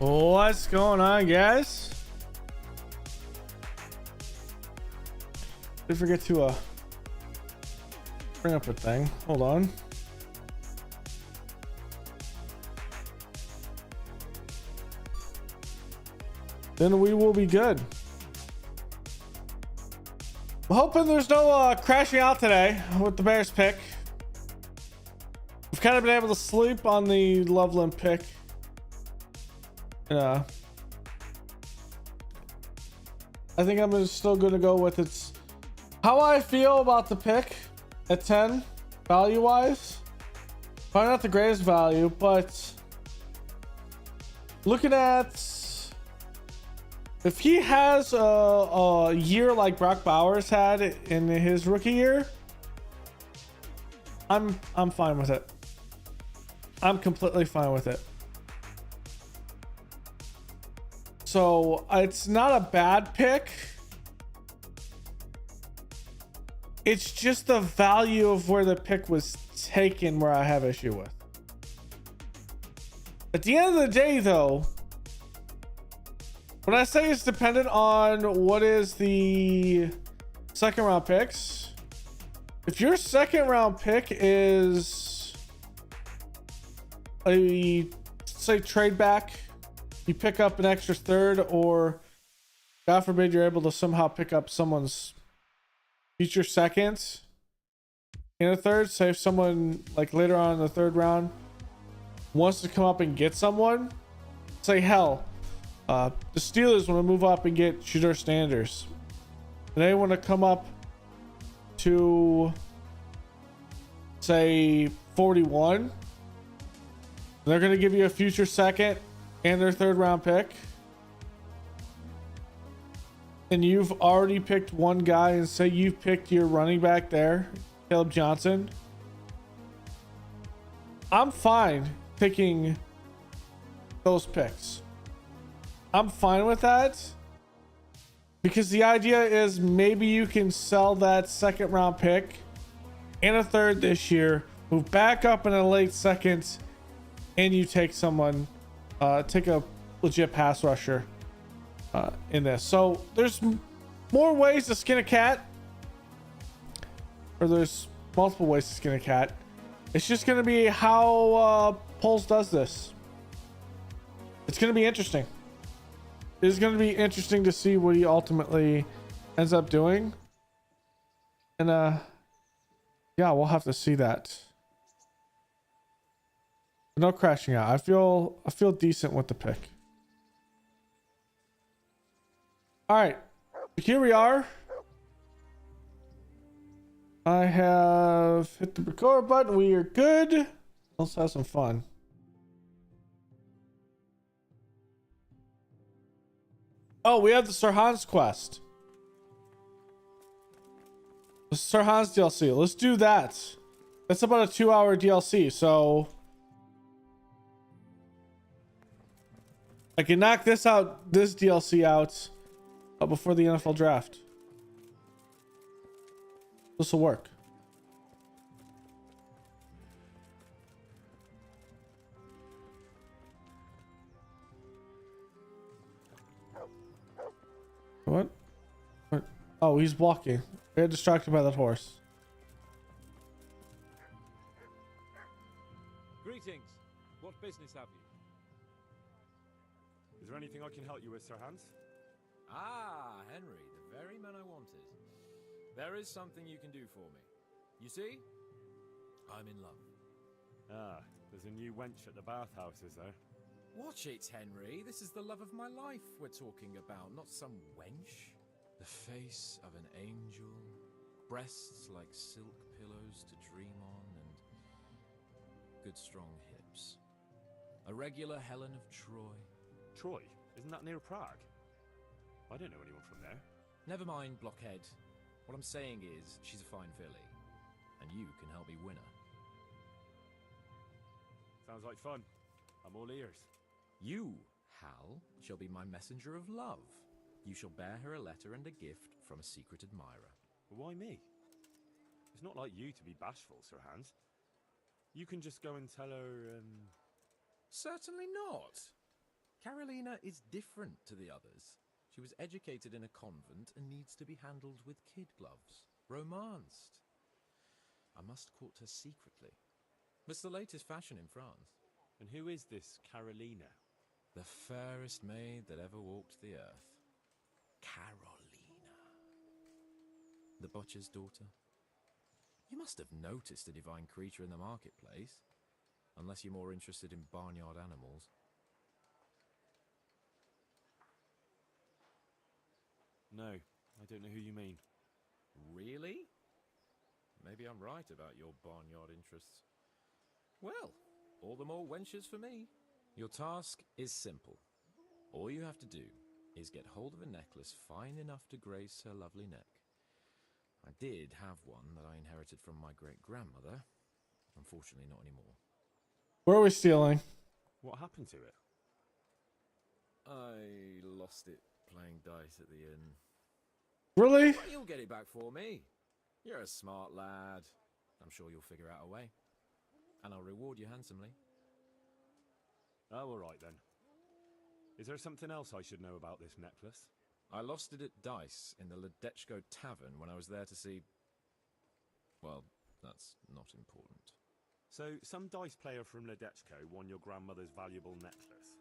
What's going on, guys? Did forget to bring up a thing. Hold on. Then we will be good. I'm hoping there's no crashing out today with the Bears pick. We've kind of been able to sleep on the Loveland pick. Yeah. I think I'm still going to go with it's how I feel about the pick at 10 value wise. Probably not the greatest value, but looking at if he has a year like Brock Bowers had in his rookie year, I'm fine with it. I'm completely fine with it. So it's not a bad pick. It's just the value of where the pick was taken where I have issue with. At the end of the day, though, when I say it's dependent on what is the second round picks, if your second round pick is a, say, trade back, you pick up an extra third, or God forbid you're able to somehow pick up someone's future seconds in a third. Say if someone like later on in the third round wants to come up and get someone, say hell, the Steelers want to move up and get Shedeur Sanders, and they want to come up to say 41. They're going to give you a future second and their third round pick, and you've already picked one guy, and say you've picked your running back there, Caleb Johnson. I'm fine picking those picks. I'm fine with that, because the idea is maybe you can sell that second round pick and a third this year, move back up in a late second, and you take someone, take a legit pass rusher in this. So there's more ways to skin a cat, or there's multiple ways to skin a cat. It's just going to be how Poles does this. It's going to be interesting. It's going to be interesting to see what he ultimately ends up doing. And yeah, we'll have to see that. But no crashing out. I feel decent with the pick. All right, here we are. I have hit the record button. We are good. Let's have some fun. Oh, we have the Sir Hans quest. The Sir Hans DLC. Let's do that. That's about a 2-hour DLC, so I can knock this DLC out before the NFL draft. This will work. What? Oh, he's walking. We got distracted by that horse. Greetings. What business have you? Is there anything I can help you with, Sir Hans? Ah, Henry, the very man I wanted. There is something you can do for me. You see? I'm in love. Ah, there's a new wench at the bathhouse, is there? Watch it, Henry. This is the love of my life we're talking about, not some wench. The face of an angel, breasts like silk pillows to dream on, and good strong hips. A regular Helen of Troy. Troy? Isn't that near Prague? I don't know anyone from there. Never mind, blockhead. What I'm saying is, she's a fine filly, and you can help me win her. Sounds like fun. I'm all ears. You, Hal, shall be my messenger of love. You shall bear her a letter and a gift from a secret admirer. But why me? It's not like you to be bashful, Sir Hans. You can just go and tell her, Certainly not. Carolina is different to the others. She was educated in a convent and needs to be handled with kid gloves. Romanced. I must court her secretly. It's the latest fashion in France. And who is this Carolina? The fairest maid that ever walked the earth. Carolina. The butcher's daughter. You must have noticed a divine creature in the marketplace. Unless you're more interested in barnyard animals. No, I don't know who you mean. Really? Maybe I'm right about your barnyard interests. Well, all the more wenches for me. Your task is simple. All you have to do is get hold of a necklace fine enough to grace her lovely neck. I did have one that I inherited from my great-grandmother. Unfortunately, not anymore. Where are we stealing? What happened to it? I lost it playing dice at the inn. Really? But you'll get it back for me. You're a smart lad. I'm sure you'll figure out a way. And I'll reward you handsomely. Oh, all right then. Is there something else I should know about this necklace? I lost it at dice in the Ledechko Tavern when I was there to see... Well, that's not important. So, some dice player from Ledechko won your grandmother's valuable necklace.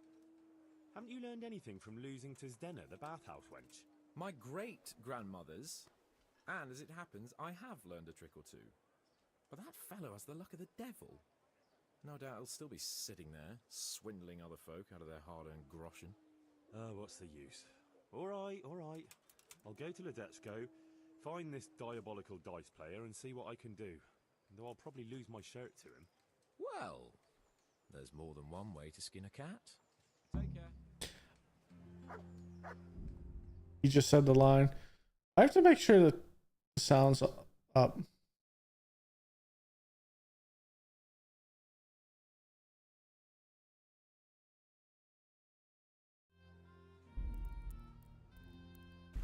Haven't you learned anything from losing to Zdena, the bathhouse wench? My great-grandmother's. And as it happens, I have learned a trick or two. But that fellow has the luck of the devil. No doubt he'll still be sitting there, swindling other folk out of their hard-earned groschen. Oh, what's the use? All right, all right. I'll go to Ledechko, find this diabolical dice player and see what I can do. Though I'll probably lose my shirt to him. Well, there's more than one way to skin a cat. Take care. He just said the line. I have to make sure that the sound's up.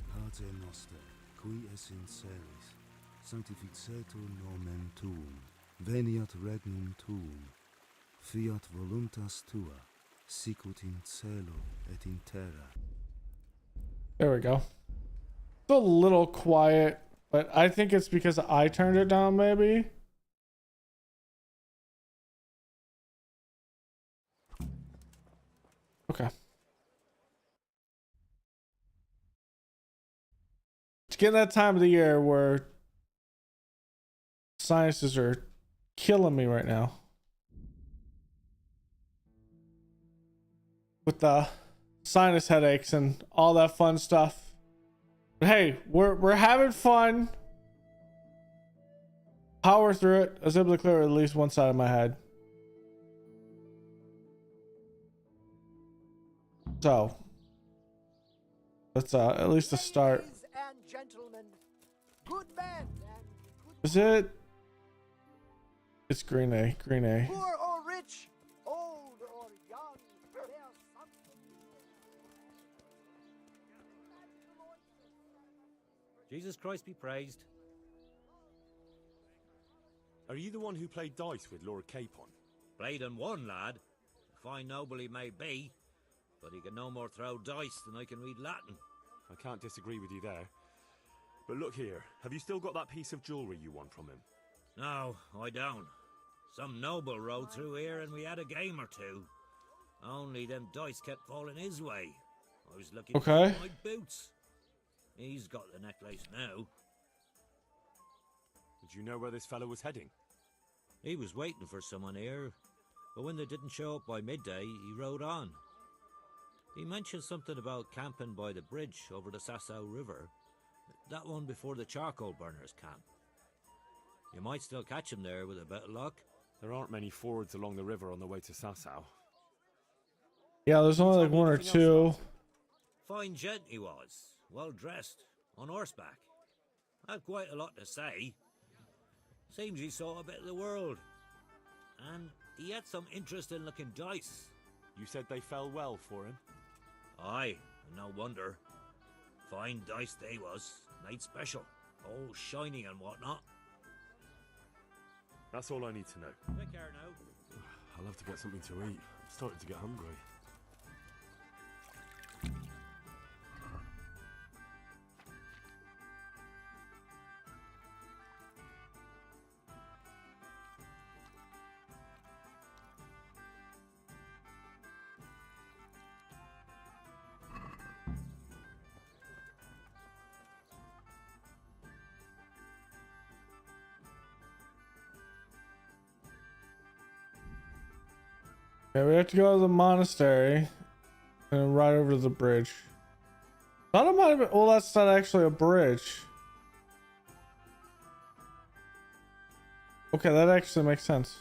Pater noster, qui es in celis, sanctificetur nomen tuum, veniat regnum tuum, fiat voluntas tua, sicut in cielo et in terra. There we go. It's a little quiet, but I think it's because I turned it down, maybe. Okay. It's getting that time of the year where sinuses are killing me right now. With the sinus headaches and all that fun stuff. But hey, we're having fun. Power through it. I was able to clear at least one side of my head. So that's at least a start. Ladies and gentlemen, good men and good Is it? It's green A. Green A. poor or rich, old or young, there's something Jesus Christ be praised. Are you the one who played dice with Lord Capon? Played and won, lad. A fine noble he may be, but he can no more throw dice than I can read Latin. I can't disagree with you there. But look here, have you still got that piece of jewellery you won from him? No, I don't. Some noble rode through here and we had a game or two. Only them dice kept falling his way. I was looking for Okay. my boots. He's got the necklace now. Did you know where this fellow was heading? He was waiting for someone here, but when they didn't show up by midday, he rode on. He mentioned something about camping by the bridge over the Sasau River. That one before the charcoal burners camp. You might still catch him there with a bit of luck. There aren't many fords along the river on the way to Sasau. Yeah, there's only like one or two. Fine gent he was, well dressed, on horseback. Had quite a lot to say. Seems he saw a bit of the world. And he had some interesting looking dice. You said they fell well for him? Aye, and no wonder. Fine dice they was, made special. All shiny and whatnot. That's all I need to know. Take care now. I'll have to get something to eat. I'm starting to get hungry. Okay, we have to go to the monastery and ride over to the bridge. Thought it might have been, well, that's not actually a bridge. Okay, that actually makes sense.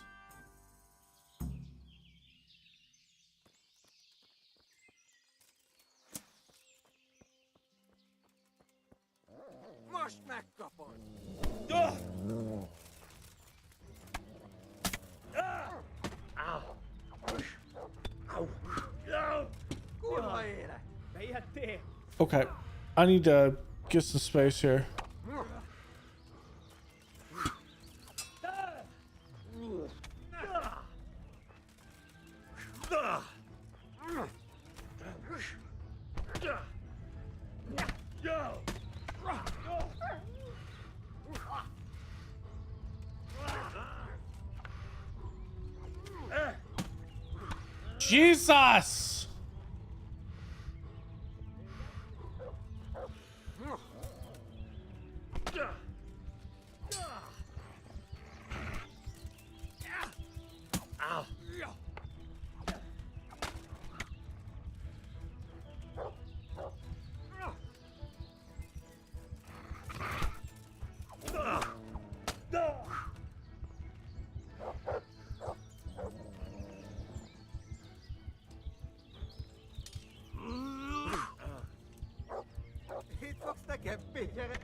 Most megkapod! Kurva élet! Bejöttél? Okay, I need to get some space here. Jesus! Itt fogsz nekem, gyere!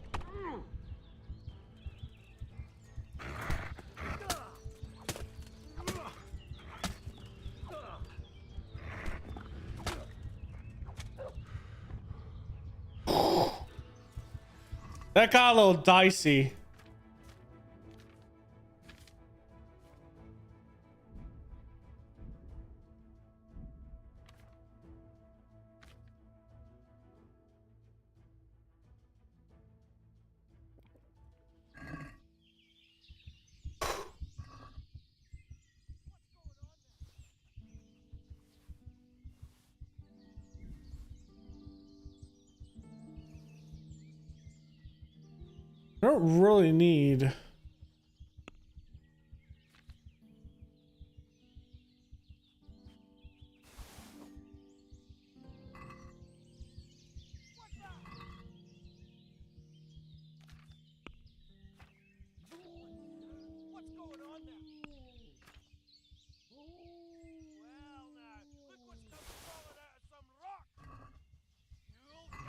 That got a little dicey. I don't really need. What's going on there? Well now, look what's come crawling out of some rock! You'll...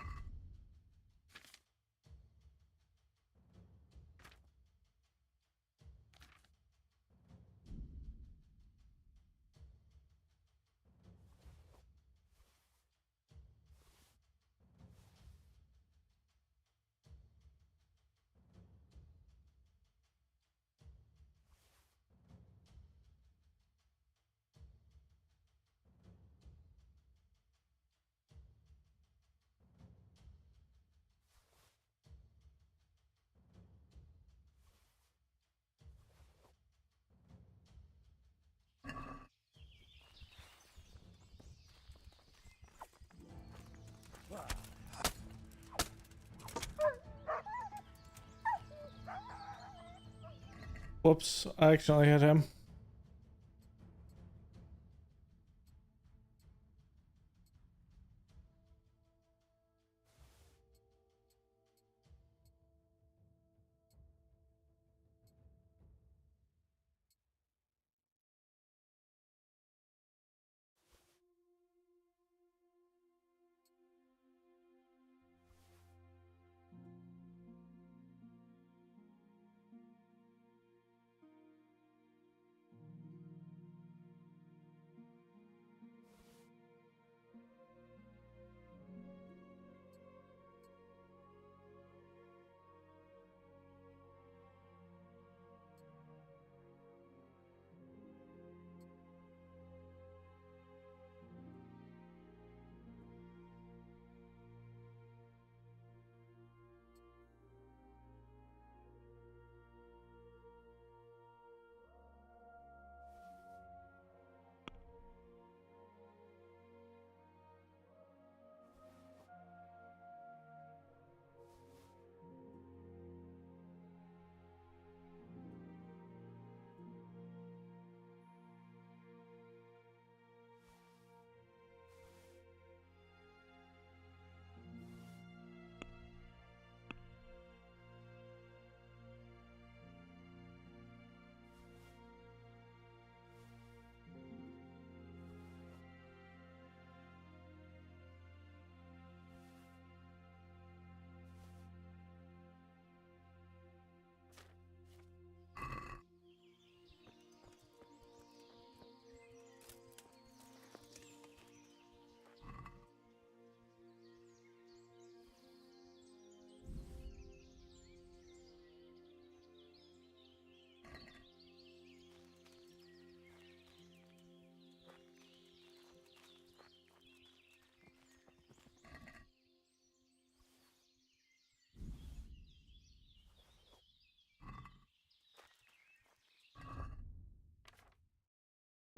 Whoops, I accidentally hit him.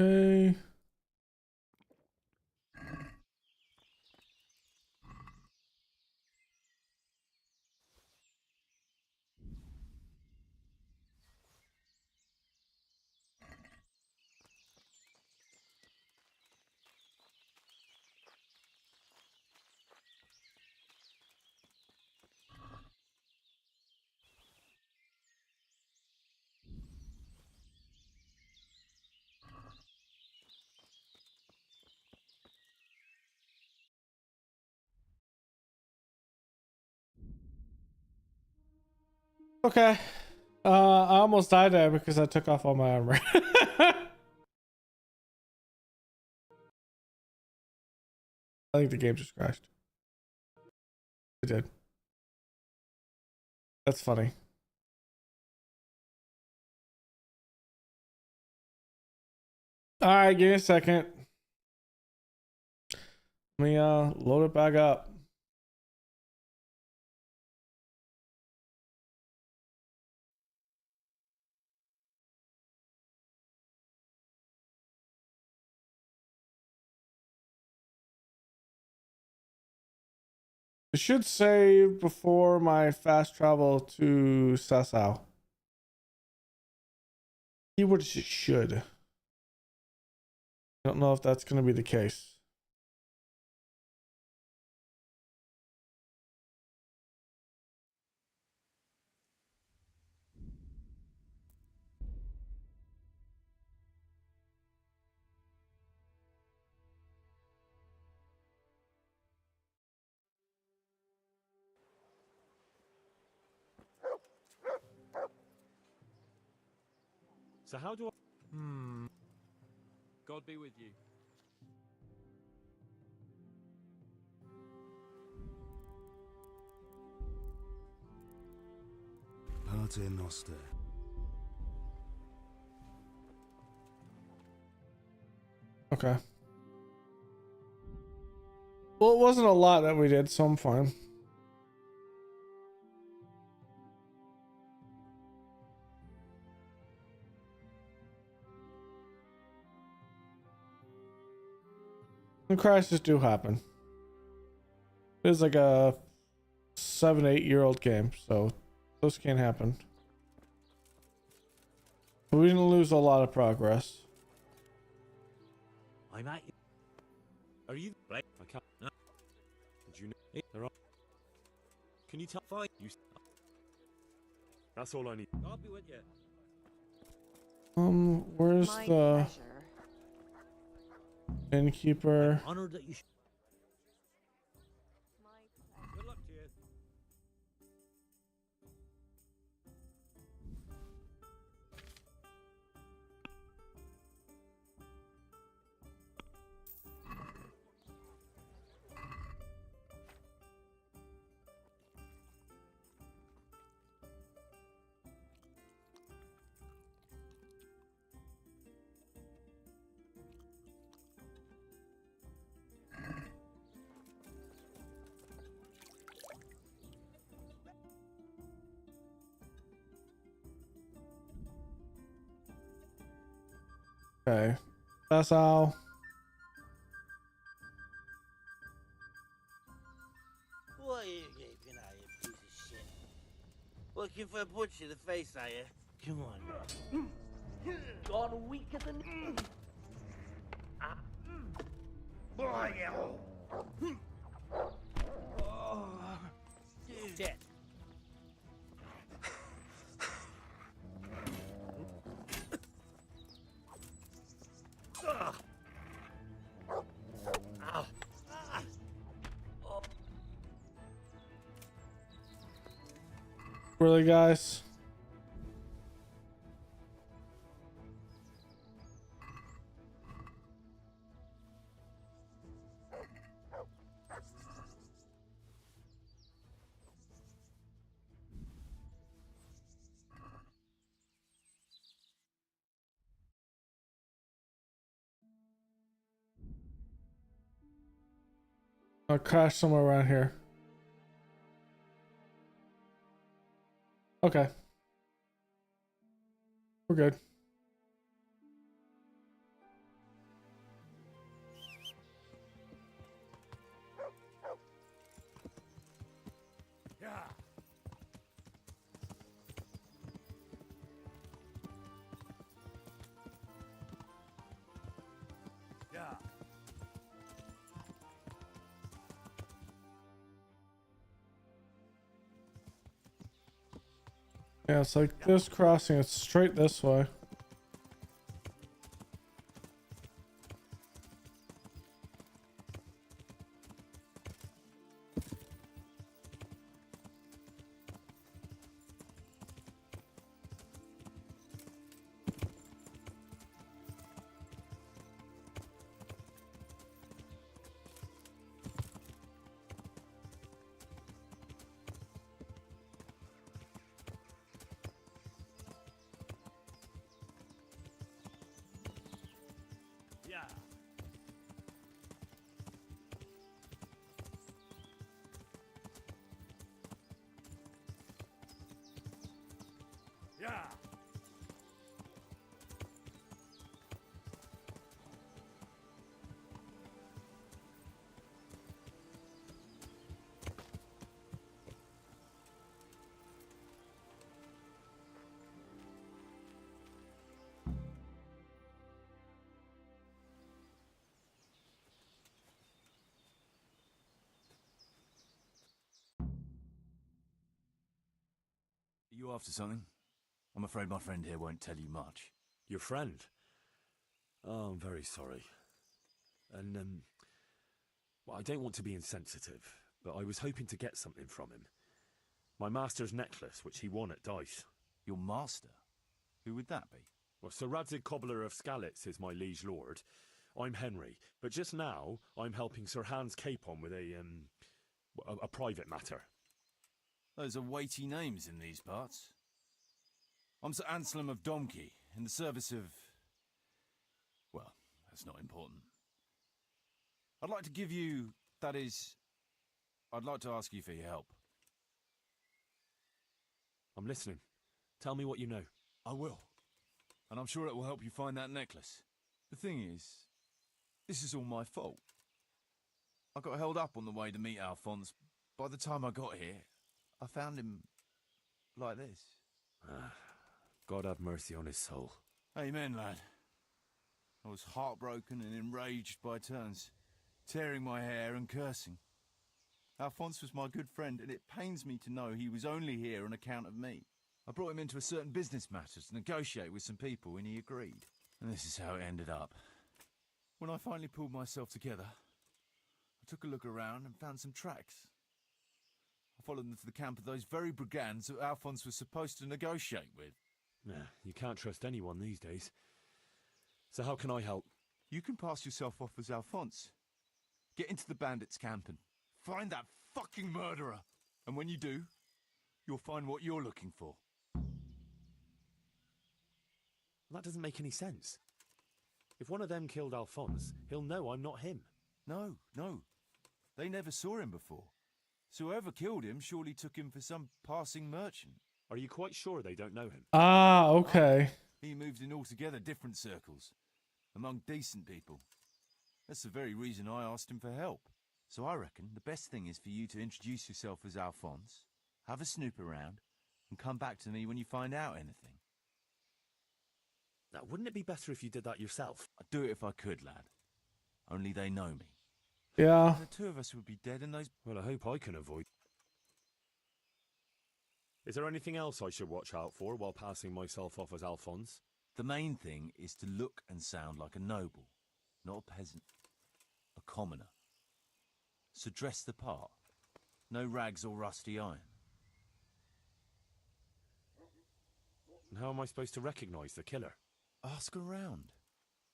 Okay. Okay. I almost died there because I took off all my armor. I think the game just crashed. It did. That's funny. All right, give me a second. Let me load it back up. It should save before my fast travel to Sasau. Keyword is it should. I don't know if that's going to be the case. So how do I... God be with you. Pater Noster. Okay. Well, it wasn't a lot that we did, so I'm fine. And crashes do happen. It's like a 7-8 year old game, so those can't happen. But we didn't lose a lot of progress. I'm at you. Are you... Right. I can't... No. Did you know... There are... Can you tell... Fine. You... That's all I need. I'll be with you. Where's My the pleasure. innkeeper? Honored that you. My pleasure. Good luck to you. Okay. That's all. What are you gaping at, you piece of shit? Looking for a punch in the face, are you? Come on. You're weaker than... Oh, dude. Dead. Really, guys? I'll crash somewhere around here. Okay. We're good. Yeah, it's like this crossing. It's straight this way. Yeah. Yeah. Are you after something? I'm afraid my friend here won't tell you much. Your friend? Oh, I'm very sorry. And, well, I don't want to be insensitive, but I was hoping to get something from him. My master's necklace, which he won at dice. Your master? Who would that be? Well, Sir Radzig Cobbler of Skalitz is my liege lord. I'm Henry, but just now I'm helping Sir Hans Capon with a private matter. Those are weighty names in these parts. I'm Sir Anselm of Domkey, in the service of... well, that's not important. I'd like to give you... that is... I'd like to ask you for your help. I'm listening. Tell me what you know. I will. And I'm sure it will help you find that necklace. The thing is, this is all my fault. I got held up on the way to meet Alphonse. By the time I got here, I found him like this. God have mercy on his soul. Amen, lad. I was heartbroken and enraged by turns, tearing my hair and cursing. Alphonse was my good friend, and it pains me to know he was only here on account of me. I brought him into a certain business matter to negotiate with some people, and he agreed. And this is how it ended up. When I finally pulled myself together, I took a look around and found some tracks. I followed them to the camp of those very brigands that Alphonse was supposed to negotiate with. Yeah, you can't trust anyone these days. So how can I help? You can pass yourself off as Alphonse. Get into the bandits' camp and find that fucking murderer. And when you do, you'll find what you're looking for. That doesn't make any sense. If one of them killed Alphonse, he'll know I'm not him. No. They never saw him before. So whoever killed him surely took him for some passing merchant. Are you quite sure they don't know him? Ah, okay. He moved in altogether different circles, among decent people. That's the very reason I asked him for help. So I reckon the best thing is for you to introduce yourself as Alphonse, have a snoop around, and come back to me when you find out anything. Now, wouldn't it be better if you did that yourself? I'd do it if I could, lad. Only they know me. Yeah. The two of us would be dead and those... Well, I hope I can avoid. Is there anything else I should watch out for while passing myself off as Alphonse? The main thing is to look and sound like a noble, not a peasant. A commoner. So dress the part. No rags or rusty iron. And how am I supposed to recognise the killer? Ask around.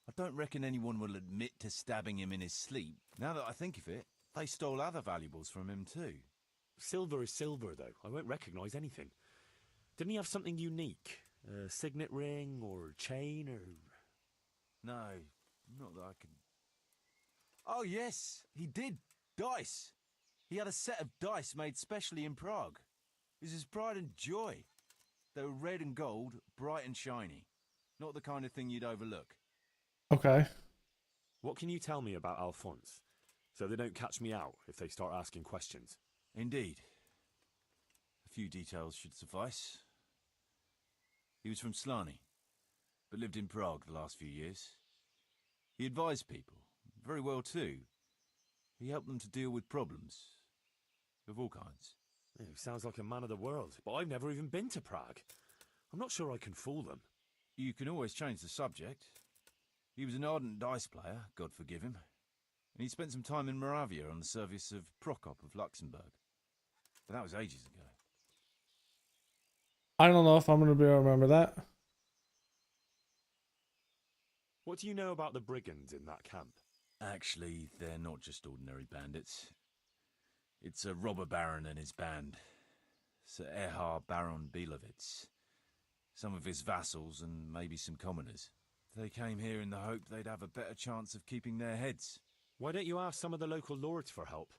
I don't reckon anyone will admit to stabbing him in his sleep. Now that I think of it, they stole other valuables from him too. Silver is silver, though. I won't recognise anything. Didn't he have something unique? A signet ring or chain or... No, not that I can... Oh yes, he did. Dice. He had a set of dice made specially in Prague. It was his pride and joy. They were red and gold, bright and shiny. Not the kind of thing you'd overlook. Okay. What can you tell me about Alphonse, so they don't catch me out if they start asking questions? Indeed. A few details should suffice. He was from Slani, but lived in Prague the last few years. He advised people, very well too. He helped them to deal with problems, of all kinds. He sounds like a man of the world, but I've never even been to Prague. I'm not sure I can fool them. You can always change the subject. He was an ardent dice player, God forgive him. And he spent some time in Moravia on the service of Prokop of Luxembourg. But that was ages ago. I don't know if I'm going to be able to remember that. What do you know about the brigands in that camp? Actually, they're not just ordinary bandits. It's a robber baron and his band. Sir Erhard Baron Bielowitz. Some of his vassals and maybe some commoners. They came here in the hope they'd have a better chance of keeping their heads. Why don't you ask some of the local lords for help?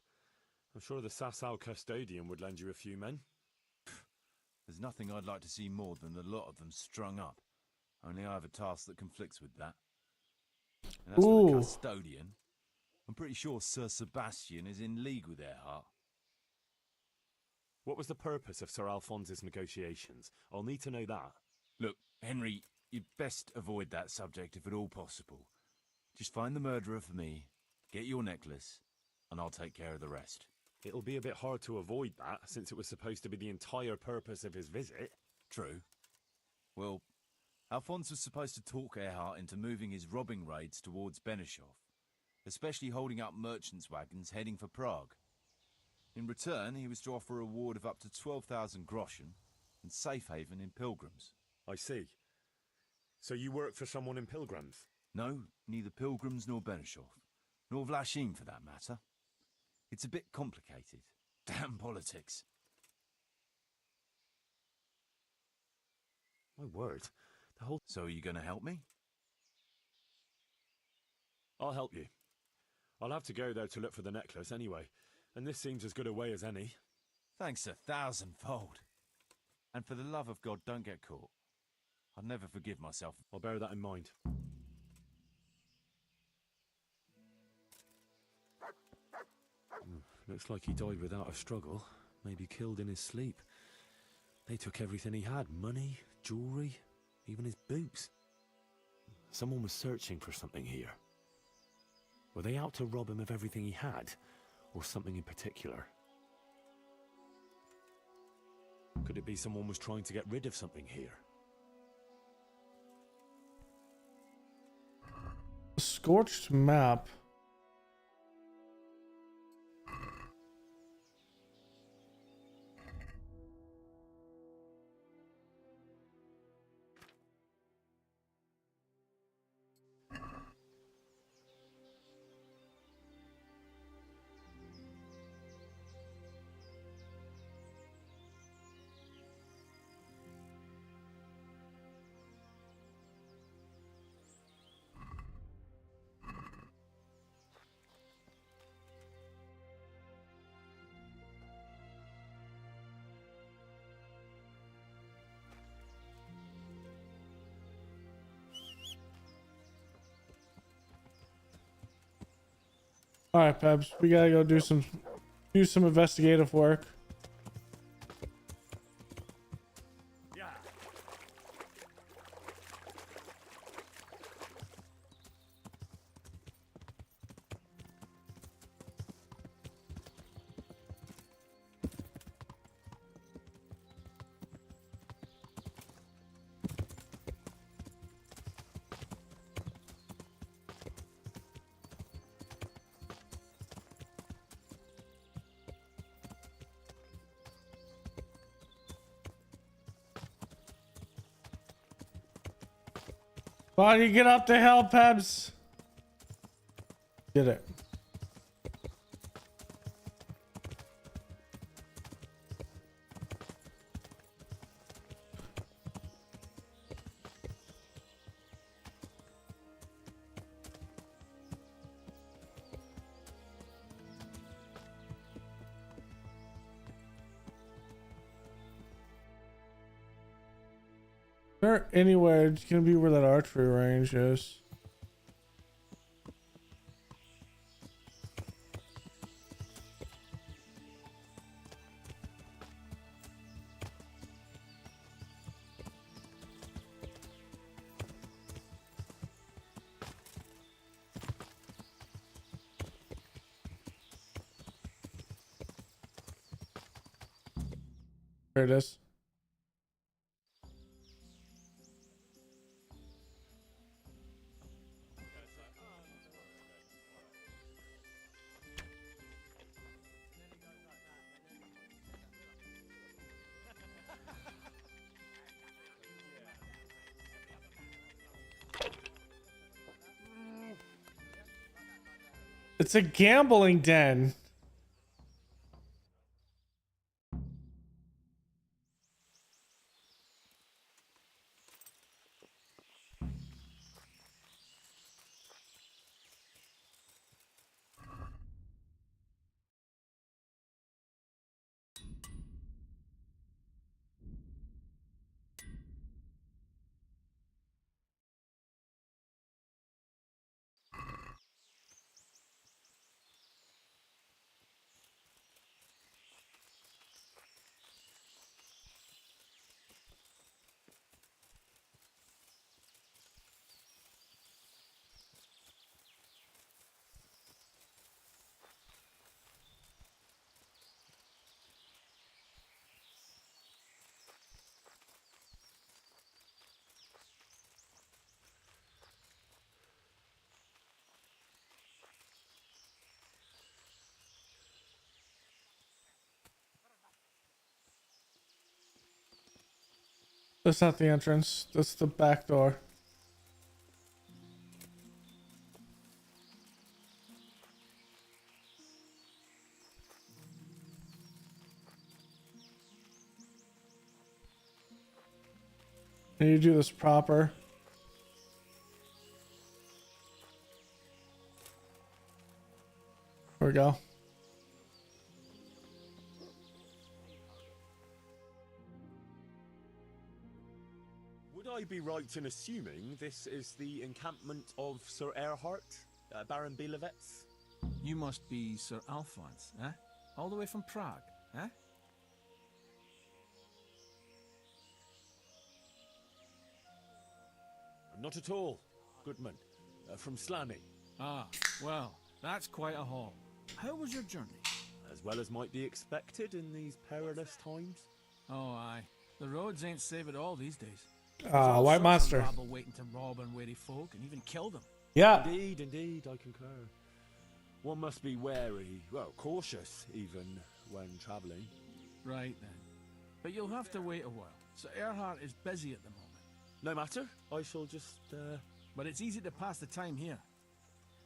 I'm sure the Sasau custodian would lend you a few men. There's nothing I'd like to see more than a lot of them strung up. Only I have a task that conflicts with that. And as for the custodian, I'm pretty sure Sir Sebastian is in league with Erhard. What was the purpose of Sir Alphonse's negotiations? I'll need to know that. Look, Henry, you'd best avoid that subject if at all possible. Just find the murderer for me, get your necklace, and I'll take care of the rest. It'll be a bit hard to avoid that, since it was supposed to be the entire purpose of his visit. True. Well, Alphonse was supposed to talk Erhard into moving his robbing raids towards Benishov, especially holding up merchants' wagons heading for Prague. In return, he was to offer a reward of up to 12,000 groschen and safe haven in Pilgrims. I see. So you work for someone in Pilgrims? No, neither Pilgrims nor Benishov, nor Vlachim for that matter. It's a bit complicated. Damn politics. My word. The whole... So are you going to help me? I'll help you. I'll have to go there to look for the necklace anyway, and this seems as good a way as any. Thanks 1,000-fold. And for the love of God, don't get caught. I'd never forgive myself. I'll bear that in mind. Looks like he died without a struggle. Maybe killed in his sleep. They took everything he had. Money, jewellery, even his boots. Someone was searching for something here. Were they out to rob him of everything he had? Or something in particular? Could it be someone was trying to get rid of something here? Scorched map. All right, Pebs, we gotta go do some investigative work. Yeah. Why do you get up the hill, Pebs? Get it. Is there anywhere it's gonna be where that archery range is? There it is. It's a gambling den. That's not the entrance. That's the back door. And you do this proper. There we go. Would I be right in assuming this is the encampment of Sir Erhard, Baron Bielewitz? You must be Sir Alphonse, eh? All the way from Prague, eh? Not at all. Goodman, from Slaney. Ah, well, that's quite a haul. How was your journey? As well as might be expected in these perilous times. Oh, aye. The roads ain't safe at all these days. White monster. Rabble waiting to rob unwary folk and even kill them. Yeah. Indeed, I concur. One must be wary, well, cautious even, when travelling. Right then. But you'll have to wait a while. Sir Erhard is busy at the moment. No matter, I shall just, But it's easy to pass the time here.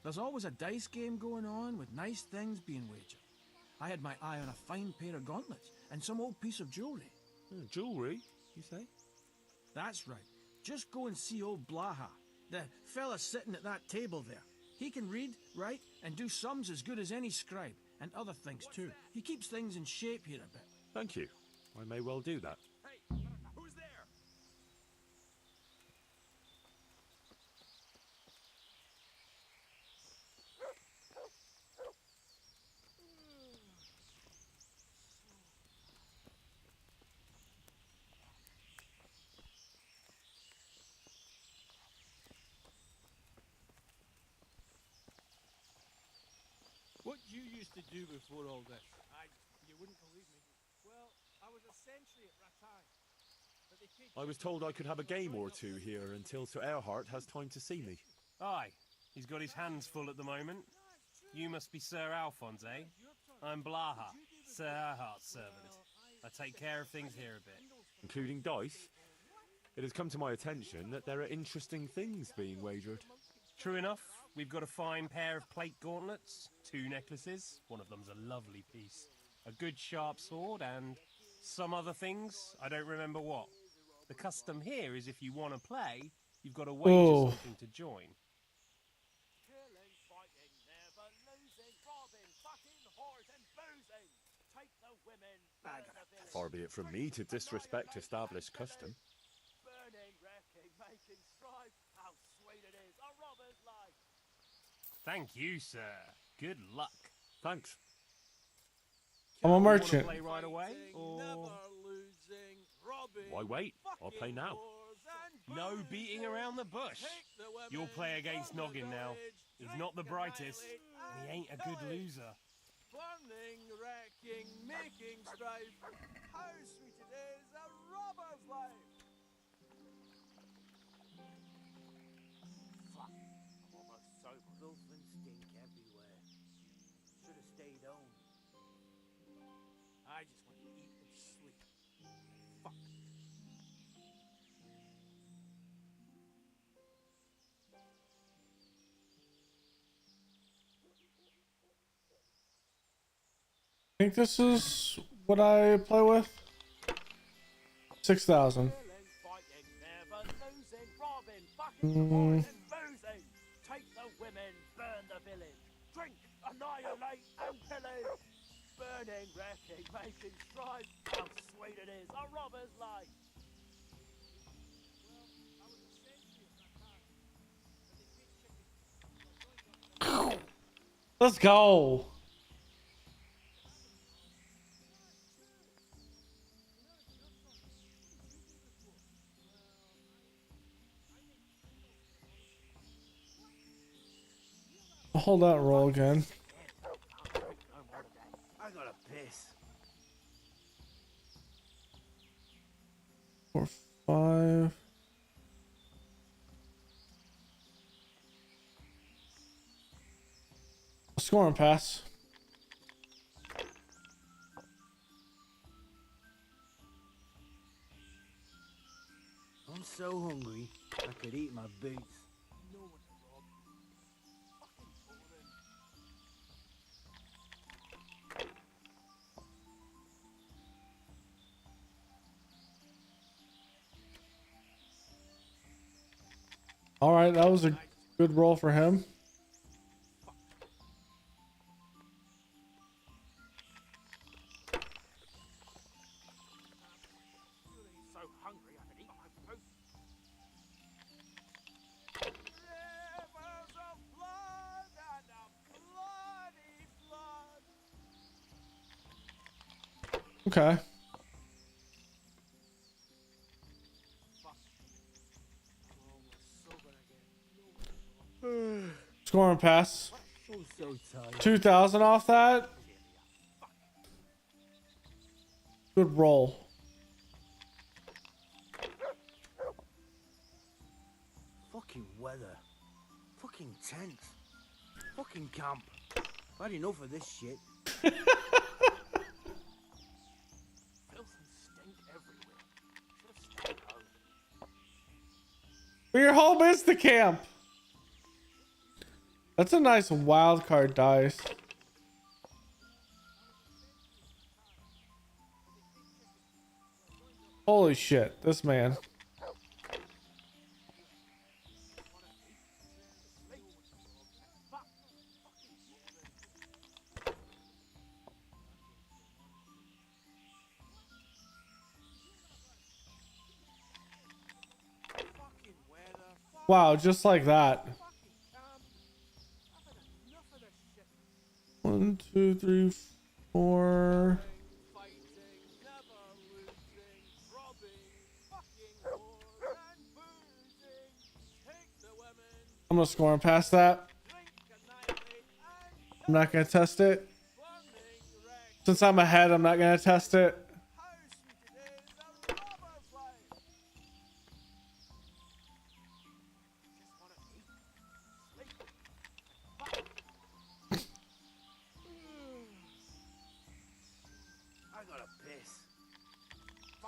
There's always a dice game going on with nice things being wagered. I had my eye on a fine pair of gauntlets and some old piece of jewellery. Jewellery, you say? That's right. Just go and see old Blaha, the fella sitting at that table there. He can read, write, and do sums as good as any scribe, and other things too. He keeps things in shape here a bit. Thank you. I may well do that. Hey, who's there? What you used to do before all this? You wouldn't believe me. Well, I was essentially at Ratay. But they paid I was told I could have a game or two here until Sir Erhard has time to see me. Aye, he's got his hands full at the moment. You must be Sir Alphonse, eh? I'm Blaha, Sir Erhard's servant. I take care of things here a bit. Including dice. It has come to my attention that there are interesting things being wagered. True enough, we've got a fine pair of plate gauntlets, 2 necklaces, one of them's a lovely piece, a good sharp sword, and some other things, I don't remember what. The custom here is if you want to play, you've got to wager something to join. Killing, fighting, never losing, robbing, fucking, whoring, boozing. Take the women, burn the village. Far be it from me to disrespect established custom. Burning, wrecking, making strife. How sweet it is, a robber's life. Thank you, sir. Good luck. Thanks. I'm a You wanna merchant. play right away, or Never losing, robbing. Why wait? I'll play fucking now. whores and no boozing. beating around the bush? Take the women, You'll play against rob the Noggin now. village, He's drink not the and brightest, dilate, and he ain't a good die. loser. Burning, wrecking, making strife. How sweet it Fuck. I'm almost sober. Filth and stink everywhere. Should have stayed home. I just want to eat and sleep. Fuck. I think this is what I play with. 6,000. Killing, fighting, never losing, robbing, fucking, whoring and boozing. Take the women, burn the village. Drink, annihilate and pillage. Burning, wrecking, making strife. How sweet it is, a robber's life. Well, I would have sent you if I can. But they keep checking. Let's go. Hold that roll again. I gotta piss. 4, 5. Score and pass. I'm so hungry, I could eat my boots. No one to rob. Fucking boring. All right, that was a good roll for him. So hungry I could eat my boots. Rivers of blood and a bloody flood. Okay. Fuck. I'm almost sober again. Score and pass. I'm so tired. 2,000 off that. Good roll. Fucking weather. Fucking tent. Fucking camp. I've had enough of this shit. Filth and stink everywhere. Should have stayed home. But your home is the camp. That's a nice wild card dice. Holy shit, this man. Fucking weather. Fuck Wow, just like that. fucking camp. I've had enough of this shit. 1, 2, 3, 4. Fighting, never losing, robbing, fucking whore and boozing. Take the women, I'm gonna score and pass that. drink, annihilate, and I'm not gonna test it. burning wreck. Since I'm ahead, I'm not gonna test it. How sweet it is, a robber's life. Just wanna eat, sleep. I gotta piss.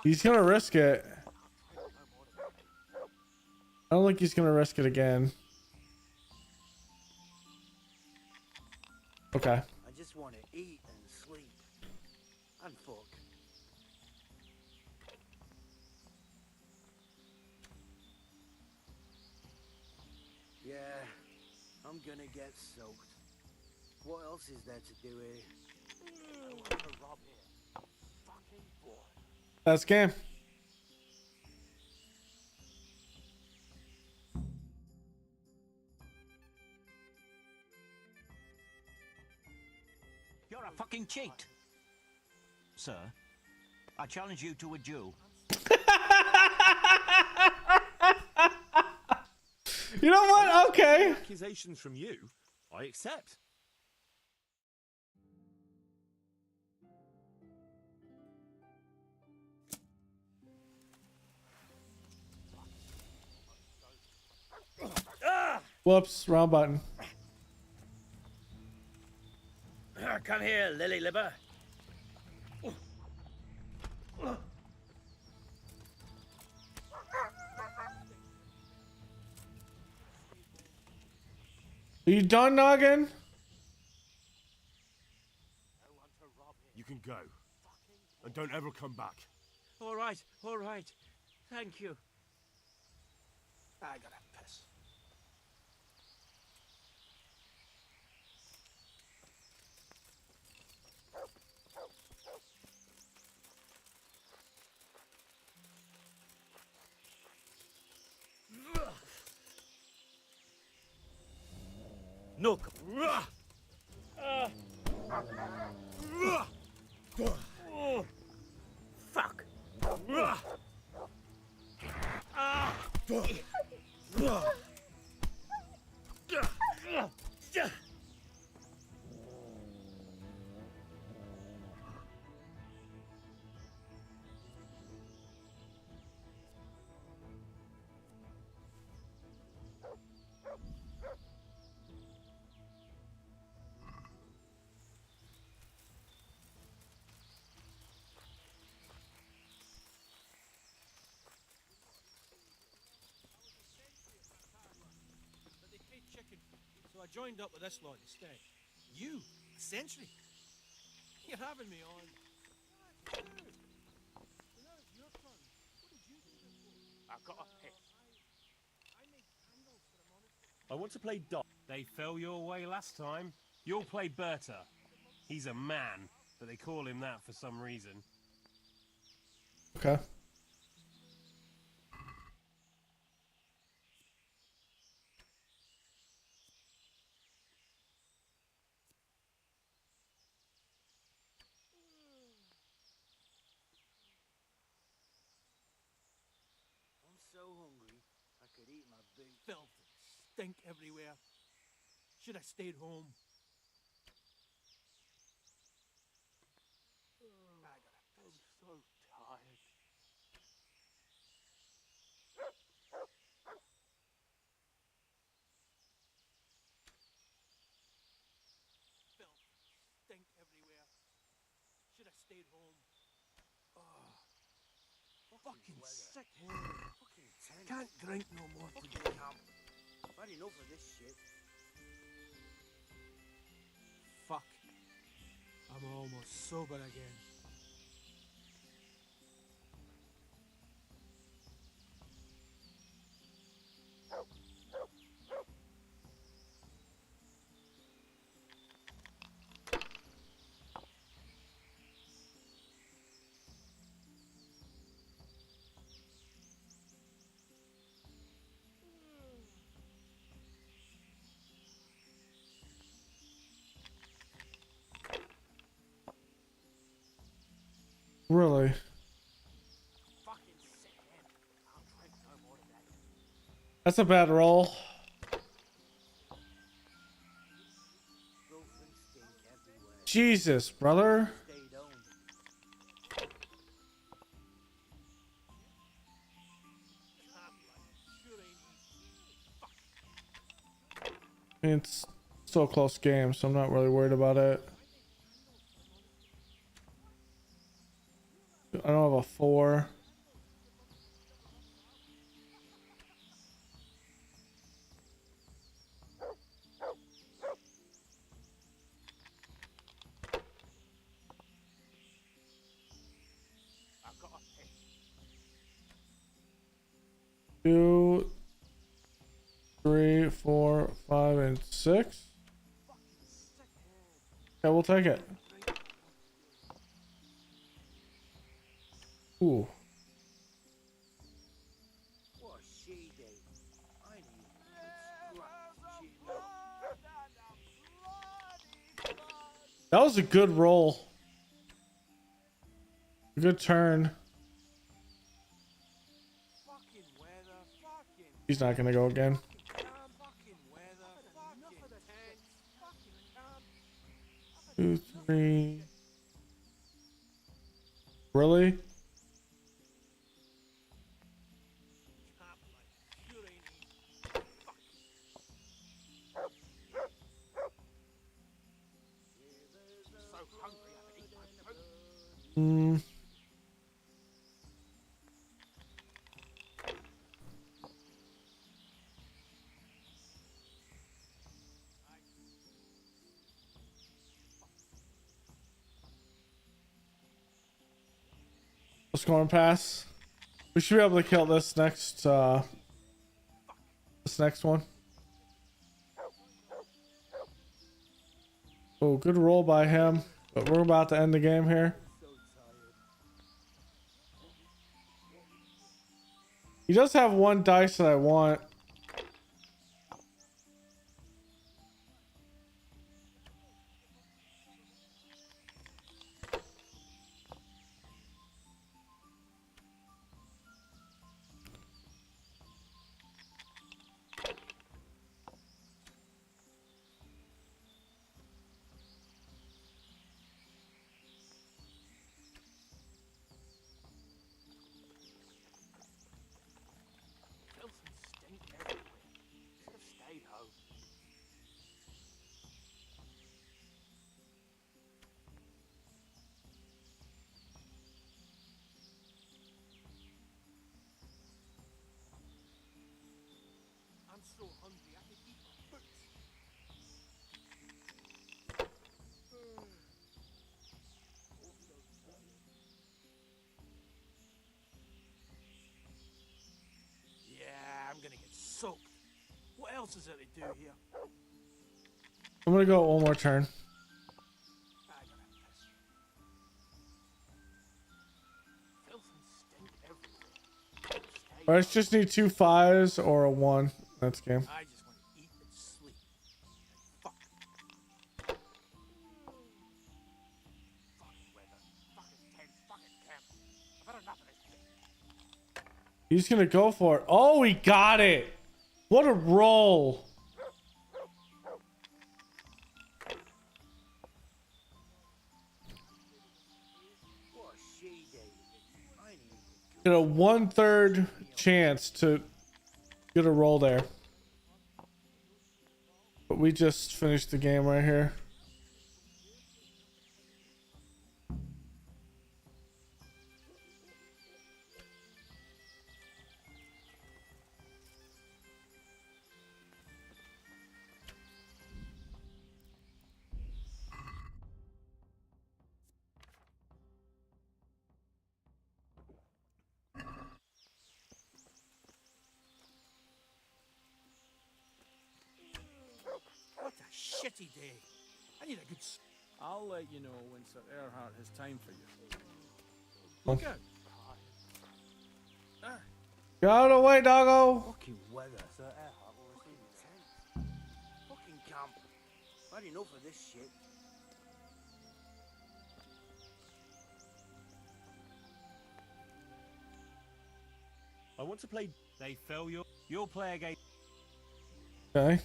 He's gonna risk it. I don't think he's gonna risk it again. Okay. I just want to eat and sleep. And fuck. Yeah, I'm gonna get soaked. What else is there to do here? I want to rob here. Fucking bored. That's game. You're a fucking cheat. Sir, I challenge you to a duel. You know what? Okay. Accusations from you, I accept. Whoops, wrong button. Come here, lily liver. Are you done, Noggin? You can go. And don't ever come back. All right, all right. Thank you. I gotta piss. Look. Fuck. But they paid chicken, so I joined up with this lot instead. You, a sentry? You're having me on. So now it's your turn. What did you do before? I got a piss. I made candles for a monastery. I want to play dot. They fell your way last time. You'll play Berta. He's a man, but they call him that for some reason. Okay. I'm so hungry, I could eat my boots. Filth and stink everywhere. Should have stayed home. I'm so tired. Filth, stink everywhere. Should have stayed home. Fucking sick head. Fucking tent. Can't drink no more Fucking today. camp. I've had enough of this shit. Fuck. I'm almost sober again. Really? Fucking sick head. I'll drink no more of that. That's a bad roll. Filth and stink everywhere. Jesus, brother. Stayed home. Sure ain't easy. I mean, it's still a close game, so I'm not really worried about it. I don't have a 4. I got a piss. 2, 3, 4, 5, and 6. Yeah, we'll take it. Ooh. What a she day. I need good scraps to cheer me up. That was a good roll. A good turn. Fucking weather. Fucking He's not gonna go again. camp. Fucking weather. Fucking tents. Fucking camp. 2, 3. Really? Camp life. Sure ain't easy. Fuck. Scoring pass. We should be able to kill this next one. Oh, good roll by him. But we're about to end the game here. He does have one dice that I want. Filth and stink everywhere. Should have stayed home. I'm so hungry I could eat my boots. Yeah, I'm gonna get soaked. What else is there to do here? I'm gonna go one more turn. I gotta piss. Filth and stink everywhere. Stay I just need 2 5s or a 1. That's game. I just want to eat and sleep. Fuck. Fucking weather. Fucking tent. Fucking camp. I've had enough of this shit. He's gonna go for it. Oh, he got it. What a roll. What a she day. I ain't even Get a 1/3 chance to get a roll there. But we just finished the game right here. What a shitty day. I need a good. I'll let you know when Sir Erhard has time for you. Look out! Get out of the way, doggo. fucking weather. Sir Erhard will receive his tent. Fucking camp. I've had enough of this shit. I want to play. They fell you'll play again. Okay.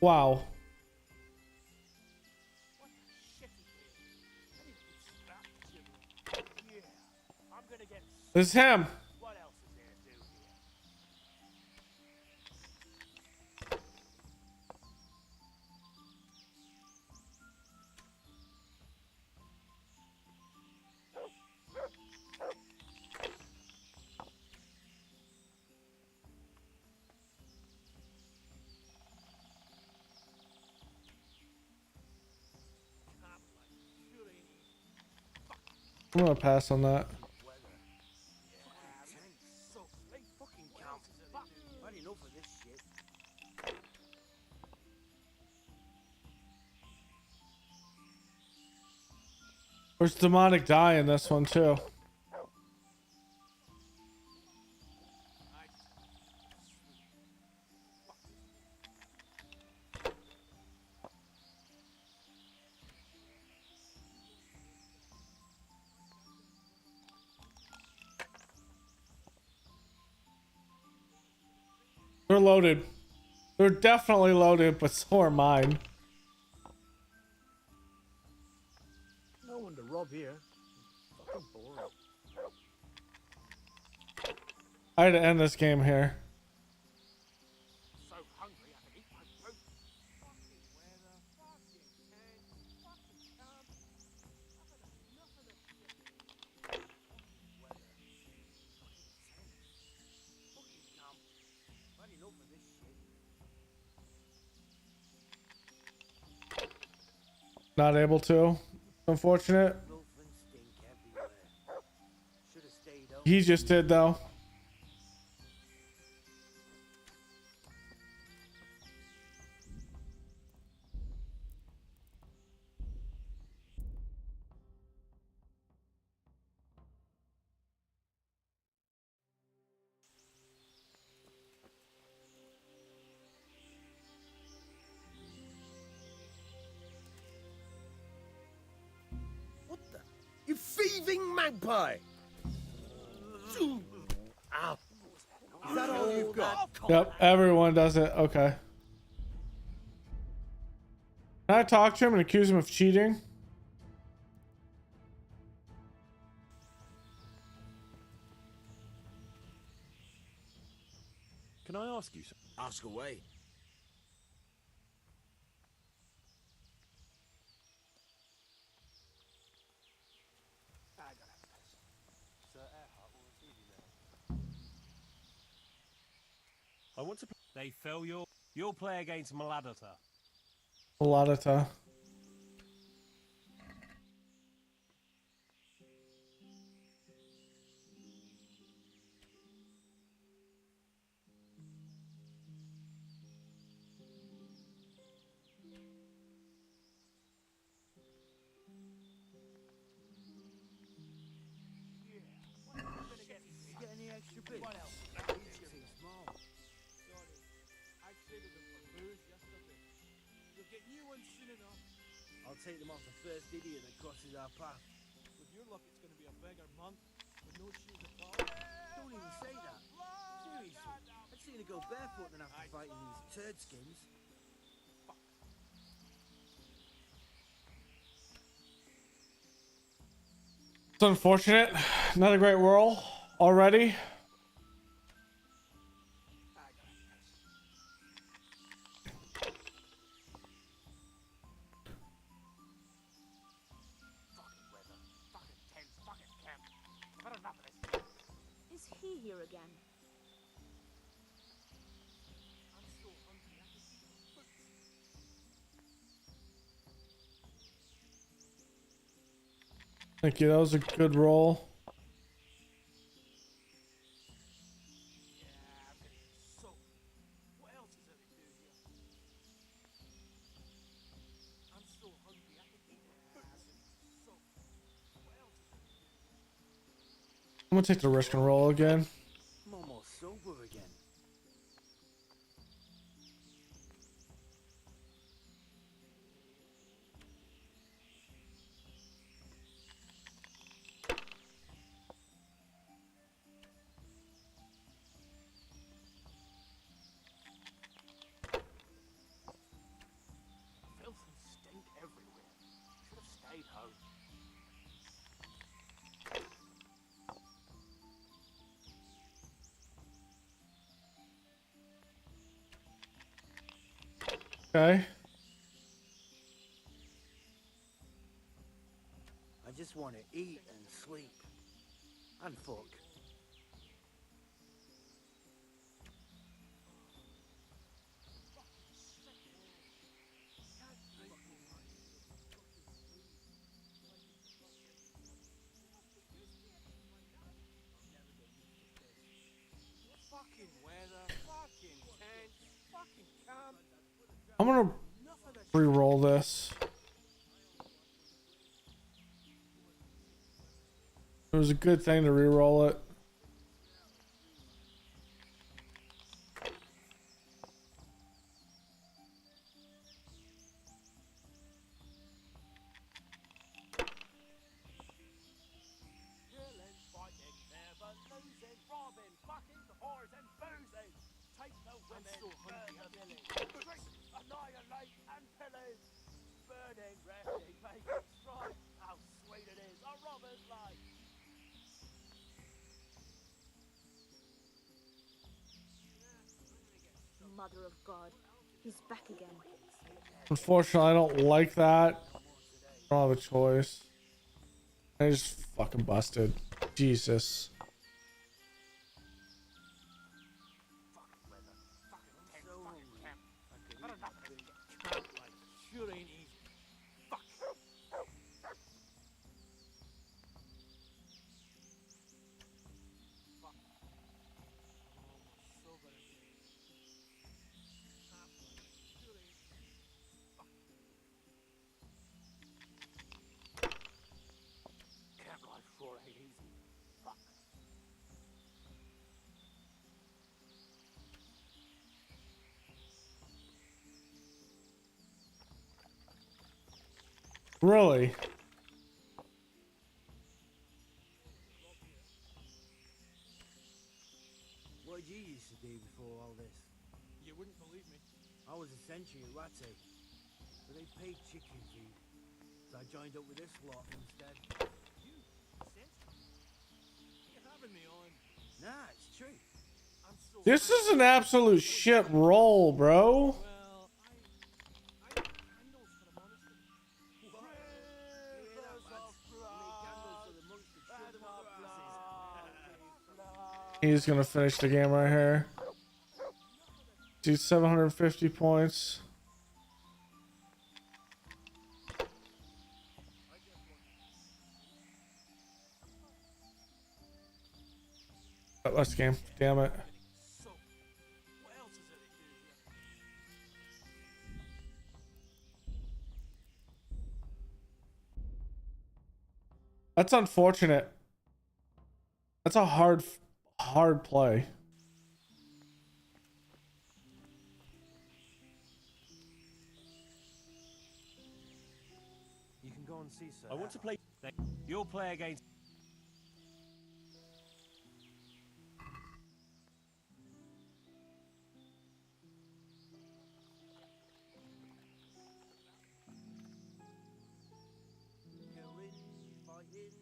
Wow. This is him. What else is there to do here? I'm gonna pass on that. So, like fucking camp. I've had enough of this shit. There's demonic die in this one too. They're loaded. They're definitely loaded, but so are mine. No one to rob here. Fucking boring. I had to end this game here. Eat my fruit. Fucking weather, fucking tent, fucking camp. I've had enough of this shit. Fucking weather, fucking tent, fucking camp. I've had enough of this shit. Not able to. Unfortunate. Dolphins stink everywhere. Should have stayed home. He just did though. What the? You thieving magpie! Ow. Is that all you've got? Yep, everyone does it. Okay. Can I talk to him and accuse him of cheating? Can I ask you something? Ask away. Sir Earhart will receive you now. I want to. They fell you'll play against Maladata. A lot of time. Get any extra bits? What else? Too small. Sorry, I traded them for booze yesterday. You'll get new ones soon enough. I'll take them off the first idiot that crosses our path. With your luck, it's going to be a beggar monk with no shoes at all. Don't even say that. Seriously, I'd sooner go barefoot than after fighting these turd skins. It's unfortunate. Not a great roll already. Fucking weather, fucking tents, fucking camp. I've had enough of this. Is he here again? I'm so hungry. I can eat foot. Thank you. That was a good roll. Yeah, I'm gonna get soaked. What else is there to do here? I'm so hungry. I can eat foot. I'm gonna get soaked. What else is there to do here? I'm gonna take the risk and roll again. I'm almost sober again. Filth and stink everywhere. Should have stayed home. Okay. I just want to eat and sleep. And fuck. Fucking weather, fucking tent, fucking camp. I'm gonna Enough of this. re-roll this. It was a good thing to re-roll it. Killing, fighting, never losing, robbing, fucking, whores and boozing. Take the women, burn the village. Drink, annihilate and pillage. Burning, wrecking, making strife. How sweet it is, a robber's life. Mother of God. He's back again. Unfortunately, I don't like that. I don't have a choice. I just fucking busted. Jesus. Sure ain't easy. Fuck. Camp life sure ain't easy. Fuck. Really? What did you used to do before all this? You wouldn't believe me. I was a sentry at Ratty, but they paid chicken feed, so I joined up with this lot instead. You, sentry? You're having me on. Nah, it's true. I'm so This is an absolute shit roll, bro. well, I candles for the monastery. What? You hear that, lads? We made candles so the monks could shove them up their asses. He's gonna finish the game right here. Dude, 750 points. Oh, last game. Damn it. So, what else is there to do here? That's unfortunate. That's a hard play. You can go and see, sir. I want to play. You'll play against. Killing, fighting,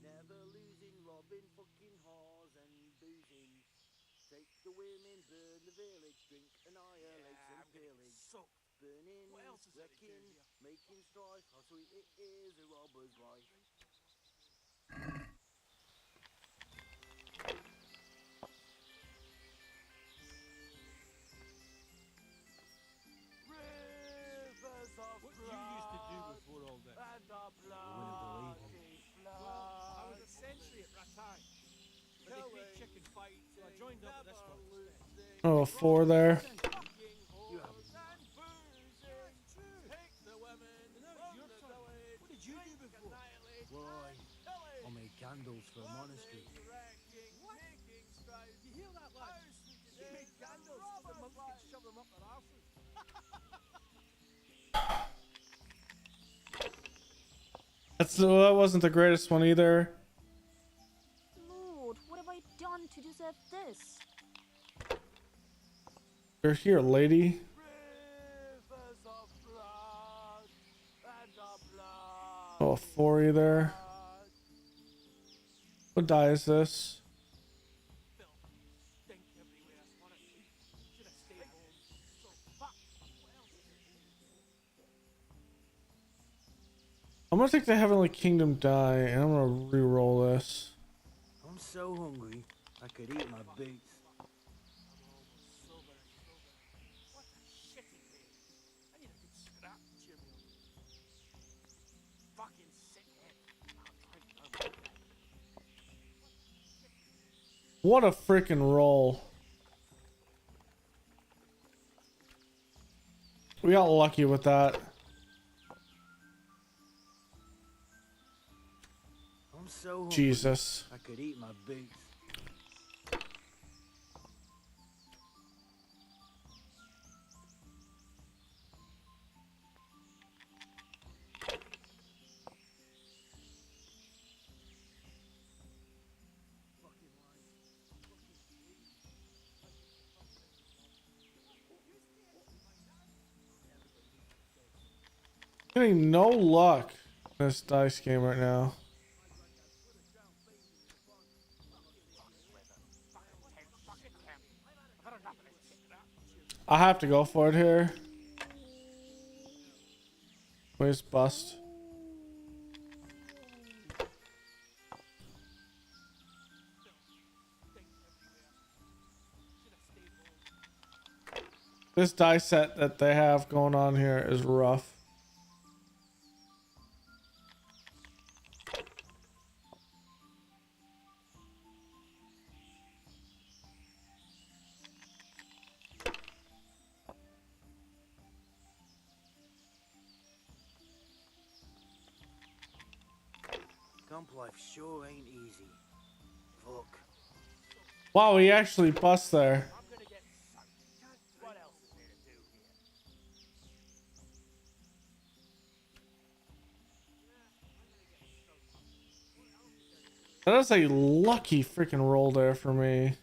never losing, robbing, fucking whores and boozing. Take the women, burn the village, drink, annihilate and pillage. Soaked. Burning, What else is there to do wrecking, here? making strife, how sweet it is, a robber's life. Rivers of What you used to do before all this? and the believe bloody Well, I was flood. a sentry at Ratai. But they paid chicken fight, so I joined up with this one instead. Oh, 4 there. You haven't. Take the women, And now it's your turn. What did you do before? Why? I made candles for a monastery. You hear that, lad? You made candles so the monks could shove them up their arses. That wasn't the greatest one either. Lord, what have I done to deserve this? You're here, lady. Rivers of blood and the blood. Oh, 4 either. What die is this? Stink everywhere, honestly. Should have stayed home. So fuck. What else is there to do? I'm gonna take the Heavenly Kingdom die, and I'm gonna re-roll this. I'm so hungry, I could eat my boots. What a shitty day. I need a good scrap to cheer me up. Fucking sick head. I'll drink no more. What a freaking roll. We got lucky with that. I'm so hungry, Jesus. I could eat my boots. Getting no luck in this dice game right now. I have to go for it here. Where's bust? This die set that they have going on here is rough. Comp life sure ain't easy. Fuck. Wow, he actually bust there. I'm gonna get soaked. What else is there to do here? That is a lucky freaking roll there for me.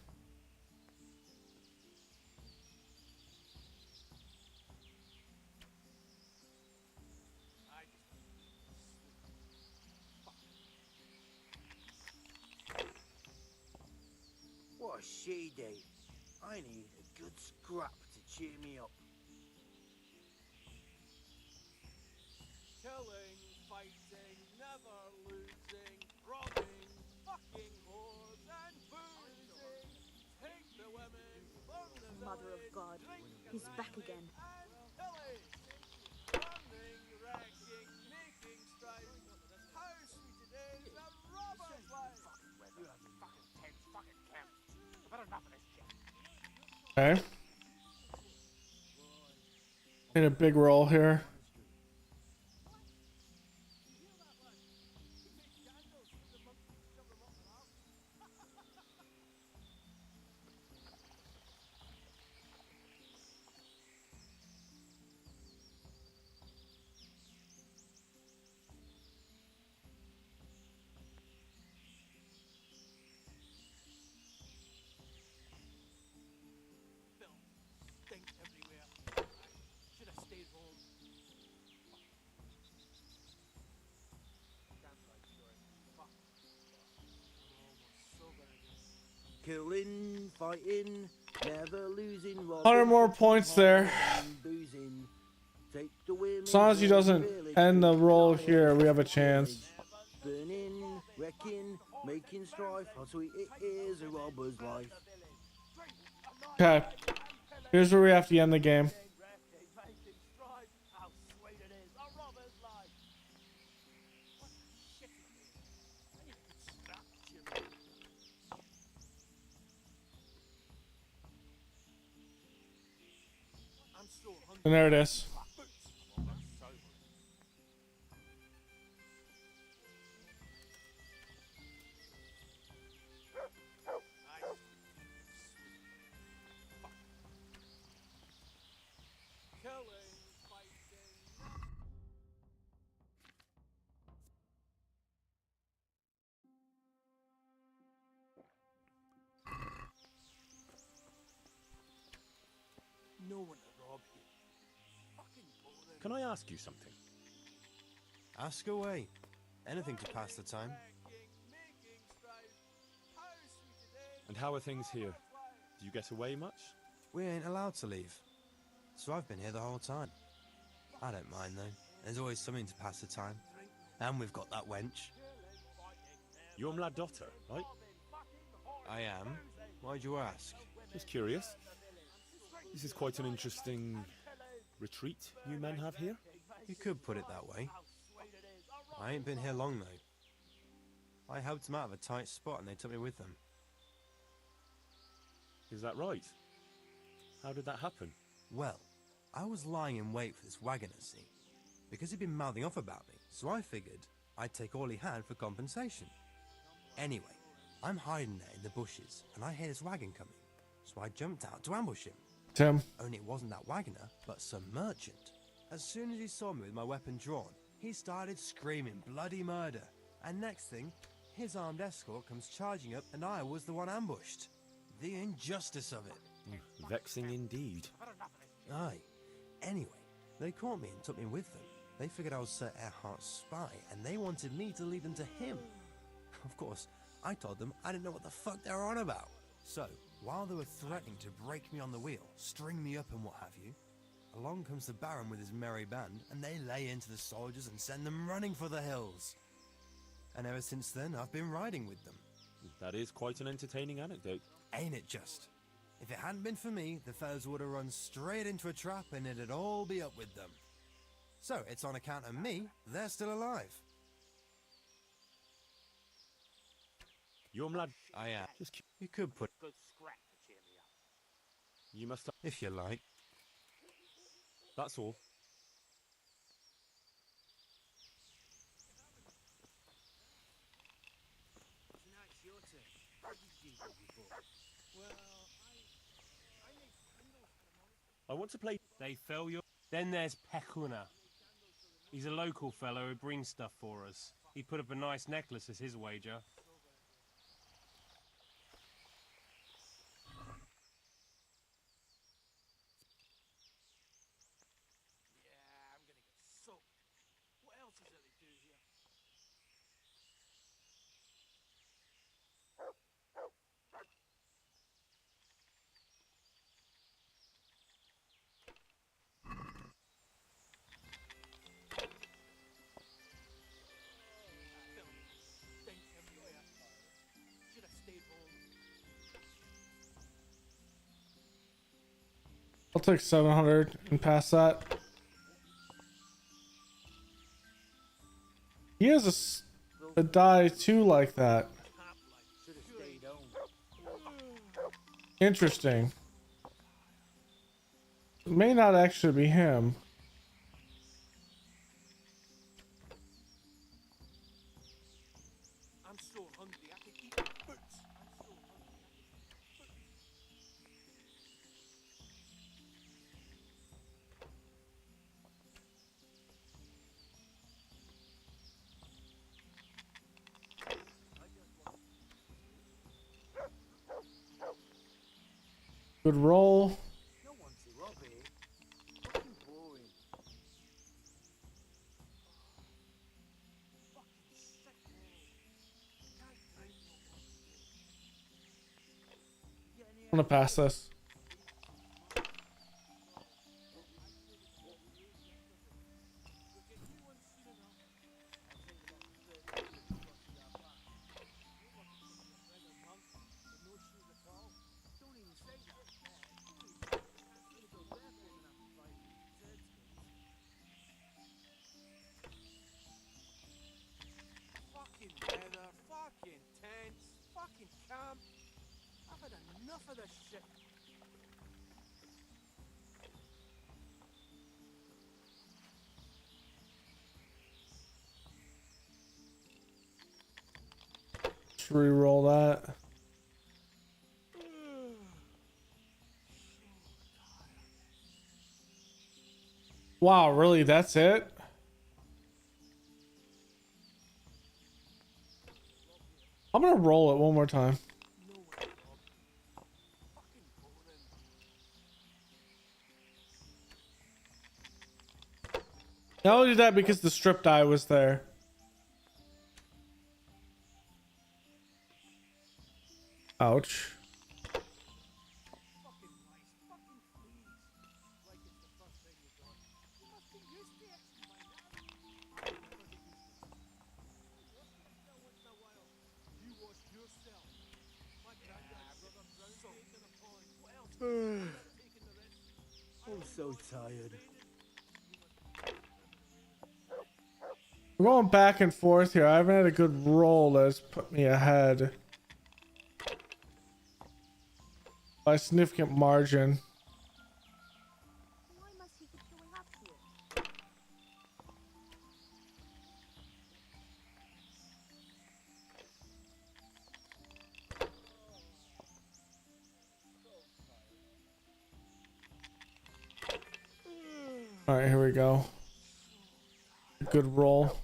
What a shitty day. I need a good scrap to cheer me up. Killing, fighting, never losing, robbing, fucking whores and boozing. Take the women, burn the Mother of village, God, drink he's and back night again. and pillage. Burning, wrecking, making strife. How sweet it is, a robber's life. You have fucking tense fucking camp. I've had enough of this shit. Okay. Made a big roll here. Stink everywhere. I should have stayed home. Killing, fighting, never losing, robbing, 100 more fucking points there. whores and boozing. Take the women, As long as he burn the doesn't village, end the drink roll and here, we have a night. chance. Burning, wrecking, making strife. How sweet it is, a robber's life. Okay. Here's where we have to end the game. Making strife. How sweet it is, a robber's life. What a shitty day. I need a good scrap to cheer me up. I'm so hungry. And there it is. Killing, fighting. No one to rob here. Fucking boring. Can I ask you something? Ask away. Anything to pass the time. Making strife. How sweet it is. And how are things here? Do you get away much? We ain't allowed to leave. So I've been here the whole time. I don't mind though. There's always something to pass the time. And we've got that wench. You're my daughter, right? I am. Why'd you ask? Just curious. This is quite an interesting retreat you men have here. You could put it that way. I ain't been here long though. I helped them out of a tight spot and they took me with them. Is that right? How did that happen? Well, I was lying in wait for this wagoner, see? Because he'd been mouthing off about me, so I figured I'd take all he had for compensation. Anyway, I'm hiding there in the bushes, and I hear this wagon coming, so I jumped out to ambush him. Tim. Only it wasn't that wagoner, but some merchant. As soon as he saw me with my weapon drawn, he started screaming bloody murder, and next thing, his armed escort comes charging up, and I was the one ambushed. The injustice of it. Vexing indeed. Aye. Anyway, they caught me and took me with them. They figured I was Sir Erhardt's spy, and they wanted me to lead them to him. Of course, I told them I didn't know what the fuck they were on about. So, while they were threatening to break me on the wheel, string me up and what have you, along comes the Baron with his merry band, and they lay into the soldiers and send them running for the hills. And ever since then, I've been riding with them. That is quite an entertaining anecdote. Ain't it just? If it hadn't been for me, the fellas would have run straight into a trap and it'd all be up with them. So, it's on account of me, they're still alive. Your lad. I am. You could put... Good scrap to cheer me up. You must have... If you like. That's all. Tonight's your turn. What did you go before? Well, I made candles for the monastery. I want to play... They fell your... Then there's Pekuna. He's a local fellow who brings stuff for us. He put up a nice necklace as his wager. Yeah, I'm gonna get soaked. What else is there to do here? Stink everywhere. Should have stayed home. I'll take 700 and pass that. He has a die too like that. Should have stayed home. Interesting. It may not actually be him. I'm so hungry I could eat boots. I'm so hungry I could eat boots. Good roll. No one to rob it. Fucking boring. Fucking sick. Can't drink no more. Get any I'm gonna pass this. We'll get new ones soon enough. I'll take about 30 years to cross that back. You're lucky to be a beggar monk with no shoes at all. Don't even say that. It'll go there for enough to fight these turd skins. Fucking weather, fucking tents, fucking camp. I've had enough of this shit. Just re-roll that. Wow, really? That's it? I'm gonna roll it one more time. I only did that because the strip die was there. Ouch. Fucking mice, fucking fleas. Like it's the first thing you got. You must be used to it by now. I never get used to it. I wash myself once in a while. You wash yourself. My granddad brother drowned soaked in a pond. What else? Taking the rest. I'm so tired. We're going back and forth here. I haven't had a good roll that's put me ahead by a significant margin. Why must he keep showing up here? All right, here we go. Good roll.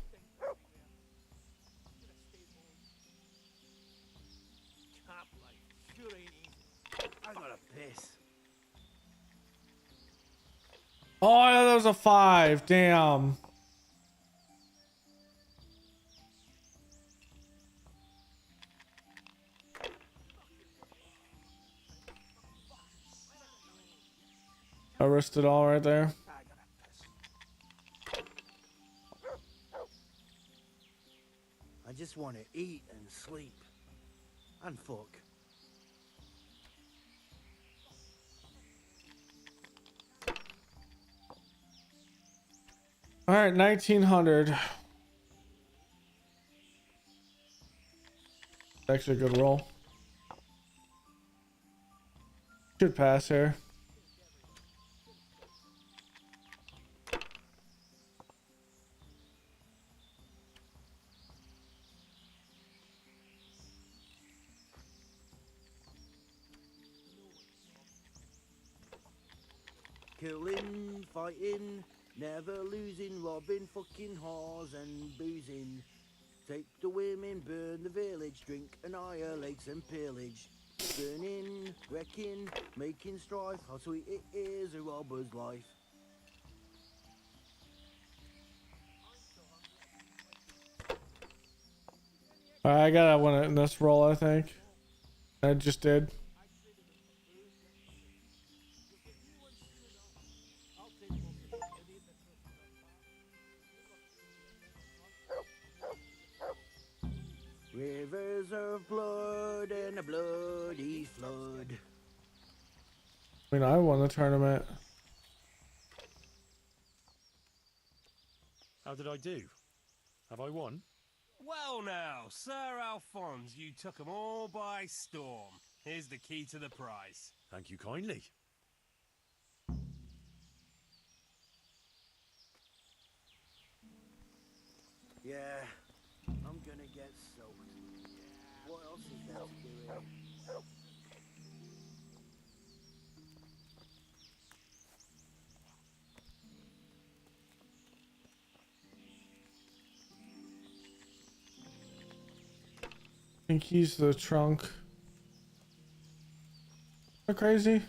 Camp life sure ain't easy. I gotta piss. Oh, yeah, that was a 5. Damn. I risked it all right there. just want to eat and sleep. And fuck. All right, 1900. Actually, a good roll. Should pass here. Killing, fighting, never losing, robbing, fucking whores and boozing. Take the women, burn the village, drink, annihilate and pillage. Burning, wrecking, making strife, how sweet it is, a robber's life. All right, I got one in this roll, I think. I just did. Rivers of blood and a bloody flood. I mean, I won the tournament. How did I do? Have I won? Well now, Sir Alphonse, you took 'em all by storm. Here's the key to the prize. Thank you kindly. Yeah, I'm gonna get soaked. What else is there to do here? I think he's the trunk. Am I crazy?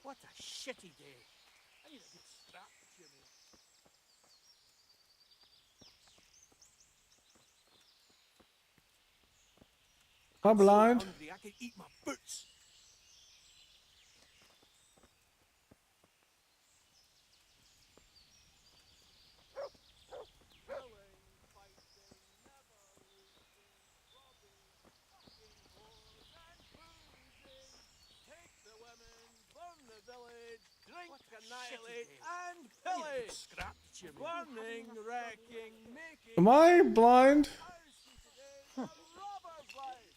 What a shitty day. I need a good scrap, Jimmy. Am I blind? Hungry, I can eat my boots. Take the women, burn the village, drink, annihilate, and pillage. Scrap, Jimmy. Burning, wrecking, making... Am I blind? robber's life.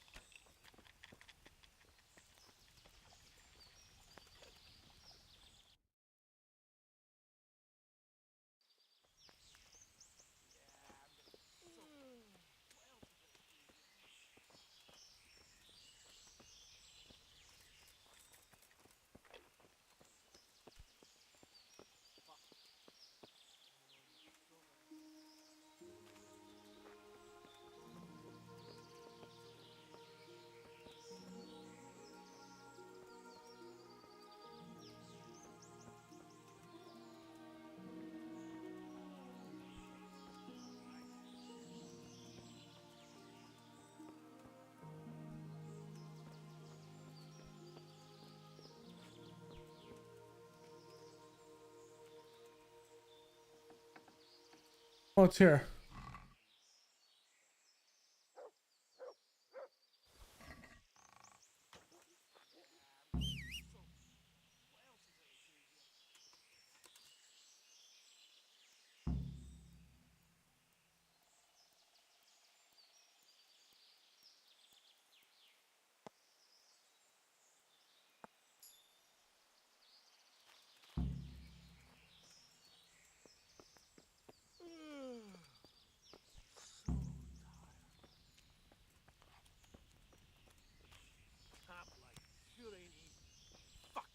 Oh, it's here. Crap like sure ain't easy. Fuck.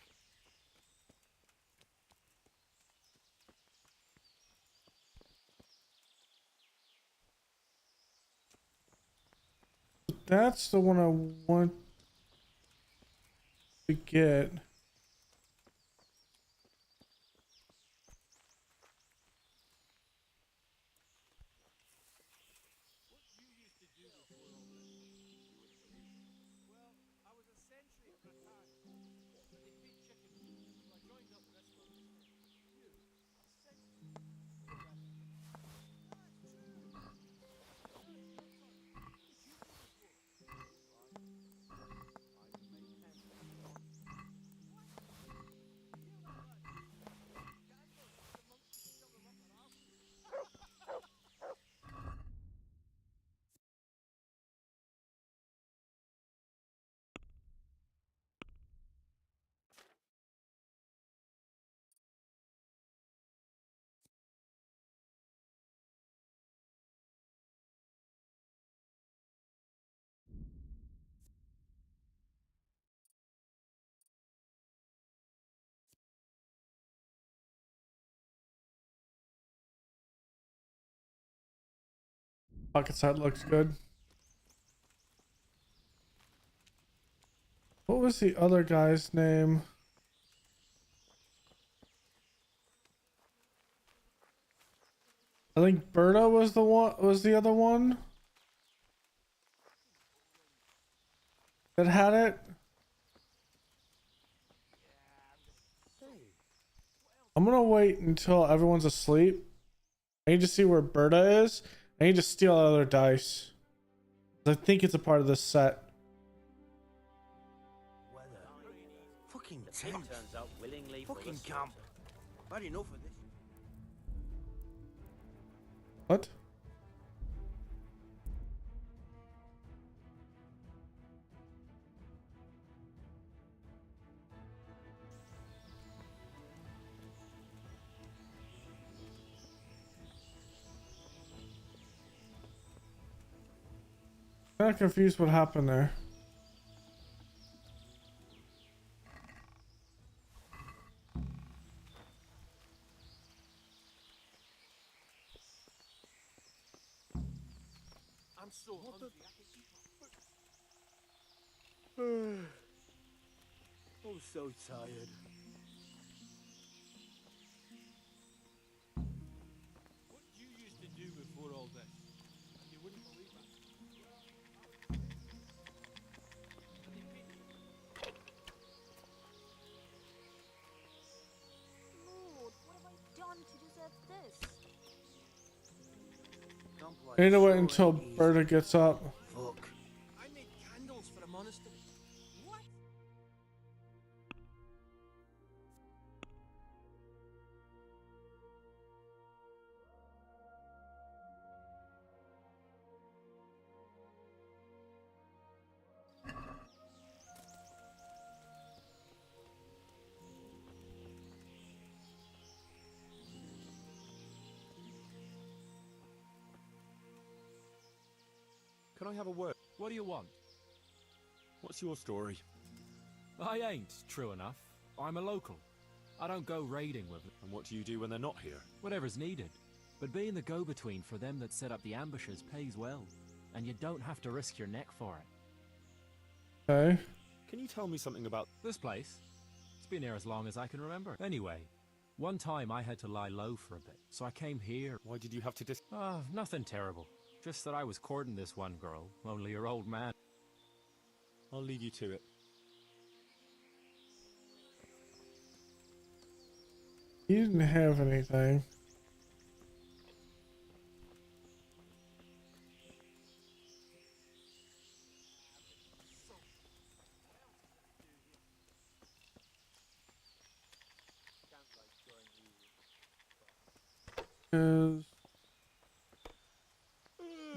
That's the one I want to get. Well, I was a sentry at Bretagne, but they paid chicken, so I joined up with this one instead. You, a Pocket side looks good. What was the other guy's name? I think Berta was the other one that had it. I'm gonna wait until everyone's asleep. I need to see where Berta is. I need to steal other dice. I think it's a part of this set. Fucking tent. Turns up willingly. Fucking camp. Had enough of this. What? I'm kind of confused what happened there. I'm so hungry. I'm so tired. What you used to do before all this? You wouldn't believe it. Lord, what have I done to deserve this? I need to wait until Berta gets up. Fuck. I made candles for a monastery. What? Can I have a word? What do you want? What's your story? I ain't, true enough. I'm a local. I don't go raiding with them. And what do you do when they're not here? Whatever's needed. But being the go-between for them that set up the ambushes pays well. And you don't have to risk your neck for it. Okay. Can you tell me something about this place? It's been here as long as I can remember. Anyway, one time I had to lie low for a bit, so I came here. Why did you have to Nothing terrible. Just that I was courting this one girl, only her old man. I'll leave you to it. He didn't have anything. Is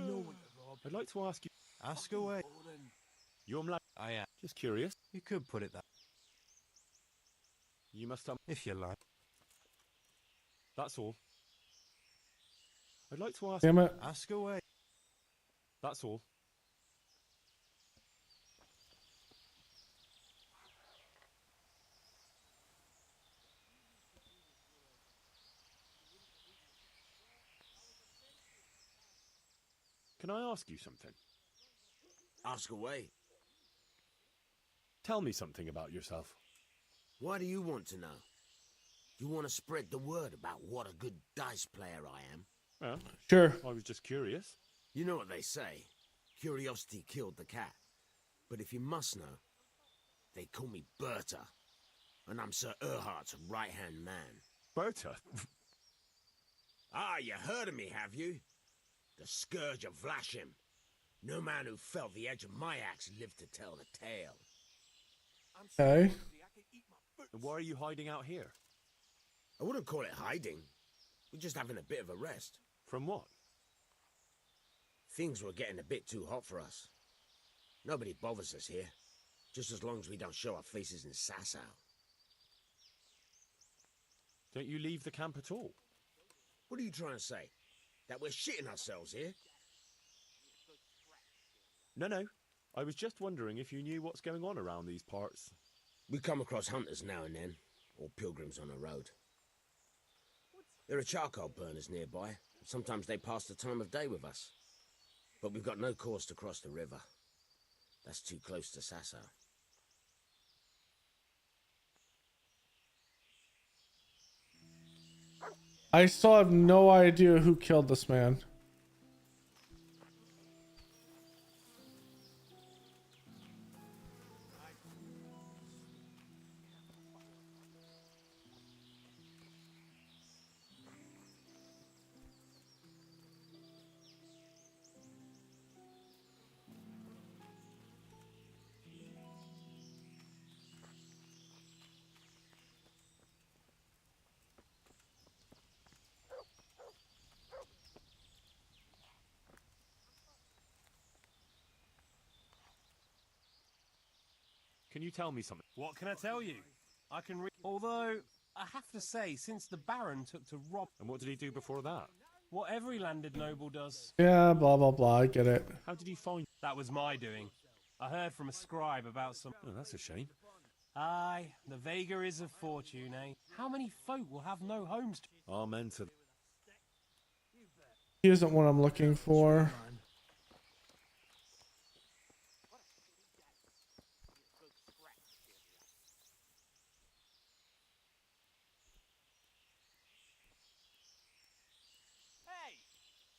No one to rob. I'd like to ask you. Ask away. You're mla- I am. Just curious. You could put it that. You must have. If you like. That's all. I'd like to ask. Damn it. Ask away. That's all. Can I ask you something? Ask away. Tell me something about yourself. Why do you want to know? You want to spread the word about what a good dice player I am? Yeah. Sure. I was just curious. You know what they say. Curiosity killed the cat. But if you must know, they call me Berta. And I'm Sir Erhardt's right-hand man. Berta? Ah, you heard of me, have you? The Scourge of Vlashim. No man who felt the edge of my axe lived to tell the tale. Okay. And why are you hiding out here? I wouldn't call it hiding. We're just having a bit of a rest. From what? Things were getting a bit too hot for us. Nobody bothers us here, just as long as we don't show our faces in Sasau. Don't you leave the camp at all? What are you trying to say? That we're shitting ourselves here? No. I was just wondering if you knew what's going on around these parts. We come across hunters now and then, or pilgrims on the road. There are charcoal burners nearby. Sometimes they pass the time of day with us. But we've got no course to cross the river. That's too close to Sasso. I still have no idea who killed this man. Can you tell me something? What can I tell you? I can read. Although, I have to say, since the Baron took to rob. And what did he do before that? What every landed noble does. Yeah, blah, blah, blah. I get it. How did he find... That was my doing. I heard from a scribe about some. Oh, that's a shame. Aye, the vagaries of fortune, eh? How many folk will have no homes to... Amen to... He isn't what I'm looking for. Hey,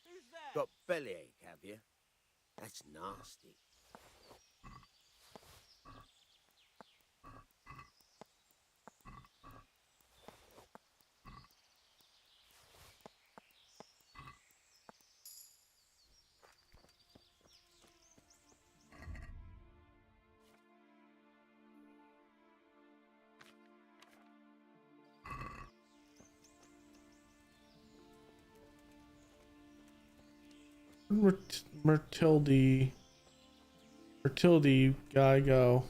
who's that? Got bellyache, have you? That's nasty. Mertilde guy go.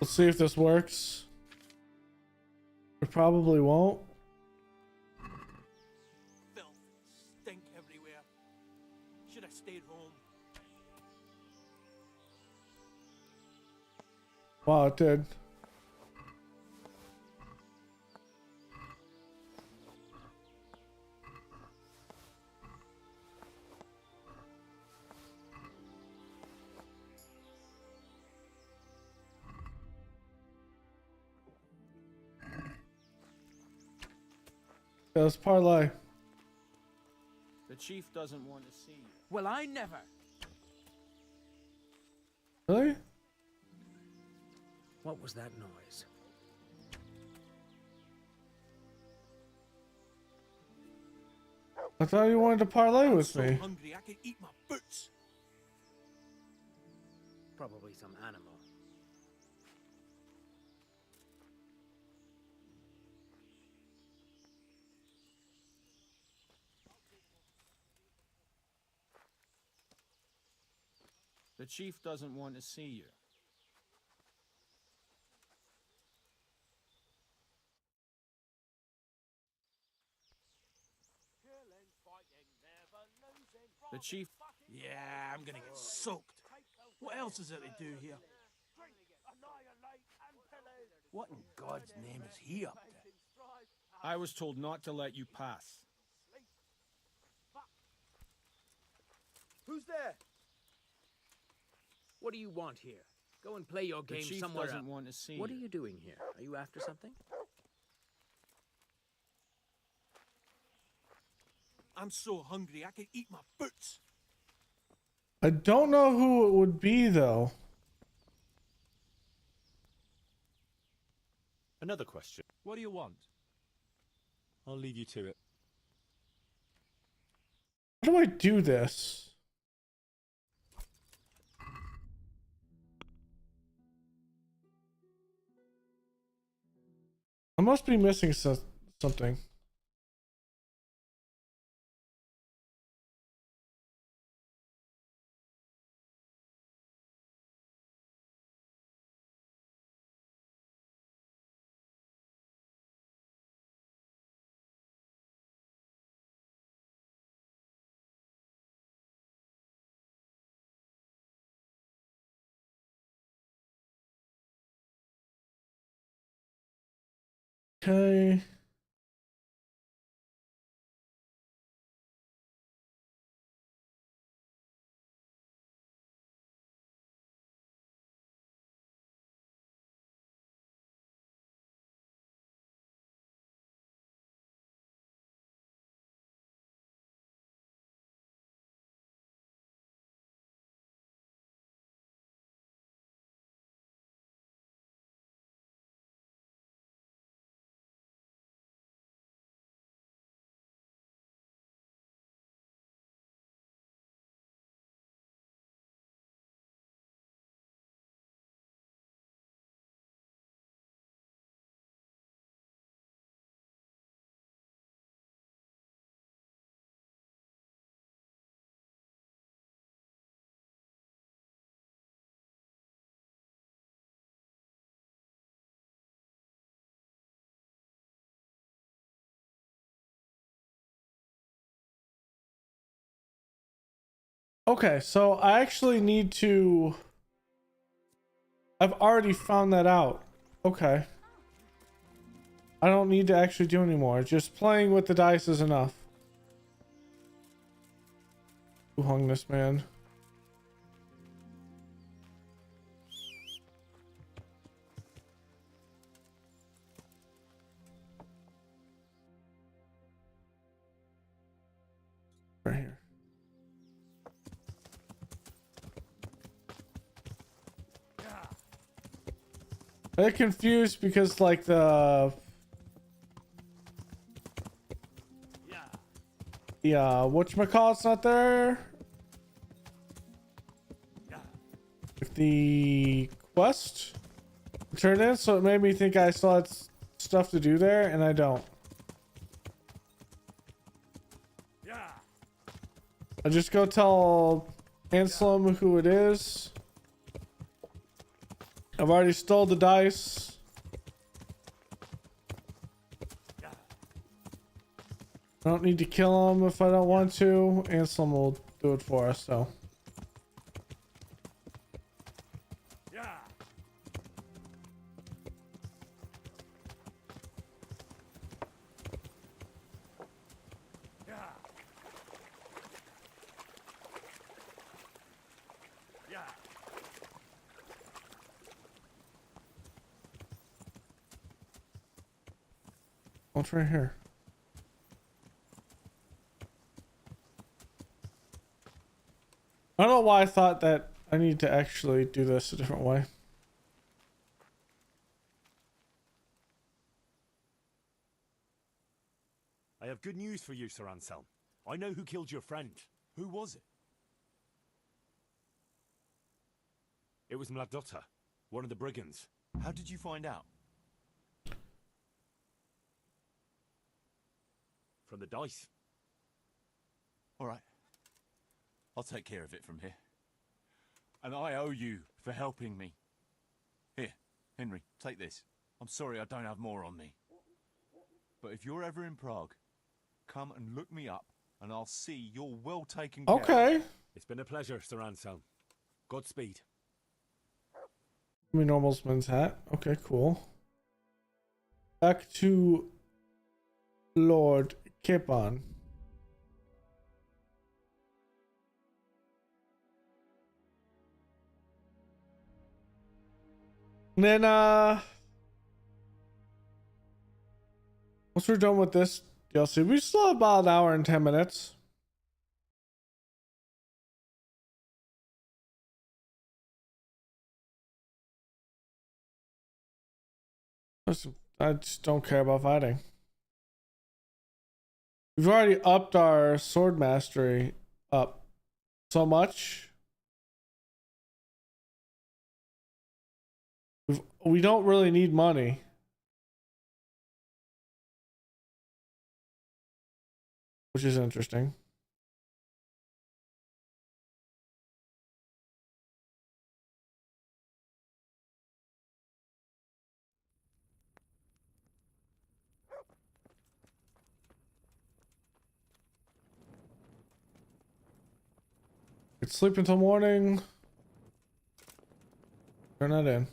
Let's see if this works. It probably won't. Filth, stink everywhere. Should have stayed home. Wow, it did. Let's parlay. The chief doesn't want to see you. Well, I never. Really? What was that noise? I thought you wanted to parlay with So me. hungry I could eat my boots. Probably some animal. The chief doesn't want to see you. The chief... Yeah, I'm gonna get soaked. What else is there to do here? What in God's name is he up to? I was told not to let you pass. Who's there? What do you want here? Go and play your The game chief somewhere doesn't else. want to see What you. are you doing here? Are you after something? I'm so hungry I could eat my boots. I don't know who it would be though. Another question. What do you want? I'll leave you to it. How do I do this? I must be missing something. Okay. Okay, so I actually need to... I've already found that out. Okay. I don't need to actually do anymore. Just playing with the dice is enough. Who hung this man? Right here. I get confused because like the whatchamacallit's not there. With the quest turned in, so it made me think I still had stuff to do there, and I don't. I just go tell Anselm who it is. I've already stole the dice. I don't need to kill him if I don't want to. Anselm will do it for us, so. What's right here? I don't know why I thought that I need to actually do this a different way. I have good news for you, Sir Anselm. I know who killed your friend. Who was it? It was Mladotta, one of the brigands. How did you find out? From the dice. All right. I'll take care of it from here. And I owe you for helping me. Here, Henry, take this. I'm sorry I don't have more on me. But if you're ever in Prague, come and look me up, and I'll see you're well taken care of. Okay. It's been a pleasure, Sir Anselm. Godspeed. Give me Normalsman's hat. Okay, cool. Back to Lord Capon. And then once we're done with this DLC, we still have about an hour and 10 minutes. I just don't care about fighting. We've already upped our sword mastery up so much. We don't really need money. Which is interesting. Could sleep until morning. Turn that in.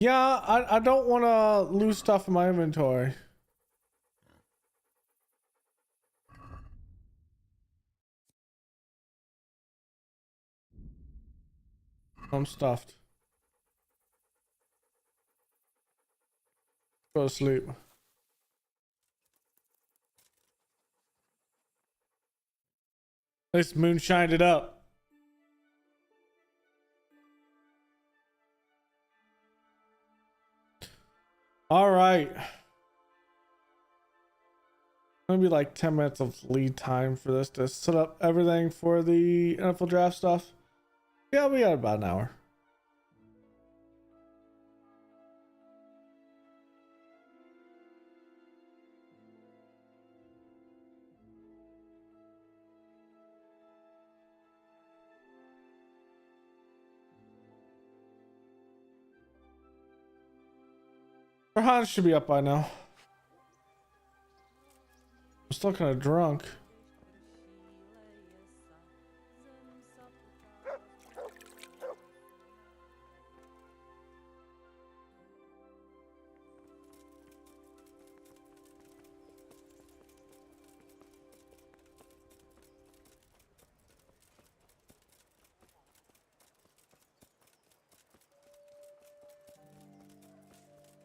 Yeah, I don't want to lose stuff in my inventory. I'm stuffed. Go to sleep. This moonshined it up. All right. Gonna be like 10 minutes of lead time for this to set up everything for the NFL draft stuff. Yeah, we got about an hour. Rahan should be up by now. I'm still kind of drunk.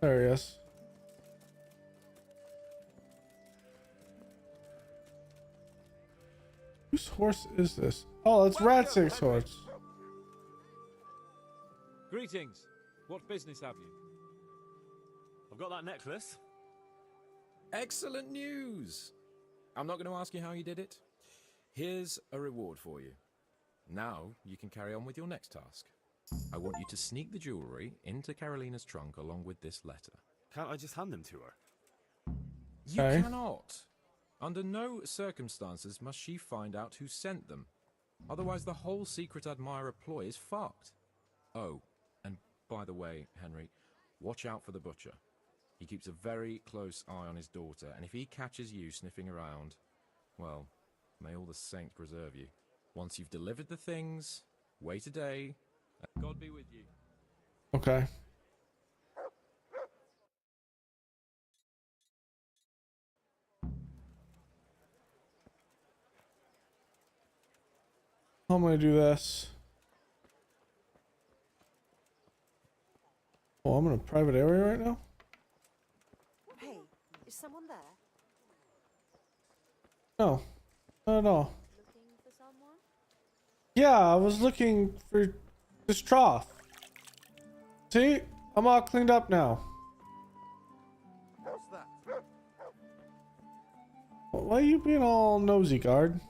There he is. Whose horse is this? Oh, it's Ratzig's horse. Greetings. What business have you? I've got that necklace. Excellent news! I'm not going to ask you how you did it. Here's a reward for you. Now you can carry on with your next task. I want you to sneak the jewellery into Carolina's trunk along with this letter. Can't I just hand them to her? You Okay. cannot. Under no circumstances must she find out who sent them. Otherwise the whole secret admirer ploy is fucked. Oh, and by the way, Henry, watch out for the butcher. He keeps a very close eye on his daughter, and if he catches you sniffing around, well, may all the saints preserve you. Once you've delivered the things, wait a day, and God be with you. Okay. How am I gonna do this? Oh, I'm in a private area right now? Hey, is someone there? No, not at all. Looking for someone? Yeah, I was looking for this trough. See? I'm all cleaned up now. What's that? Why are you being all nosy, guard?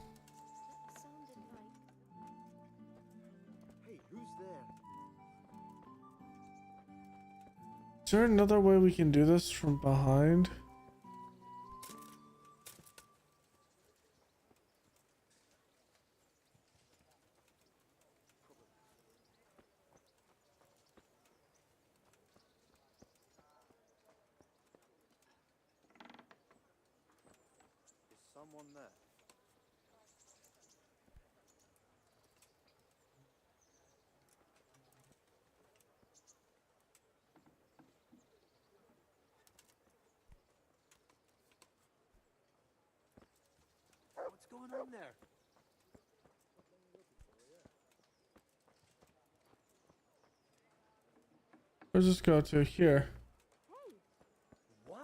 Hey, who's there? Is there another way we can do this from behind? Is someone there? What's going on there? Where's this go to? Here. What?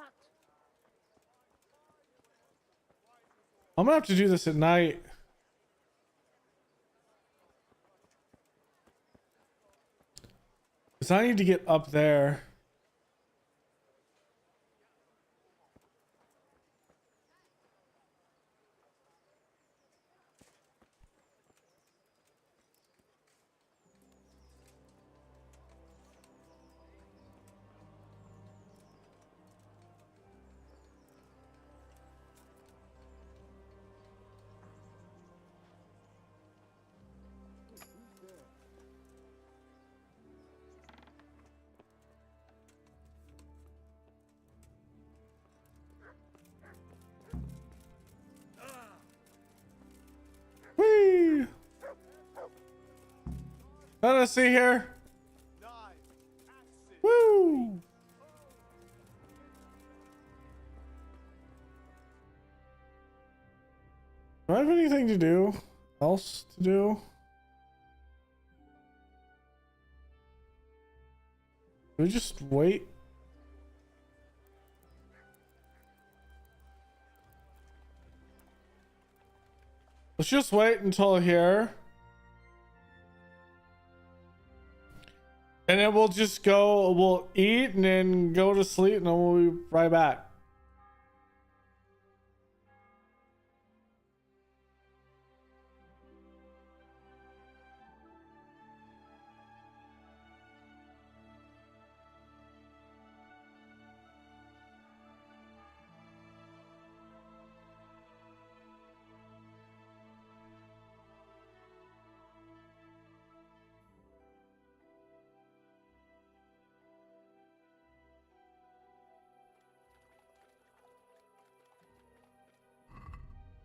I'm gonna have to do this at night. Cause I need to get up there. Whee! Let us see here. Woo! Do I have anything to do? Else to do? Do we just wait? Let's just wait until here. And then we'll just go, we'll eat and then go to sleep and then we'll be right back.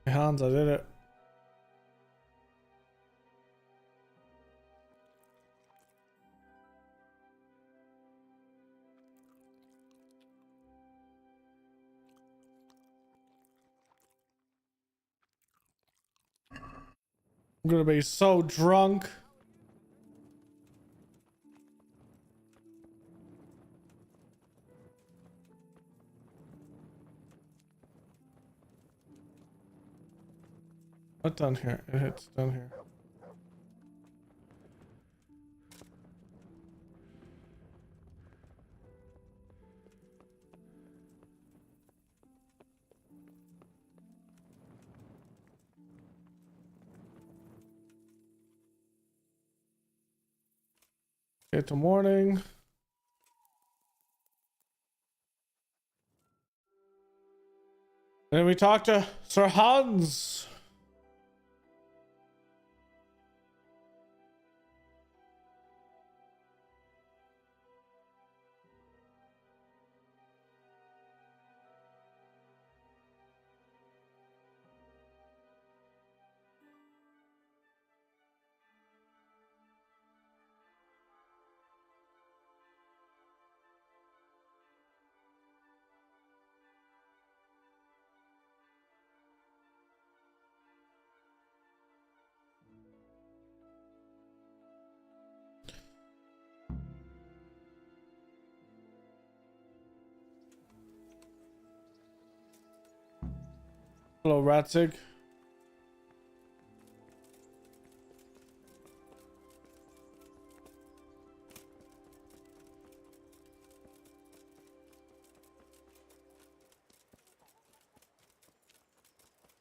Hey, Hans, I did it. I'm gonna be so drunk. What down here? It hits down here. Okay, till morning. And then we talk to Sir Hans. Hello, Ratzig.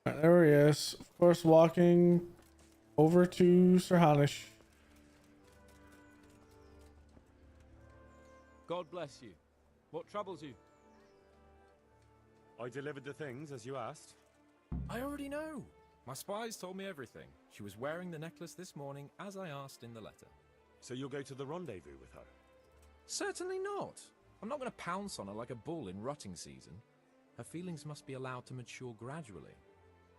Right, there he is. Of course, walking over to Sir Hanish. God bless you. What troubles you? I delivered the things as you asked. I already know. My spies told me everything. She was wearing the necklace this morning, as I asked in the letter. So you'll go to the rendezvous with her? Certainly not. I'm not going to pounce on her like a bull in rutting season. Her feelings must be allowed to mature gradually.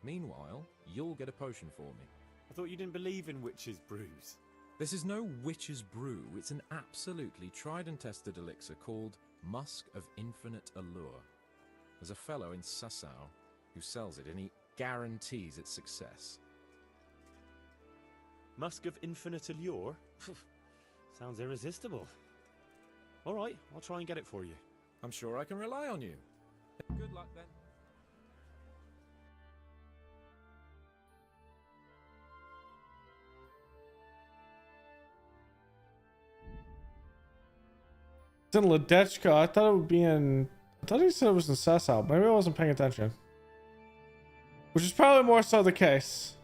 Meanwhile, you'll get a potion for me. I thought you didn't believe in witches' brews. This is no witch's brew. It's an absolutely tried and tested elixir called Musk of Infinite Allure. There's a fellow in Sasau who sells it, and he guarantees its success. Musk of Infinite Allure? Sounds irresistible. All right, I'll try and get it for you. I'm sure I can rely on you. Good luck then. It's in Ledechka. I thought it would be in... I thought he said it was in Sasau. Maybe I wasn't paying attention. Which is probably more so the case.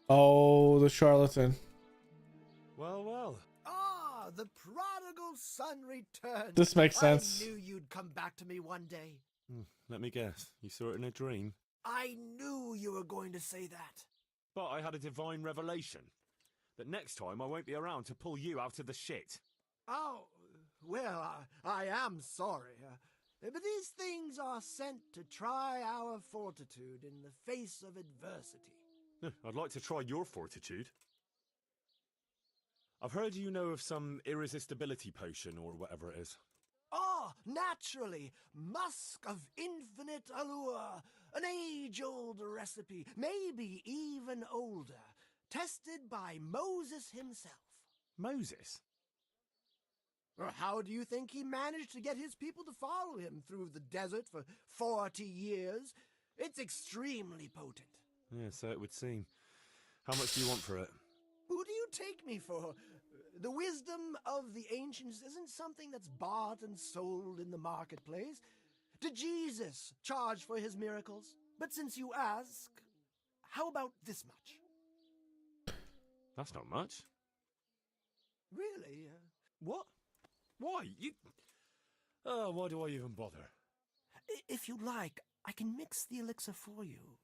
Oh, the charlatan. Well, well. Ah, the prodigal son returned. This makes sense. I knew you'd come back to me one day. Let me guess. You saw it in a dream? I knew you were going to say that. But I had a divine revelation. That next time I won't be around to pull you out of the shit. Oh, well, I am sorry. But these things are sent to try our fortitude in the face of adversity. I'd like to try your fortitude. I've heard you know of some irresistibility potion or whatever it is. Ah, naturally! Musk of infinite allure! An age-old recipe, maybe even older. Tested by Moses himself. Moses? How do you think he managed to get his people to follow him through the desert for 40 years? It's extremely potent. Yeah, so it would seem. How much do you want for it? Who do you take me for? The wisdom of the ancients isn't something that's bought and sold in the marketplace. Did Jesus charge for his miracles? But since you ask, how about this much? That's not much. Really? What? Why? You... why do I even bother? If you like, I can mix the elixir for you.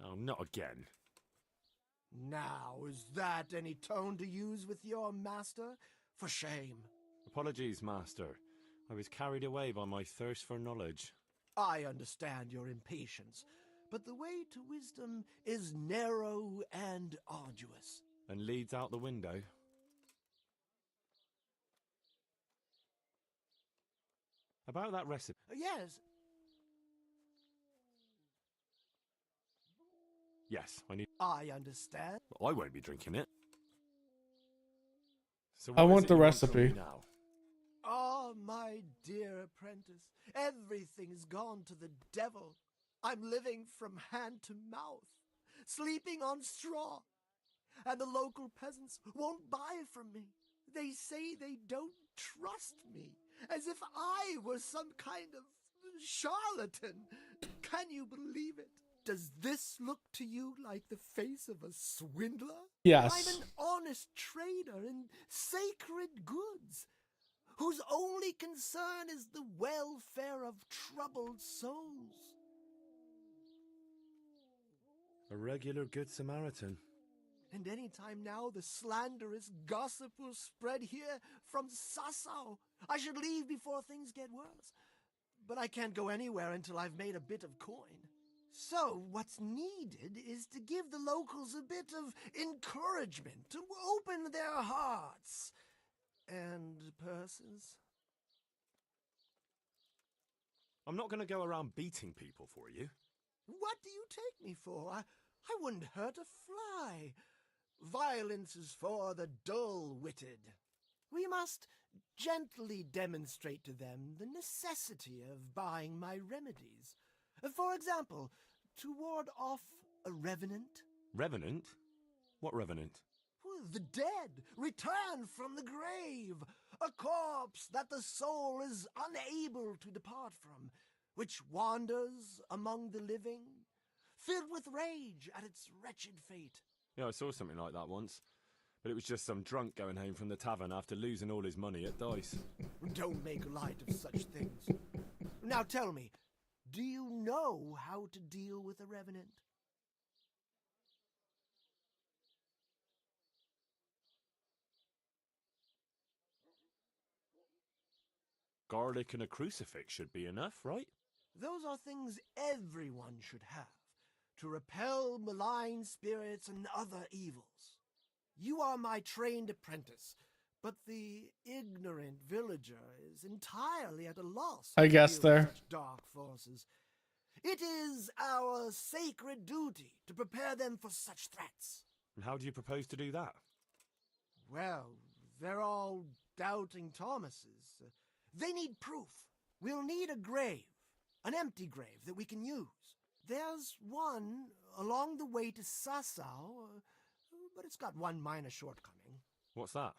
Oh, not again. Now, is that any tone to use with your master? For shame. Apologies, master. I was carried away by my thirst for knowledge. I understand your impatience, but the way to wisdom is narrow and arduous. And leads out the window. About that recipe. Yes. Yes, I need... I understand. I won't be drinking it. So I what want is it the you from recipe. me now? Ah, my dear apprentice, everything's gone to the devil. I'm living from hand to mouth, sleeping on straw, and the local peasants won't buy from me. They say they don't trust me, as if I were some kind of charlatan. Can you believe it? Does this look to you like the face of a swindler? Yes. I'm an honest trader in sacred goods, whose only concern is the welfare of troubled souls. A regular good Samaritan. And any time now the slanderous gossip will spread here from Sassau. I should leave before things get worse. But I can't go anywhere until I've made a bit of coin. So what's needed is to give the locals a bit of encouragement, to open their hearts and purses. I'm not going to go around beating people for you. What do you take me for? I wouldn't hurt a fly. Violence is for the dull-witted. We must gently demonstrate to them the necessity of buying my remedies. For example, to ward off a revenant. Revenant? What revenant? The dead return from the grave, a corpse that the soul is unable to depart from, which wanders among the living, filled with rage at its wretched fate. Yeah, I saw something like that once. But it was just some drunk going home from the tavern after losing all his money at dice. Don't make light of such things. Now tell me, do you know how to deal with a revenant? Garlic and a crucifix should be enough, right? Those are things everyone should have, to repel malign spirits and other evils. You are my trained apprentice, but the ignorant villager is entirely at a loss. I to guess deal with there. such dark forces. It is our sacred duty to prepare them for such threats. And how do you propose to do that? Well, they're all doubting Thomases. They need proof. We'll need a grave, an empty grave that we can use. There's one along the way to Sassau, but it's got one minor shortcoming. What's that?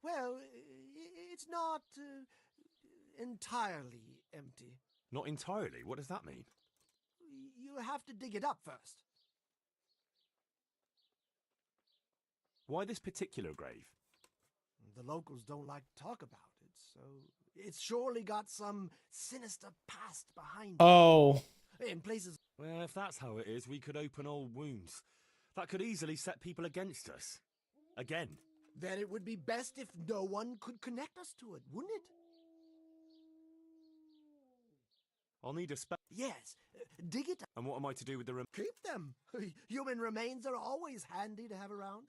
Well, it's not entirely empty. Not entirely? What does that mean? You have to dig it up first. Why this particular grave? The locals don't like to talk about it, so it's surely got some sinister past behind it. Oh. In places... Well, if that's how it is, we could open old wounds. That could easily set people against us. Again. Then it would be best if no one could connect us to it, wouldn't it? I'll need a Yes, dig it up. And what am I to do with the Keep them. Human remains are always handy to have around.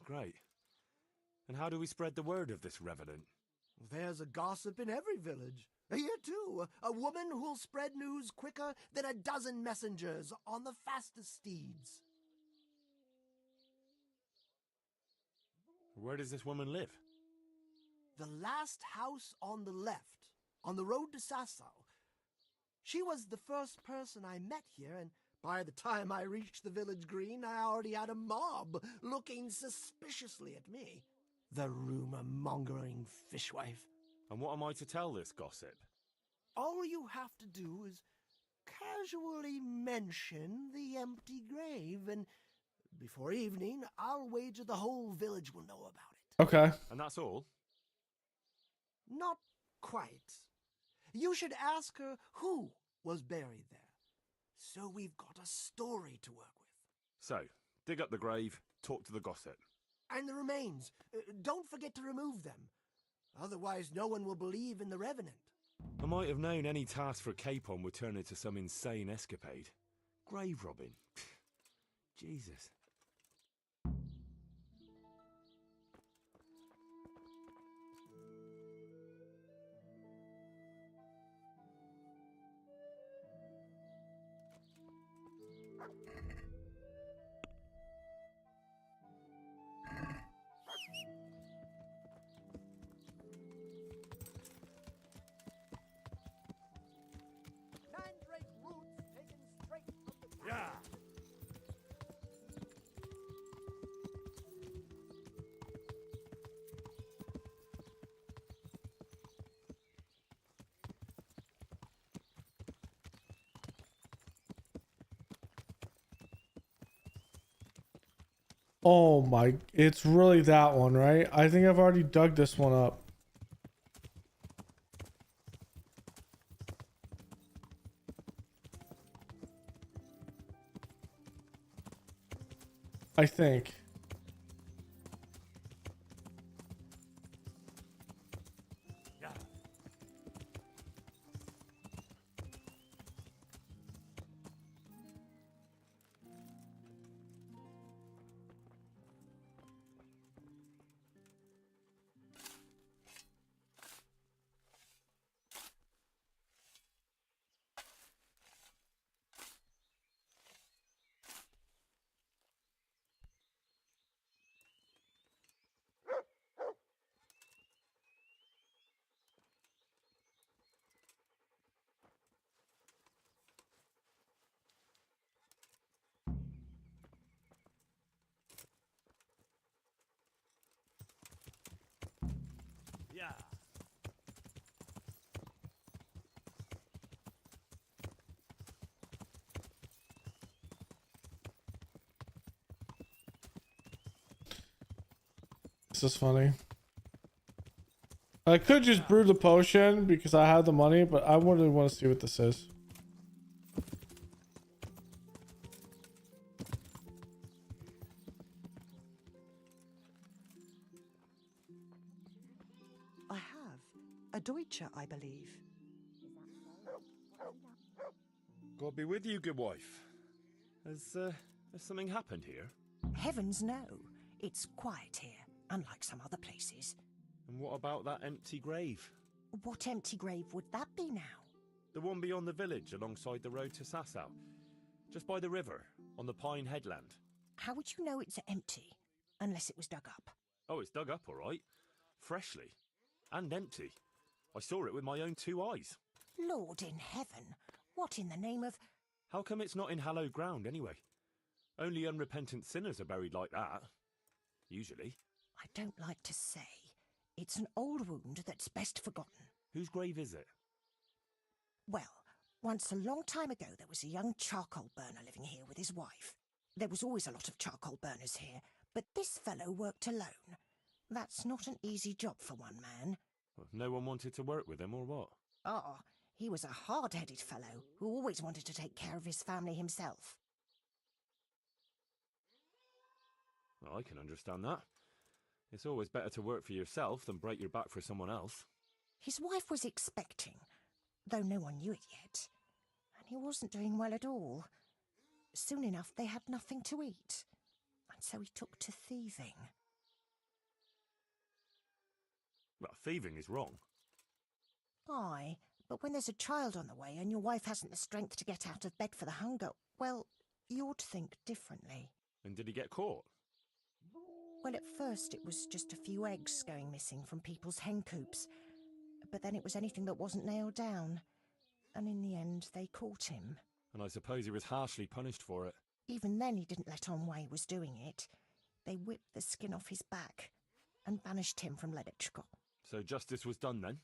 Great. And how do we spread the word of this revenant? There's a gossip in every village. Here, too, a woman who'll spread news quicker than a dozen messengers on the fastest steeds. Where does this woman live? The last house on the left, on the road to Sasau. She was the first person I met here, and by the time I reached the village green, I already had a mob looking suspiciously at me. The rumor-mongering fishwife. And what am I to tell this gossip? All you have to do is casually mention the empty grave, and before evening, I'll wager the whole village will know about it. Okay. And that's all? Not quite. You should ask her who was buried there. So we've got a story to work with. So, dig up the grave, talk to the gossip. And the remains. Don't forget to remove them. Otherwise, no one will believe in the Revenant. I might have known any task for Capon would turn into some insane escapade. Grave robbing. Jesus. Mandrake roots taken straight from the Yeah. Oh my, it's really that one, right? I think I've already dug this one up. I think. Yeah. Yeah. This is funny. I could just brew the potion because I have the money, but I really want to see what this is. I have. A Deutscher, I believe. God be with you, good wife. Has something happened here? Heavens no. It's quiet here, unlike some other places. And what about that empty grave? What empty grave would that be now? The one beyond the village, alongside the road to Sasau. Just by the river, on the Pine Headland. How would you know it's empty? Unless it was dug up. Oh, it's dug up, all right. Freshly. And empty. I saw it with my own 2 eyes. Lord in heaven, what in the name of... How come it's not in hallowed ground, anyway? Only unrepentant sinners are buried like that. Usually. I don't like to say. It's an old wound that's best forgotten. Whose grave is it? Well, once a long time ago there was a young charcoal burner living here with his wife. There was always a lot of charcoal burners here, but this fellow worked alone. That's not an easy job for one man. No one wanted to work with him, or what? Ah, he was a hard-headed fellow who always wanted to take care of his family himself. Well, I can understand that. It's always better to work for yourself than break your back for someone else. His wife was expecting, though no one knew it yet. And He wasn't doing well at all. Soon enough, they had nothing to eat, and so he took to thieving. Well, thieving is wrong. Aye, but when there's a child on the way and your wife hasn't the strength to get out of bed for the hunger, well, you ought to think differently. And did he get caught? Well, at first it was just a few eggs going missing from people's hen coops, but then it was anything that wasn't nailed down. And in the end, they caught him. And I suppose he was harshly punished for it. Even then, he didn't let on why he was doing it. They whipped the skin off his back and banished him from Ledetchko. So justice was done then?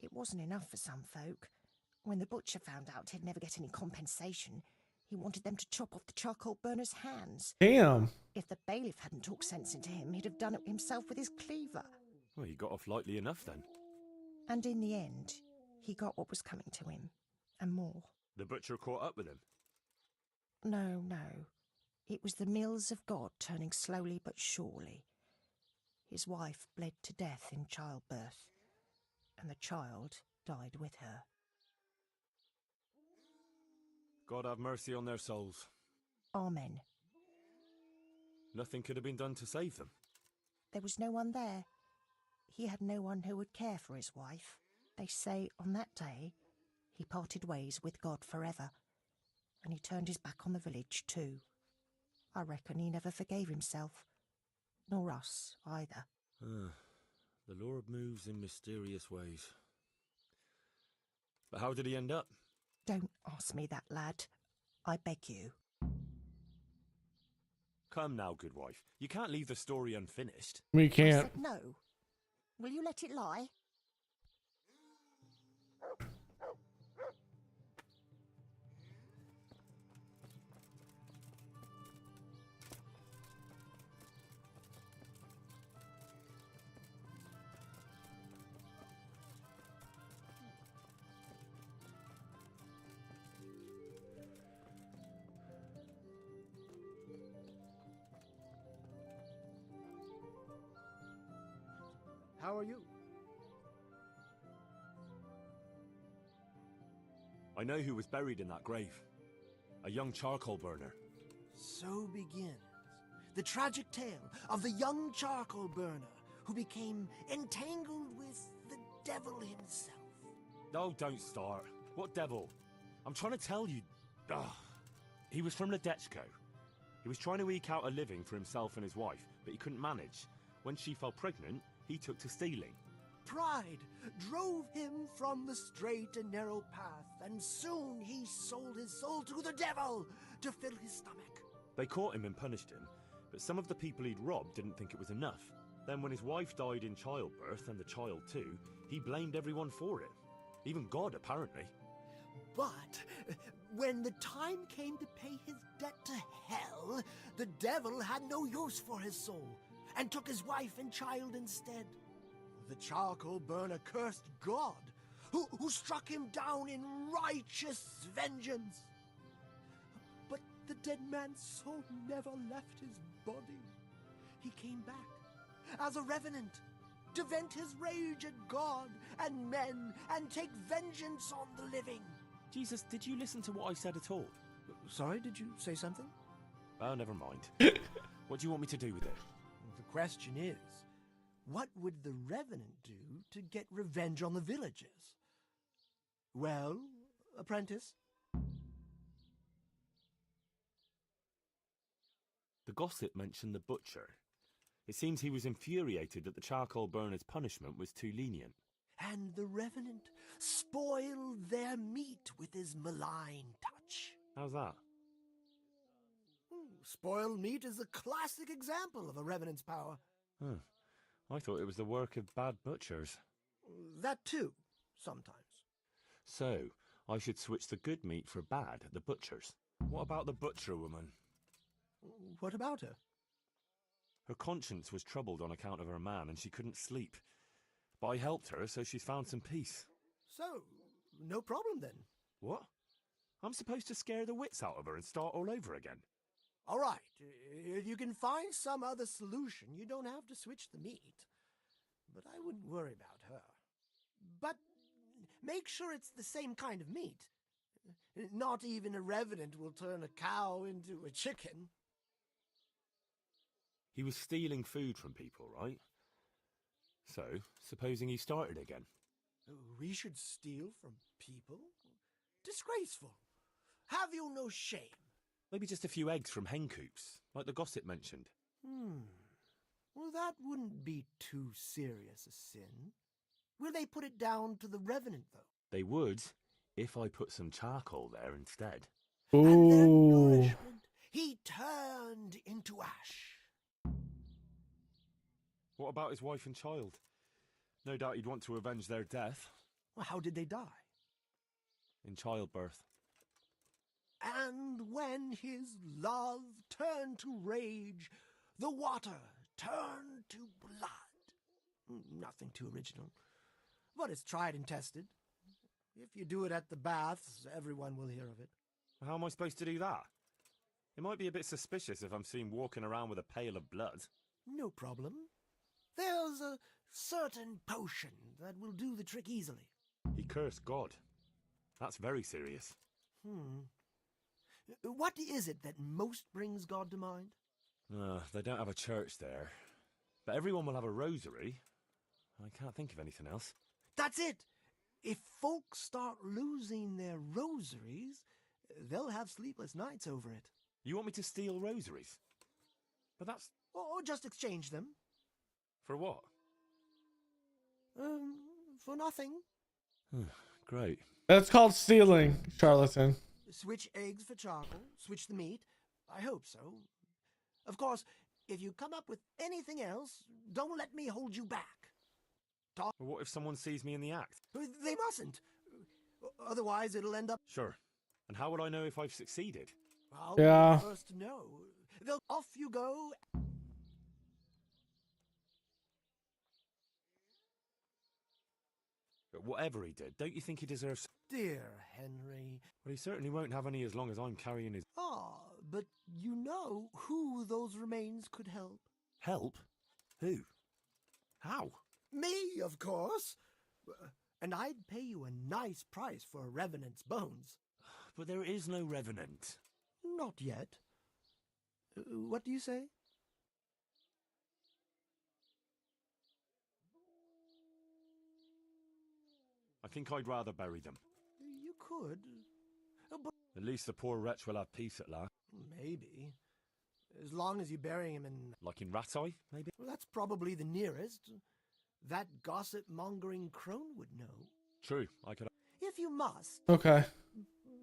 It wasn't enough for some folk. When the butcher found out he'd never get any compensation, he wanted them to chop off the charcoal burner's hands. Damn. If the bailiff hadn't talked sense into him, he'd have done it himself with his cleaver. Well, he got off lightly enough then. And in the end, he got what was coming to him, and more. The butcher caught up with him? No, no. It was the mills of God turning slowly but surely. His wife bled to death in childbirth, and the child died with her. God have mercy on their souls. Amen. Nothing could have been done to save them. There was no one there. He had no one who would care for his wife. They say on that day he parted ways with God forever, and he turned his back on the village too. I reckon he never forgave himself, nor us either. The Lord moves in mysterious ways. But how did he end up? Don't ask me that, lad. I beg you. Come now, good wife. You can't leave the story unfinished. We I can't. said no. Will you let it lie? How are you? I know who was buried in that grave. A young charcoal burner. So begins the tragic tale of the young charcoal burner who became entangled with the devil himself. Oh, don't start. What devil? I'm trying to tell you. Ugh. He was from Ledetchko. He was trying to eke out a living for himself and his wife, but he couldn't manage. When she fell pregnant, he took to stealing. Pride drove him from the straight and narrow path, and soon he sold his soul to the devil to fill his stomach. They caught him and punished him, but some of the people he'd robbed didn't think it was enough. Then when his wife died in childbirth, and the child too, he blamed everyone for it. Even God, apparently. But when the time came to pay his debt to hell, the devil had no use for his soul, and took his wife and child instead. The charcoal burner cursed God, who struck him down in righteous vengeance. But the dead man's soul never left his body. He came back as a revenant to vent his rage at God and men and take vengeance on the living. Jesus, did you listen to what I said at all? Sorry, did you say something? Oh, never mind. What do you want me to do with it? The question is, what would the revenant do to get revenge on the villagers? Well, apprentice? The gossip mentioned the butcher. It seems he was infuriated that the charcoal burner's punishment was too lenient. And the revenant spoiled their meat with his malign touch. How's that? Spoiled meat is a classic example of a revenant's power. Huh. I thought it was the work of bad butchers. That too, sometimes. So, I should switch the good meat for bad at the butcher's. What about the butcher woman? What about her? Her conscience was troubled on account of her man, and she couldn't sleep. But I helped her, so she's found some peace. So, no problem then. What? I'm supposed to scare the wits out of her and start all over again? All right, if you can find some other solution, you don't have to switch the meat. But I wouldn't worry about her. But make sure it's the same kind of meat. Not even a revenant will turn a cow into a chicken. He was stealing food from people, right? So, supposing he started again. We should steal from people? Disgraceful. Have you no shame? Maybe just a few eggs from hen coops, like the gossip mentioned. Well, that wouldn't be too serious a sin. Will they put it down to the revenant, though? They would, if I put some charcoal there instead. And their Ooh. nourishment, he turned into ash. What about his wife and child? No doubt he'd want to avenge their death. Well, how did they die? In childbirth. And when his love turned to rage, the water turned to blood. Nothing too original, but it's tried and tested. If you do it at the baths, everyone will hear of it. How am I supposed to do that? It might be a bit suspicious if I'm seen walking around with a pail of blood. No problem. There's a certain potion that will do the trick easily. He cursed God. That's very serious. What is it that most brings God to mind? They don't have a church there. But everyone will have a rosary. I can't think of anything else. That's it! If folks start losing their rosaries, they'll have sleepless nights over it. You want me to steal rosaries? But that's... Or just exchange them. For what? For nothing. Great. That's called stealing, charlatan. Switch eggs for charcoal, switch the meat. I hope so. Of course, if you come up with anything else, don't let me hold you back. Well, what if someone sees me in the act? They mustn't. Otherwise, it'll end up... Sure. And how would I know if I've succeeded? I'll Yeah. be the first to know. They'll off you go. But whatever he did, don't you think he deserves... Dear Henry. Well, he certainly won't have any as long as I'm carrying his... But you know who those remains could help. Help? Who? How? Me, of course. And I'd pay you a nice price for a revenant's bones. But there is no revenant. Not yet. What do you say? I think I'd rather bury them. You could. But At least the poor wretch will have peace at last. maybe. As long as you bury him in... Like in Rattay, maybe? Well, that's probably the nearest. That gossip-mongering crone would know. True, I could... If you must. Okay.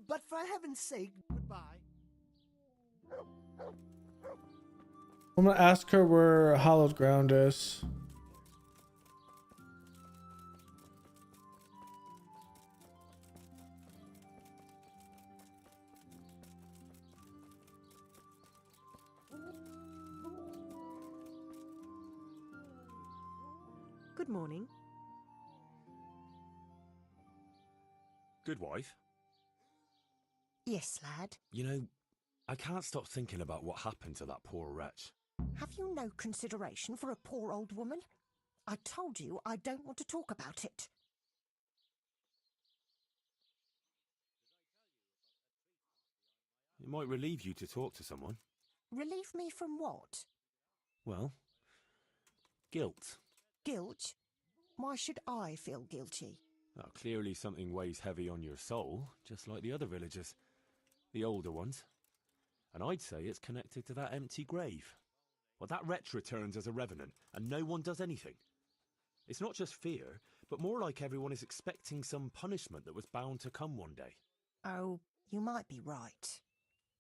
But for heaven's sake, goodbye. I'm gonna ask her where hallowed ground is. Good morning. Good wife. Yes, lad. You know, I can't stop thinking about what happened to that poor wretch. Have you no consideration for a poor old woman? I told you I don't want to talk about it. It might relieve you to talk to someone. Relieve me from what? Well, guilt. Guilt? Why should I feel guilty? Now, clearly something weighs heavy on your soul, just like the other villagers. The older ones. And I'd say it's connected to that empty grave. Well, that wretch returns as a revenant, and no one does anything. It's not just fear, but more like everyone is expecting some punishment that was bound to come one day. Oh, you might be right.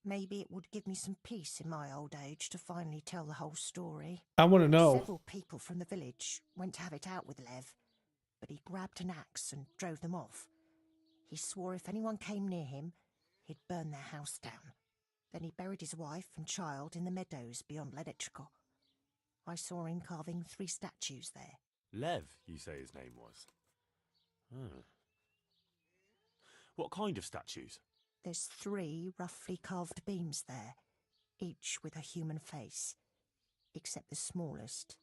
Maybe it would give me some peace in my old age to finally tell the whole story. I want to know. Several people from the village went to have it out with Lev, but he grabbed an axe and drove them off. He swore if anyone came near him, he'd burn their house down. Then he buried his wife and child in the meadows beyond Ledetchko. I saw him carving 3 statues there. Lev, you say his name was? Hmm. What kind of statues? There's 3 roughly carved beams there, each with a human face, except the smallest,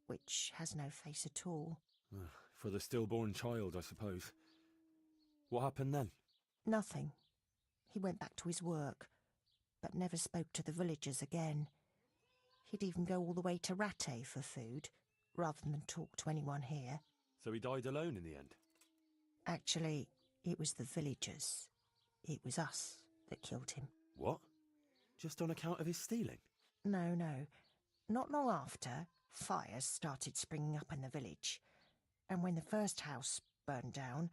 which has no face at all. For the stillborn child, I suppose. What happened then? Nothing. He went back to his work, but never spoke to the villagers again. He'd even go all the way to Rattay for food, rather than talk to anyone here. So he died alone in the end? Actually, it was the villagers. It was us that killed him. What? Just on account of his stealing? No. Not long after, fires started springing up in the village. And when the first house burned down,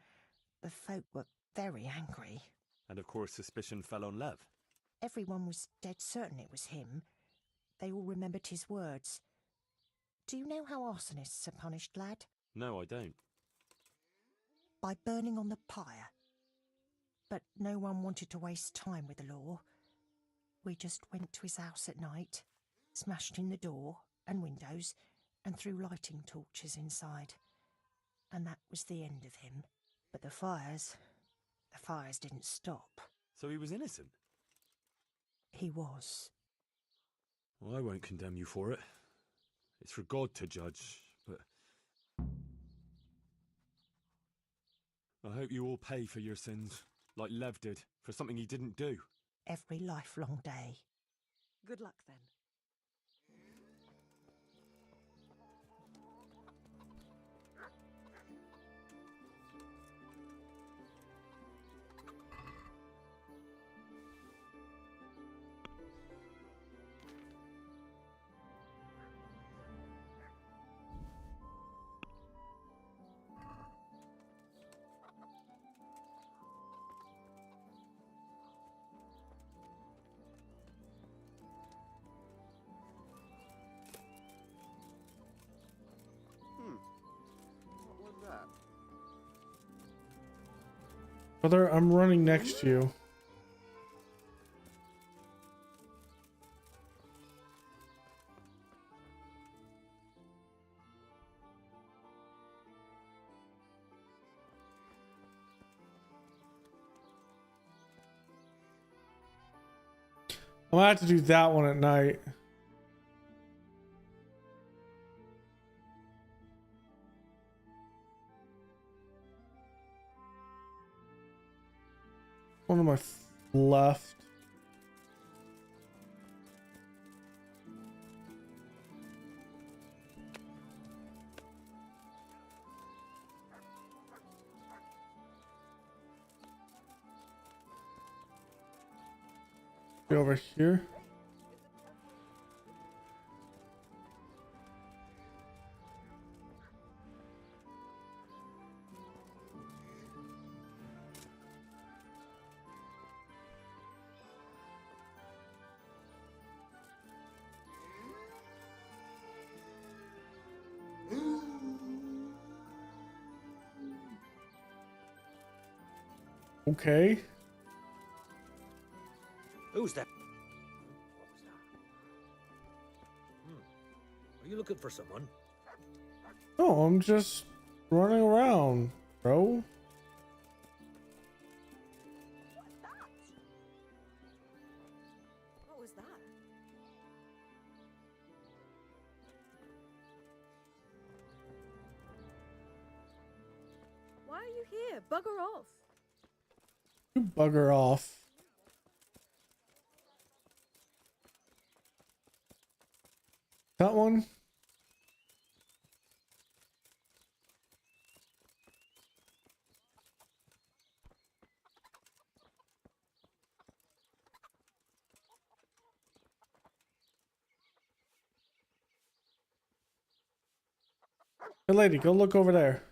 the folk were very angry. And of course suspicion fell on Lev. Everyone was dead certain it was him. They all remembered his words. Do you know how arsonists are punished, lad? No, I don't. By burning on the pyre. But no one wanted to waste time with the law. We just went to his house at night, smashed in the door and windows, and threw lighting torches inside. And that was the end of him. But the fires didn't stop. So he was innocent? He was. Well, I won't condemn you for it. It's for God to judge, but... I hope you all pay for your sins, like Lev did, for something he didn't do. Every lifelong day. Good luck, then. What was that? Brother, I'm running next to you. I'm gonna have to do that one at night. One of my left. Be over here. Okay. Who's that? What was that? Are you looking for someone? No, I'm just running around, bro. What was that? Why are you here? Bugger off. You bugger off. That one? Hey lady, go look over there.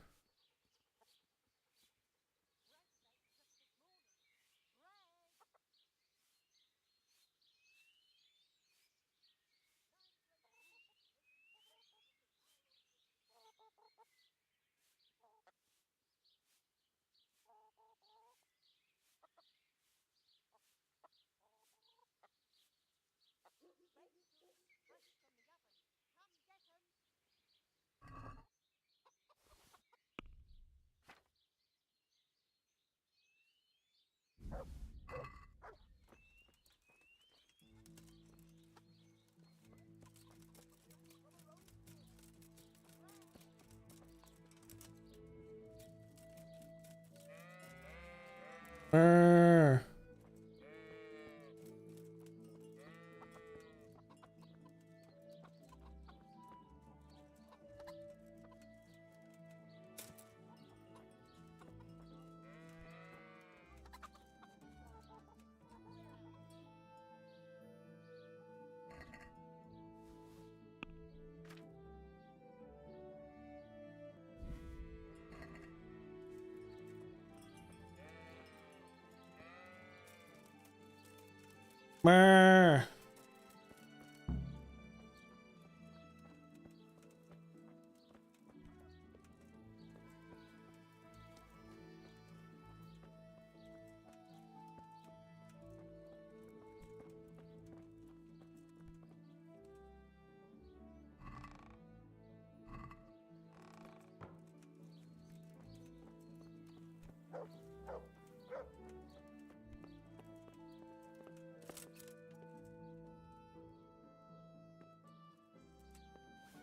Brr.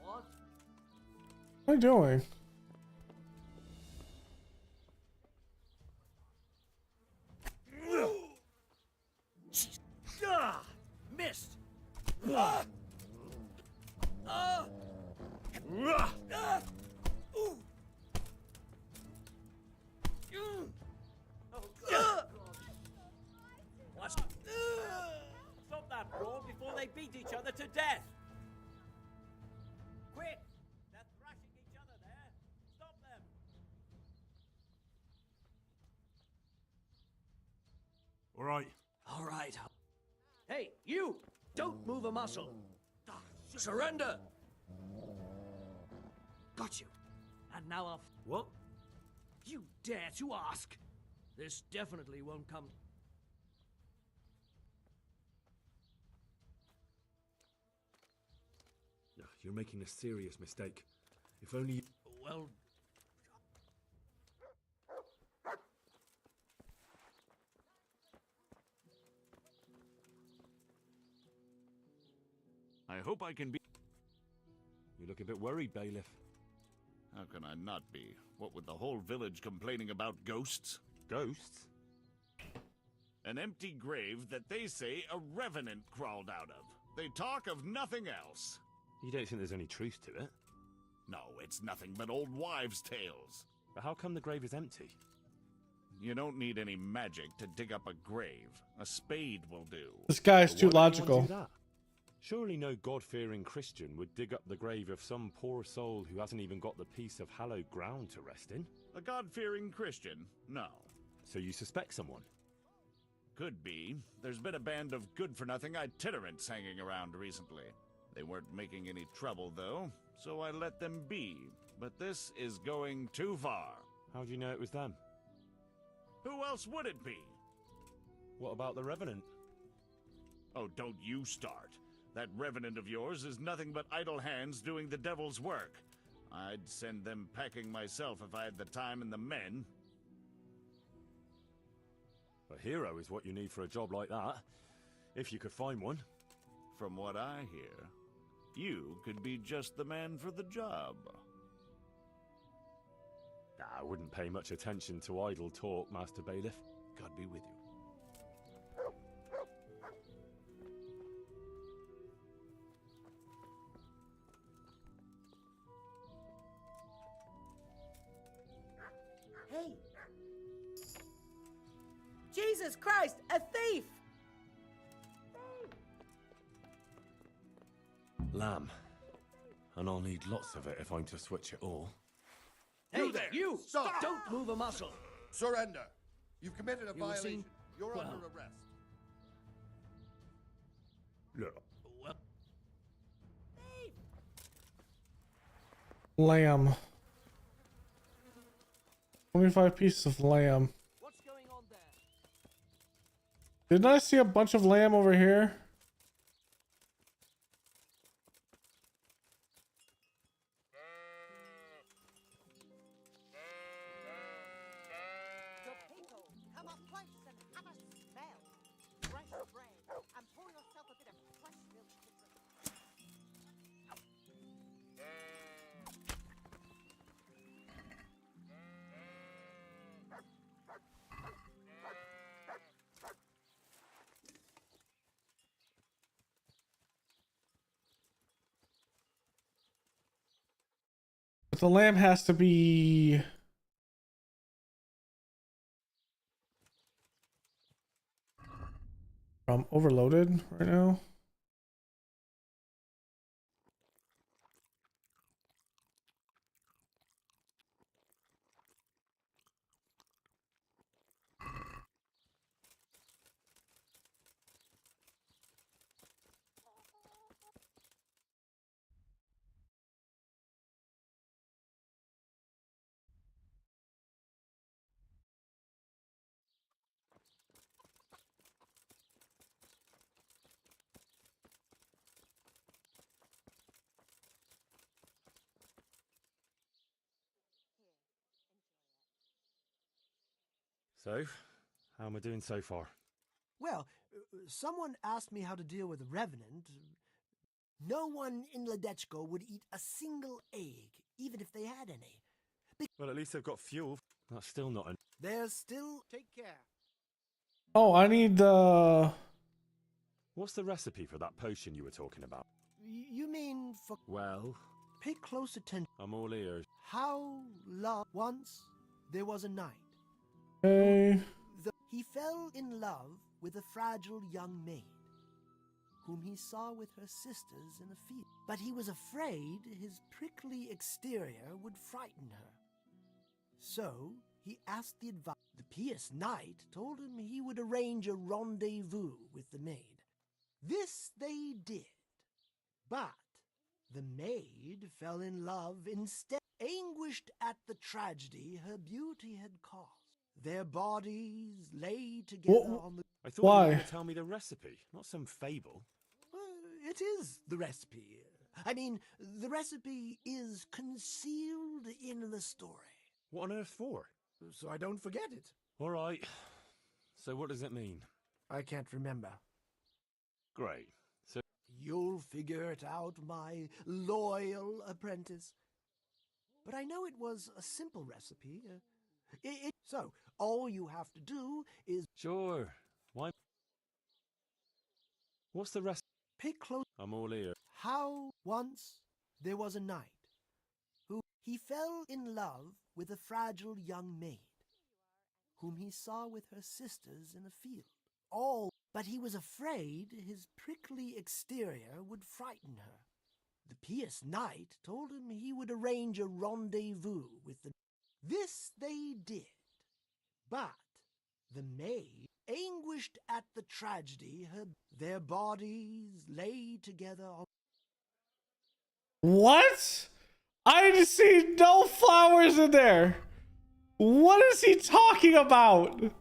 What? What are you doing? Ah! Missed! Ah! Ah! Ah! Ooh! Oh, God. What? Stop that brawl before they beat each other to death! Quick! They're thrashing each other there! Stop them! All right. All right. Hey, you! Don't move a muscle! Surrender! Got you. And now I'll... What? You dare to ask? This definitely won't come... You're making a serious mistake. If only you... Well... I hope I can be... You look a bit worried, Bailiff. How can I not be? What with the whole village complaining about ghosts? Ghosts? An empty grave that they say a revenant crawled out of. They talk of nothing else. You don't think there's any truth to it? No, it's nothing but old wives' tales. But how come the grave is empty? You don't need any magic to dig up a grave. A spade will do. This guy is But too why would anyone logical. do that? Surely no God-fearing Christian would dig up the grave of some poor soul who hasn't even got the piece of hallowed ground to rest in. A God-fearing Christian? No. So you suspect someone? Could be. There's been a band of good-for-nothing itinerants hanging around recently. They weren't making any trouble, though, so I let them be. But this is going too far. How do you know it was them? Who else would it be? What about the Revenant? Oh, don't you start. That Revenant of yours is nothing but idle hands doing the devil's work. I'd send them packing myself if I had the time and the men. A hero is what you need for a job like that. If you could find one. From what I hear, you could be just the man for the job. I wouldn't pay much attention to idle talk, Master Bailiff. God be with you. Hey! Jesus Christ, a thief! Lamb. And I'll need lots of it if I'm to switch it all. Hey, You there! you! Stop! Don't move a muscle! Surrender! You've committed a You were violation. seen- You're well- under arrest. Look. Well... Lamb. 25 pieces of lamb. What's going on there? Didn't I see a bunch of lamb over here? The people, come up close and have a smell. Fresh bread, and pour yourself a bit of fresh milk to drink. But the lamb has to be... I'm overloaded right now. So, how am I doing so far? Well, someone asked me how to deal with a revenant. No one in Ledechko would eat a single egg, even if they had any. Well, at least they've got fuel. That's still not enough. There's still... Take care. Oh, I need the... What's the recipe for that potion you were talking about? You mean for... Well... Pay close attention. I'm all ears. How long... Once there was a knight. Hey. He fell in love with a fragile young maid, whom he saw with her sisters in a field. But he was afraid his prickly exterior would frighten her. So he asked the advice. The pious knight told him he would arrange a rendezvous with the maid. This they did, but the maid fell in love instead, anguished at the tragedy her beauty had caused. Their bodies lay together on the... I thought you were going to tell me the recipe, not some fable. It is the recipe. I mean, the recipe is concealed in the story. What on earth for? So I don't forget it. All right. So what does it mean? I can't remember. Great. So you'll figure it out, my loyal apprentice. But I know it was a simple recipe. So all you have to do is... Sure. Why? What's the rest? Pay close... I'm all ears. How once there was a knight who he fell in love with a fragile young maid, whom he saw with her sisters in a field. But he was afraid his prickly exterior would frighten her. The pious knight told him he would arrange a rendezvous with the... This they did, but the maid, anguished at the tragedy, their bodies lay together on... What? I see no flowers in there. What is he talking about?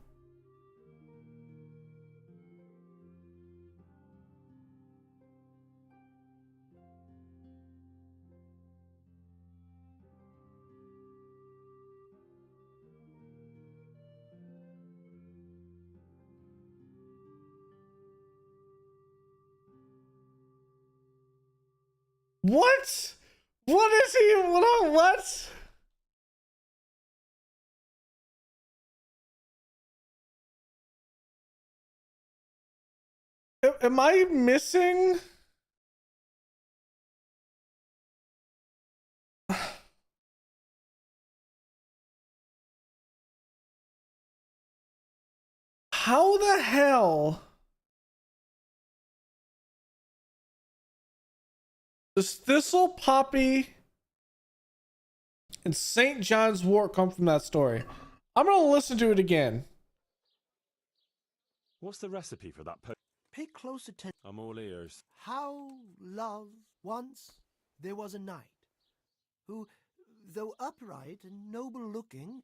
What? What is he? What? Am I missing? How the hell does Thistle, Poppy, and St. John's Wort come from that story? I'm gonna listen to it again. What's the recipe for that Pay close attention. I'm all ears. How love once there was a knight who, though upright and noble-looking,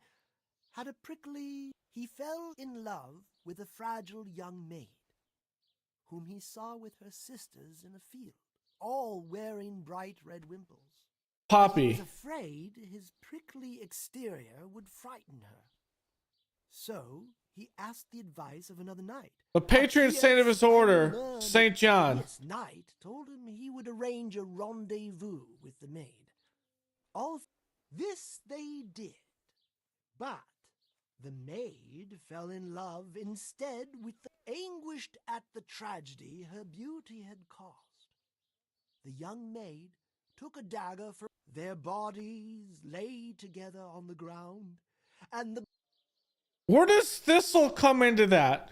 had a prickly... He fell in love with a fragile young maid, whom he saw with her sisters in a field, all wearing bright red wimples. Poppy. He was afraid his prickly exterior would frighten her. So he asked the advice of another knight. The patron saint of his order, St. John. This knight told him he would arrange a rendezvous with the maid. All this they did, but the maid fell in love instead with the... Anguished at the tragedy her beauty had caused. The young maid took a dagger from... Their bodies lay together on the ground, and the... Where does Thistle come into that?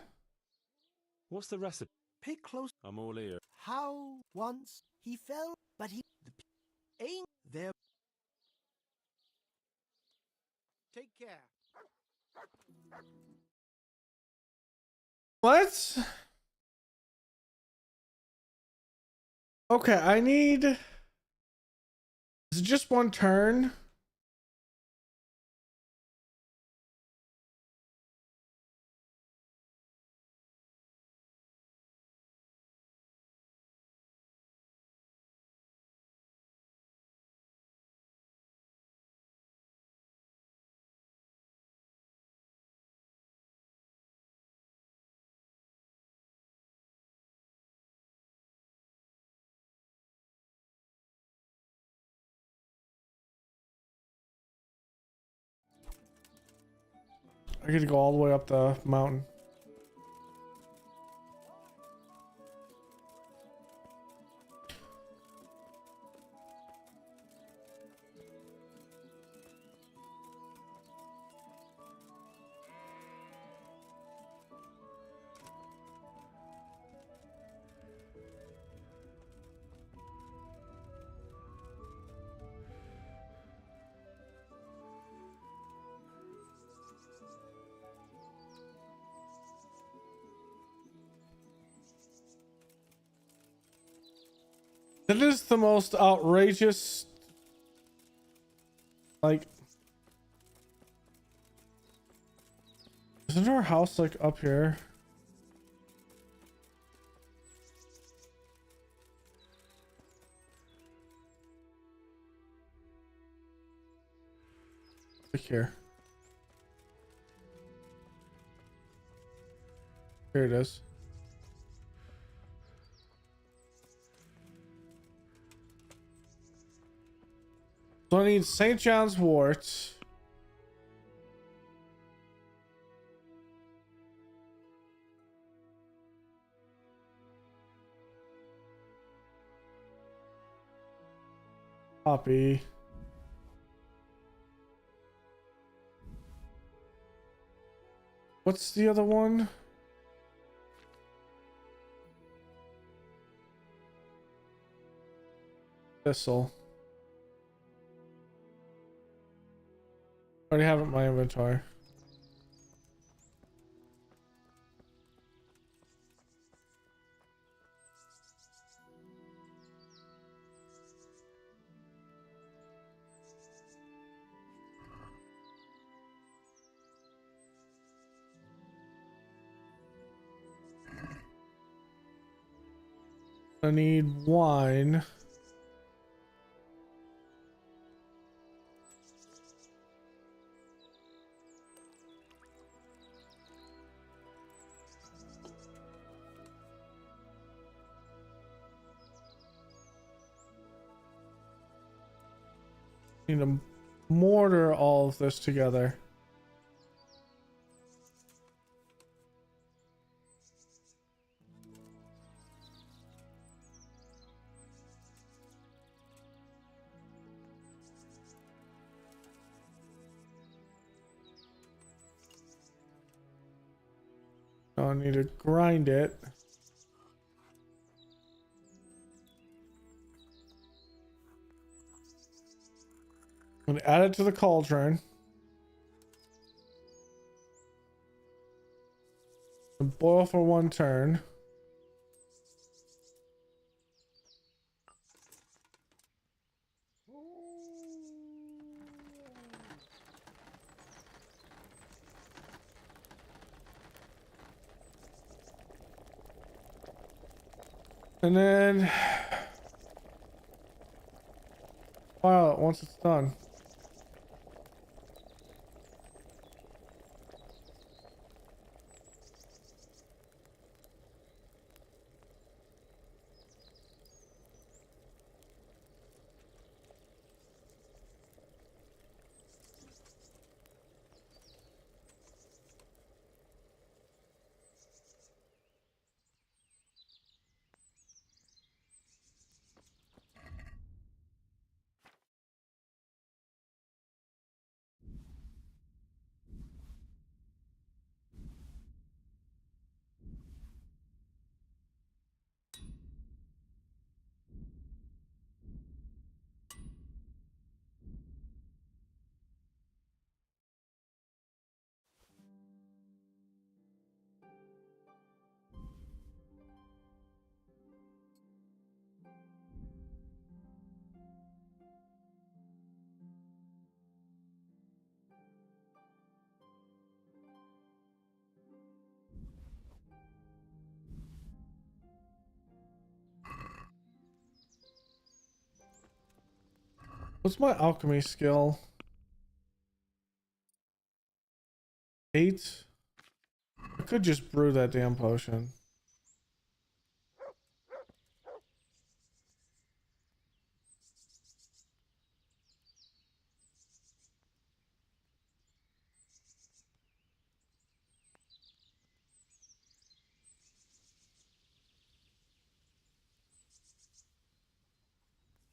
What's the recipe? Pay close... I'm all ears. How once he fell, but he... Ain't there... Take care. What? Okay, I need... Is it just one turn? I gotta go all the way up the mountain. That is the most outrageous, like, isn't our house like up here? Like here. Here it is. So I need St. John's wort. Poppy. What's the other one? Thistle. I already have it in my inventory. I need wine. Need to mortar all of this together. I need to grind it. I'm gonna add it to the cauldron. And boil for 1 turn. And then file it once it's done. What's my alchemy skill? 8? I could just brew that damn potion.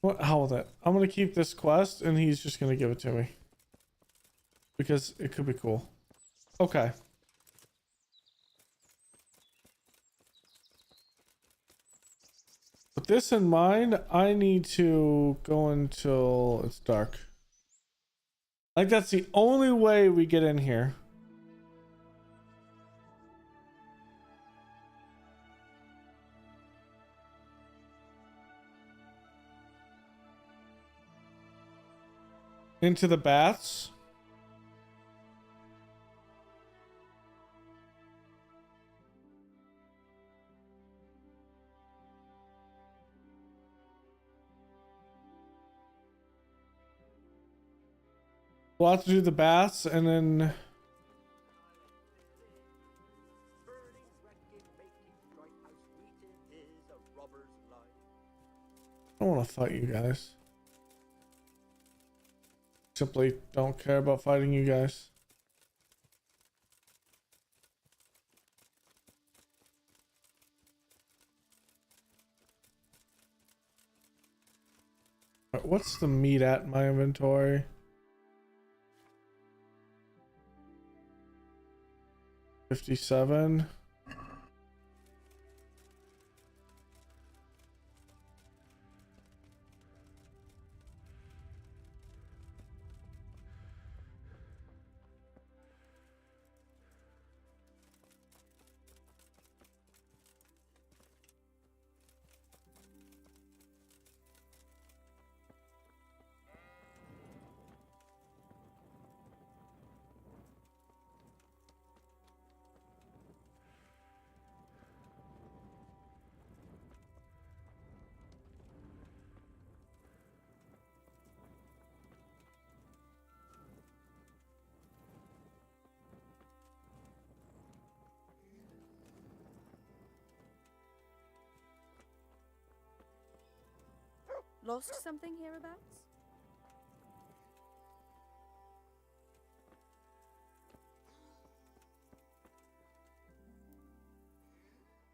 What hell with it? I'm gonna keep this quest and he's just gonna give it to me. Because it could be cool. Okay. With this in mind, I need to go until it's dark. Like that's the only way we get in here. Into the baths. We'll have to do the baths and then... I don't want to fight you guys. Simply don't care about fighting you guys. Alright, what's the meat at in my inventory? 57. Lost something hereabouts?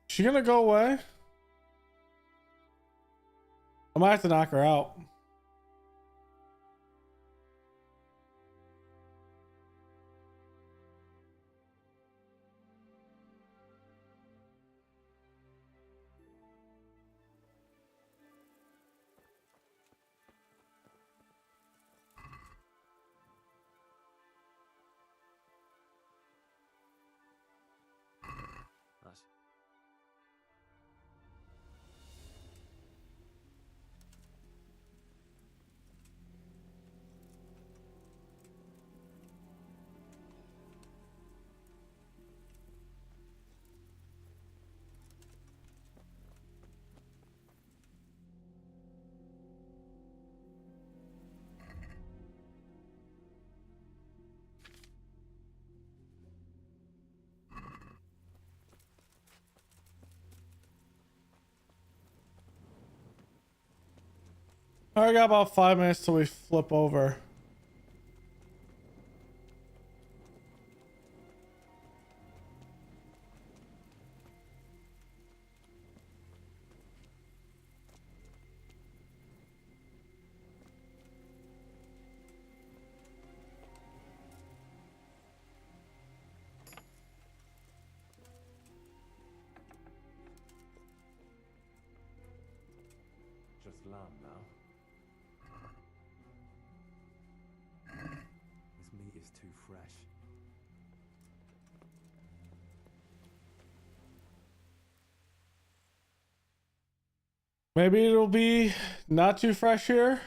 She gonna go away? I might have to knock her out. Nice. I got about 5 minutes till we flip over. Just lamb now. This meat is too fresh. Maybe it'll be not too fresh here.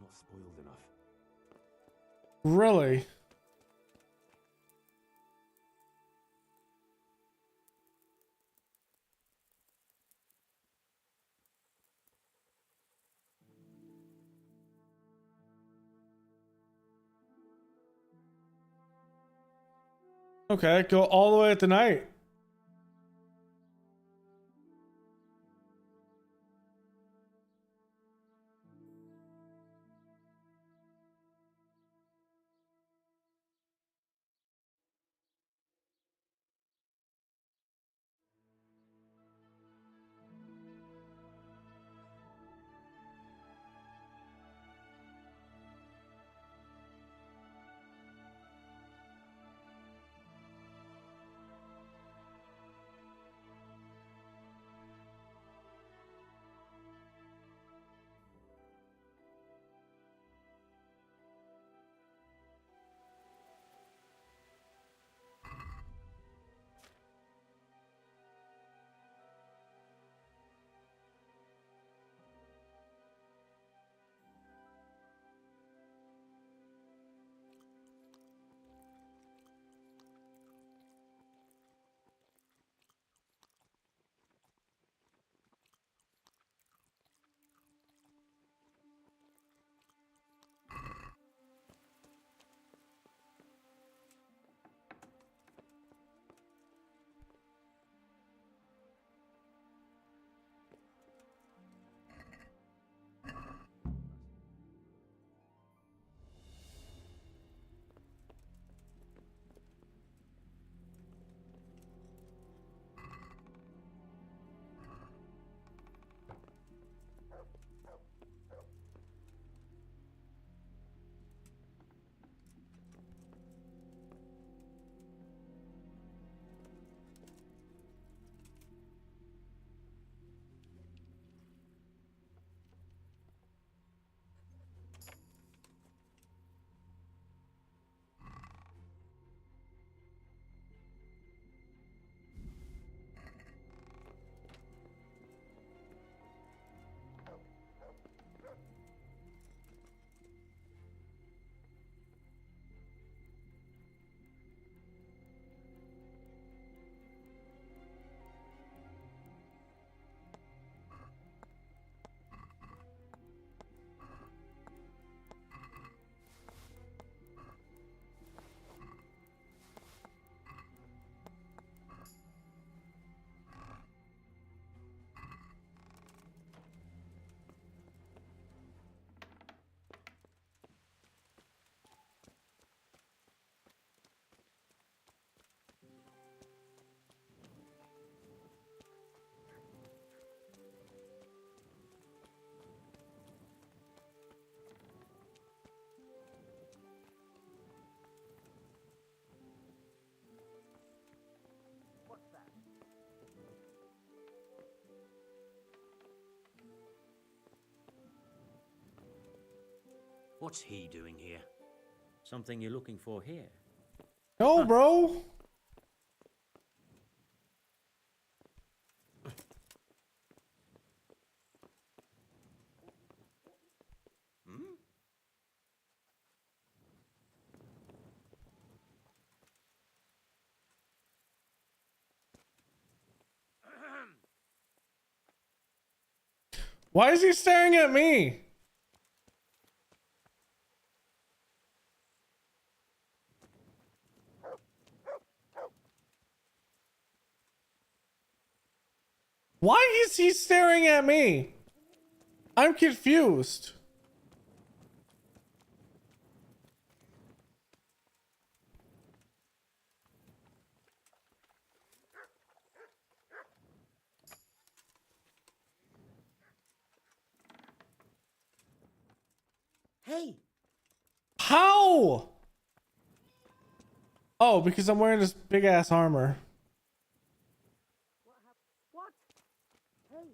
Not spoiled enough. Really? Okay, go all the way at the night. What's he doing here? Something you're looking for here? No, bro. Why is he staring at me? Why is he staring at me? I'm confused. Hey! How? Oh, because I'm wearing this big ass armor. What? Hey!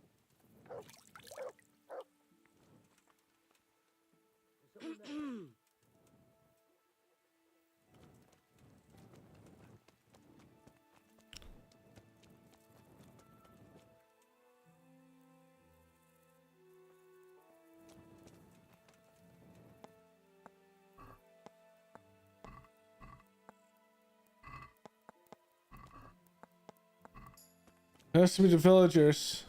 Has to be the villagers.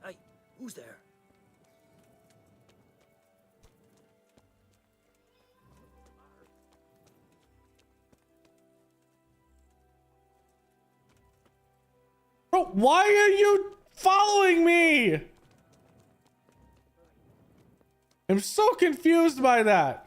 Hey, who's there? Why are you following me? I'm so confused by that.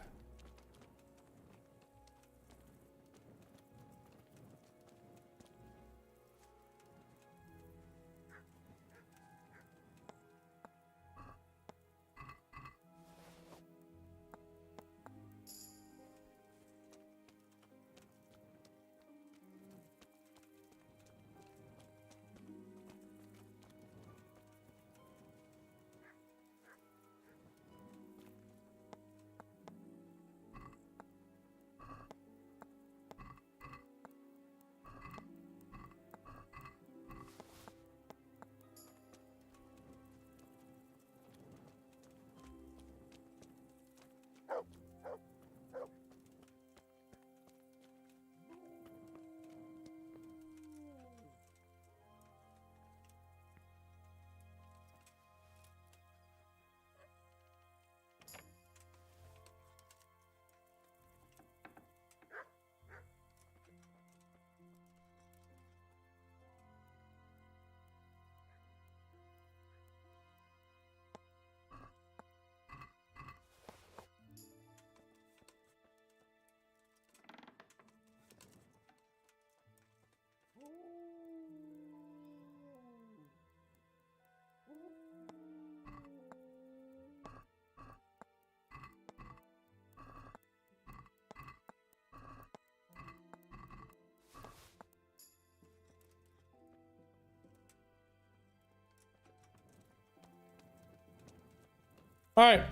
All right.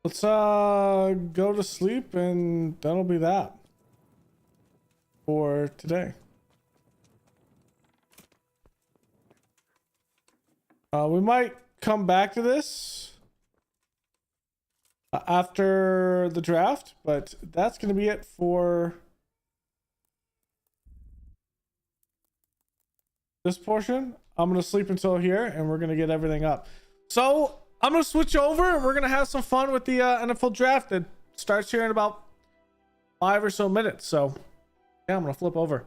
Let's go to sleep, and that'll be that for today. We might come back to this after the draft, but that's going to be it for this portion. I'm going to sleep until here, and we're going to get everything up. So I'm going to switch over, and we're going to have some fun with the NFL draft that starts here in about 5 or so minutes. So yeah, I'm going to flip over.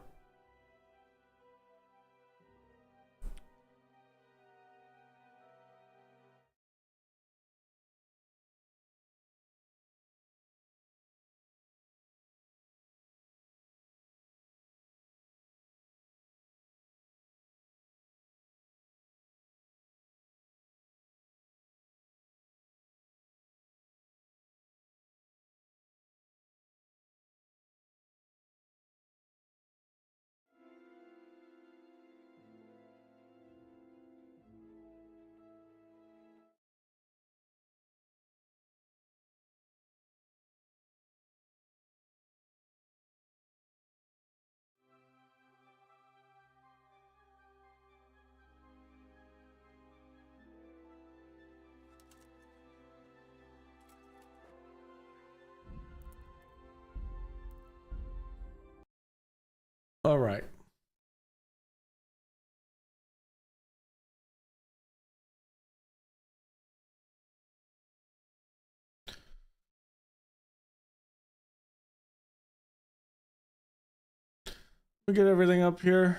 All right. We get everything up here.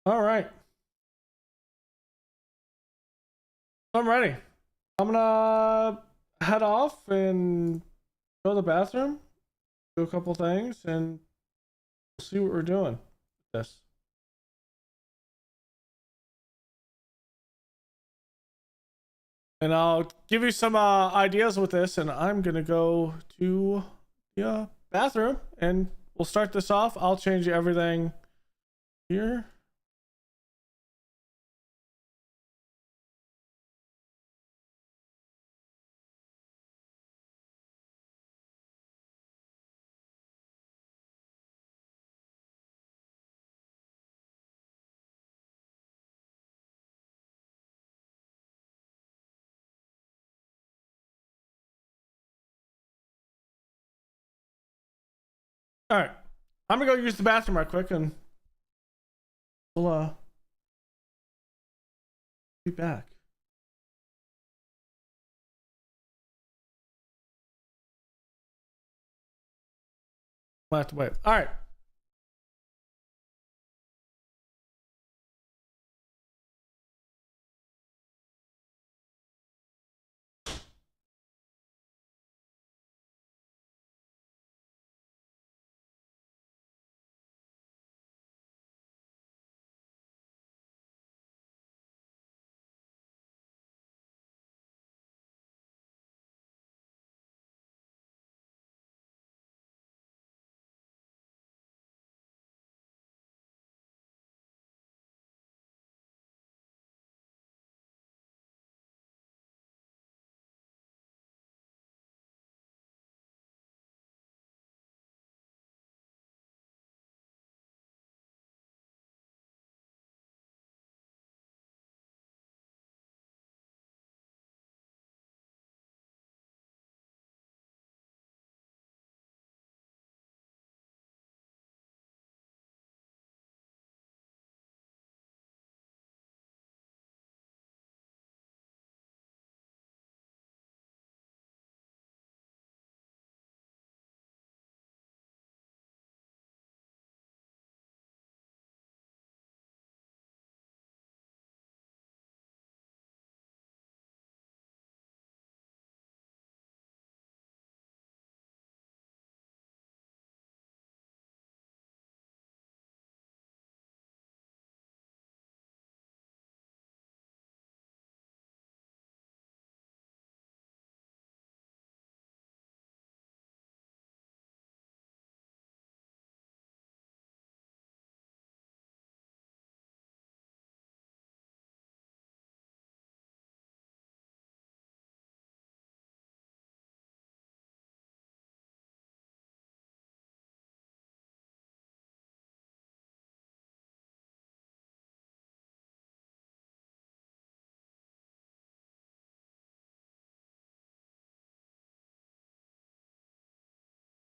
All right. I'm ready. I'm gonna head off and go to the bathroom, do a couple things, and we'll see what we're doing with this. And I'll give you some ideas with this, and I'm gonna go to the bathroom, and we'll start this off. I'll change everything here. All right, I'm gonna go use the bathroom right quick, and we'll be back. We'll have to wait. All right.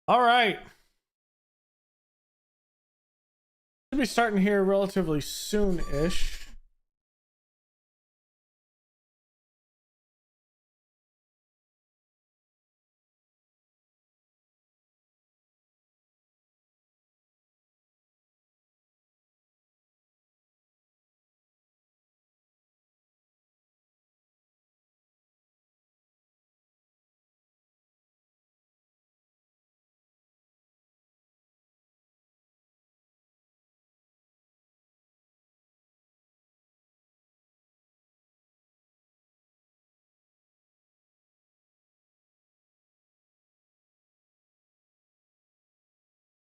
All right. Should be starting here relatively soon-ish.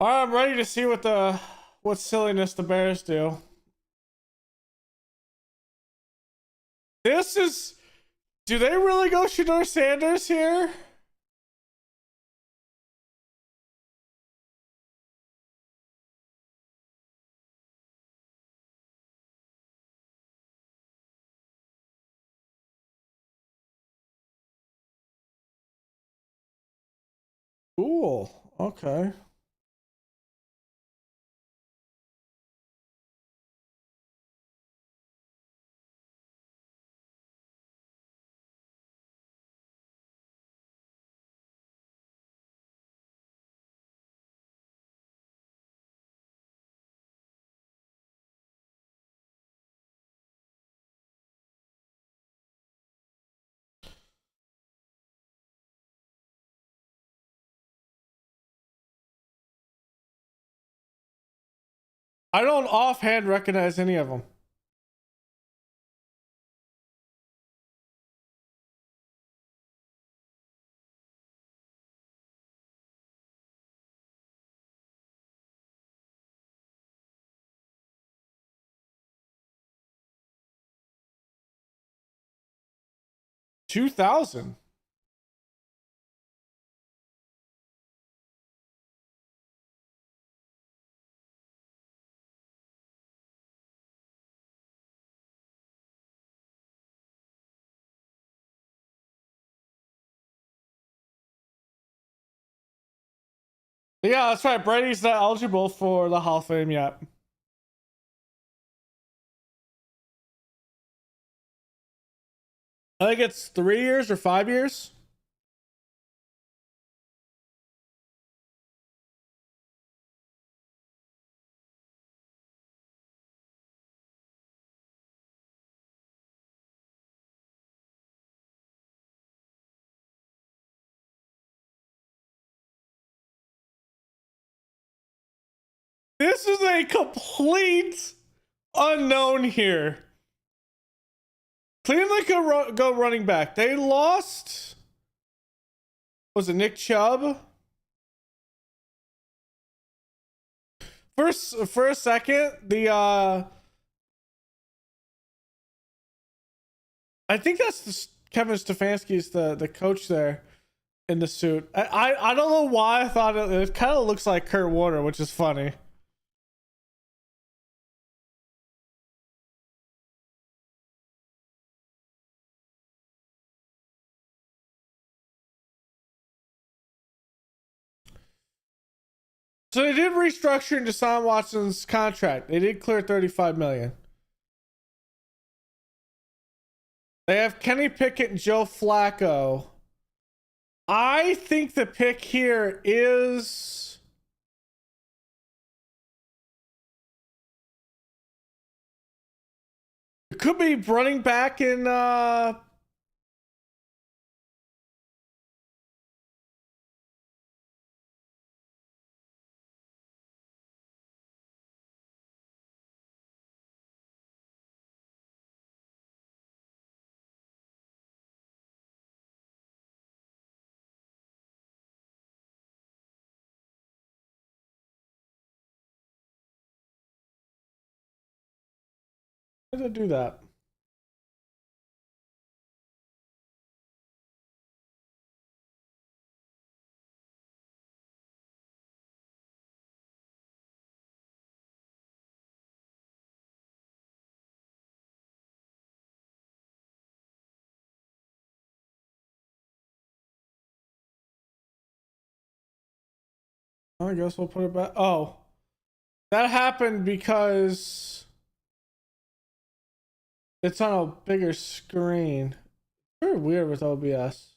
All right, I'm ready to see what silliness the Bears do. This is... Do they really go Shedeur Sanders here? Cool. Okay. I don't offhand recognize any of them. $2,000. Yeah, that's right. Brady's not eligible for the Hall of Fame yet. I think it's 3 years or 5 years. This is a complete unknown here. Cleveland could go running back. They lost. Was it Nick Chubb? For a second, I think that's Kevin Stefanski's the coach there in the suit. I don't know why I thought it kind of looks like Kurt Warner, which is funny. So they did restructure Deshaun Watson's contract. They did clear $35 million. They have Kenny Pickett and Joe Flacco. I think the pick here is it could be running back in how did I do that? I guess we'll put it back. Oh, that happened because it's on a bigger screen. Very weird with OBS.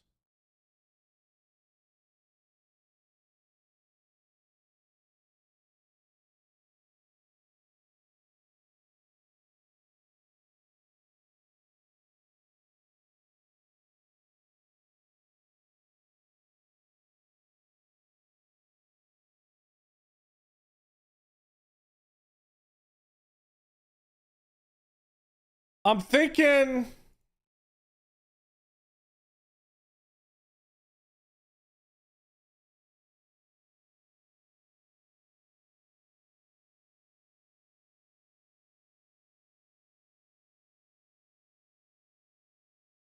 I'm thinking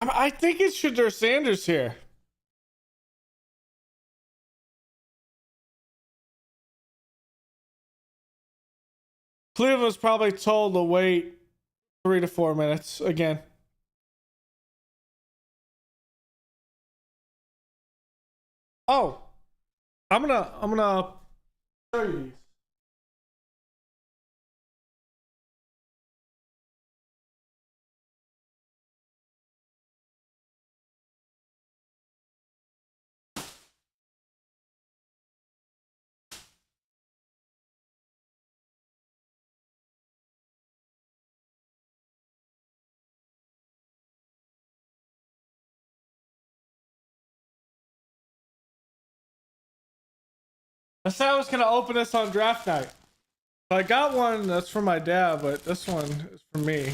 I think it's Shadur Sanders here. Cleveland was probably told to wait 3 to 4 minutes again. Oh, I'm gonna show you these. I said I was gonna open this on draft night. I got one that's for my dad, but this one is for me,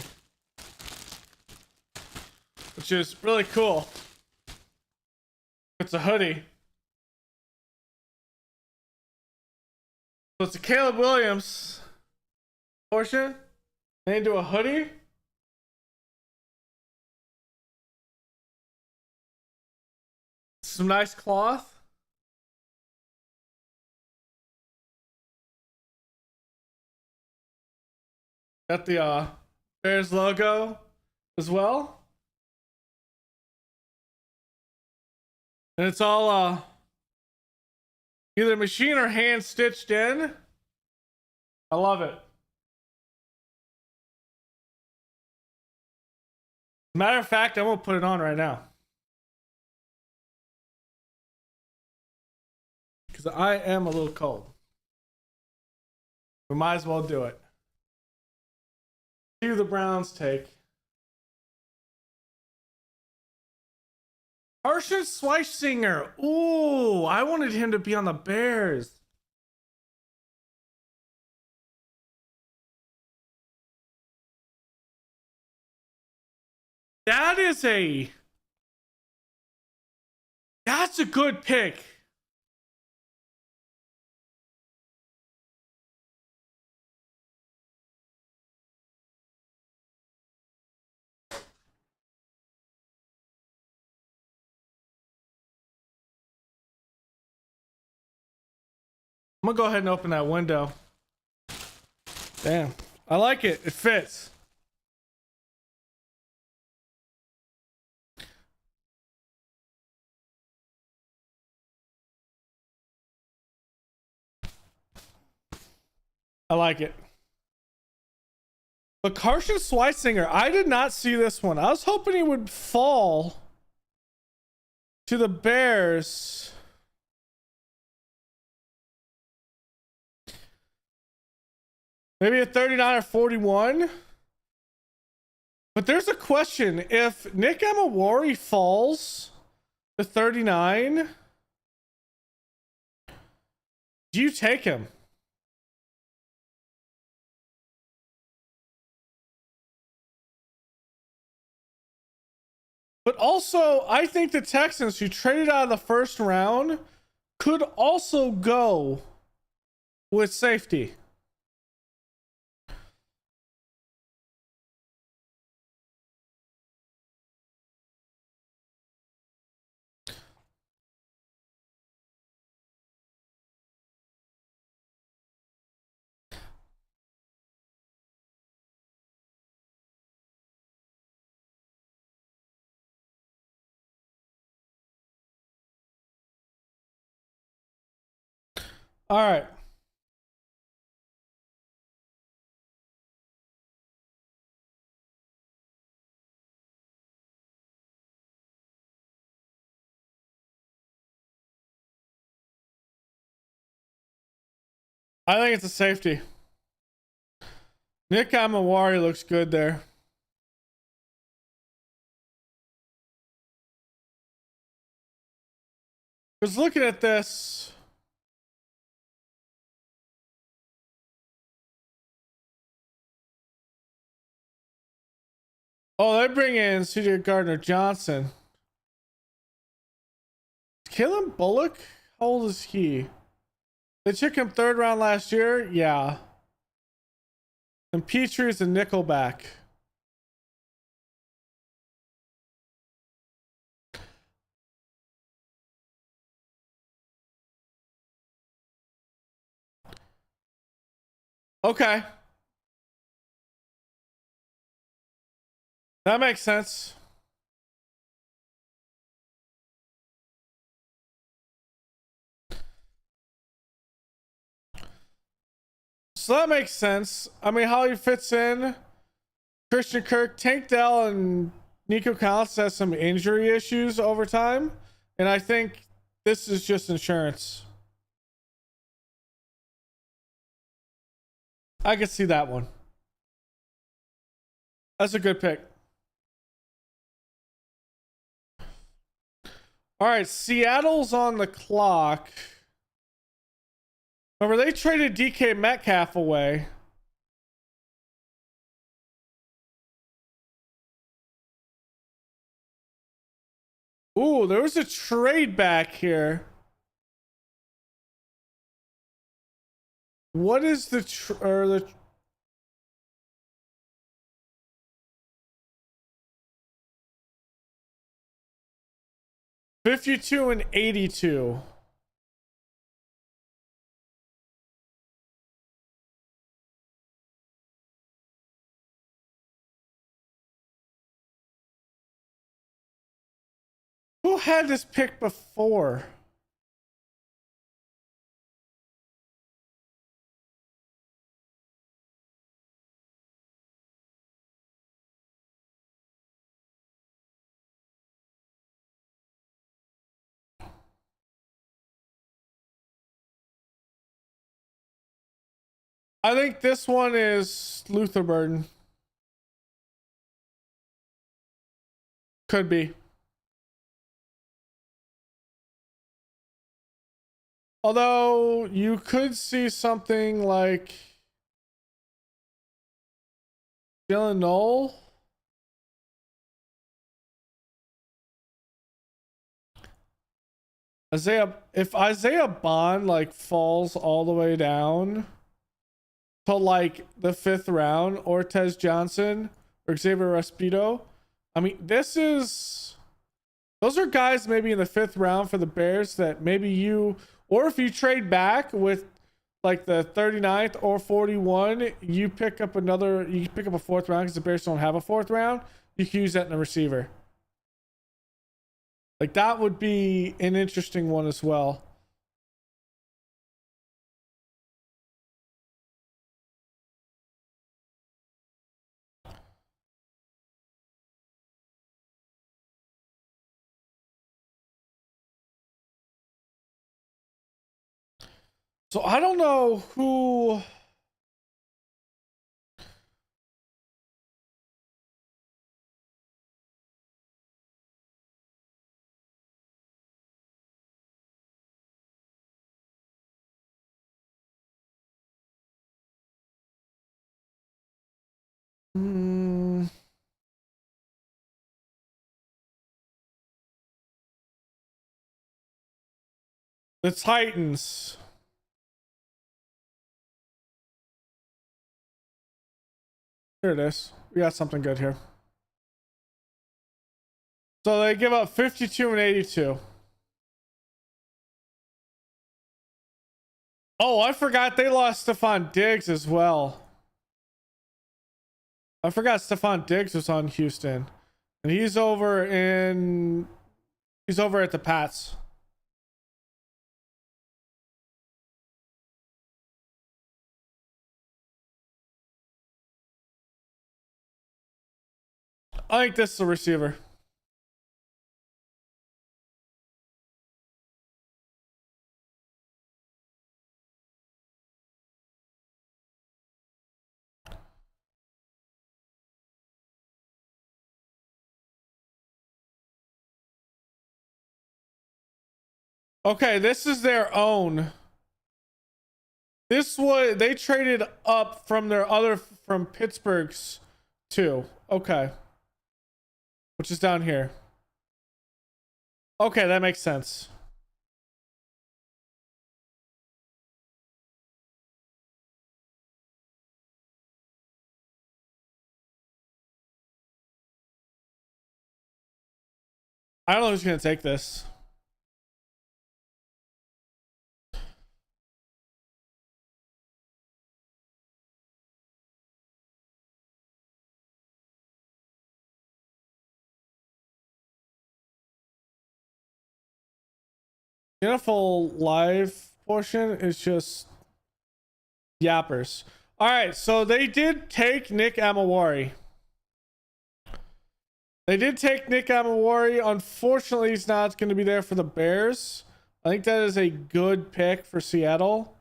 which is really cool. It's a hoodie. So it's a Caleb Williams portion made into a hoodie. Some nice cloth. Got the Bears logo as well. And it's all either machine or hand stitched in. I love it. Matter of fact, I'm gonna put it on right now. Because I am a little cold. We might as well do it. See who the Browns take. Carson Schweizinger. Ooh, I wanted him to be on the Bears. That's a good pick. I'm gonna go ahead and open that window. Damn, I like it. It fits. I like it. But Carson Schweizinger, I did not see this one. I was hoping he would fall to the Bears. Maybe a 39 or 41. But there's a question. If Nick Amawari falls to 39, do you take him? But also, I think the Texans, who traded out of the first round, could also go with safety. All right. I think it's a safety. Nick Amawari looks good there. Because looking at this, oh, they bring in CJ Gardner-Johnson. Kalen Bullock? How old is he? They took him 3rd round last year? Yeah. And Petrie's a nickelback. Okay. That makes sense. So that makes sense. I mean, how he fits in. Christian Kirk, Tank Dell, and Nico Collins has some injury issues over time. And I think this is just insurance. I can see that one. That's a good pick. All right, Seattle's on the clock. Remember, they traded DK Metcalf away. Ooh, there was a trade back here. What is the the 52 and 82? Who had this pick before? I think this one is Luther Burden. Could be. Although you could see something like Dylan Knoll. If Isaiah Bond like falls all the way down to like the 5th round, Ortez Johnson or Xavier Respito, I mean, those are guys maybe in the 5th round for the Bears that maybe you, or if you trade back with like the 39th or 41, you pick up a 4th round because the Bears don't have a 4th round. You can use that in a receiver. Like that would be an interesting one as well. So I don't know who. The Titans. Here it is. We got something good here. So they give up 52 and 82. Oh, I forgot they lost Stephon Diggs as well. I forgot Stephon Diggs was on Houston. And he's over at the Pats. I think this is a receiver. Okay, this is their own. This was they traded up from from Pittsburgh's too. Okay. Which is down here. Okay, that makes sense. I don't know who's gonna take this. Beautiful live portion is just yappers. All right, so they did take Nick Amawari. Unfortunately, he's not going to be there for the Bears. I think that is a good pick for Seattle.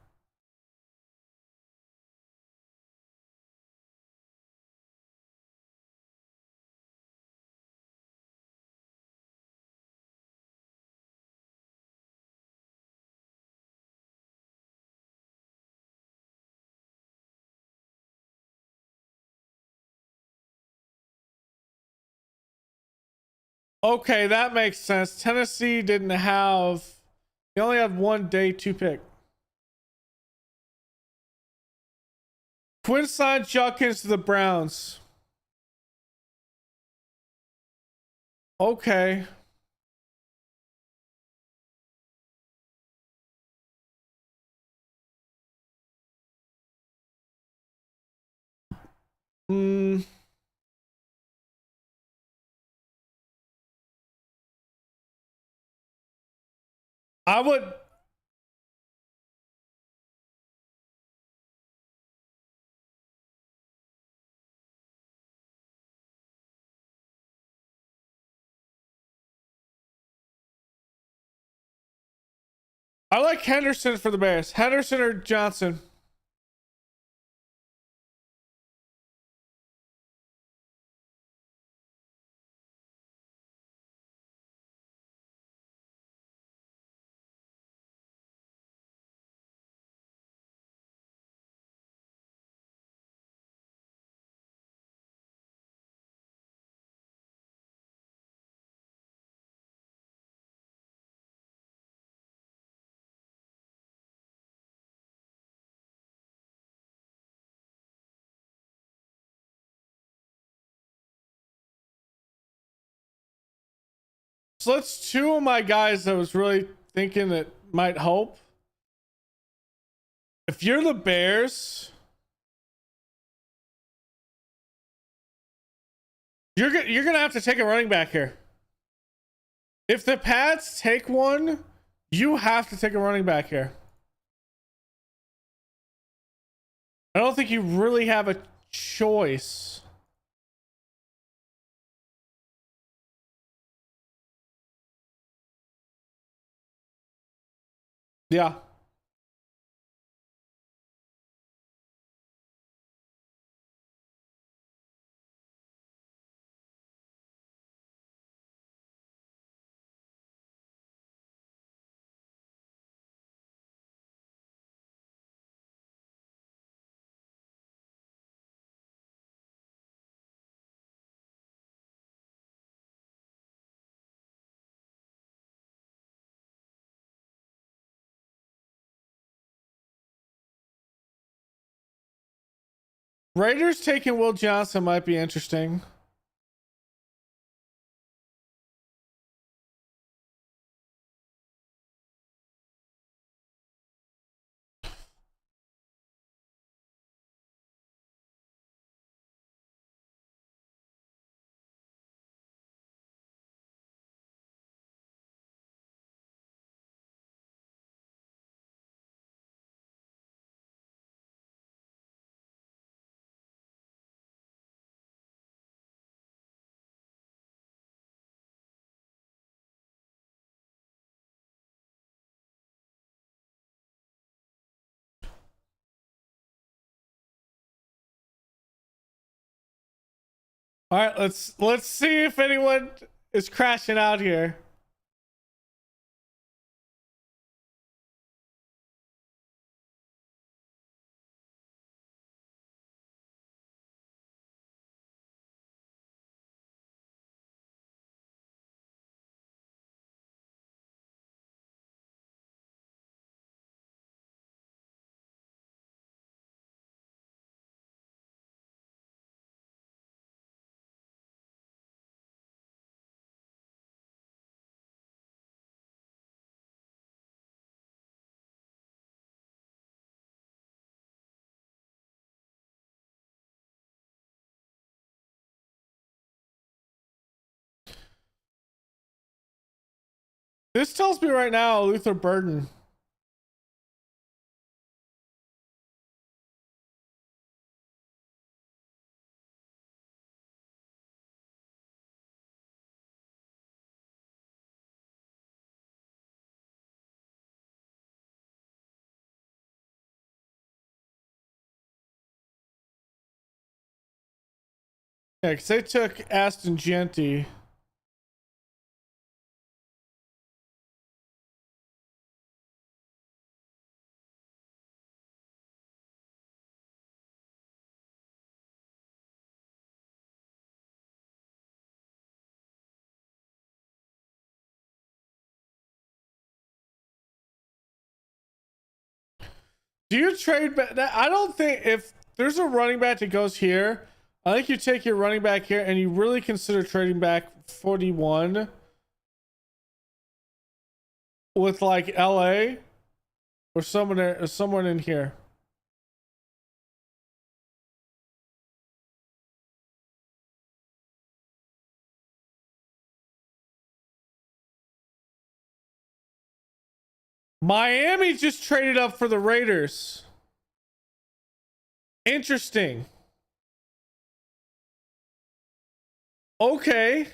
Okay, that makes sense. Tennessee didn't have. They only had one day 2 pick. Twins signed Judkins to the Browns. Okay. Hmm. I would. I like Henderson for the Bears. Henderson or Johnson? So that's 2 of my guys I was really thinking that might help. If you're the Bears, you're gonna have to take a running back here. If the Pats take one, you have to take a running back here. I don't think you really have a choice. Yeah. Raiders taking Will Johnson might be interesting. All right, let's see if anyone is crashing out here. This tells me right now Luther Burden. Yeah, because they took Aston Genty. Do you trade back? I don't think if there's a running back that goes here, I think you take your running back here and you really consider trading back 41 with like LA or someone there, or someone in here. Miami just traded up for the Raiders. Interesting. Okay.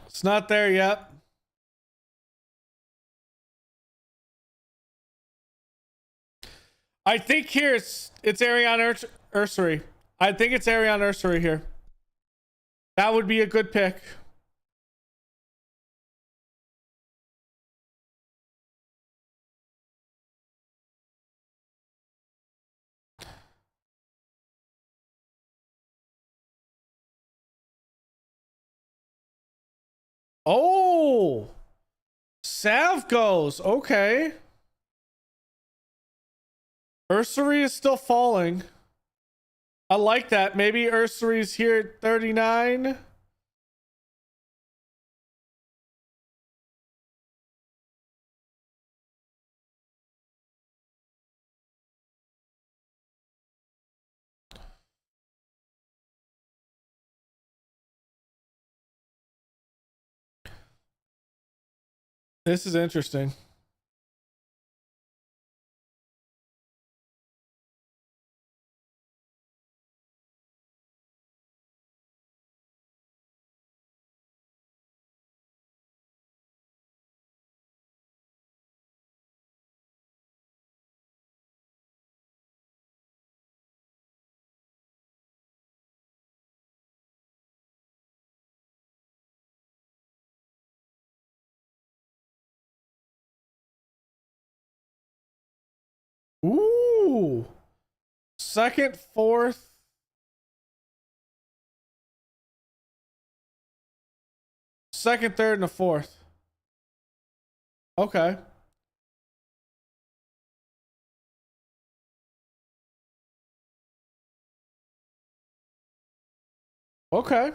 It's not there yet. I think here it's Ariane Ursery. I think it's Ariane Ursery here. That would be a good pick. Oh, Sav goes. Okay. Ursery is still falling. I like that. Maybe Ursery's here at 39. This is interesting. Ooh. Second, fourth. Second, third, and a fourth. Okay. Okay.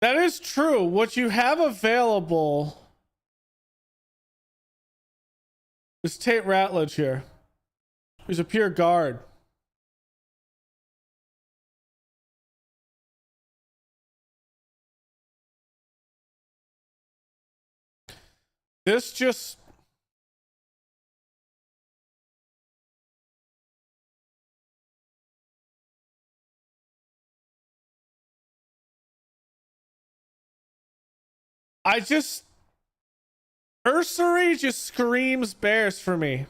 That is true. What you have available is Tate Ratledge here. He's a pure guard. This just... I just... Ursery just screams Bears for me.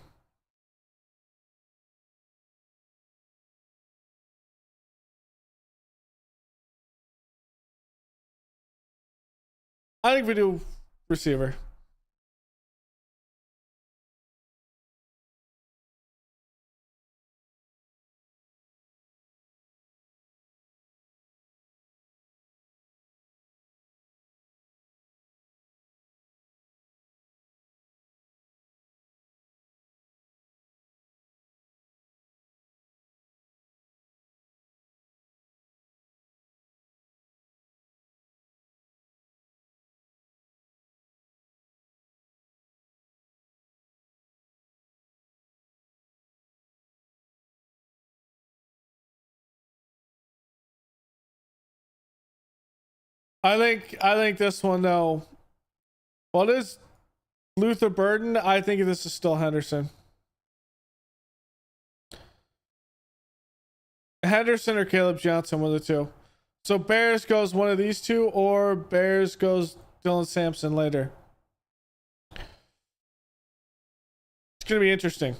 I think we do receiver. I think this one though. What is Luther Burden? I think this is still Henderson. Henderson or Caleb Johnson, one of the two. So Bears goes one of these two, or Bears goes Dylan Sampson later. It's gonna be interesting.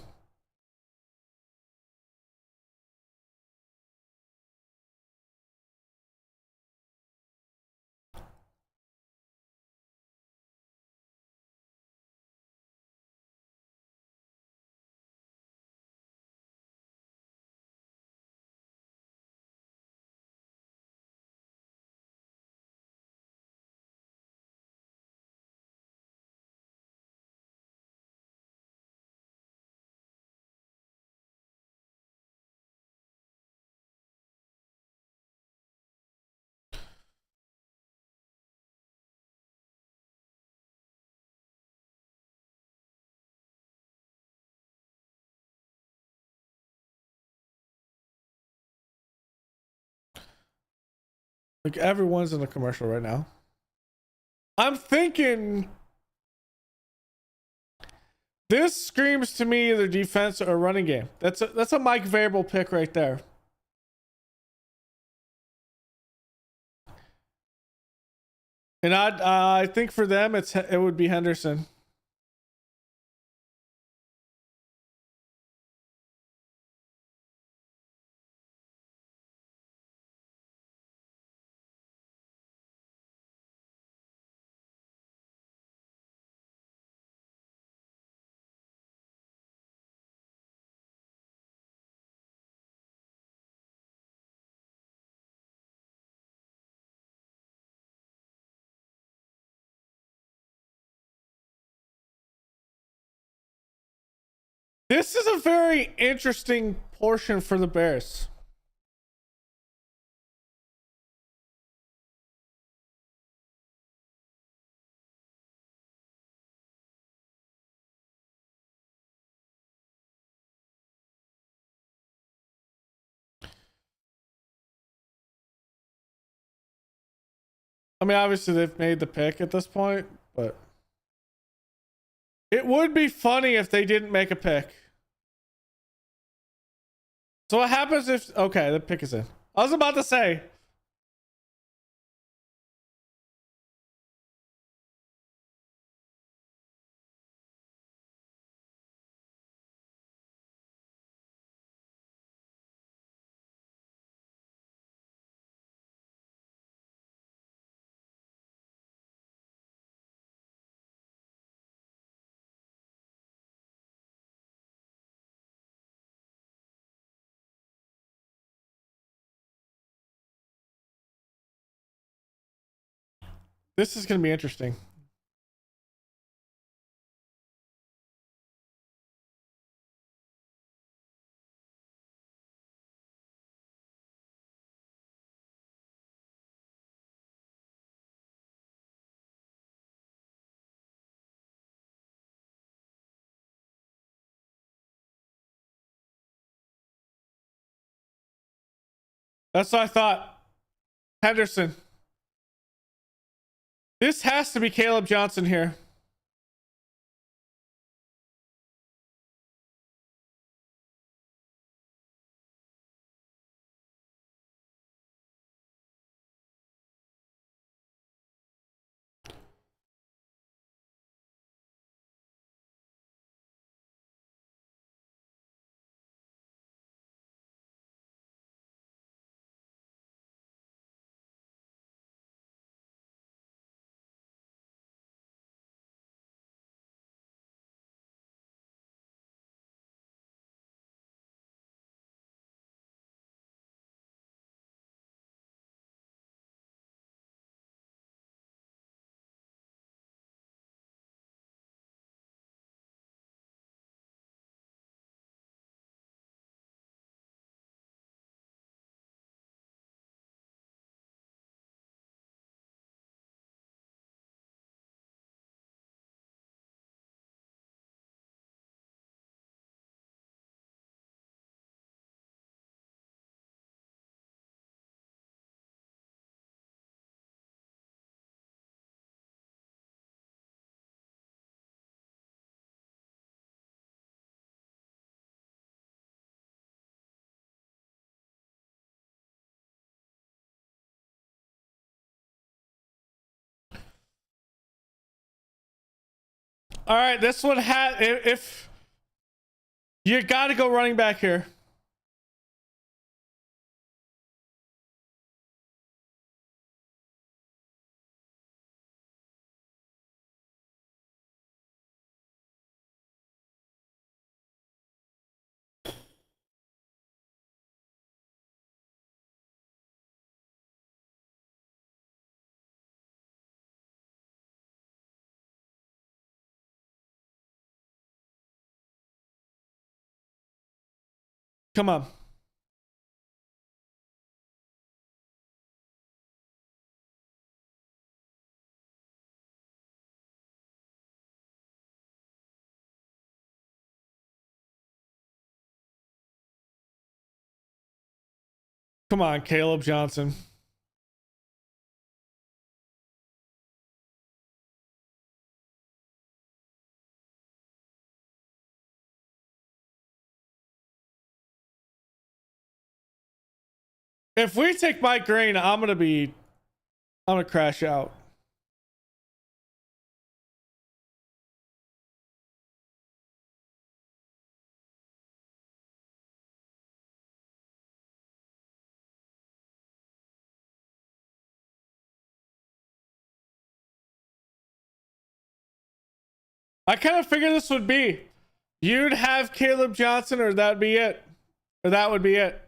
Like everyone's in a commercial right now. I'm thinking this screams to me either defense or running game. That's a Mike Vrabel pick right there. And I think for them it would be Henderson. This is a very interesting portion for the Bears. I mean, obviously they've made the pick at this point, but it would be funny if they didn't make a pick. So what happens if... Okay, the pick is in. I was about to say... This is going to be interesting. That's what I thought. Henderson. This has to be Caleb Johnson here. All right, this one had... If... You got to go running back here. Come on. Come on, Caleb Johnson. If we take Mike Green, I'm gonna crash out. I kind of figured this would be. You'd have Caleb Johnson, or that'd be it. Or that would be it.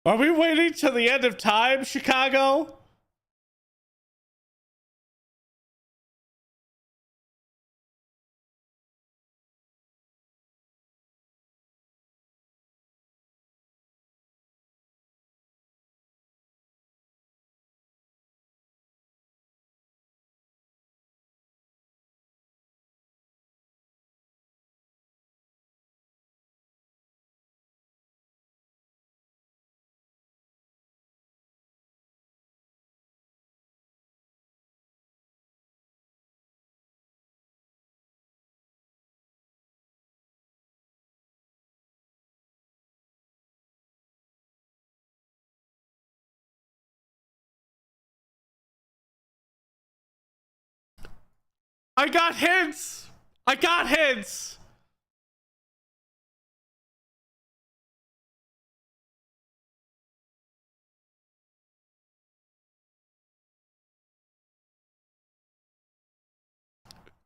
Are we waiting till the end of time, Chicago? I got hints. I got hints.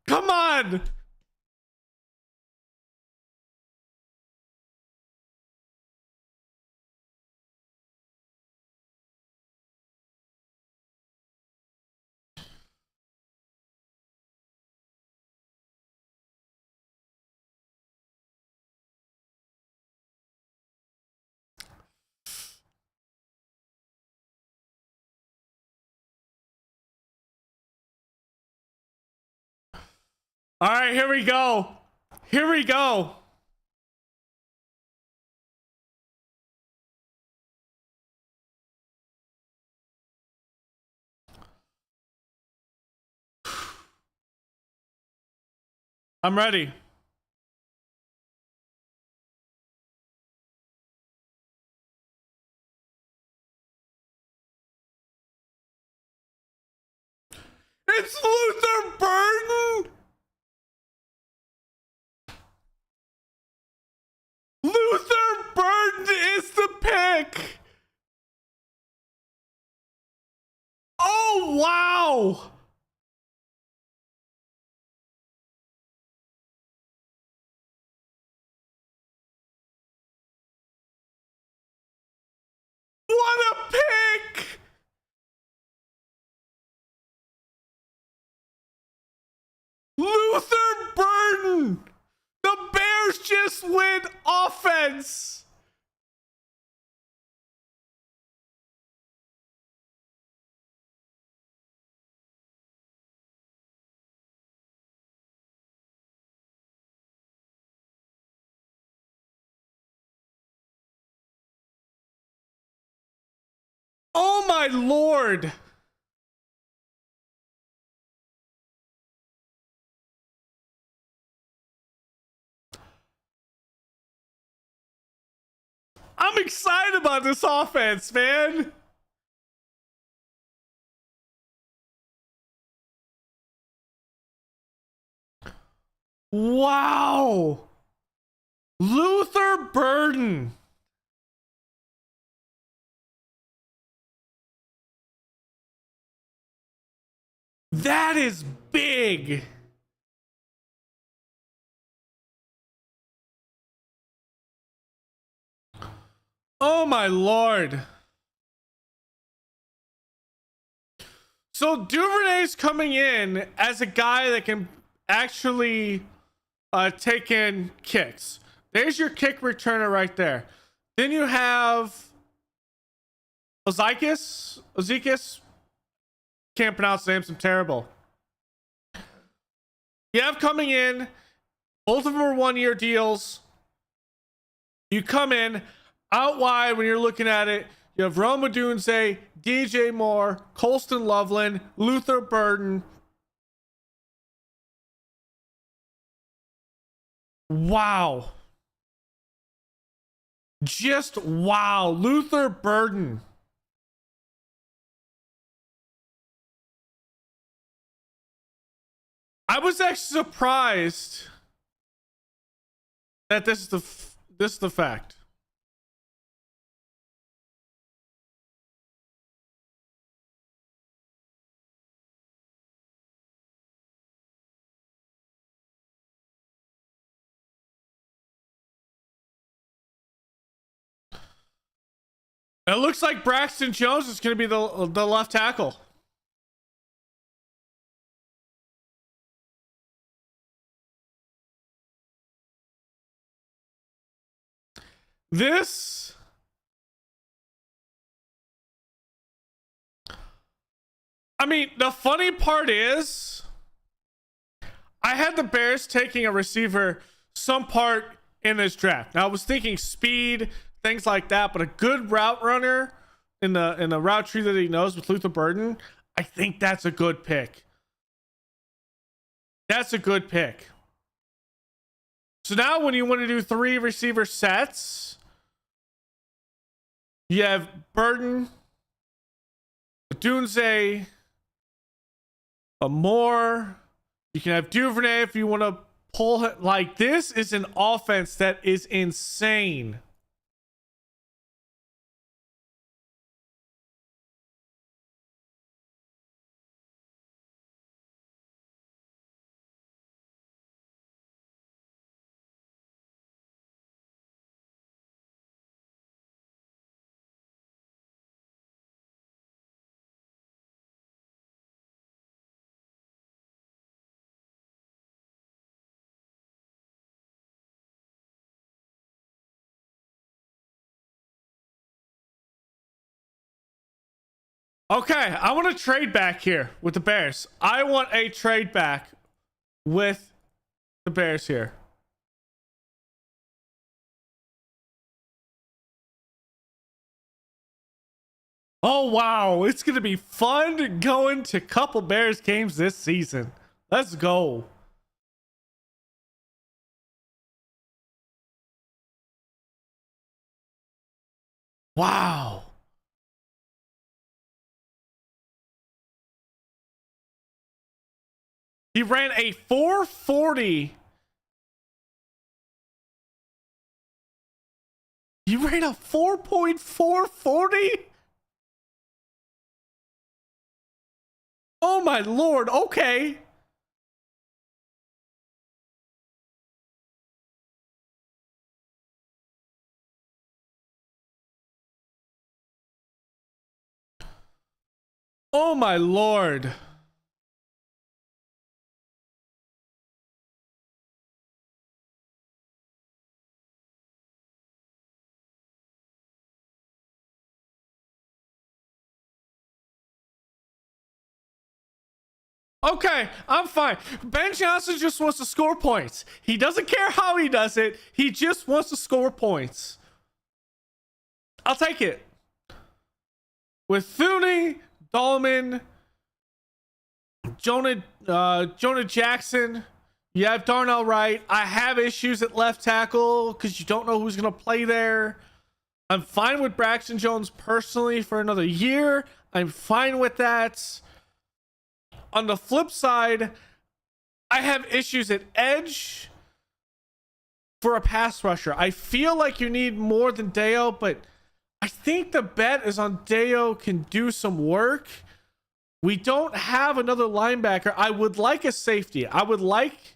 Come on. All right, here we go. Here we go. I'm ready. It's Luther Burton. Luther Burton is the pick. Oh, wow. What a pick. Luther Burton. The Bears just win offense. my lord. I'm excited about this offense, man. Wow. Luther Burden. That is big. Oh my lord. So Duvernay's coming in as a guy that can actually take in kicks. There's your kick returner right there. Then you have Ozekis. Can't pronounce names, I'm terrible. You have coming in, both of them are 1-year deals. You come in out wide when you're looking at it. You have Roma Dunze, DJ Moore, Colston Loveland, Luther Burden. Wow. Just wow. Luther Burden. I was actually surprised that this is the fact. It looks like Braxton Jones is going to be the left tackle. This, I mean, the funny part is I had the Bears taking a receiver some part in this draft. Now I was thinking speed, things like that, but a good route runner in the route tree that he knows with Luther Burden, I think that's a good pick. That's a good pick. So now when you want to do 3 receiver sets, you have Burden, Dunze, a Moore. You can have Duvernay if you want to pull it. Like, this is an offense that is insane. Okay, I want to trade back here with the Bears. I want a trade back with the Bears here. Oh, wow. It's going to be fun going to a couple Bears games this season. Let's go. Wow. He ran a 440. You ran a 4.440? Oh my lord. Okay. Oh my lord. Okay, I'm fine. Ben Johnson just wants to score points. He doesn't care how he does it. He just wants to score points. I'll take it. with Thune, Dolman, Jonah Jackson. You have Darnell Wright. I have issues at left tackle because you don't know who's going to play there. I'm fine with Braxton Jones personally for another year. I'm fine with that. On the flip side, I have issues at edge for a pass rusher. I feel like you need more than Deo, but I think the bet is on Deo can do some work. We don't have another linebacker. I would like a safety. I would like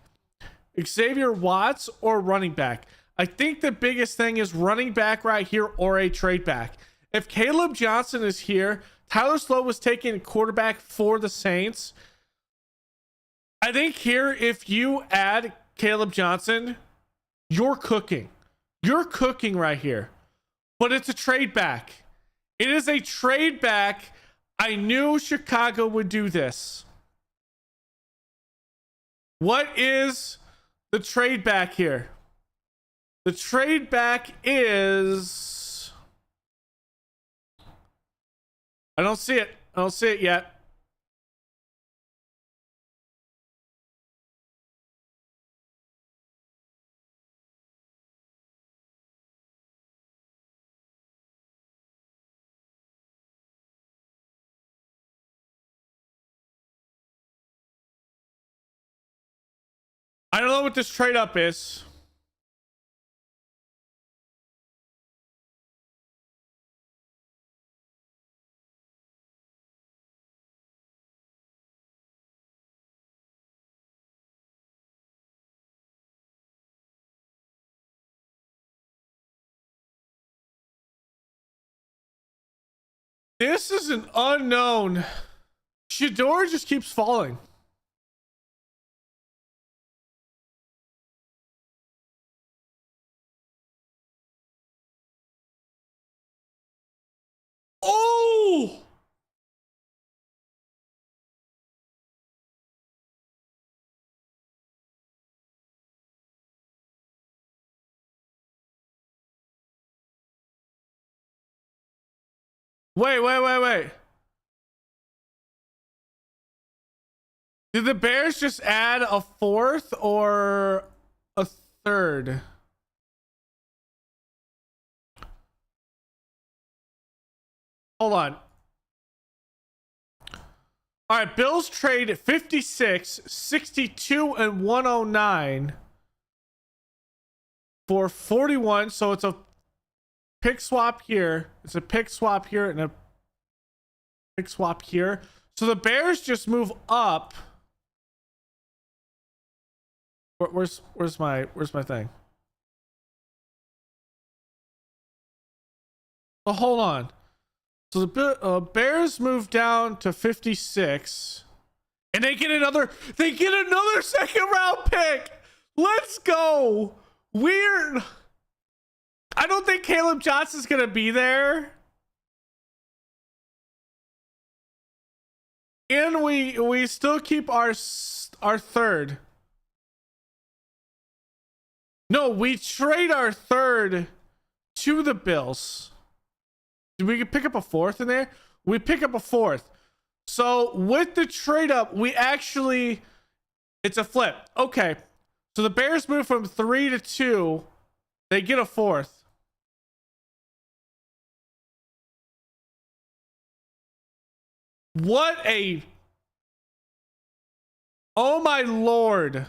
Xavier Watts or running back. I think the biggest thing is running back right here or a trade back. If Caleb Johnson is here, Tyler Slow was taking quarterback for the Saints. I think here, if you add Caleb Johnson, you're cooking. You're cooking right here. But it's a trade back. It is a trade back. I knew Chicago would do this. What is the trade back here? The trade back is... I don't see it. I don't see it yet. I don't know what this trade up is. This is an unknown. Shador just keeps falling. Oh! Wait. Did the Bears just add a fourth or a third? Hold on. All right, Bills trade 56, 62, and 109 for 41. So it's a pick swap here. It's a pick swap here and a pick swap here. So the Bears just move up. Where's my thing? Oh, hold on. So the Bears move down to 56, and they get another second round pick. Let's go. Weird. I don't think Caleb Johnson's gonna be there. And we still keep our third. No, we trade our third to the Bills. Did we pick up a fourth in there? We pick up a fourth. So with the trade up, we actually, it's a flip. Okay. So the Bears move from 3 to 2. They get a fourth. What a... Oh my Lord.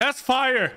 That's fire.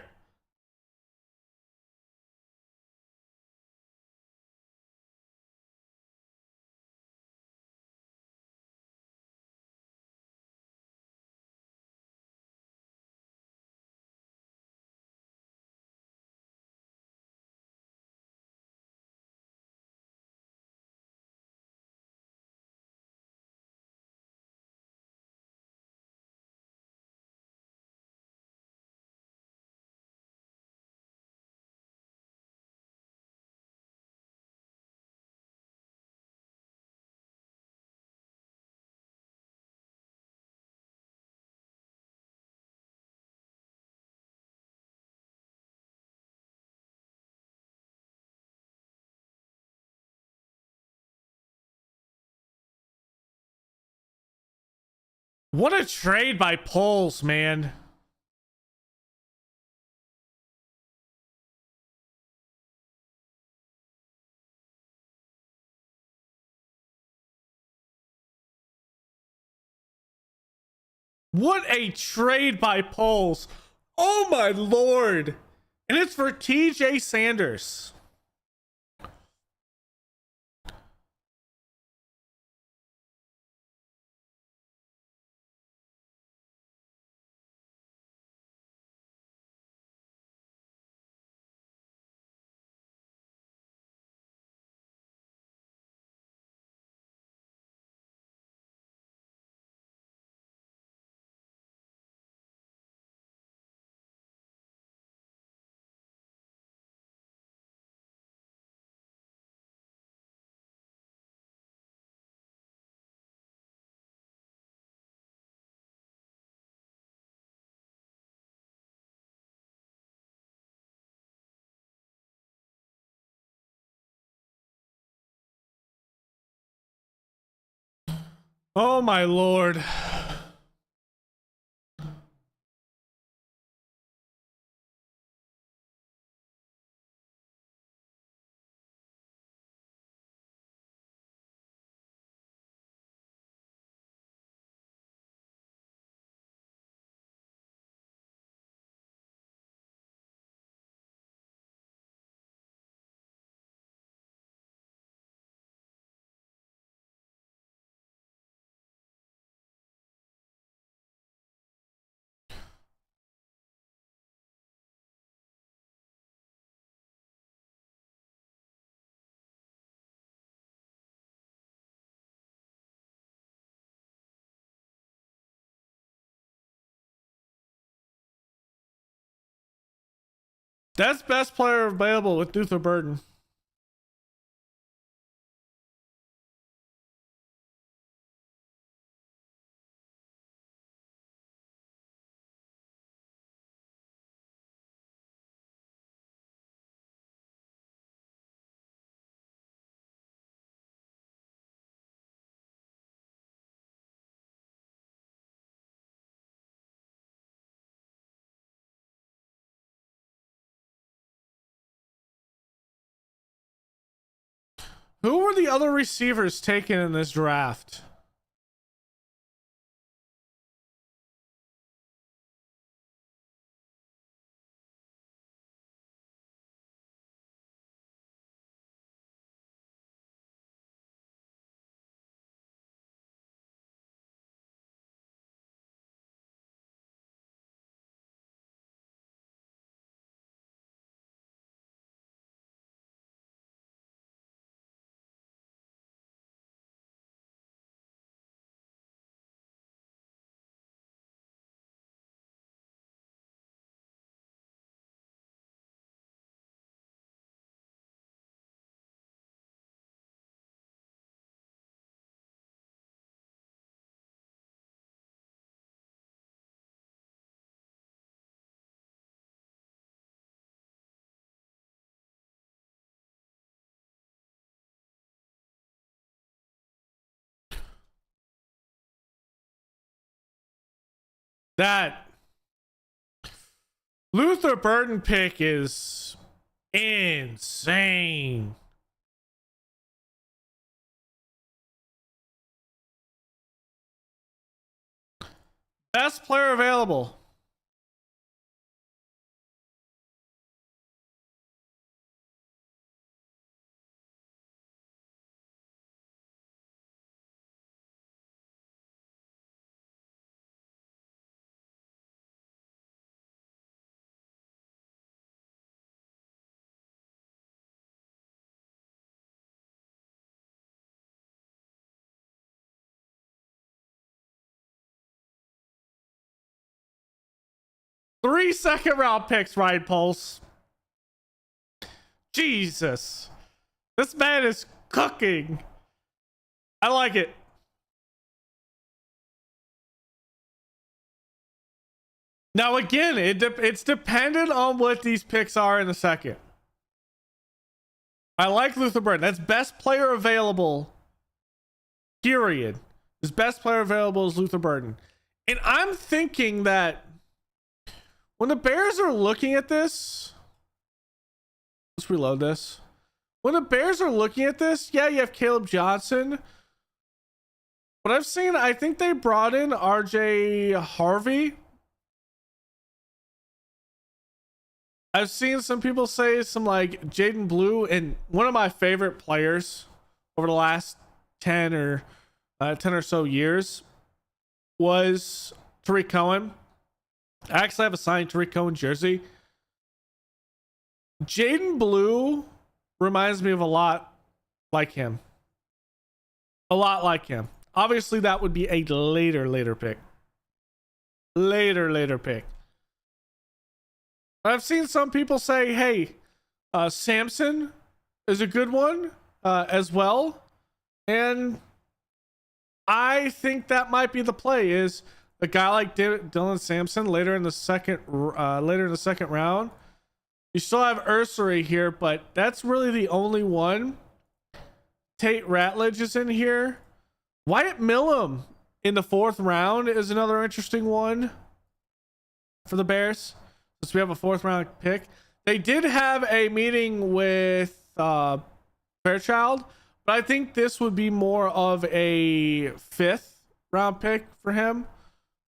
What a trade by Poles, man. What a trade by Poles. Oh my lord. And it's for TJ Sanders. Oh my lord. That's best player available with Luther Burden. Who were the other receivers taken in this draft? That Luther Burden pick is insane. Best player available. Three second-round picks, Ryan Pulse. Jesus. This man is cooking. I like it. Now, again, it's dependent on what these picks are in the second. I like Luther Burden. That's best player available. Period. His best player available is Luther Burden. And I'm thinking that when the Bears are looking at this, let's reload this. When the Bears are looking at this, yeah, you have Caleb Johnson. But I've seen, I think they brought in RJ Harvey. I've seen some people say some like Jaden Blue, and one of my favorite players over the last 10 or so years was Tariq Cohen. I actually have a signed Tariq Cohen jersey. Jaden Blue reminds me of a lot like him. A lot like him. Obviously, that would be a later pick. Later pick. I've seen some people say, hey, Samson is a good one as well. And I think that might be the play, is a guy like Dylan Sampson later in the second round. You still have Ursery here, but that's really the only one. Tate Ratledge is in here. Wyatt Millum in the 4th round is another interesting one for the Bears, since we have a 4th round pick. They did have a meeting with Fairchild, but I think this would be more of a 5th round pick for him.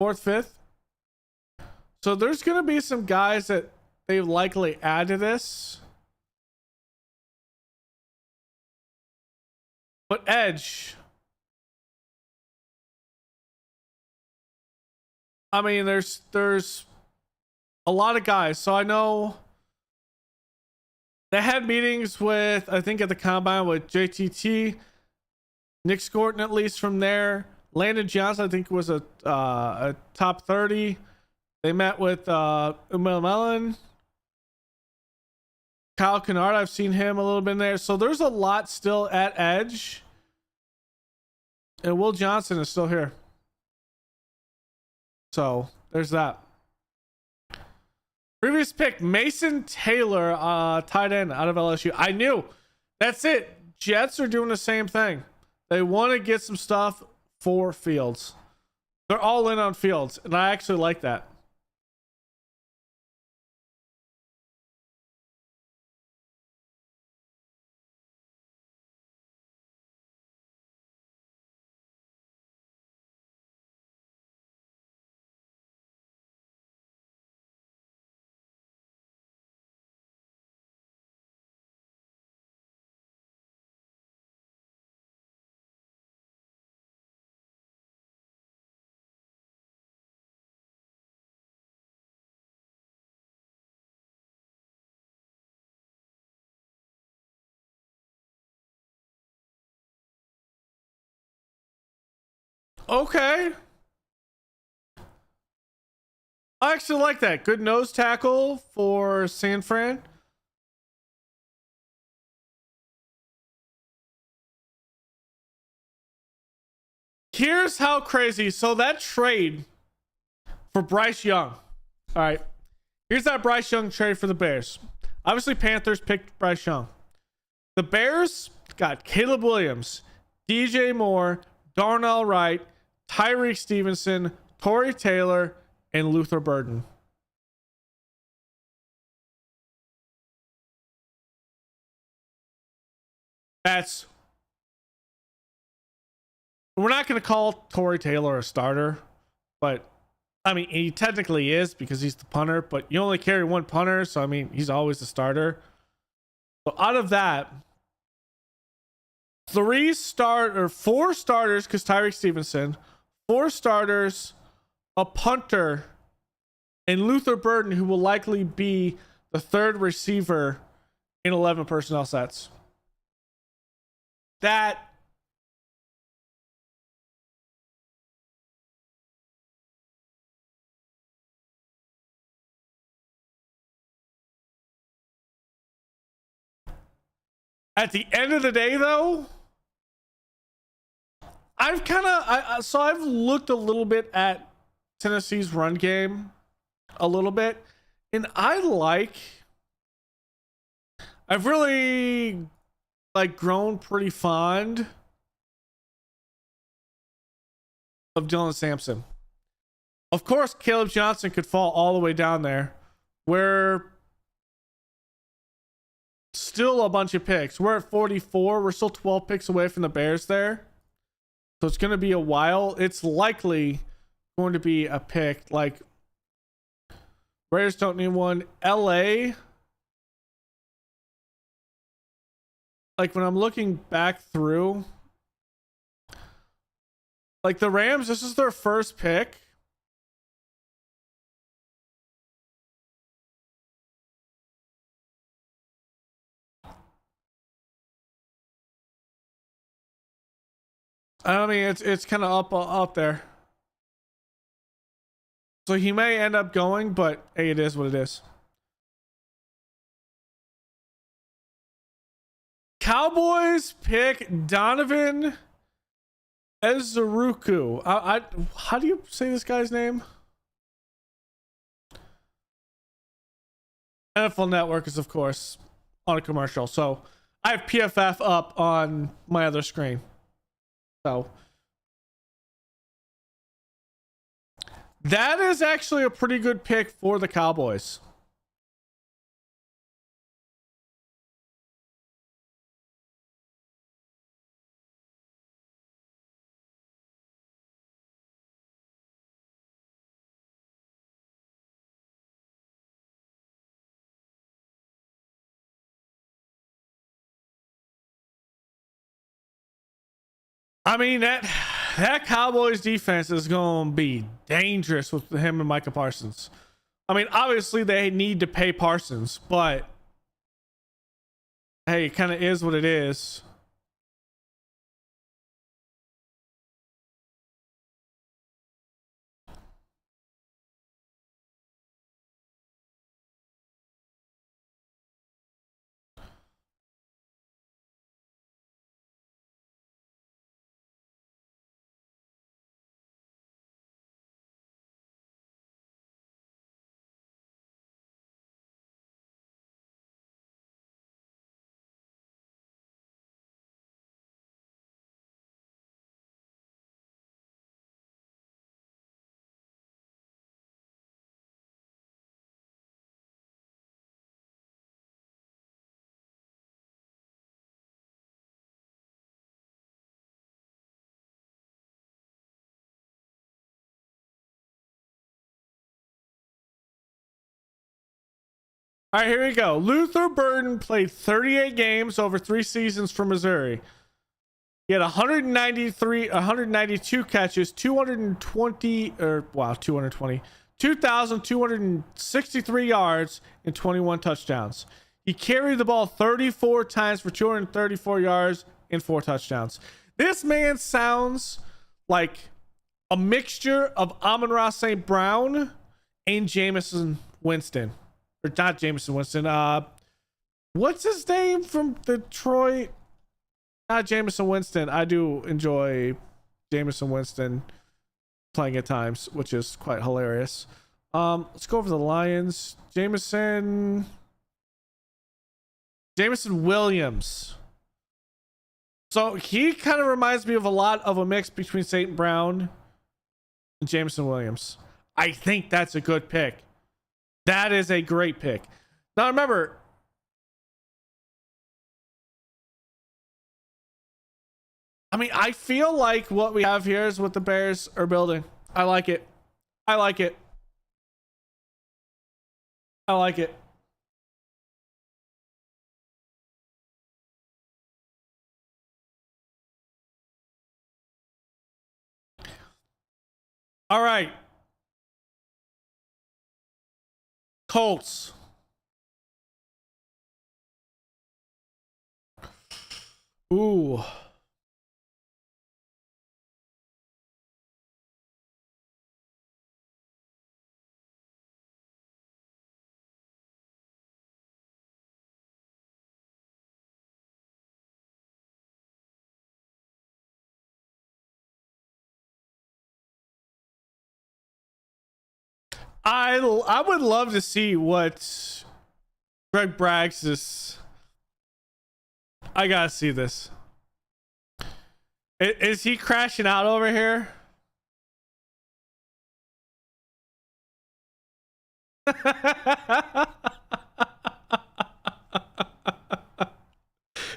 4th, 5th. So there's going to be some guys that they likely add to this. But edge, I mean, there's a lot of guys. So I know they had meetings with, I think at the combine, with JTT, Nick Scorton, at least from there. Landon Johnson, I think, was a top 30. They met with Umel Mellon. Kyle Kennard, I've seen him a little bit in there. So there's a lot still at edge. And Will Johnson is still here. So there's that. Previous pick, Mason Taylor, tight end out of LSU. I knew. That's it. Jets are doing the same thing. They want to get some stuff for Fields. They're all in on Fields, and I actually like that. Okay. I actually like that. Good nose tackle for San Fran. Here's how crazy. So that trade for Bryce Young. All right. Here's that Bryce Young trade for the Bears. Obviously, Panthers picked Bryce Young. The Bears got Caleb Williams, DJ Moore, Darnell Wright, Tyreek Stevenson, Torrey Taylor, and Luther Burden. That's... We're not going to call Torrey Taylor a starter, but I mean, he technically is because he's the punter, but you only carry one punter, so I mean, he's always the starter. So out of that, 4 starters, because Tyreek Stevenson, 4 starters, a punter, and Luther Burden, who will likely be the 3rd receiver in 11 personnel sets. That at the end of the day, though, I've looked a little bit at Tennessee's run game a little bit, and I've really grown pretty fond of Dylan Sampson. Of course, Caleb Johnson could fall all the way down there. We're still a bunch of picks. We're at 44. We're still 12 picks away from the Bears there. So it's going to be a while. It's likely going to be a pick. Like, Raiders don't need one. LA. Like, when I'm looking back through, like the Rams, this is their first pick. I mean, it's kind of up there. So he may end up going, but hey, it is what it is. Cowboys pick Donovan Ezuruku. How do you say this guy's name? NFL Network is, of course, on a commercial. So I have PFF up on my other screen. So that is actually a pretty good pick for the Cowboys. I mean, that Cowboys defense is going to be dangerous with him and Micah Parsons. I mean, obviously they need to pay Parsons, but hey, it kind of is what it is. All right, here we go. Luther Burden played 38 games over 3 seasons for Missouri. He had 192 catches, 2,263 yards, and 21 touchdowns. He carried the ball 34 times for 234 yards and 4 touchdowns. This man sounds like a mixture of Amon-Ra St. Brown and Jameson Winston. Or not Jameson Winston. What's his name from Detroit? Not Jameson Winston. I do enjoy Jameson Winston playing at times, which is quite hilarious. Let's go over the Lions. Jameson Williams. So he kind of reminds me of a lot of a mix between St. Brown and Jameson Williams. I think that's a good pick. That is a great pick. Now remember, I mean, I feel like what we have here is what the Bears are building. I like it. I like it. I like it. All right. Colts. Ooh. I would love to see what Greg Braggs is. I gotta see this. Is he crashing out over here?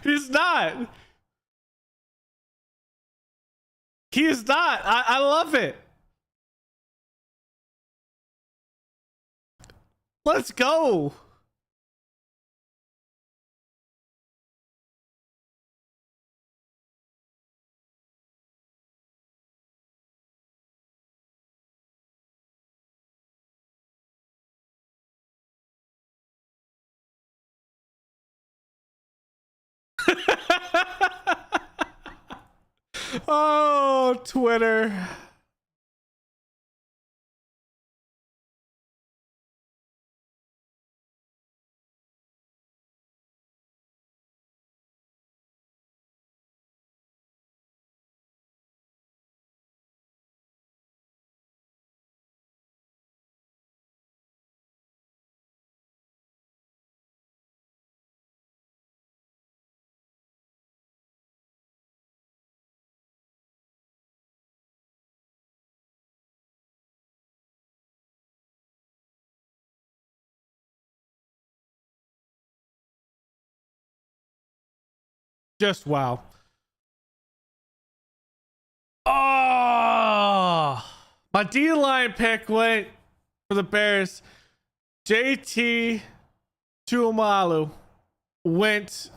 He's not. He is not. I love it. Let's go. Oh, Twitter. Just wow. Oh, my D-line pick went for the Bears. JT Tuimalu went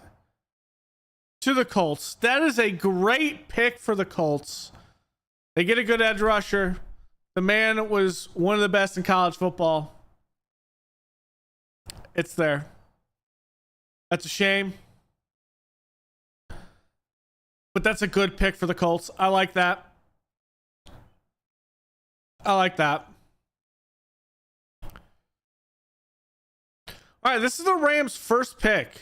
to the Colts. That is a great pick for the Colts. They get a good edge rusher. The man was one of the best in college football. It's there. That's a shame. But that's a good pick for the Colts. I like that. I like that. All right, this is the Rams' first pick.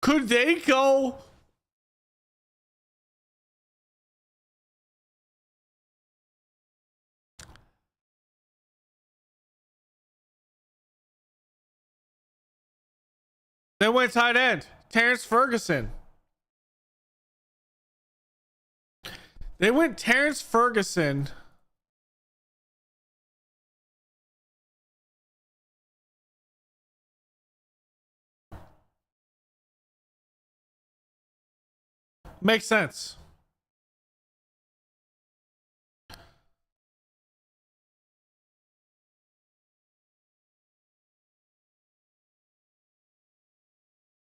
Could they go? They went tight end. Terrence Ferguson. They went Terrence Ferguson. Makes sense.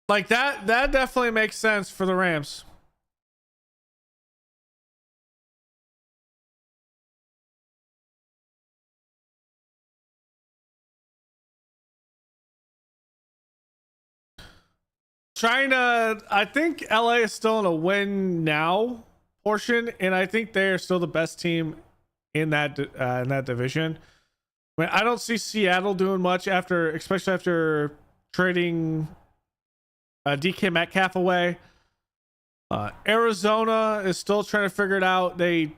Like that definitely makes sense for the Rams. I think LA is still in a win now portion, and I think they are still the best team in that division. I mean, I don't see Seattle doing much especially after trading DK Metcalf away. Arizona is still trying to figure it out. They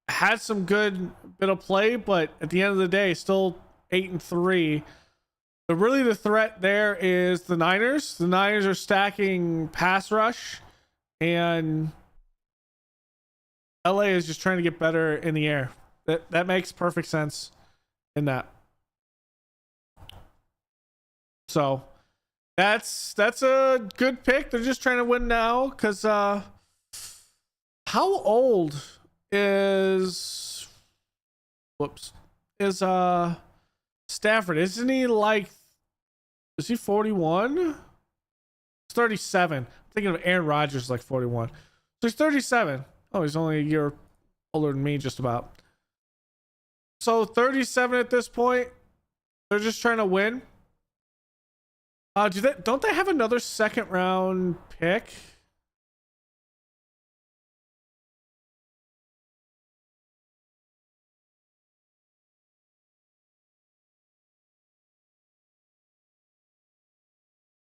had some good bit of play, but at the end of the day, still 8-3. But really the threat there is the Niners. The Niners are stacking pass rush, and LA is just trying to get better in the air. That makes perfect sense in that. So that's a good pick. They're just trying to win now because how old is Stafford? Isn't he like, is he 41? He's 37. I'm thinking of Aaron Rodgers like 41. So he's 37. Oh, he's only a year older than me, just about. So 37 at this point. They're just trying to win. Don't they have another second round pick?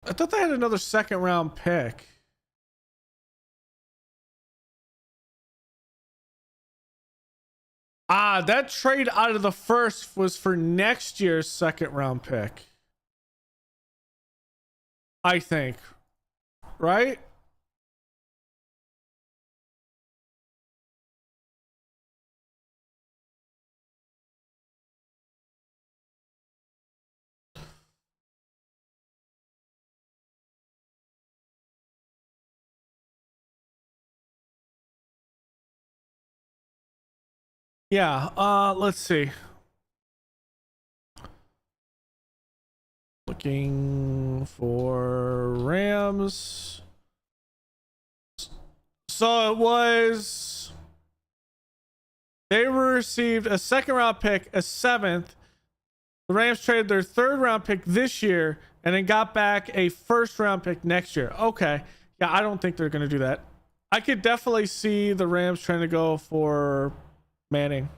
I thought they had another second round pick. That trade out of the first was for next year's second round pick, I think. Right? Yeah, let's see. Looking for Rams. So it was, they received a second round pick, a seventh. The Rams traded their third round pick this year and then got back a first round pick next year. Okay. Yeah, I don't think they're going to do that. I could definitely see the Rams trying to go for Manning.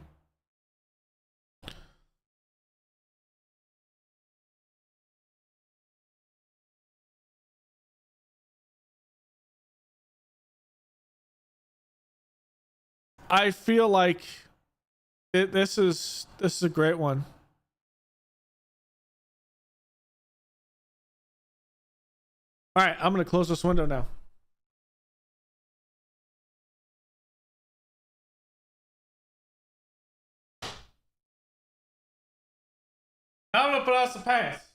I feel like this is a great one. All right, I'm going to close this window now. Now I'm going to put on some pants.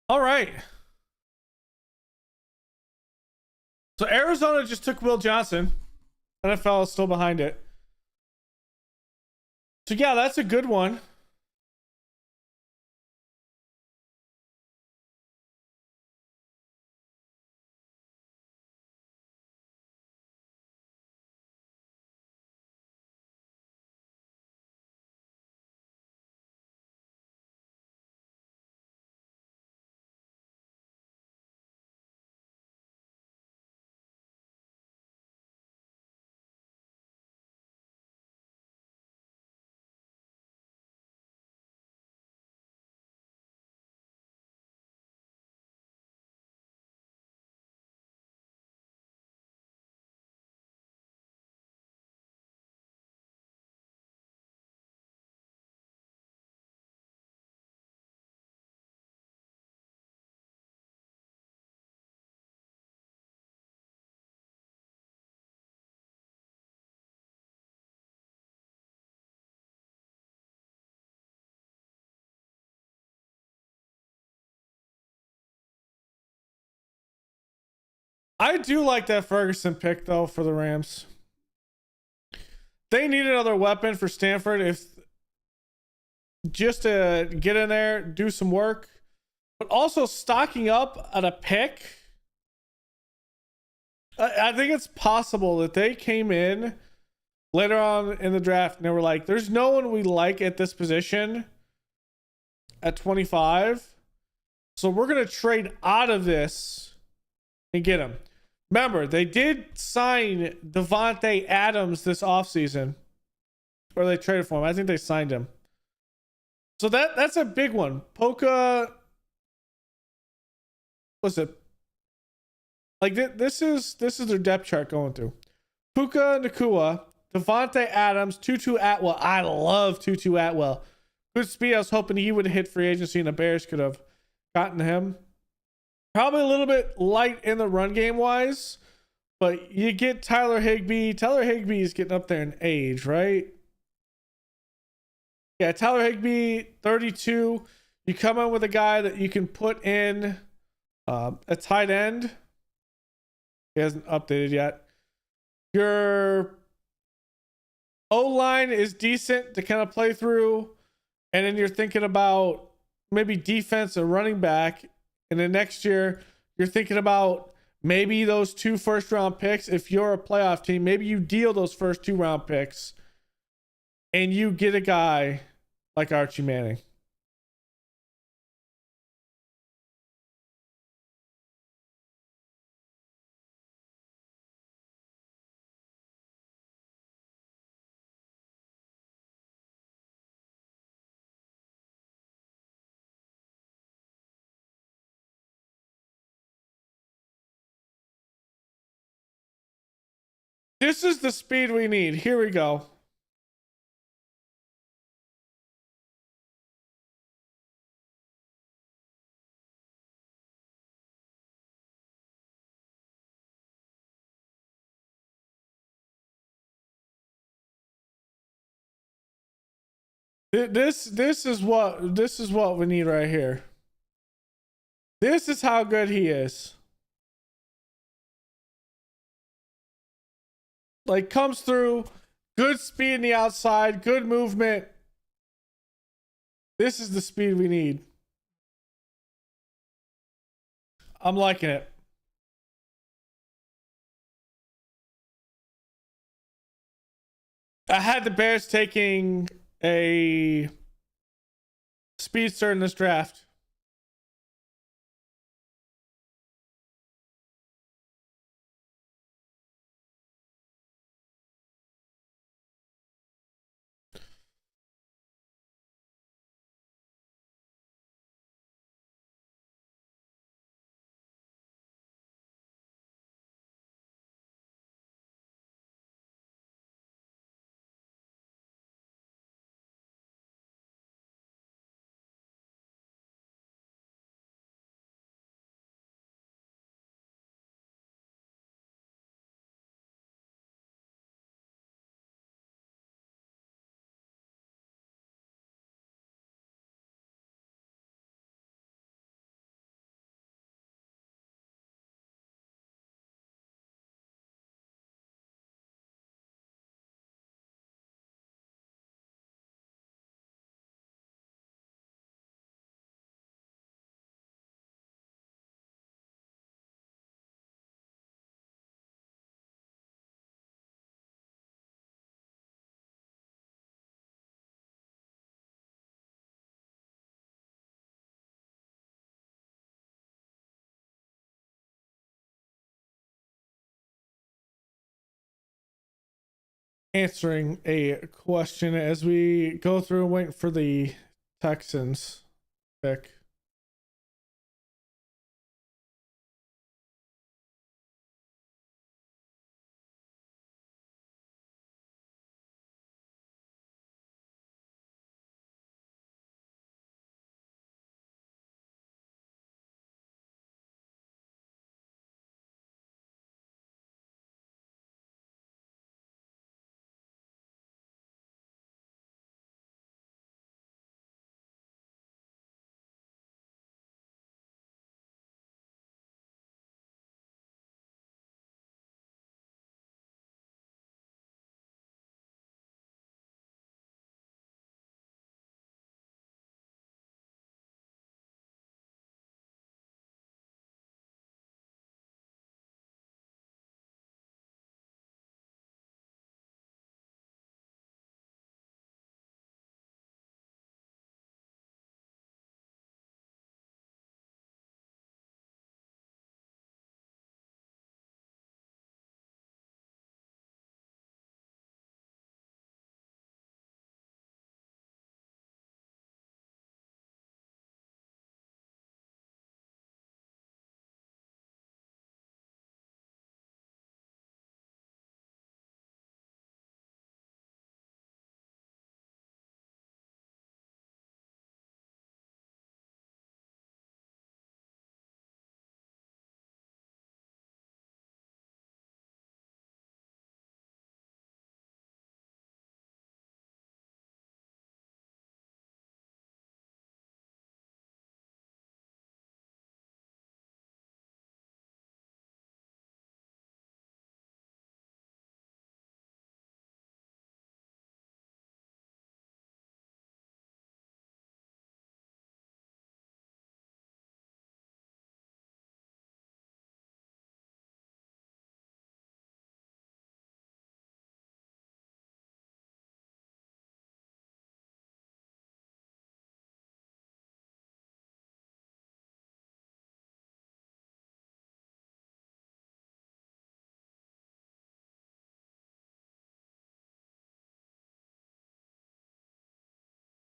All right. So Arizona just took Will Johnson. NFL is still behind it. So yeah, that's a good one. I do like that Ferguson pick though for the Rams. They need another weapon for Stanford, if just to get in there, do some work, but also stocking up at a pick. I think it's possible that they came in later on in the draft and they were like, there's no one we like at this position at 25. So we're going to trade out of this and get him. Remember, they did sign Devontae Adams this offseason. Or they traded for him. I think they signed him. So that's a big one. Puka. What's it? Like this is their depth chart going through. Puka Nakua, Devontae Adams, Tutu Atwell. I love Tutu Atwell. Good speed. I was hoping he would hit free agency and the Bears could have gotten him. Probably a little bit light in the run game wise, but you get Tyler Higbee. Tyler Higbee is getting up there in age, right? Yeah, Tyler Higbee, 32. You come in with a guy that you can put in a tight end. He hasn't updated yet. Your O-line is decent to kind of play through. And then you're thinking about maybe defense or running back. And then next year, you're thinking about maybe those 2 first-round picks. If you're a playoff team, maybe you deal those first 2-round picks and you get a guy like Archie Manning. This is the speed we need. Here we go. This is what we need right here. This is how good he is. Like, comes through, good speed in the outside, good movement. This is the speed we need. I'm liking it. I had the Bears taking a speedster in this draft. Answering a question as we go through and wait for the Texans pick.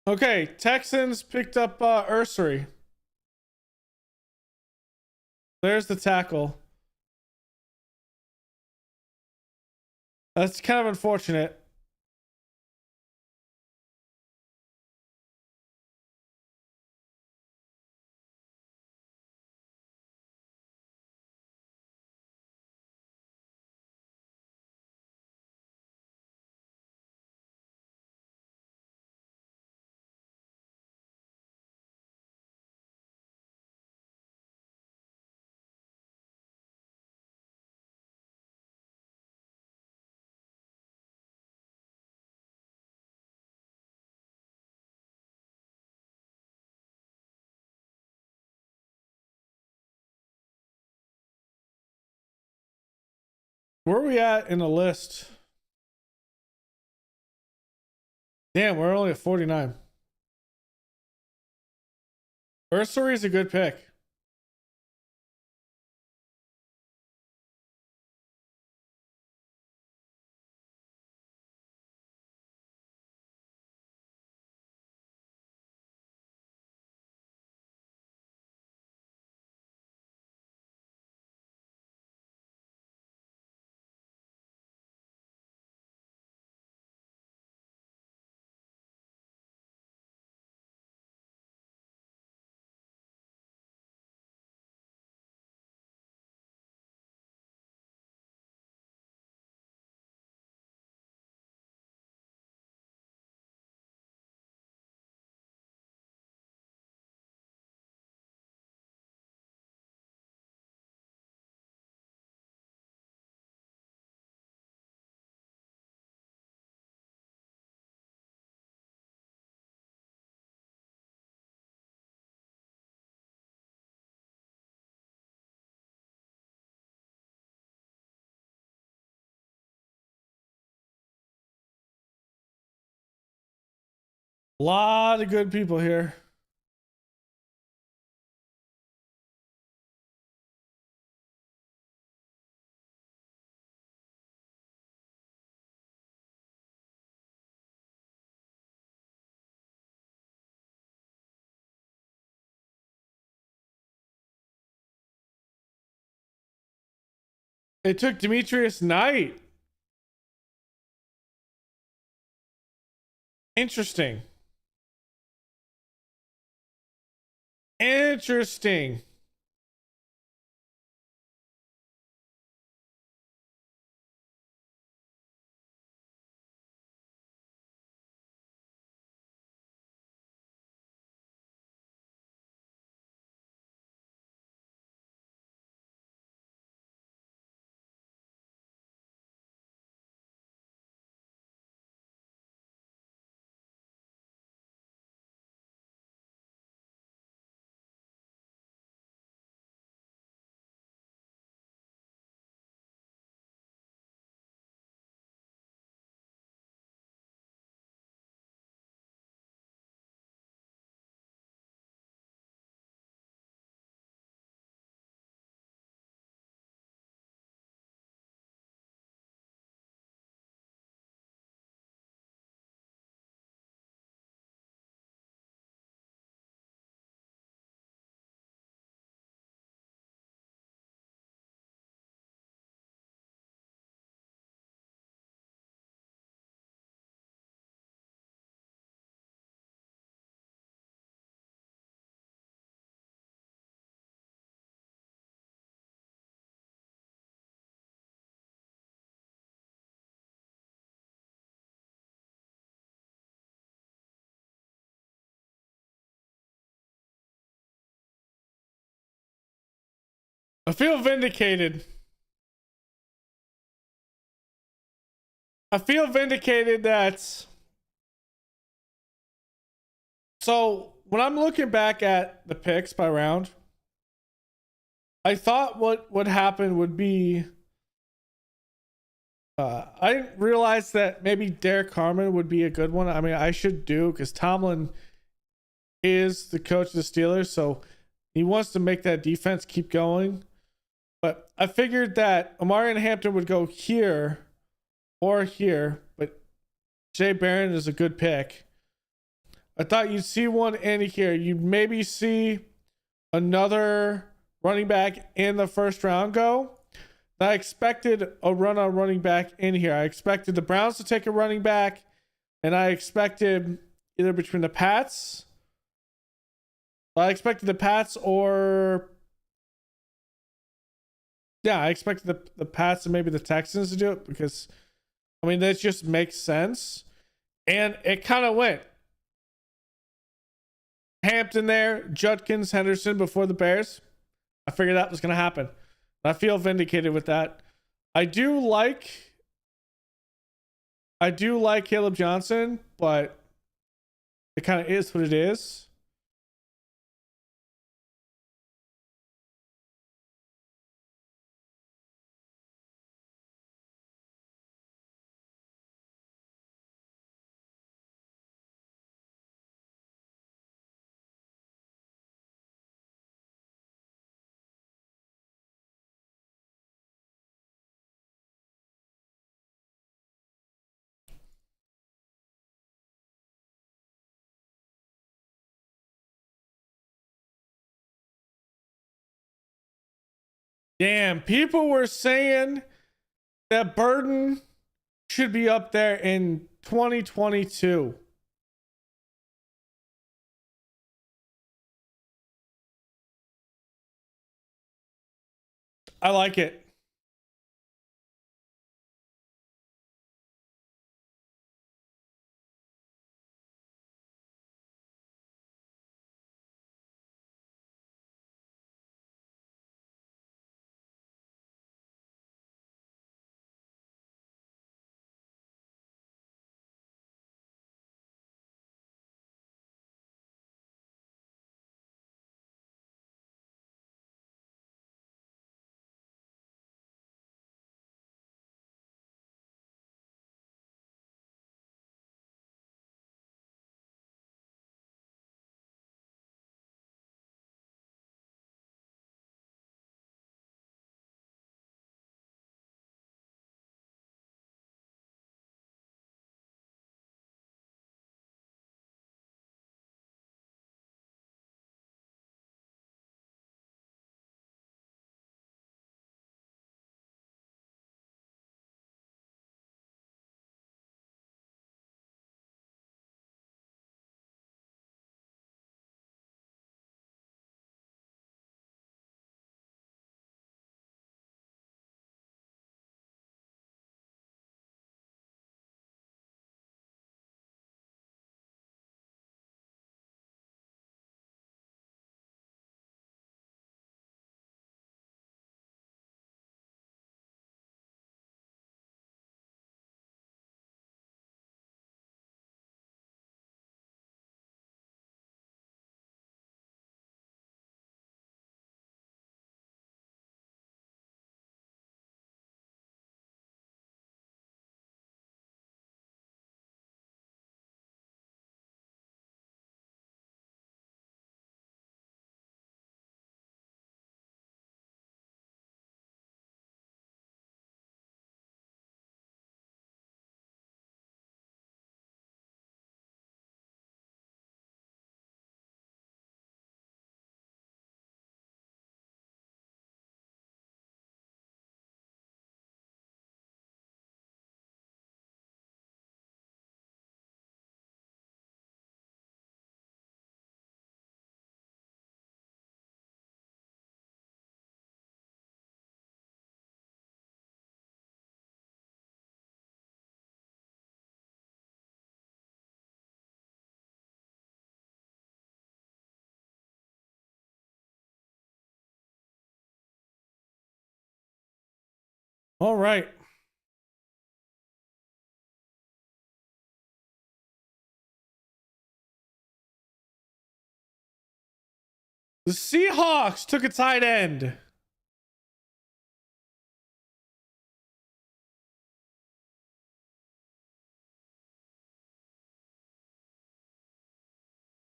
Okay, Texans picked up Ursery. There's the tackle. That's kind of unfortunate. Where are we at in the list? Damn, we're only at 49. Ursery is a good pick. A lot of good people here. It took Demetrius Knight. Interesting. Interesting. I feel vindicated. I feel vindicated that. So when I'm looking back at the picks by round, I thought what would happen would be. I didn't realize that maybe Derek Carmen would be a good one. I mean, I should do because Tomlin is the coach of the Steelers, so he wants to make that defense keep going. But I figured that Omarion Hampton would go here or here, but Jay Barron is a good pick. I thought you'd see one in here. You'd maybe see another running back in the first round go. I expected a run on running back in here. I expected the Browns to take a running back, and I expected either between the Pats. I expected the Pats or yeah, I expected the Pats and maybe the Texans to do it because I mean that just makes sense. And it kind of went. Hampton there, Judkins, Henderson before the Bears. I figured that was going to happen. I feel vindicated with that. I do like Caleb Johnson, but it kind of is what it is. Damn, people were saying that Burden should be up there in 2022. I like it. All right. The Seahawks took a tight end.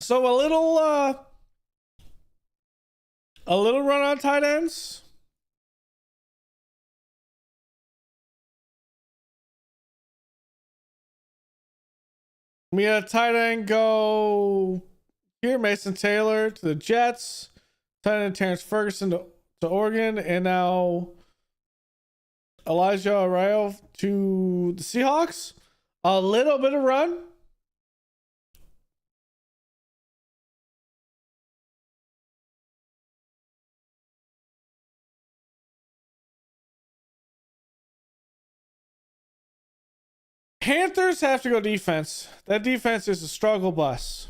So a little run on tight ends. We had a tight end go here, Mason Taylor to the Jets, tight end Terrence Ferguson to Oregon, and now Elijah Arroyo to the Seahawks. A little bit of run. Panthers have to go defense. That defense is a struggle bus.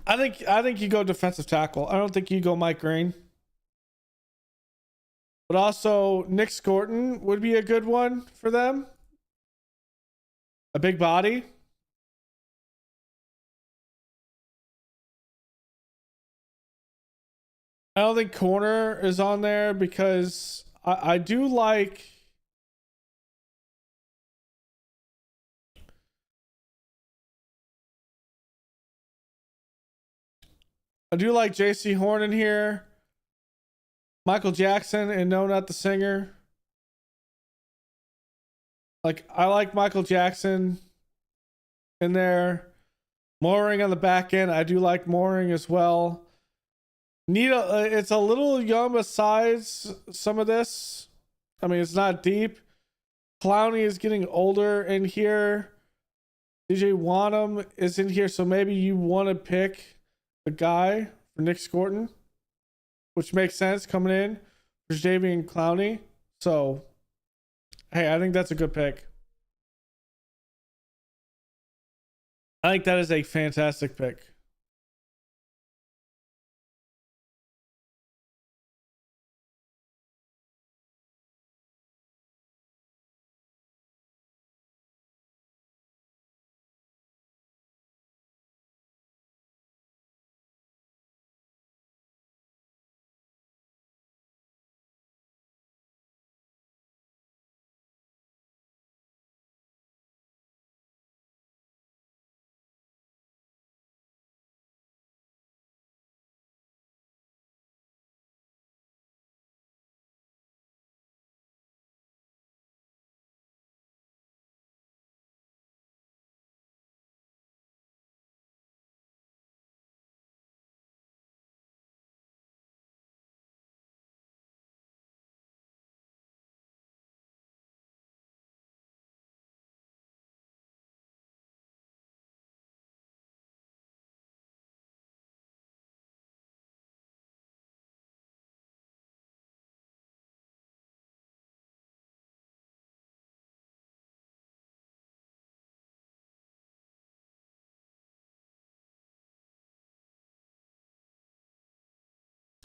I think you go defensive tackle. I don't think you go Mike Green. But also Nick Scorton would be a good one for them. A big body. I don't think corner is on there because I do like JC Horn in here. Michael Jackson and No Not the Singer. Like, I like Michael Jackson in there. Mooring on the back end. I do like Mooring as well. It's a little young besides some of this. I mean, it's not deep. Clowney is getting older in here. DJ Wanham is in here, so maybe you want to pick the guy for Nick Scorton, which makes sense coming in for Jadeveon Clowney. So, hey, I think that's a good pick. I think that is a fantastic pick.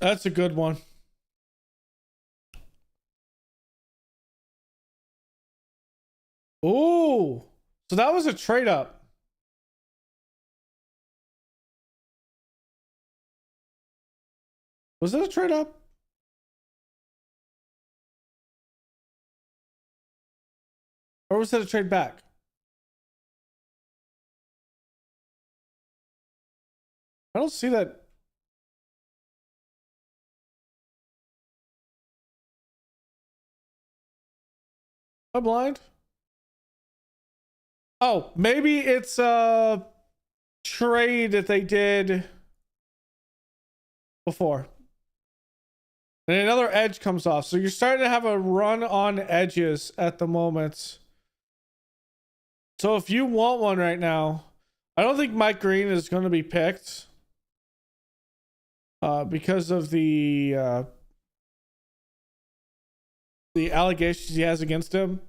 That's a good one. Ooh. So that was a trade up. Was it a trade up? Or was it a trade back? I don't see that. Am I blind? Oh, maybe it's a trade that they did before. And another edge comes off. So you're starting to have a run on edges at the moment. So if you want one right now, I don't think Mike Green is going to be picked. Because of the allegations he has against him.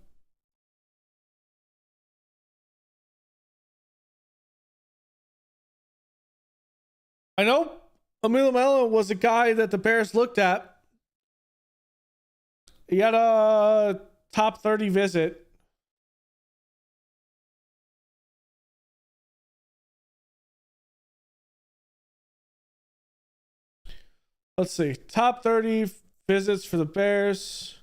I know Emilio Mello was a guy that the Bears looked at. He had a top 30 visit. Let's see. Top 30 visits for the Bears.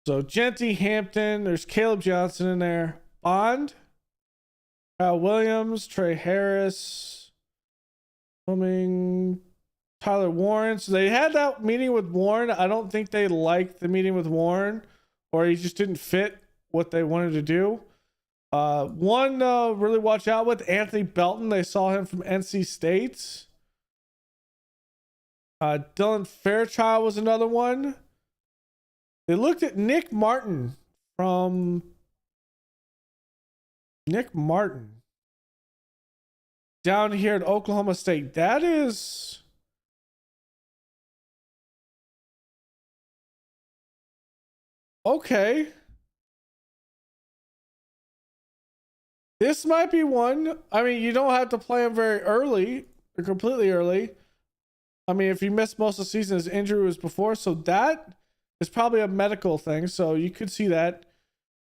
So Genty, Hampton. There's Caleb Johnson in there. Bond. Kyle Williams. Trey Harris. Fleming. Tyler Warren. So they had that meeting with Warren. I don't think they liked the meeting with Warren, or he just didn't fit what they wanted to do. One really watch out with Anthony Belton. They saw him from NC State. Dylan Fairchild was another one. They looked at Nick Martin from down here at Oklahoma State. That is okay. This might be one. I mean, you don't have to play him very early or completely early. I mean, if you missed most of the season, his injury was before, so that is probably a medical thing. So you could see that.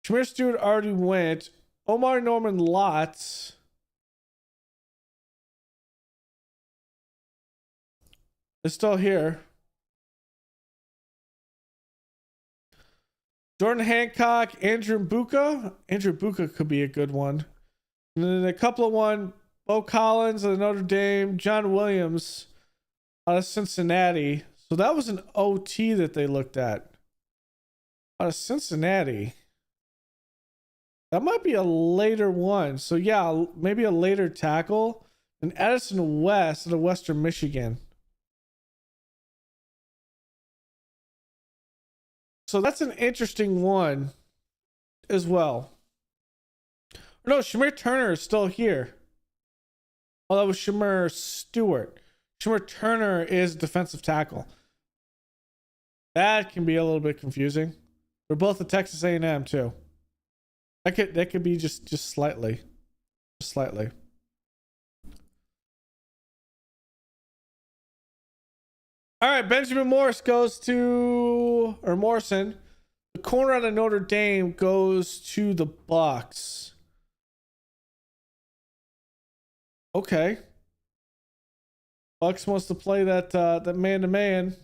Shamir Stewart already went. Omar Norman Lotz. Is still here. Jordan Hancock, Andrew Buka. Andrew Buka could be a good one. And then a couple of one, Bo Collins of Notre Dame, John Williams out of Cincinnati. So that was an OT that they looked at. Out of Cincinnati. That might be a later one. So yeah, maybe a later tackle. And Edison West out of Western Michigan. So that's an interesting one as well. No, Shamir Turner is still here. Oh, that was Shamir Stewart. Shamir Turner is defensive tackle. That can be a little bit confusing. They're both at Texas A&M too. That could be just slightly. Just slightly. All right, Benjamin Morris goes to, or Morrison. The corner out of Notre Dame goes to the Bucks. Okay. Bucks wants to play that man to man.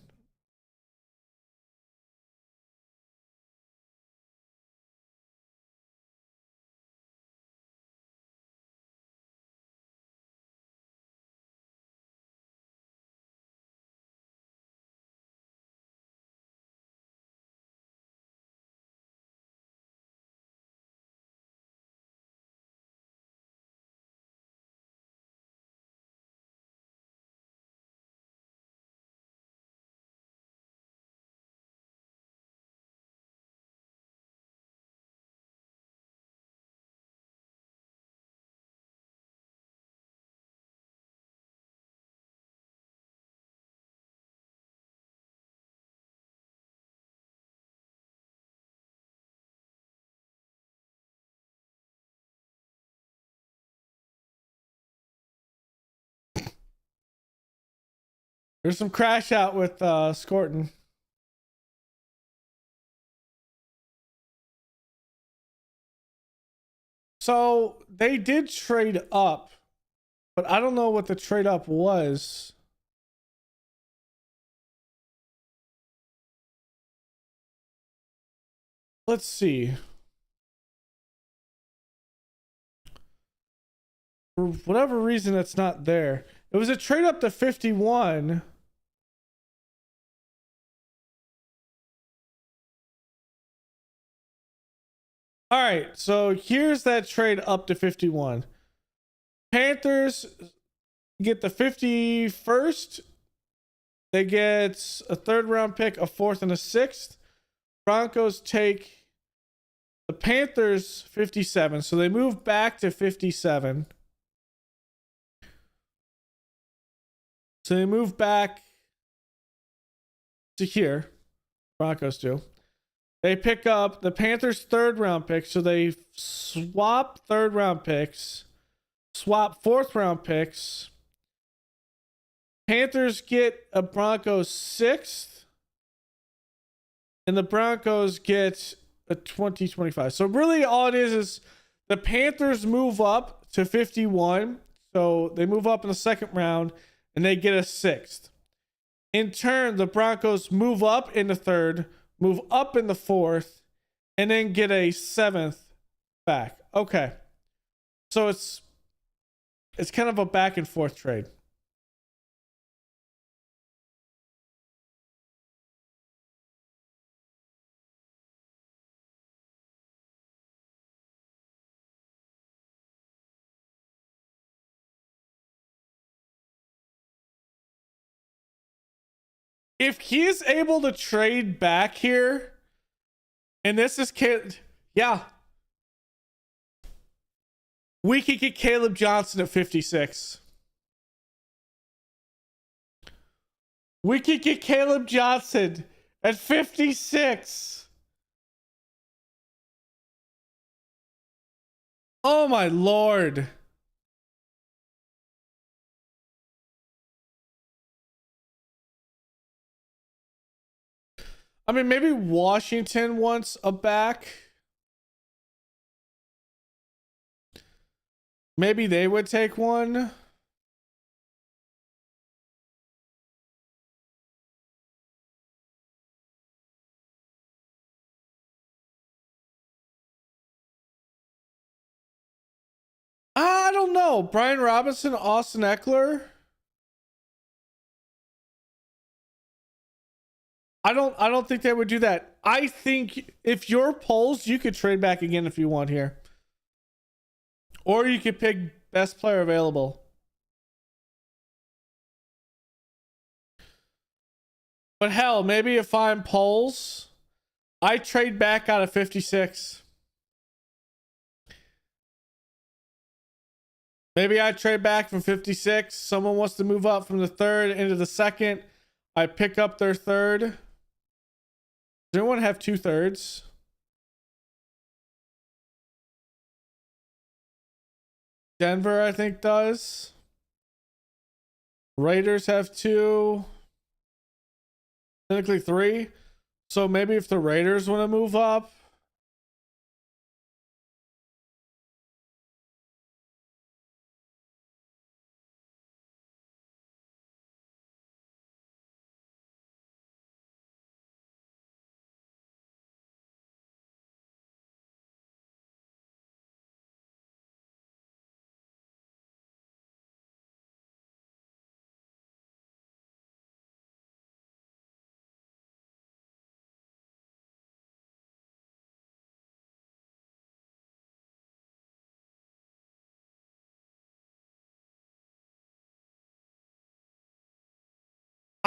There's some crash out with Scorton. So they did trade up, but I don't know what the trade up was. Let's see. For whatever reason, it's not there. It was a trade up to 51. All right, so here's that trade up to 51. Panthers get the 51st. They get a third round pick, a fourth, and a sixth. Broncos take the Panthers 57. So they move back to 57. So they move back to here. Broncos do. They pick up the Panthers' third round pick. So they swap third round picks, swap fourth round picks. Panthers get a Broncos sixth, and the Broncos get a 2025. So really all it is the Panthers move up to 51. So they move up in the second round and they get a sixth. In turn, the Broncos move up in the third, move up in the fourth, and then get a seventh back. Okay. So it's kind of a back and forth trade. If he is able to trade back here, and this is yeah, we could get Caleb Johnson at 56. We could get Caleb Johnson at 56. Oh my lord. I mean, maybe Washington wants a back. Maybe they would take one. I don't know. Brian Robinson, Austin Eckler. I don't think they would do that. I think if you're polls, you could trade back again if you want here. Or you could pick best player available. But hell, maybe if I'm polls, I trade back out of 56. Maybe I trade back from 56. Someone wants to move up from the third into the second. I pick up their third. Does anyone have 2/3? Denver, I think, does. Raiders have 2. Technically 3. So maybe if the Raiders want to move up.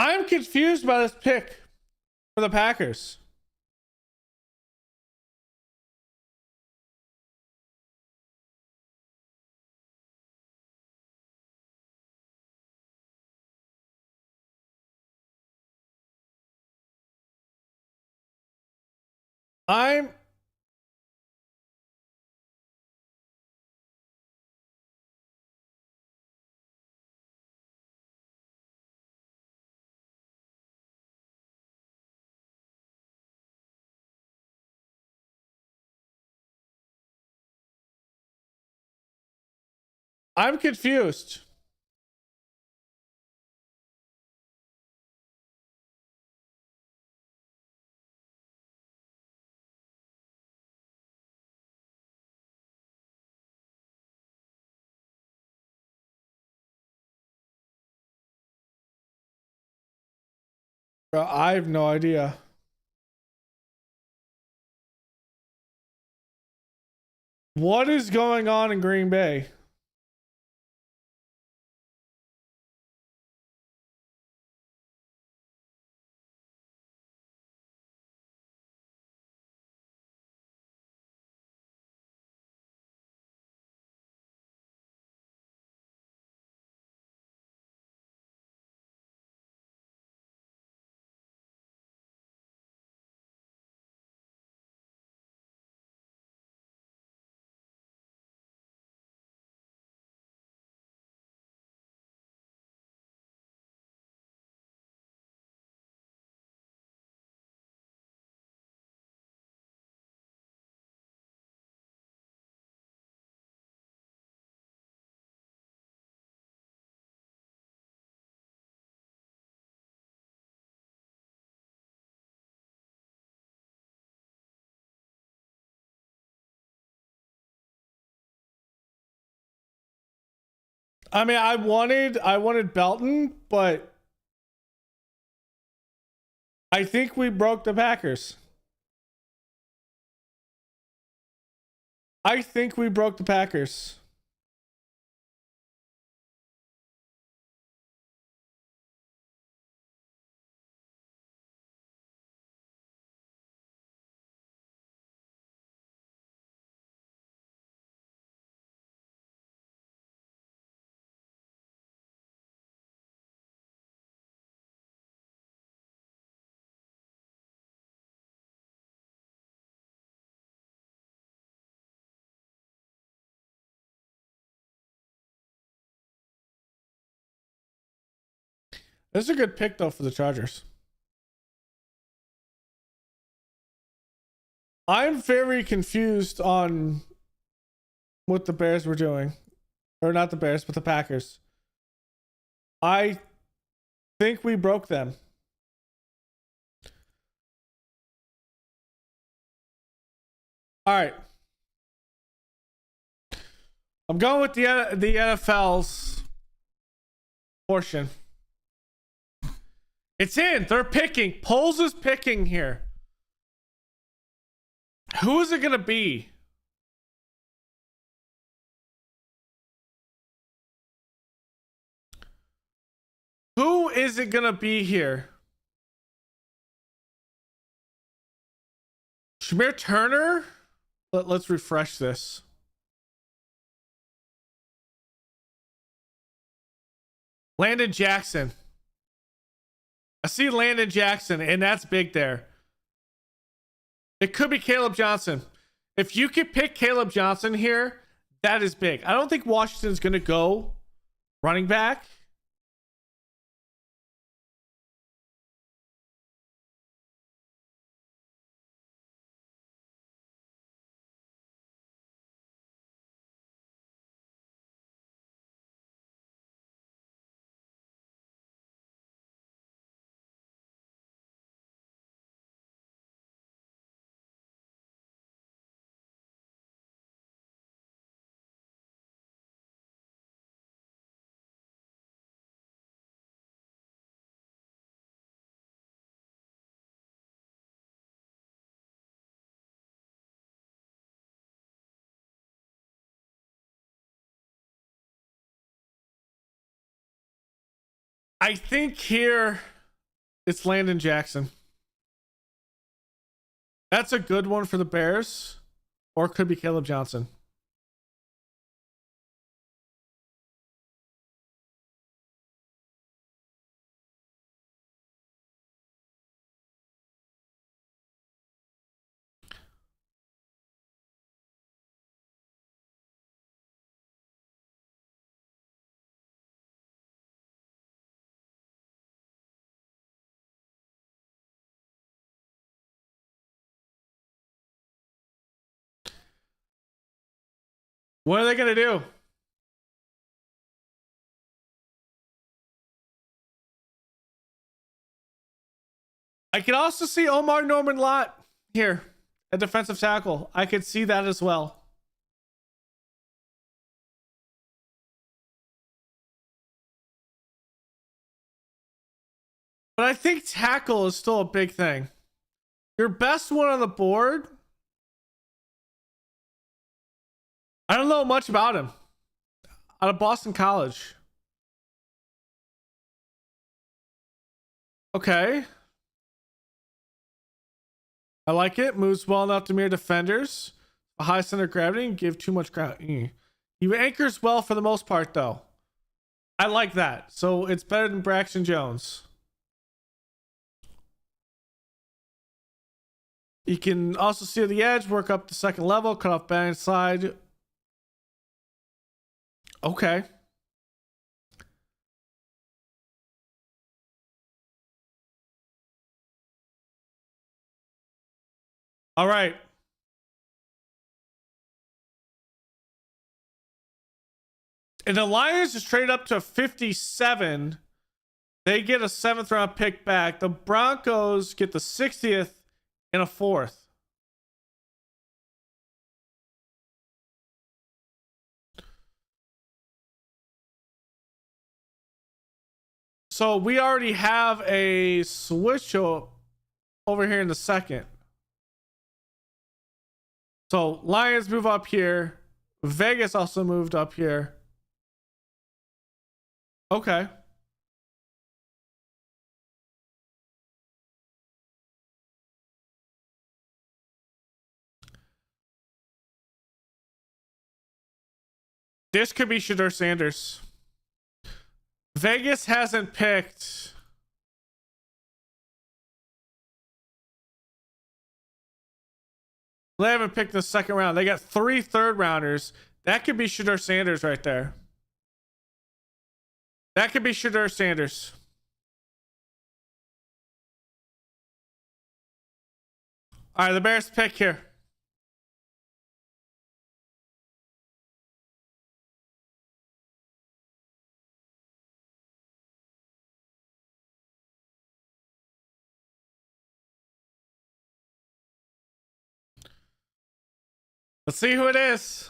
I'm confused by this pick for the Packers. I'm confused. I have no idea. What is going on in Green Bay? I mean, I wanted Belton, but I think we broke the Packers. I think we broke the Packers. This is a good pick though for the Chargers. I'm very confused on what the Bears were doing. Or not the Bears, but the Packers. I think we broke them. All right. I'm going with the NFL's portion. It's in. They're picking. Poles is picking here. Who is it going to be? Who is it going to be here? Shamir Turner? Let's refresh this. Landon Jackson. I see Landon Jackson, and that's big there. It could be Caleb Johnson. If you could pick Caleb Johnson here, that is big. I don't think Washington's going to go running back. I think here it's Landon Jackson. That's a good one for the Bears. Or it could be Caleb Johnson. What are they going to do? I can also see Omar Norman Lott here, a defensive tackle. I could see that as well. But I think tackle is still a big thing. Your best one on the board, I don't know much about him. Out of Boston College. Okay. I like it. Moves well enough to mirror defenders. A high center of gravity and give too much ground. He anchors well for the most part, though. I like that. So it's better than Braxton Jones. You can also see the edge, work up the second level, cut off bang side. Okay. All right. And the Lions just traded up to 57. They get a 7th round pick back. The Broncos get the 60th and a 4th. So we already have a switch over here in the second. So Lions move up here. Vegas also moved up here. Okay. This could be Shedeur Sanders. Vegas hasn't picked. They haven't picked the second round. They got 3 third rounders. That could be Shedeur Sanders right there. That could be Shedeur Sanders. All right, the Bears pick here. Let's see who it is.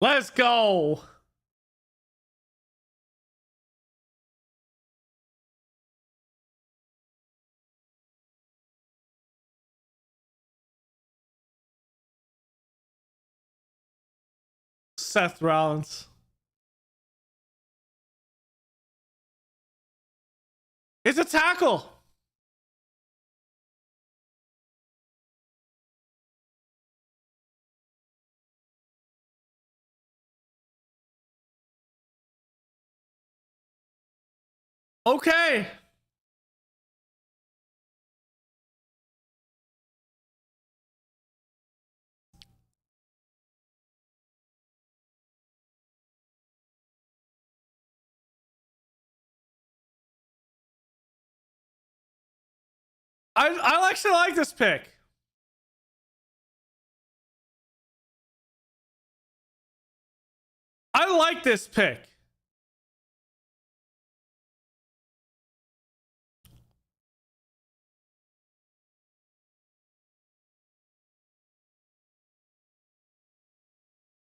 Let's go. Seth Rollins. It's a tackle. Okay. I actually like this pick. I like this pick.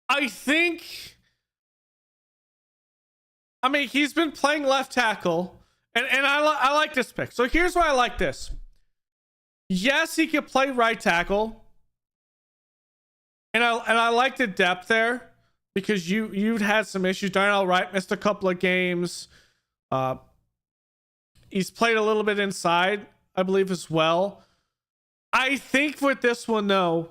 I think, I mean, he's been playing left tackle, and I like this pick. So here's why I like this. Yes, he can play right tackle, and I like the depth there because you've had some issues. Darnell Wright missed a couple of games. He's played a little bit inside, I believe, as well. I think with this one, though,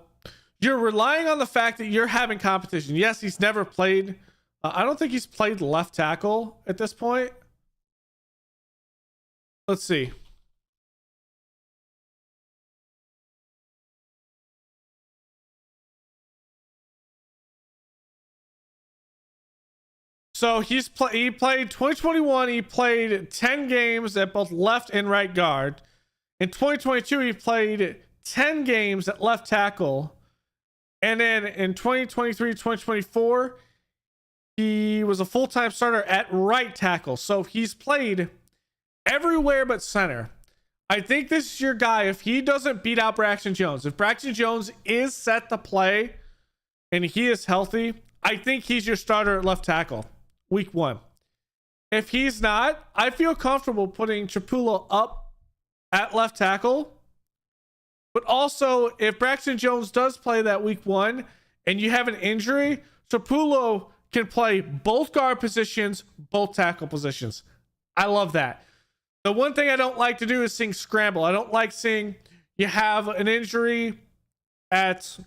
you're relying on the fact that you're having competition. Yes, he's never played. I don't think he's played left tackle at this point. Let's see. So he played 2021. He played 10 games at both left and right guard. In 2022, he played 10 games at left tackle. And then in 2023, 2024, he was a full-time starter at right tackle. So he's played everywhere but center. I think this is your guy. If he doesn't beat out Braxton Jones, if Braxton Jones is set to play and he is healthy, I think he's your starter at left tackle week 1. If he's not, I feel comfortable putting Trapullo up at left tackle. But also, if Braxton Jones does play that week 1 and you have an injury, Trapullo can play both guard positions, both tackle positions. I love that. The one thing I don't like to do is seeing scramble. I don't like seeing you have an injury at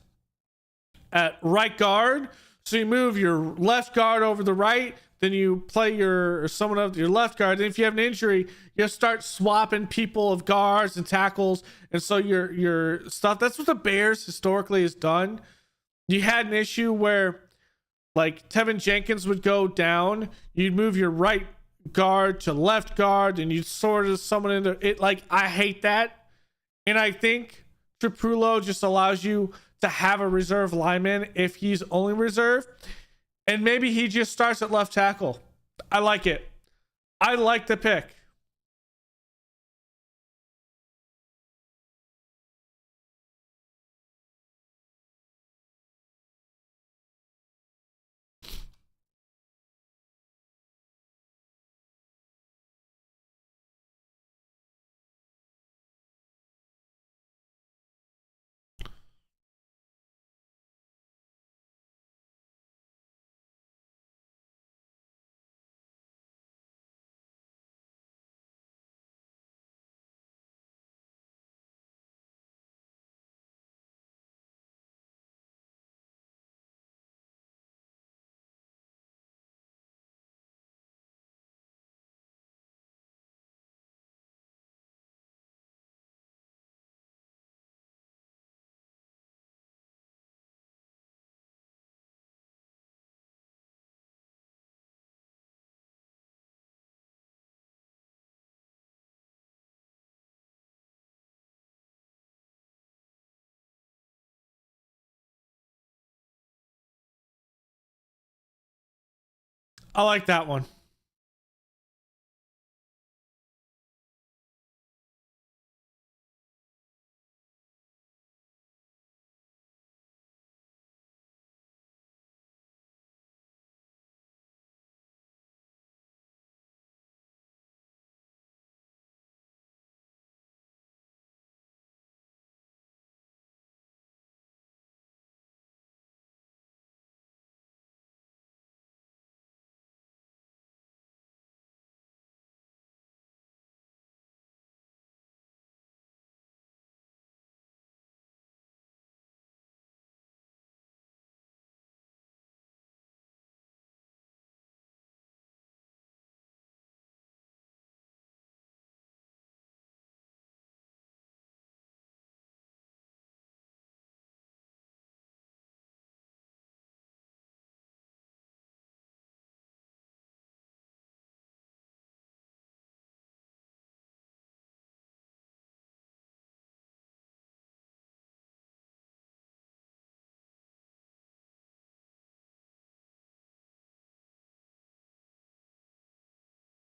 right guard, so you move your left guard over the right, then you play someone of your left guard. Then if you have an injury, you start swapping people of guards and tackles, and so your stuff. That's what the Bears historically has done. You had an issue where, like, Tevin Jenkins would go down, you'd move your right guard to left guard, and you sort of someone in there. It, like, I hate that, and I think Trapullo just allows you to have a reserve lineman if he's only reserve. And maybe he just starts at left tackle. I like it. I like the pick. I like that one.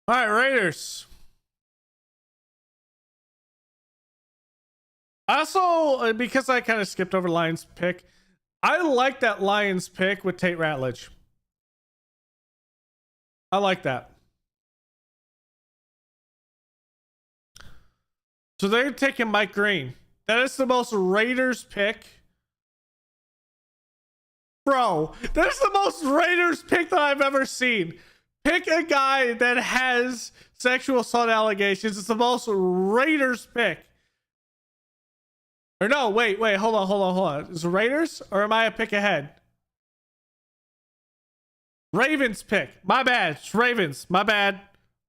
All right, Raiders. Also, because I kind of skipped over Lions pick, I like that Lions pick with Tate Ratledge. I like that. So they're taking Mike Green. That is the most Raiders pick. Bro, that is the most Raiders pick that I've ever seen. Pick a guy that has sexual assault allegations. It's the most Raiders pick. Or no, wait, hold on. Is it Raiders or am I a pick ahead? Ravens pick. My bad. It's Ravens. My bad.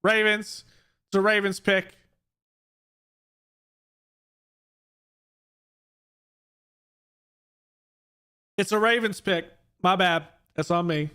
Ravens. It's a Ravens pick. It's a Ravens pick. My bad. That's on me.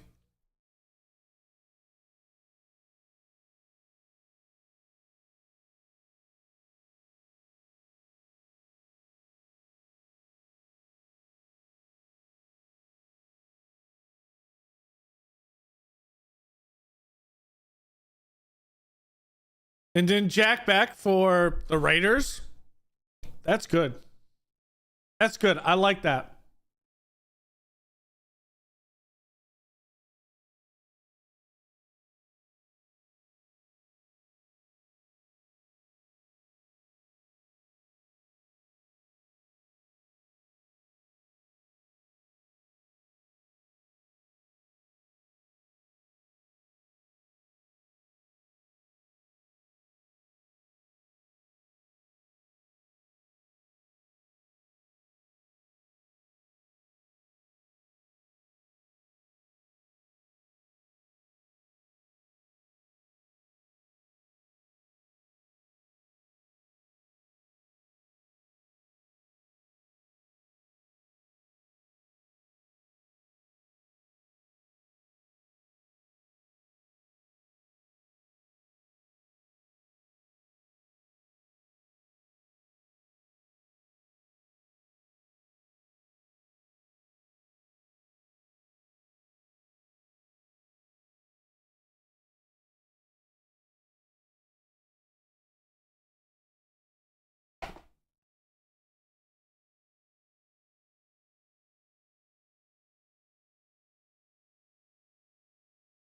And then Jack back for the Raiders. That's good. That's good. I like that.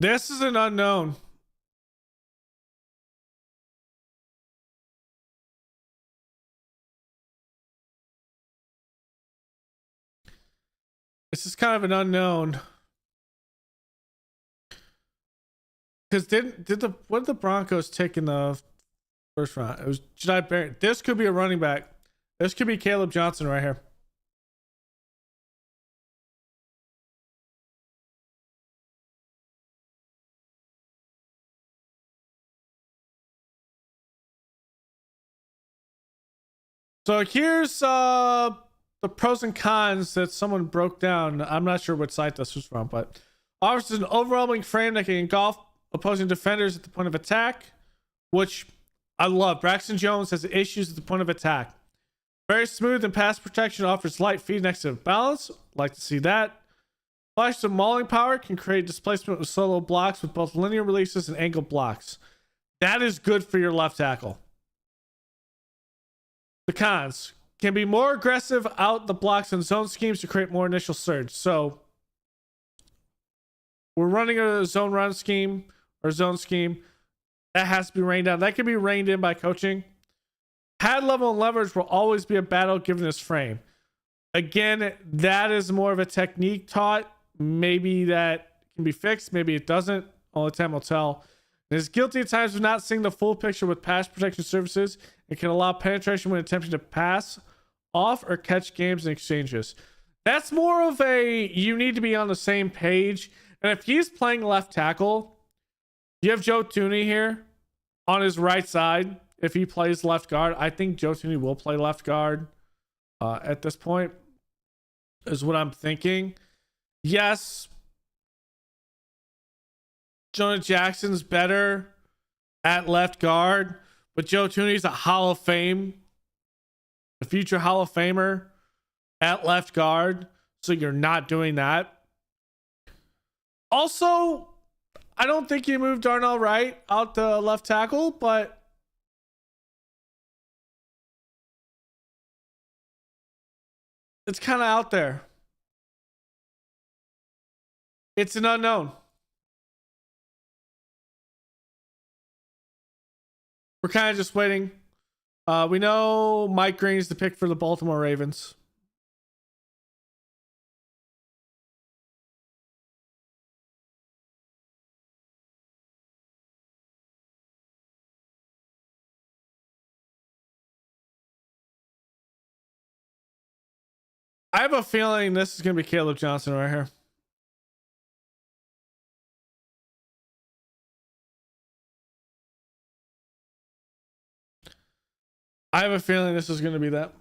This is an unknown. This is kind of an unknown. Because what did the Broncos take in the first round? It was Jedi Barrett. This could be a running back. This could be Caleb Johnson right here. So here's the pros and cons that someone broke down. I'm not sure what site this was from, but offers an overwhelming frame that can engulf opposing defenders at the point of attack, which I love. Braxton Jones has issues at the point of attack. Very smooth and pass protection, offers light feet next to balance. Like to see that. Flash of mauling power can create displacement with solo blocks with both linear releases and angle blocks. That is good for your left tackle. The cons can be more aggressive out the blocks and zone schemes to create more initial surge. So we're running a zone run scheme or zone scheme. That has to be reined down. That can be reined in by coaching. Pad level and leverage will always be a battle given this frame. Again, that is more of a technique taught. Maybe that can be fixed. Maybe it doesn't. Only time will tell. It is guilty at times of not seeing the full picture with pass protection services. It can allow penetration when attempting to pass off or catch games and exchanges. That's more of a, you need to be on the same page. And if he's playing left tackle, you have Joe Tooney here on his right side. If he plays left guard, I think Joe Tooney will play left guard at this point, is what I'm thinking. Yes, Jonah Jackson's better at left guard, but Joe Tooney's a Hall of Fame, a future Hall of Famer at left guard. So you're not doing that. Also, I don't think you moved Darnell Wright out to left tackle, but it's kind of out there. It's an unknown. We're kind of just waiting. We know Mike Green's the pick for the Baltimore Ravens. I have a feeling this is going to be Caleb Johnson right here. I have a feeling this is going to be that.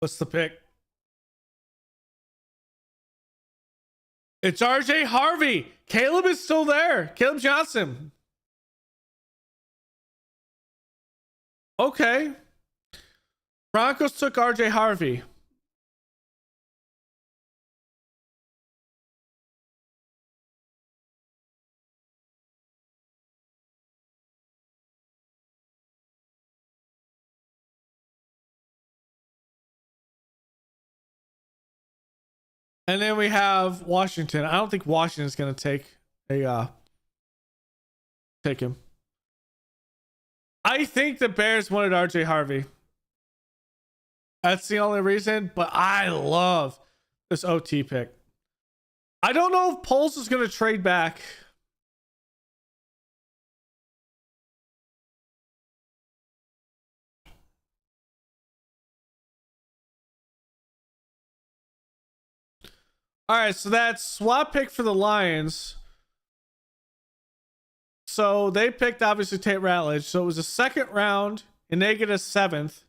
What's the pick? It's RJ Harvey. Caleb is still there. Caleb Johnson. Okay. Broncos took RJ Harvey. And then we have Washington. I don't think Washington's going to take him. I think the Bears wanted RJ Harvey. That's the only reason, but I love this OT pick. I don't know if Poles is going to trade back. All right, so that's swap pick for the Lions. So they picked obviously Tate Ratledge. So it was a second round and they get a seventh.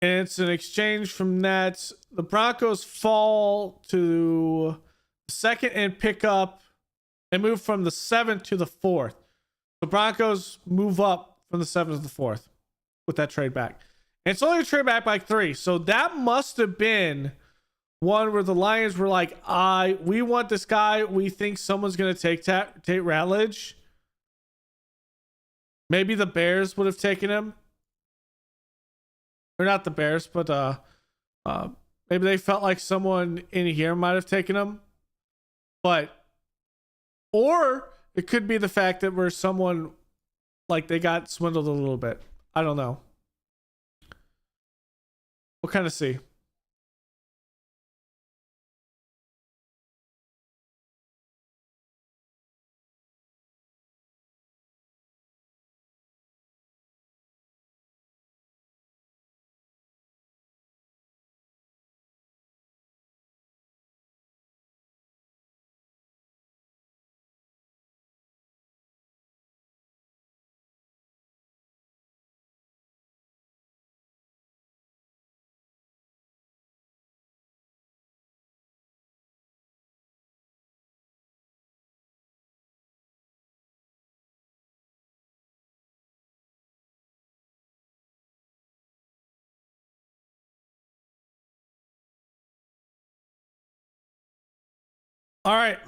And it's an exchange from that. The Broncos fall to the second and pick up and move from the seventh to the fourth. The Broncos move up from the seventh to the fourth with that trade back. And it's only a trade back by 3. So that must have been one where the Lions were like, we want this guy. We think someone's going to take Tate Ratledge. Maybe the Bears would have taken him. Or not the Bears, but maybe they felt like someone in here might have taken him. Or it could be the fact that we're someone like they got swindled a little bit. I don't know. We'll kind of see. All right.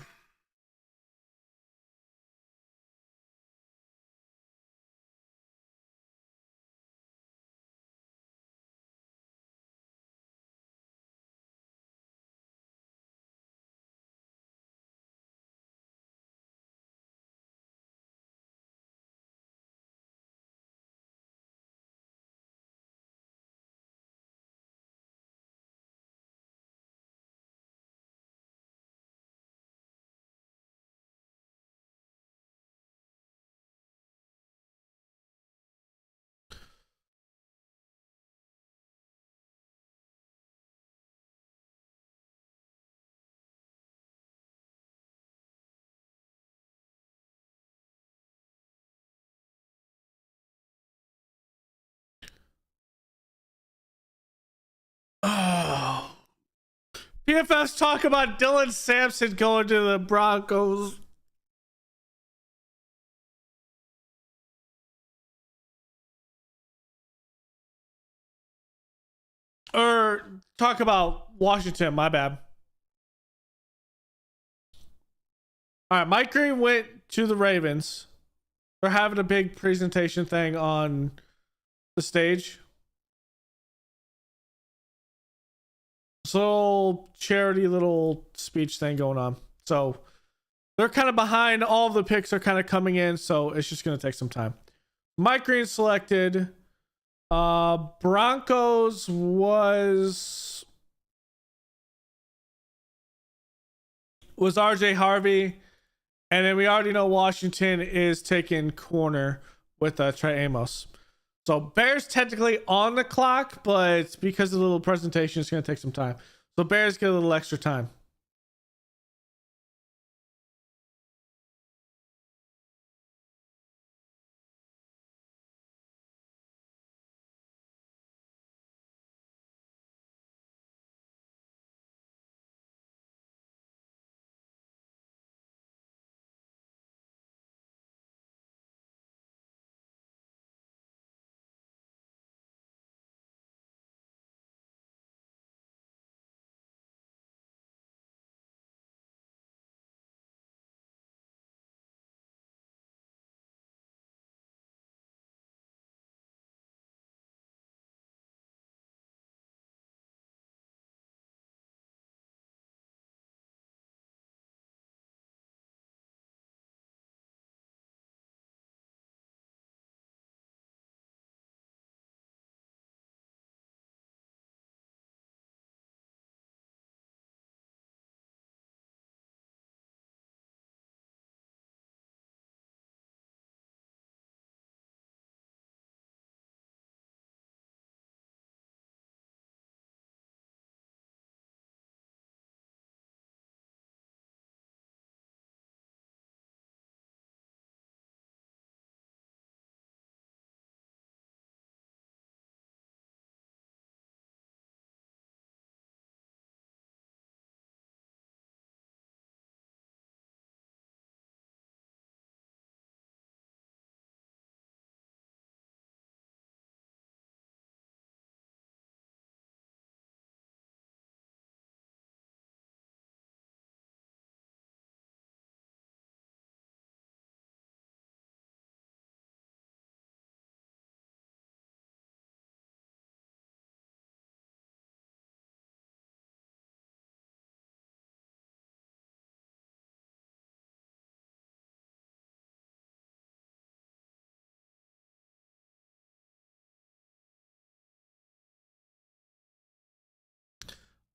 Oh. PFS talk about Dylan Sampson going to the Broncos. Or talk about Washington, my bad. All right, Mike Green went to the Ravens. They're having a big presentation thing on the stage. This little charity little speech thing going on. So they're kind of behind. All of the picks are kind of coming in, so it's just going to take some time. Mike Green selected. Broncos was RJ Harvey. And then we already know Washington is taking corner with Trey Amos. So Bears technically on the clock, but because of the little presentation, it's going to take some time. So Bears get a little extra time.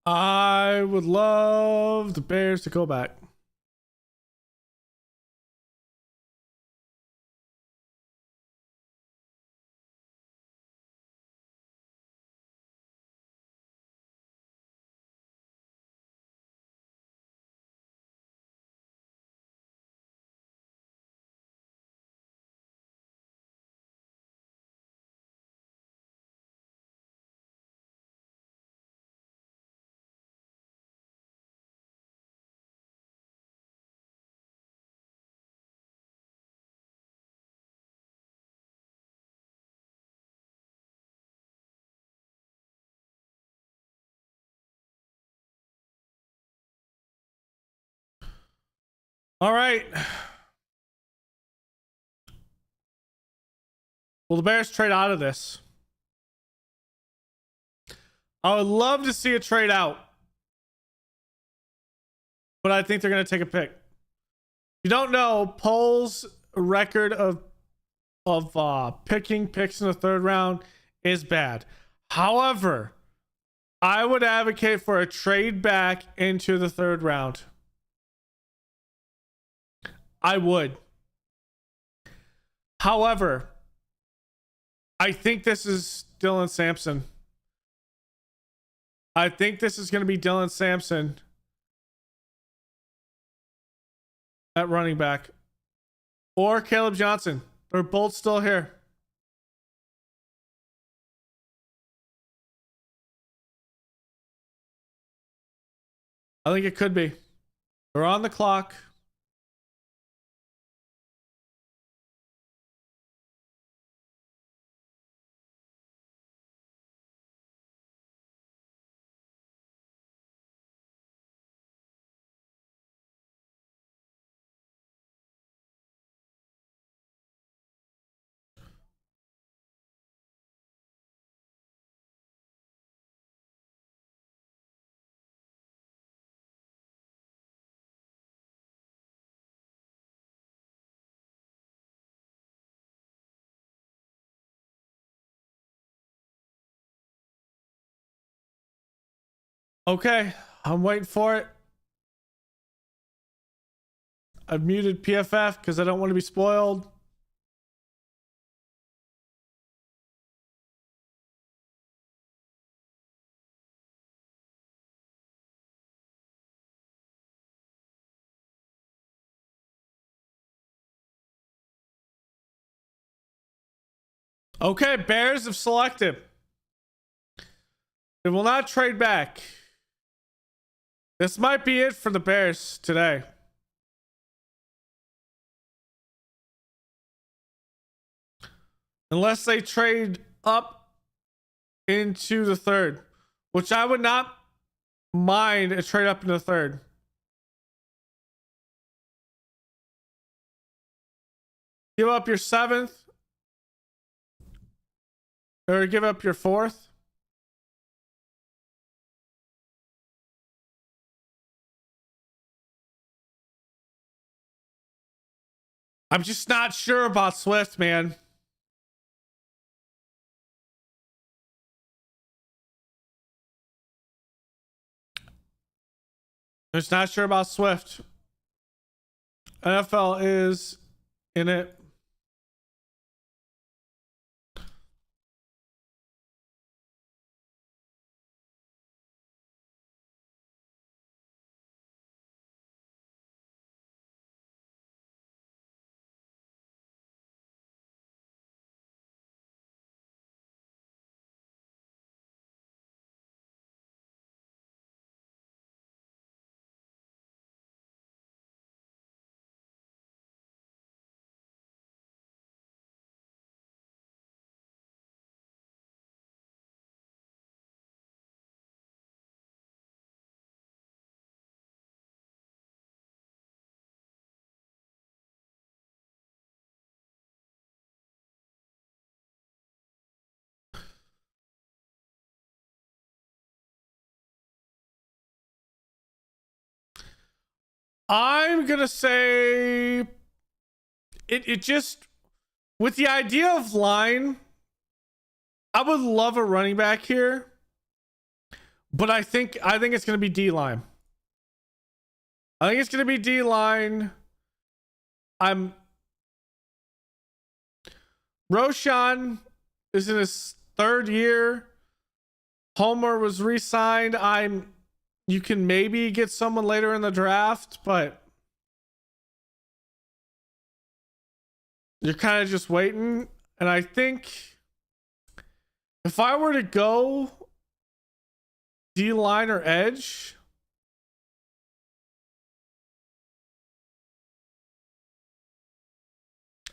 I would love the Bears to go back. All right. Will the Bears trade out of this? I would love to see a trade out, but I think they're going to take a pick. If you don't know, Pole's record of picking picks in the third round is bad. However, I would advocate for a trade back into the third round. I would. However, I think this is Dylan Sampson. I think this is going to be Dylan Sampson at running back. Or Caleb Johnson. They're both still here. I think it could be. They're on the clock. Okay, I'm waiting for it. I've muted PFF because I don't want to be spoiled. Okay, Bears have selected. They will not trade back. This might be it for the Bears today. Unless they trade up into the third, which I would not mind a trade up into the third. Give up your 7th or give up your 4th. I'm just not sure about Swift, man. I'm just not sure about Swift. NFL is in it. I'm gonna say it just with the idea of line, I would love a running back here, but I think it's gonna be D line. I think it's gonna be D line. Roshan is in his 3rd year. Homer was re-signed. You can maybe get someone later in the draft, but you're kind of just waiting. And I think if I were to go D-line or edge,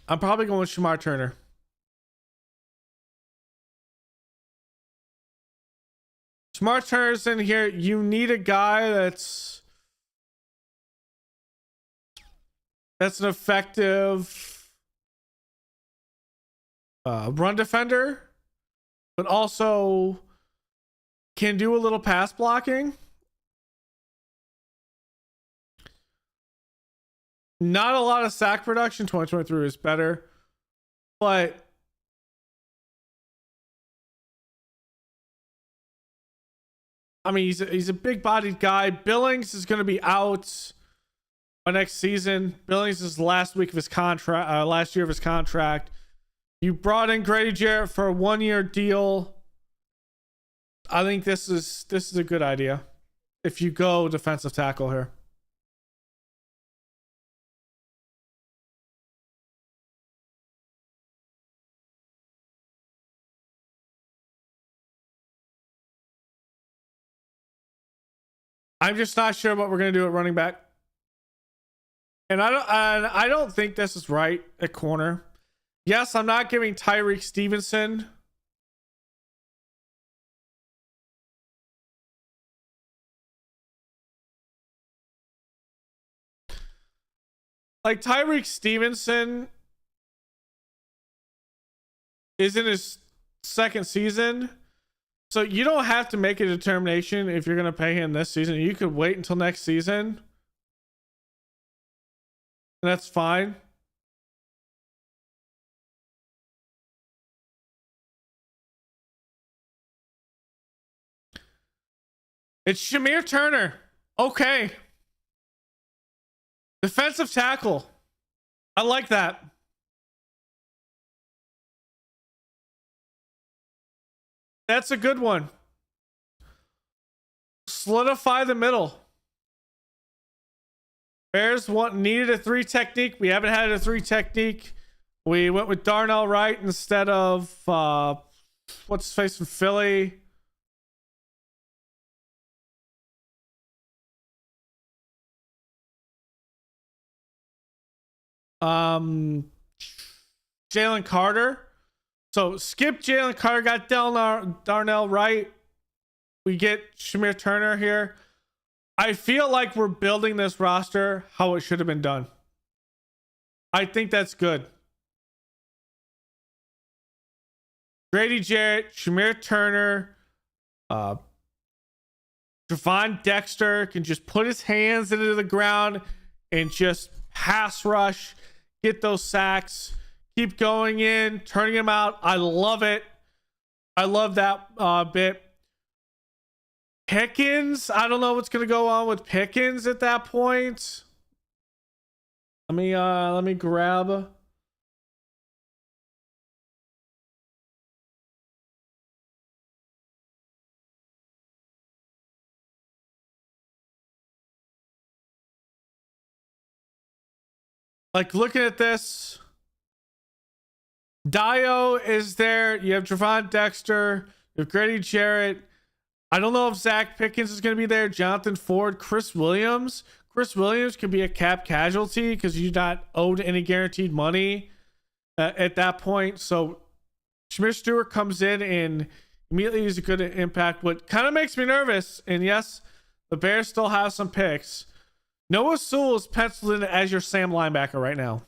I'm probably going with Shamar Turner. Shamar Turner's in here. You need a guy that's that's an effective run defender, but also can do a little pass blocking. Not a lot of sack production. 2023 is better, but I mean, he's a big bodied guy. Billings is going to be out by next season. Billings is last week of his contract, last year of his contract. You brought in Grady Jarrett for a 1-year deal. I think this is a good idea if you go defensive tackle here. I'm just not sure what we're gonna do at running back, and I don't think this is right at corner. Yes, I'm not giving Tyreek Stevenson like Tyreek Stevenson is in his second season. So you don't have to make a determination if you're going to pay him this season. You could wait until next season. And that's fine. It's Shamir Turner. Okay. Defensive tackle. I like that. That's a good one. Solidify the middle. Bears needed a 3 technique. We haven't had a 3 technique. We went with Darnell Wright instead of what's his face from Philly. Jalen Carter. So skip Jalen Carter, got Darnell Wright. We get Shamir Turner here. I feel like we're building this roster how it should have been done. I think that's good. Grady Jarrett, Shamir Turner, Javon Dexter can just put his hands into the ground and just pass rush, get those sacks, keep going in, turning them out. I love it. I love that bit. Pickens, I don't know what's gonna go on with Pickens at that point. Let me grab. Like looking at this, Dio is there. You have Javon Dexter. You have Grady Jarrett. I don't know if Zach Pickens is going to be there. Jonathan Ford, Chris Williams. Chris Williams could be a cap casualty because you're not owed any guaranteed money at that point. So Shamir Stewart comes in and immediately is a good impact. What kind of makes me nervous, and yes, the Bears still have some picks. Noah Sewell is penciled in as your Sam linebacker right now.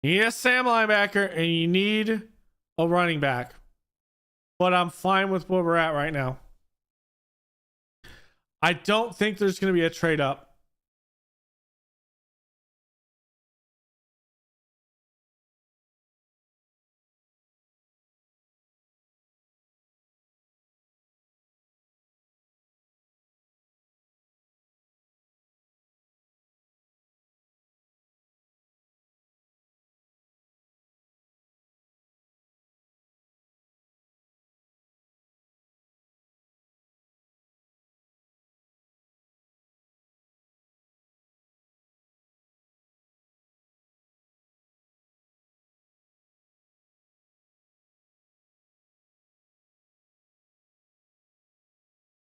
You need a Sam linebacker and you need a running back. But I'm fine with where we're at right now. I don't think there's going to be a trade up.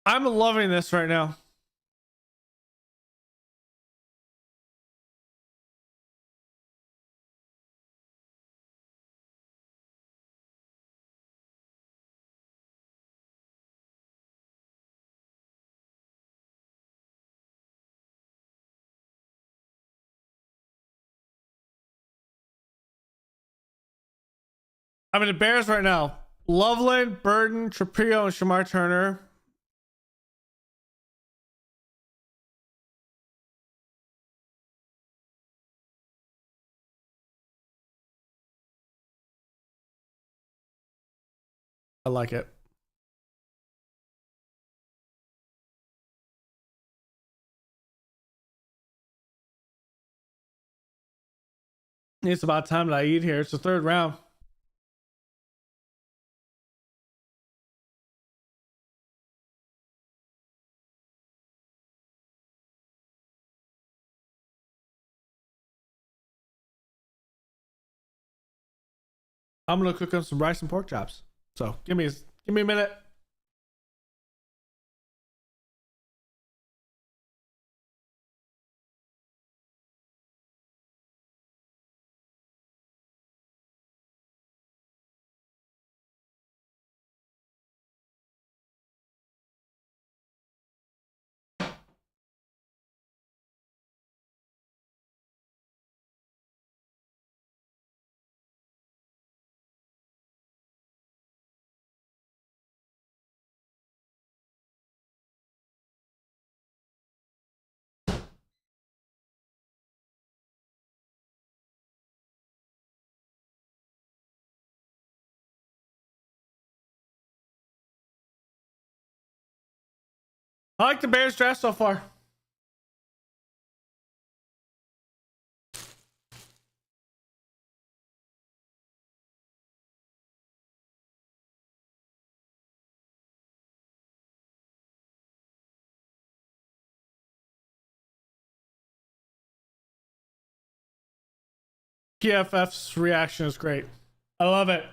I'm loving this right now. I'm in the Bears right now. Loveland, Burton, Traprio, and Shamar Turner. I like it. It's about time that I eat here. It's the third round. I'm gonna cook up some rice and pork chops. So give me a minute. I like the Bears draft so far. PFF's reaction is great. I love it.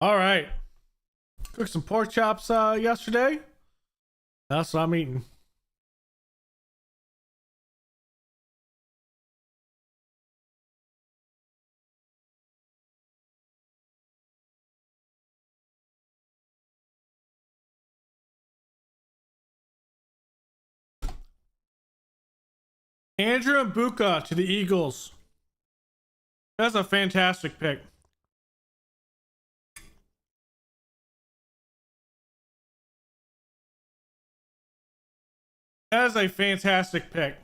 All right. Cooked some pork chops yesterday. That's what I'm eating. Andrew and Buka to the Eagles. That's a fantastic pick. That is a fantastic pick.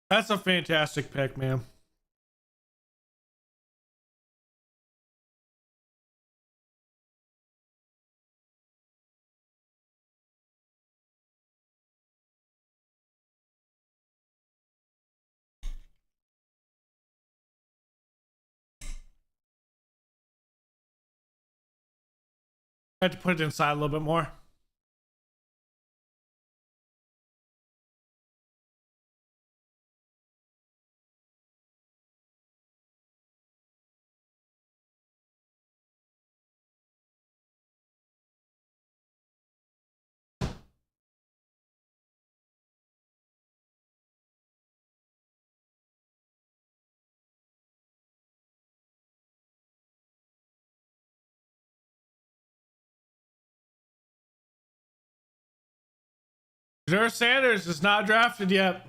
That's a fantastic pick, man. I had to put it inside a little bit more. Shedeur Sanders is not drafted yet.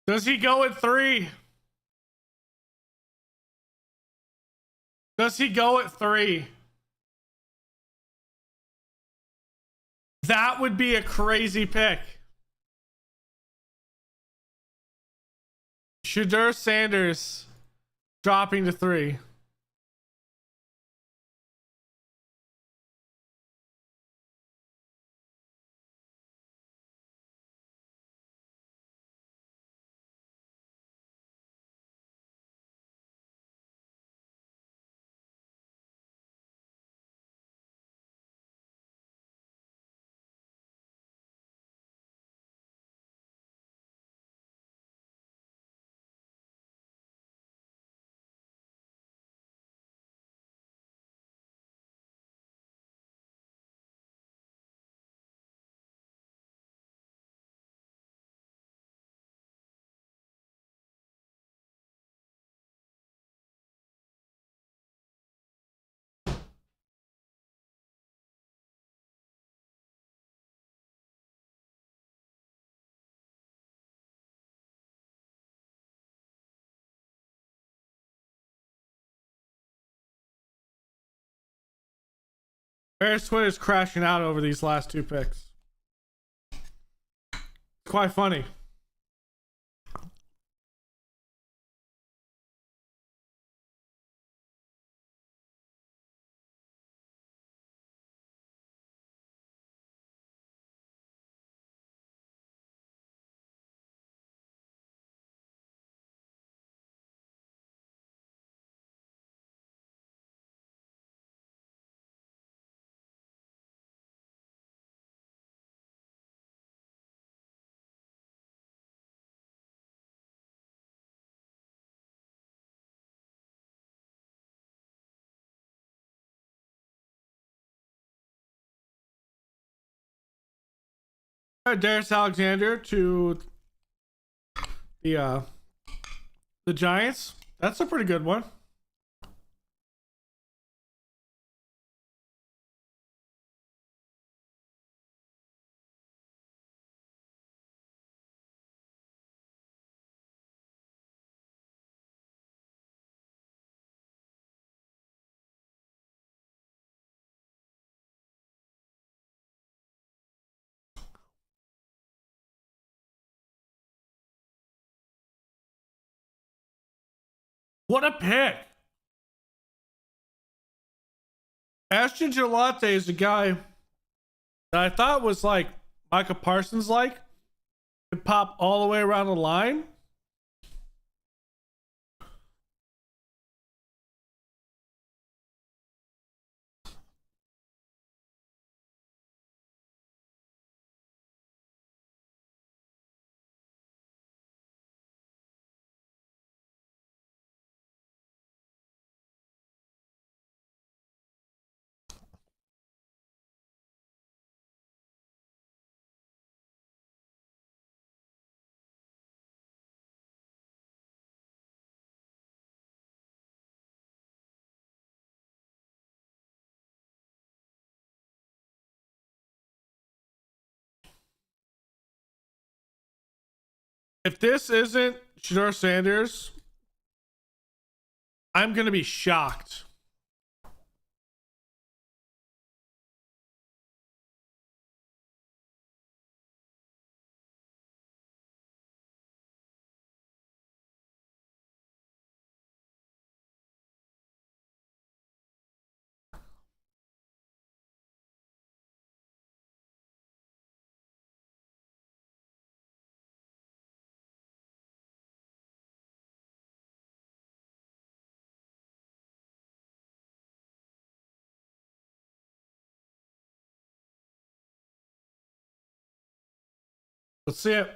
Does he go at 3? Does he go at 3? That would be a crazy pick. Shedeur Sanders dropping to 3. Bears Twitter's crashing out over these last 2 picks. It's quite funny. Darius Alexander to the Giants. That's a pretty good one. What a pick. Ashton Gelate is a guy that I thought was like Micah Parsons like. Could pop all the way around the line. If this isn't Shador Sanders, I'm gonna be shocked. Let's see it.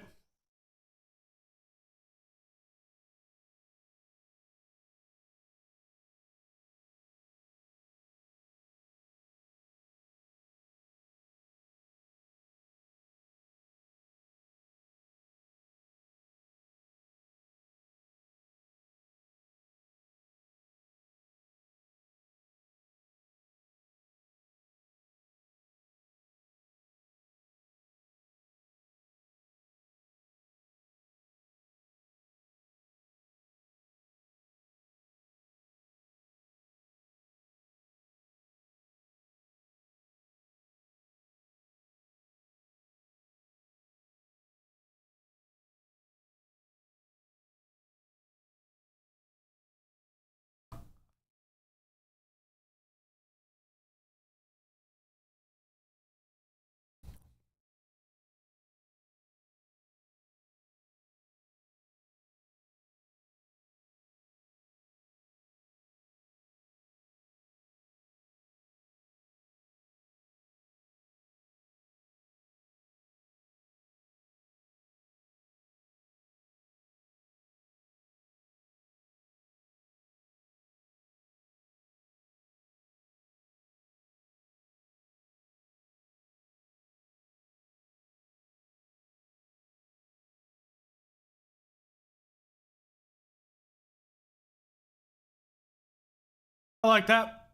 I like that.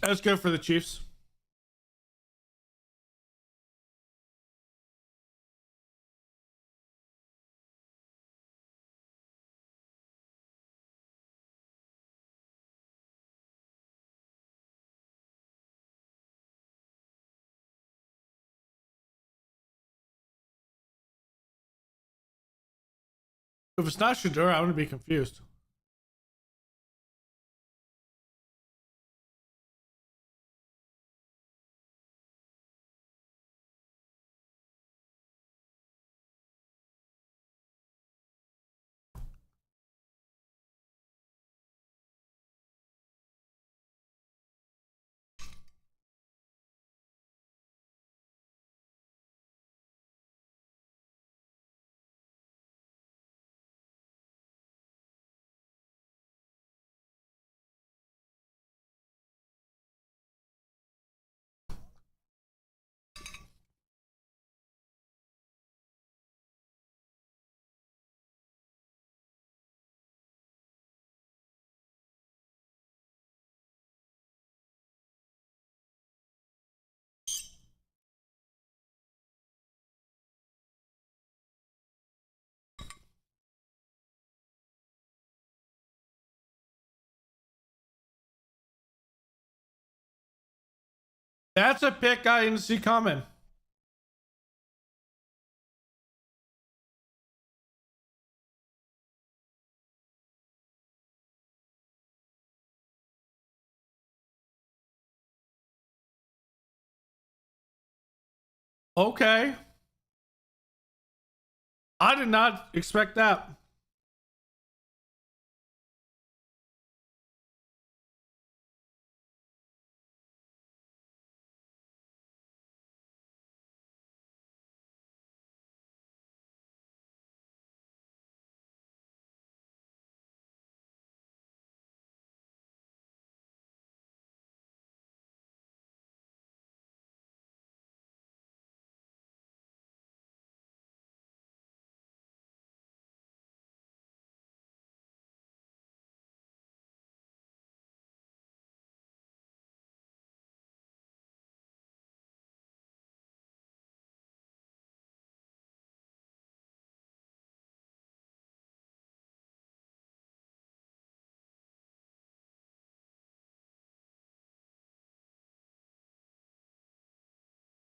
That's good for the Chiefs. If it's not Shador, I'm gonna be confused. That's a pick I didn't see coming. Okay. I did not expect that.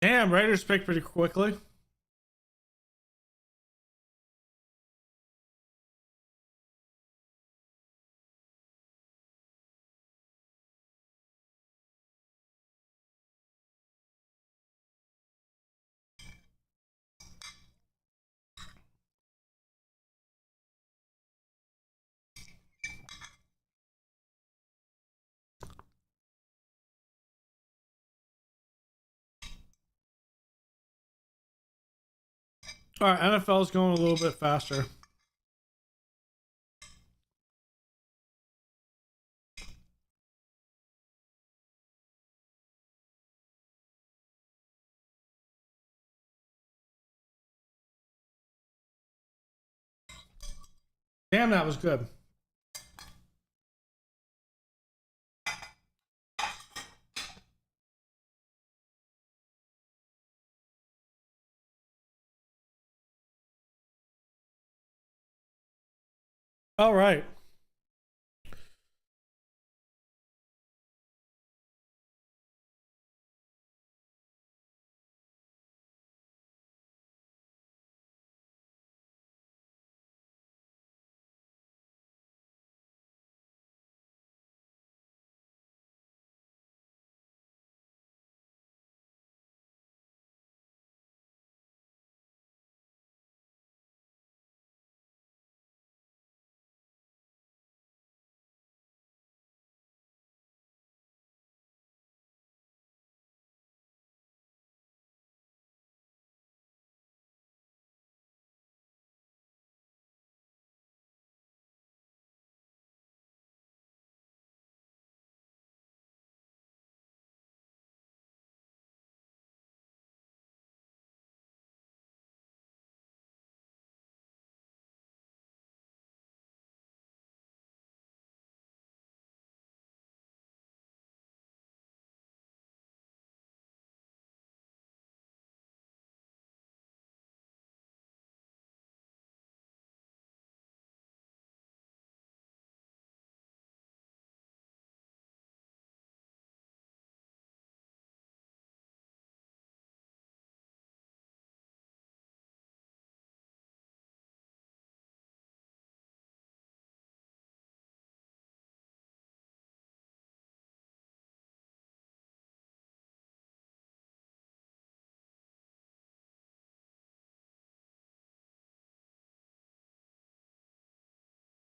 Damn, Raiders picked pretty quickly. All right, NFL's going a little bit faster. Damn, that was good. All right.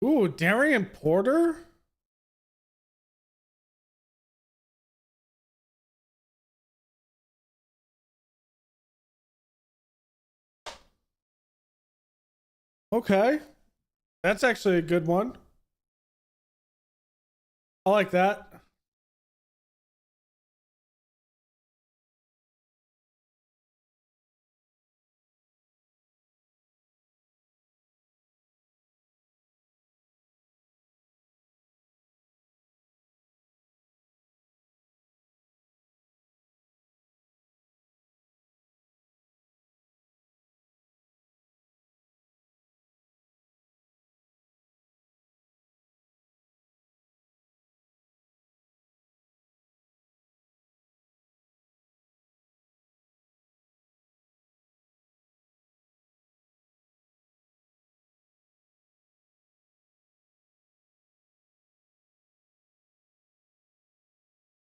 Ooh, Darian Porter? Okay. That's actually a good one. I like that.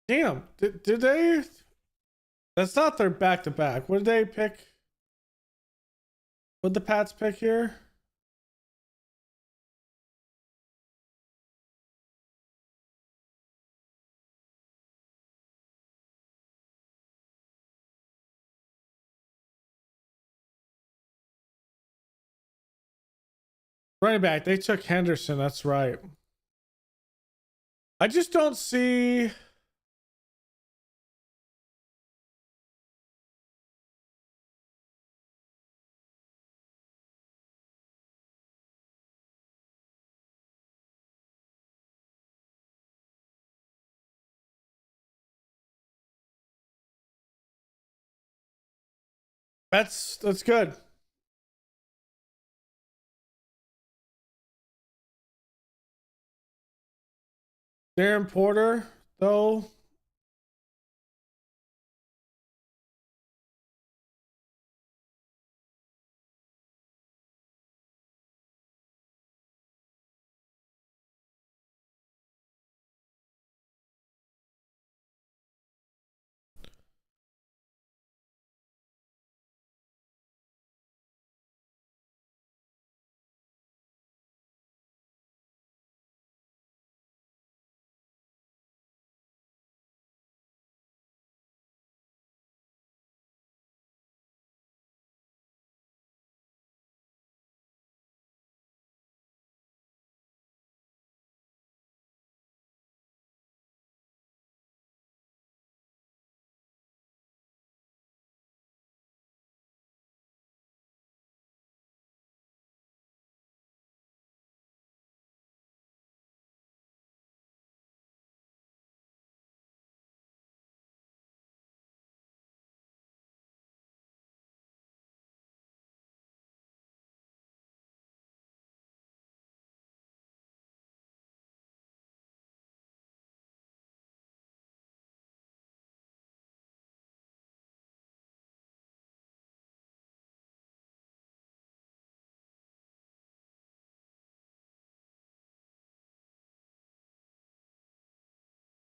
Damn. Did they? That's not their back to back. What did they pick? What did the Pats pick here? Running back. They took Henderson. That's right. I just don't see. That's good. Darren Porter, though.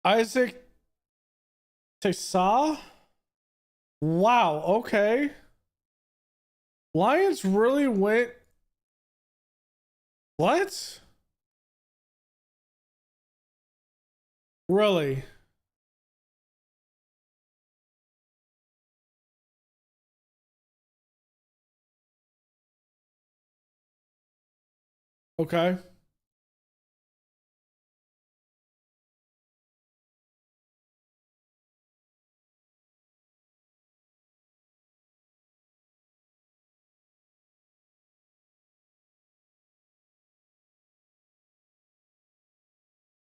Isaac Tesa. Wow. Okay. Lions really went. What? Really? Okay.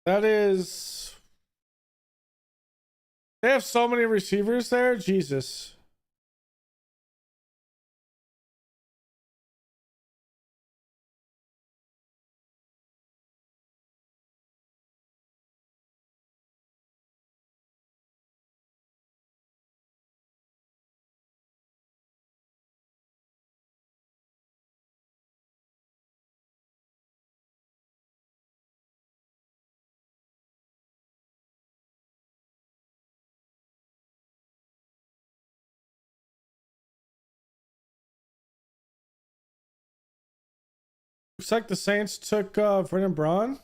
That is. They have so many receivers there. Jesus. Looks like the Saints took Vernon Braun.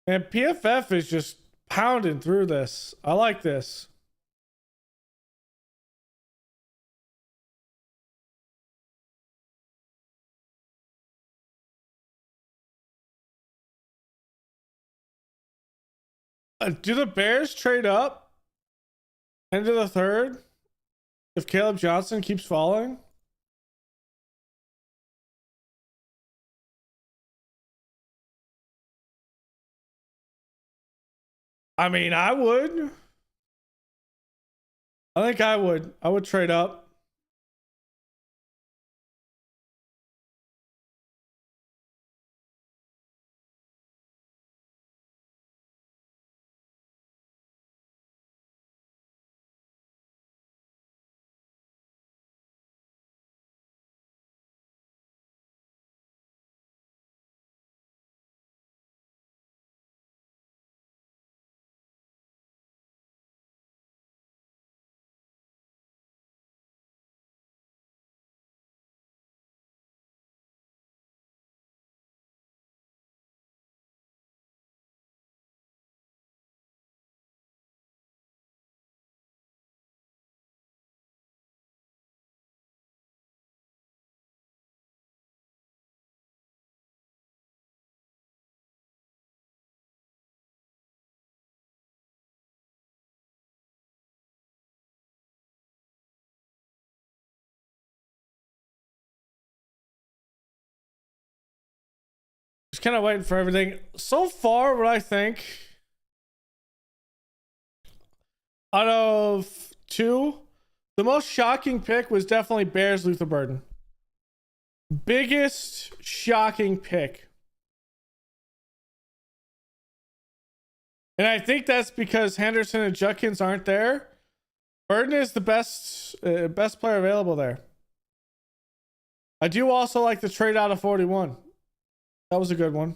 And PFF is just pounding through this. I like this. Do the Bears trade up into the third if Caleb Johnson keeps falling? I mean, I would. I think I would. I would trade up. Just kind of waiting for everything. So far, what I think out of two, the most shocking pick was definitely Bears Luther Burden. Biggest shocking pick. And I think that's because Henderson and Judkins aren't there. Burden is the best player available there. I do also like the trade out of 41. That was a good one.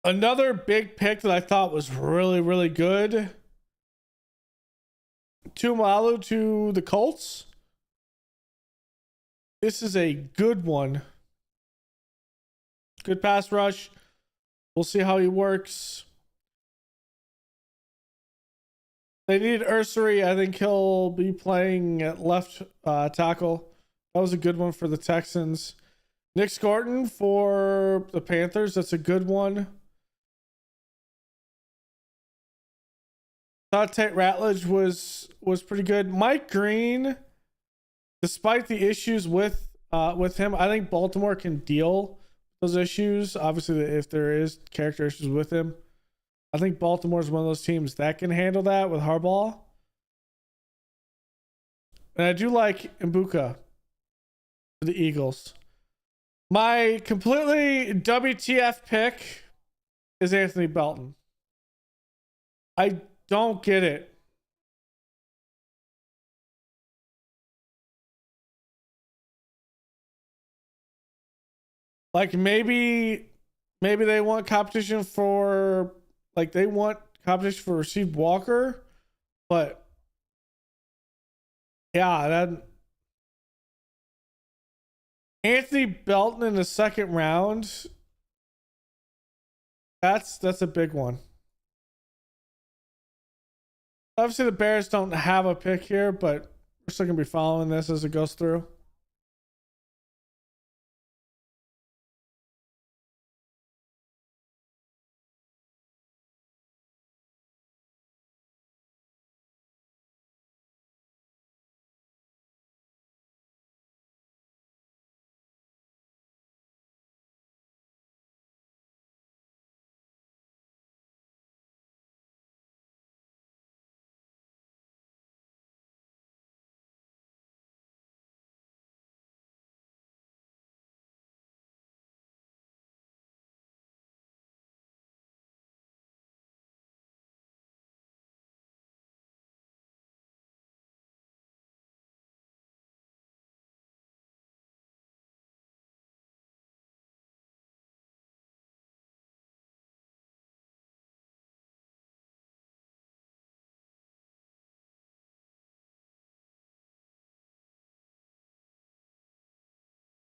Another big pick that I thought was really, really good. Tumalu to the Colts. This is a good one. Good pass rush. We'll see how he works. They need Ursery. I think he'll be playing at left tackle. That was a good one for the Texans. Nick Scorton for the Panthers. That's a good one. Thought Tate Ratledge was pretty good. Mike Green, despite the issues with him, I think Baltimore can deal those issues. Obviously, if there is character issues with him, I think Baltimore is one of those teams that can handle that with Harbaugh. And I do like Mbuka for the Eagles. My completely WTF pick is Anthony Belton. I don't get it. Like maybe they want competition for Received Walker, but yeah, that Anthony Belton in the second round. That's a big one. Obviously, the Bears don't have a pick here, but we're still gonna be following this as it goes through.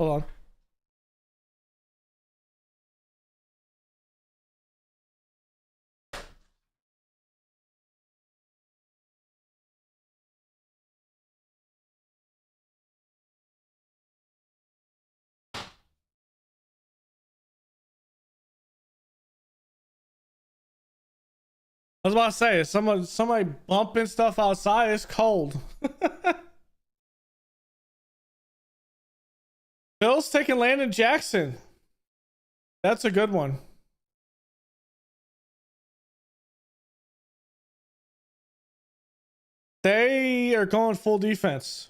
Hold on. I was about to say, somebody bumping stuff outside. It's cold. Bill's taking Landon Jackson. That's a good one. They are going full defense.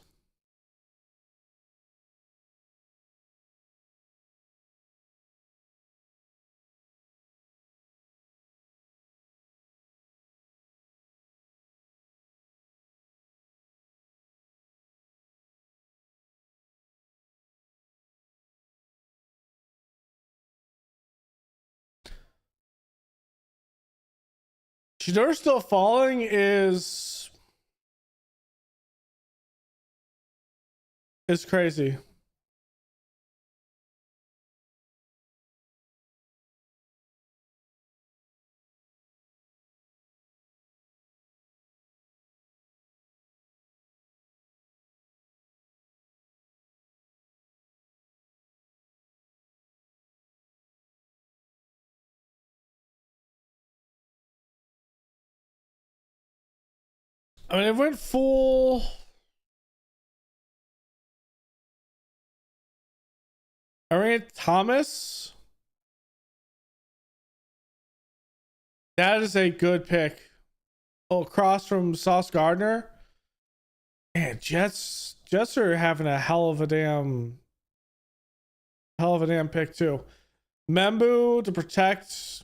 Shador still falling is crazy. I mean, it went full. Arian Thomas. That is a good pick. Oh, across from Sauce Gardner. Man, Jets are having a hell of a damn pick too. Membu to protect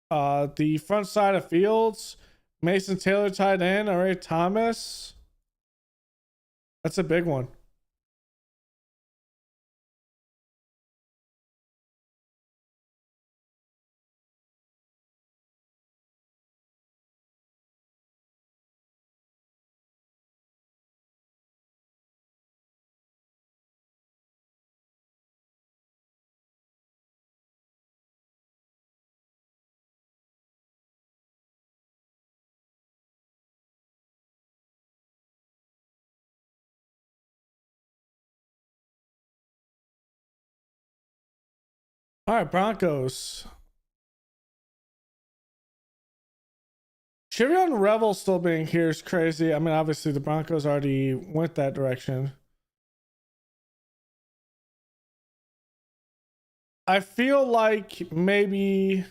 the front side of Fields. Mason Taylor tied in. All right, Thomas. That's a big one. All right, Broncos. Chevron Revel still being here is crazy. I mean, obviously the Broncos already went that direction. I feel like maybe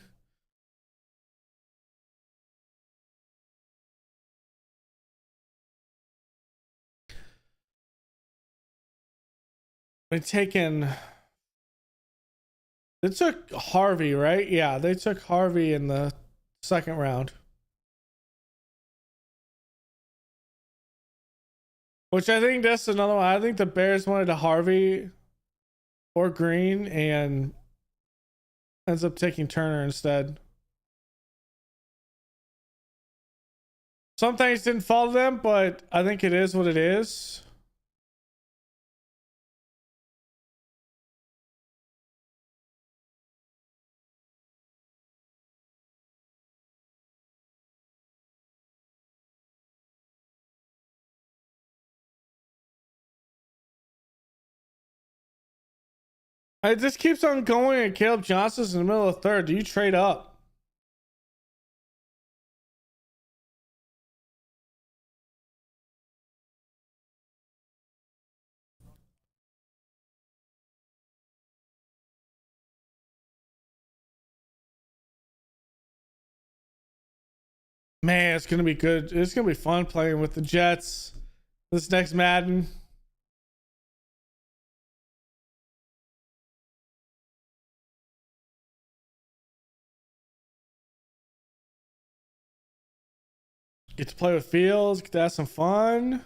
they taken. They took Harvey, right? Yeah, they took Harvey in the second round. Which I think that's another one. I think the Bears wanted a Harvey or Green, and Ends up taking Turner instead. Some things didn't follow them, but I think it is what it is. It just keeps on going, and Caleb Johnson's in the middle of third. Do you trade up? Man, it's gonna be good. It's gonna be fun playing with the Jets this next Madden. Get to play with Fields. Get to have some fun.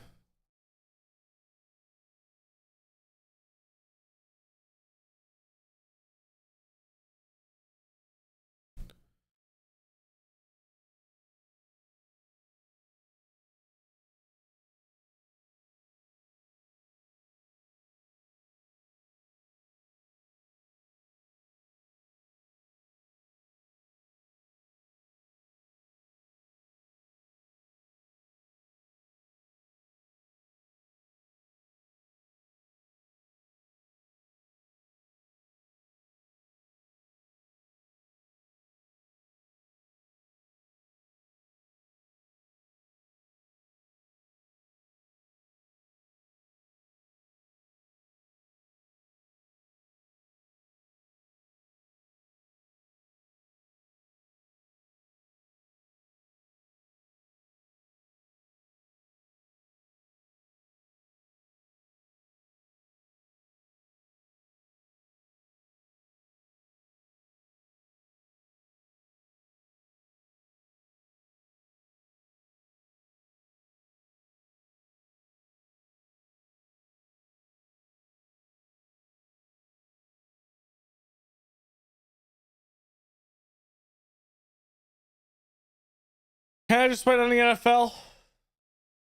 Can I just wait on the NFL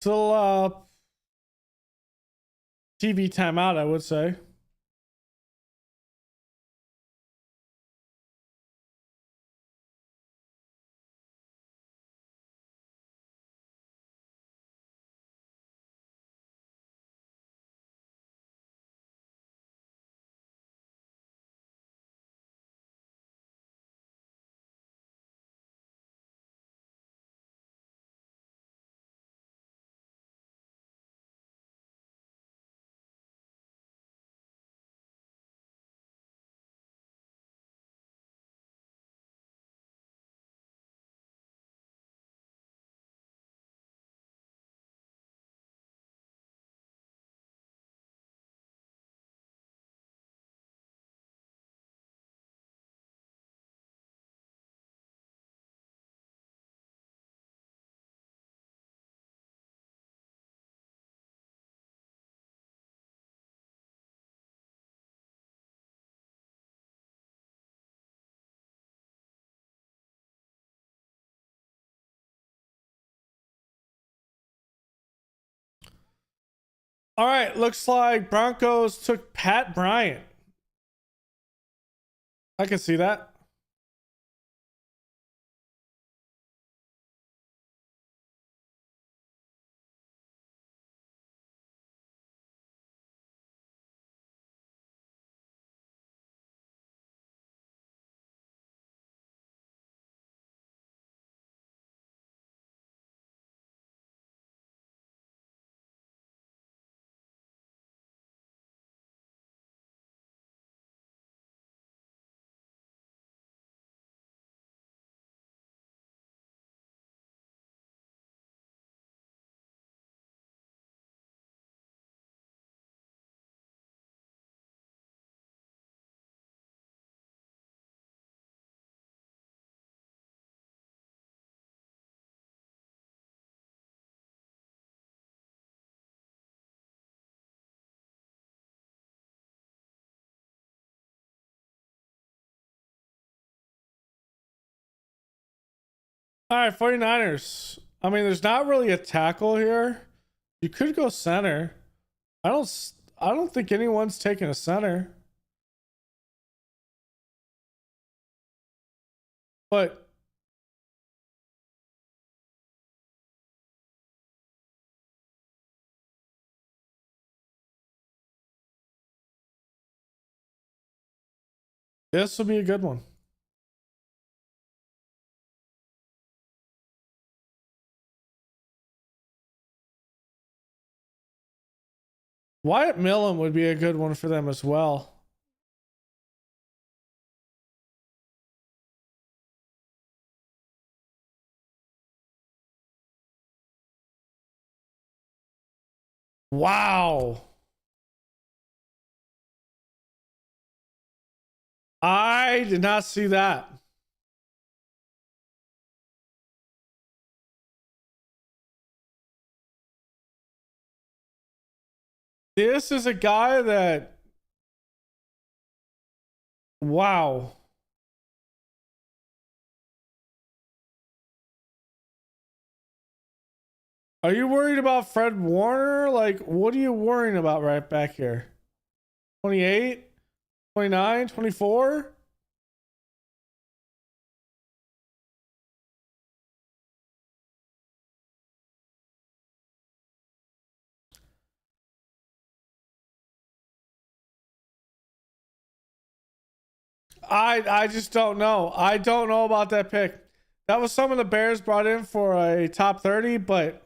till TV timeout? I would say. All right, looks like Broncos took Pat Bryant. I can see that. All right, 49ers. I mean, there's not really a tackle here. You could go center. I don't think anyone's taking a center. But this will be a good one. Wyatt Millen would be a good one for them as well. Wow. I did not see that. This is a guy that, wow. Are you worried about Fred Warner? Like, what are you worrying about right back here? 28, 29, 24? I just don't know. I don't know about that pick. That was someone the Bears brought in for a top 30, but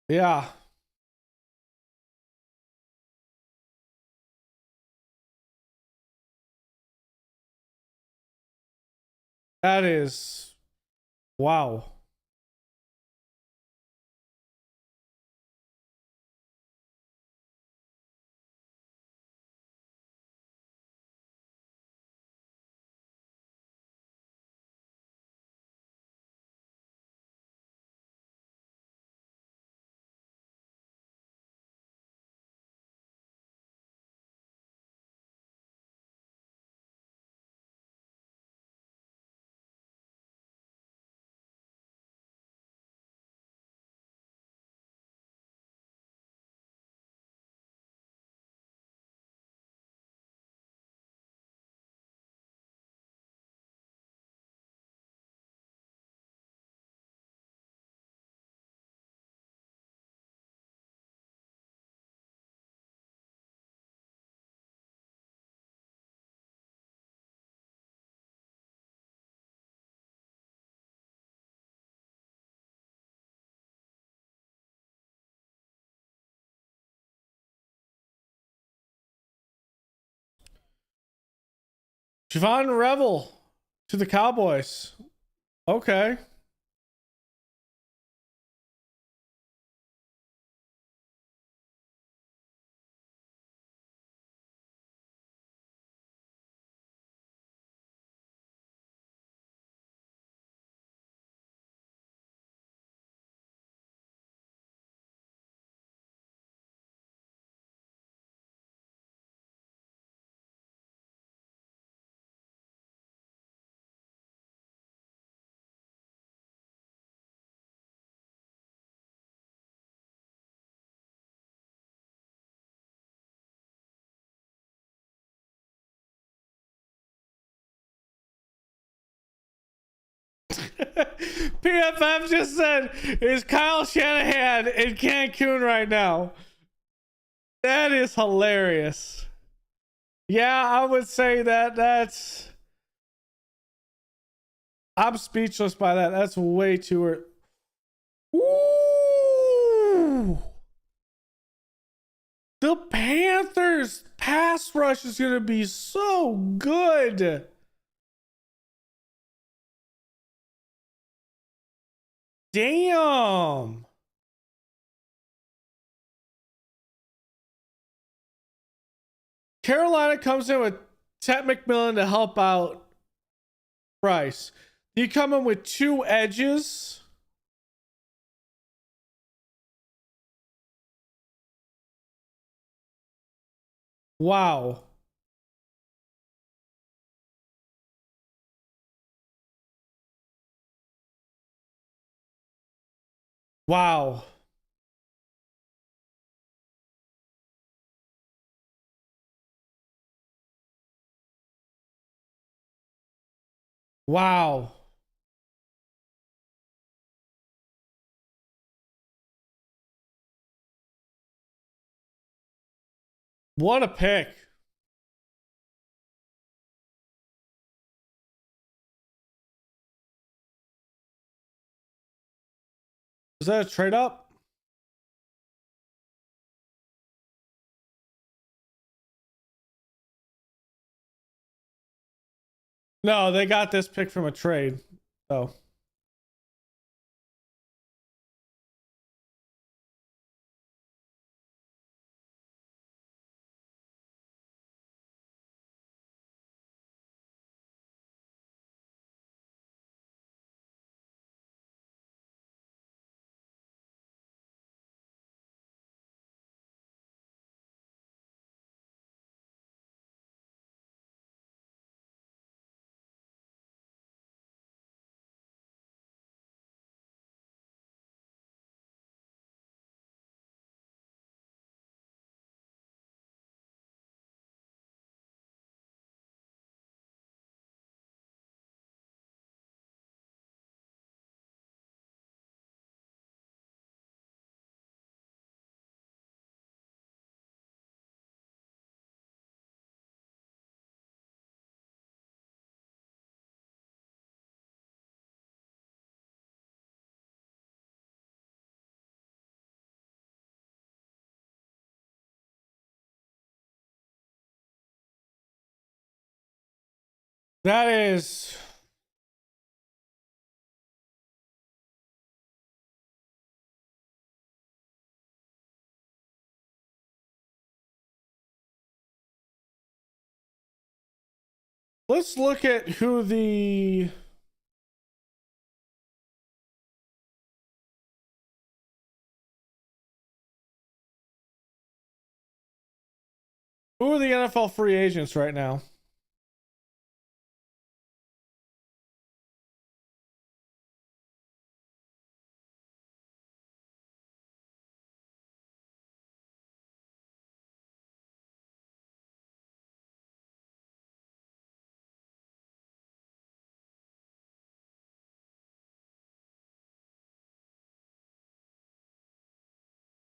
yeah. That is wow. Javon Revel to the Cowboys. Okay. PFF just said, is Kyle Shanahan in Cancun right now? That is hilarious. Yeah, I would say that's. I'm speechless by that. That's way too. Ooh. The Panthers pass rush is going to be so good. Damn. Carolina comes in with Ted McMillan to help out Bryce. You come in with two edges. Wow. Wow. Wow. What a pick. Is that a trade up? No, they got this pick from a trade. So. That is. Let's look at who the. Who are the NFL free agents right now?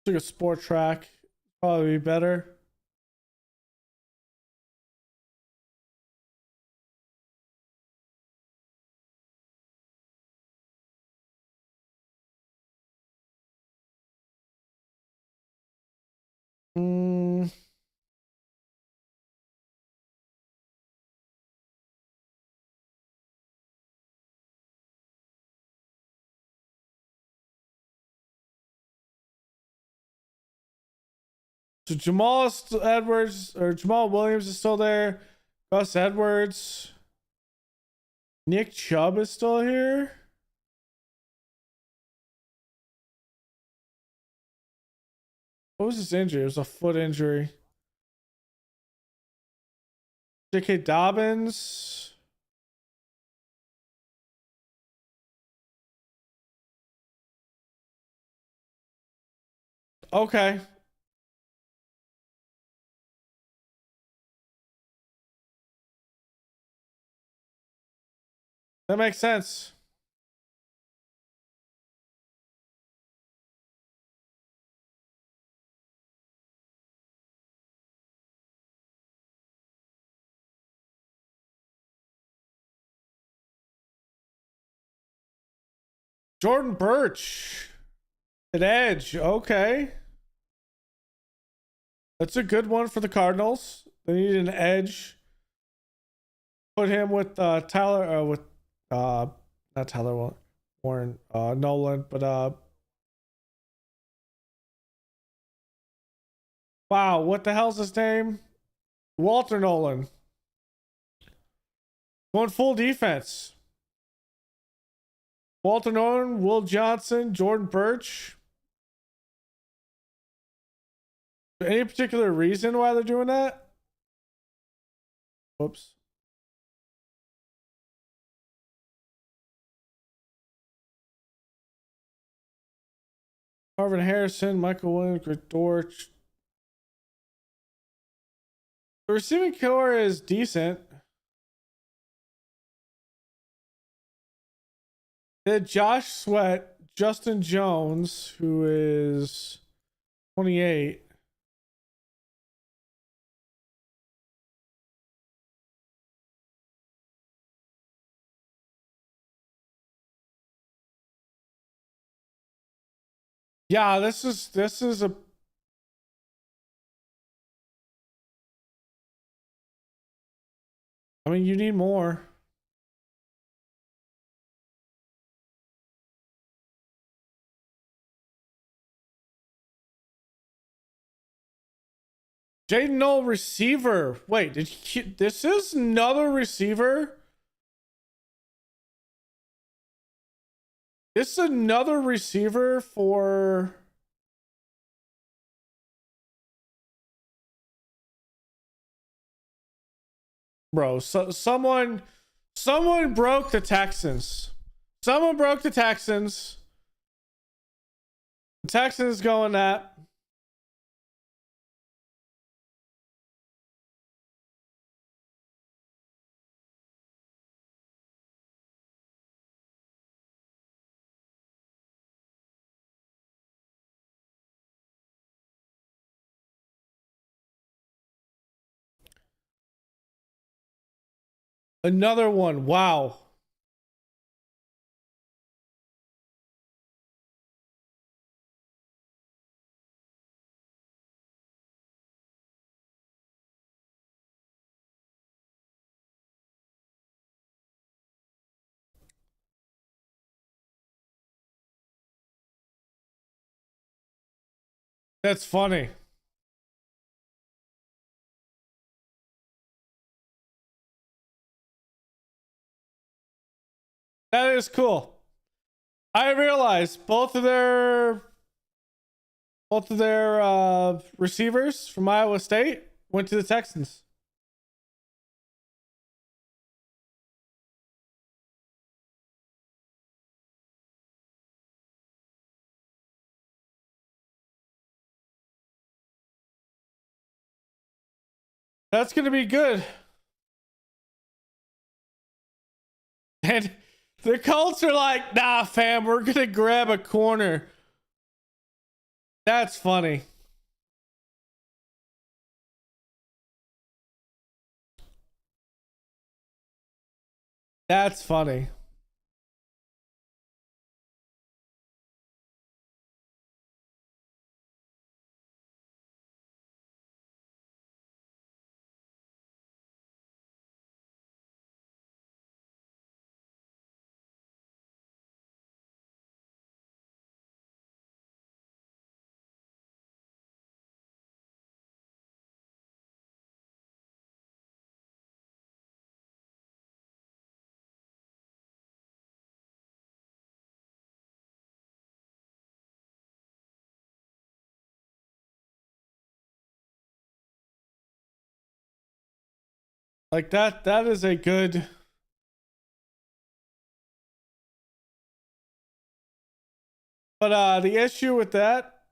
Took a sport track. Probably be better. Mm. So Jamal Edwards or Jamal Williams is still there. Gus Edwards. Nick Chubb is still here. What was his injury? It was a foot injury. J.K. Dobbins. Okay. That makes sense. Jordan Birch at edge. Okay. That's a good one for the Cardinals. They need an edge. Put him with Tyler with not Tyler Warren Nolan, but wow, what the hell's his name? Walter Nolan. Going full defense. Walter Nolan, Will Johnson, Jordan Birch. Any particular reason why they're doing that? Whoops. Marvin Harrison, Michael Williams, Greg Dortch. The receiving core is decent. They had Josh Sweat, Justin Jones, who is 28. Yeah, this is a I mean, you need more. Jaden Knoll receiver. Wait, this is another receiver? This is another receiver for bro. So someone broke the Texans. Someone broke the Texans. The Texans going that. Another one. Wow. That's funny. That is cool. I realized both of their receivers from Iowa State went to the Texans. That's going to be good. And the Colts are like, nah, fam, we're going to grab a corner. That's funny. That's funny. Like that is a good. But the issue with that,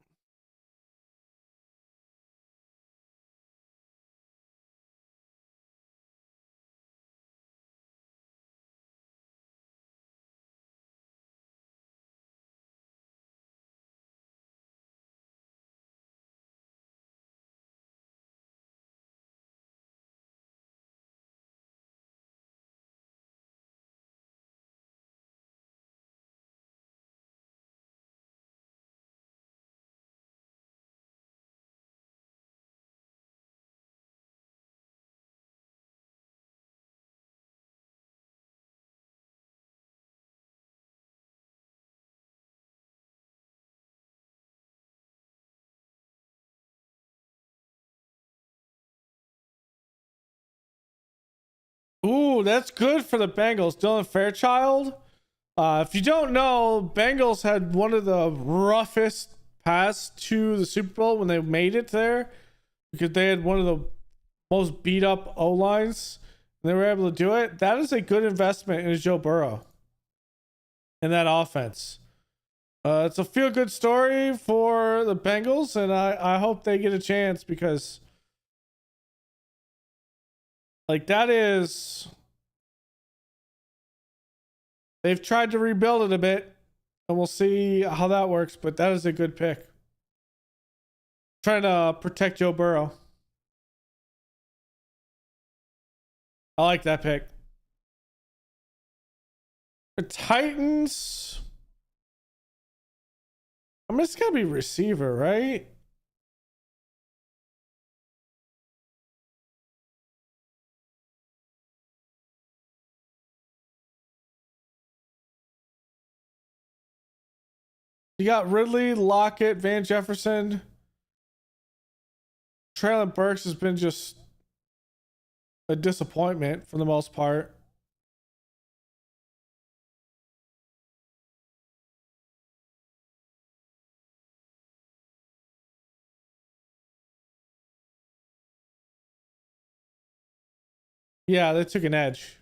ooh, that's good for the Bengals. Dylan Fairchild. If you don't know, Bengals had one of the roughest paths to the Super Bowl when they made it there because they had one of the most beat up O lines. They were able to do it. That is a good investment in Joe Burrow and that offense. It's a feel good story for the Bengals, and I hope they get a chance because, like, that is. They've tried to rebuild it a bit, and we'll see how that works, but that is a good pick. Trying to protect Joe Burrow. I like that pick. The Titans. I mean, it's gotta be receiver, right? You got Ridley, Lockett, Van Jefferson. Traylon Burks has been just a disappointment for the most part. Yeah, they took an edge.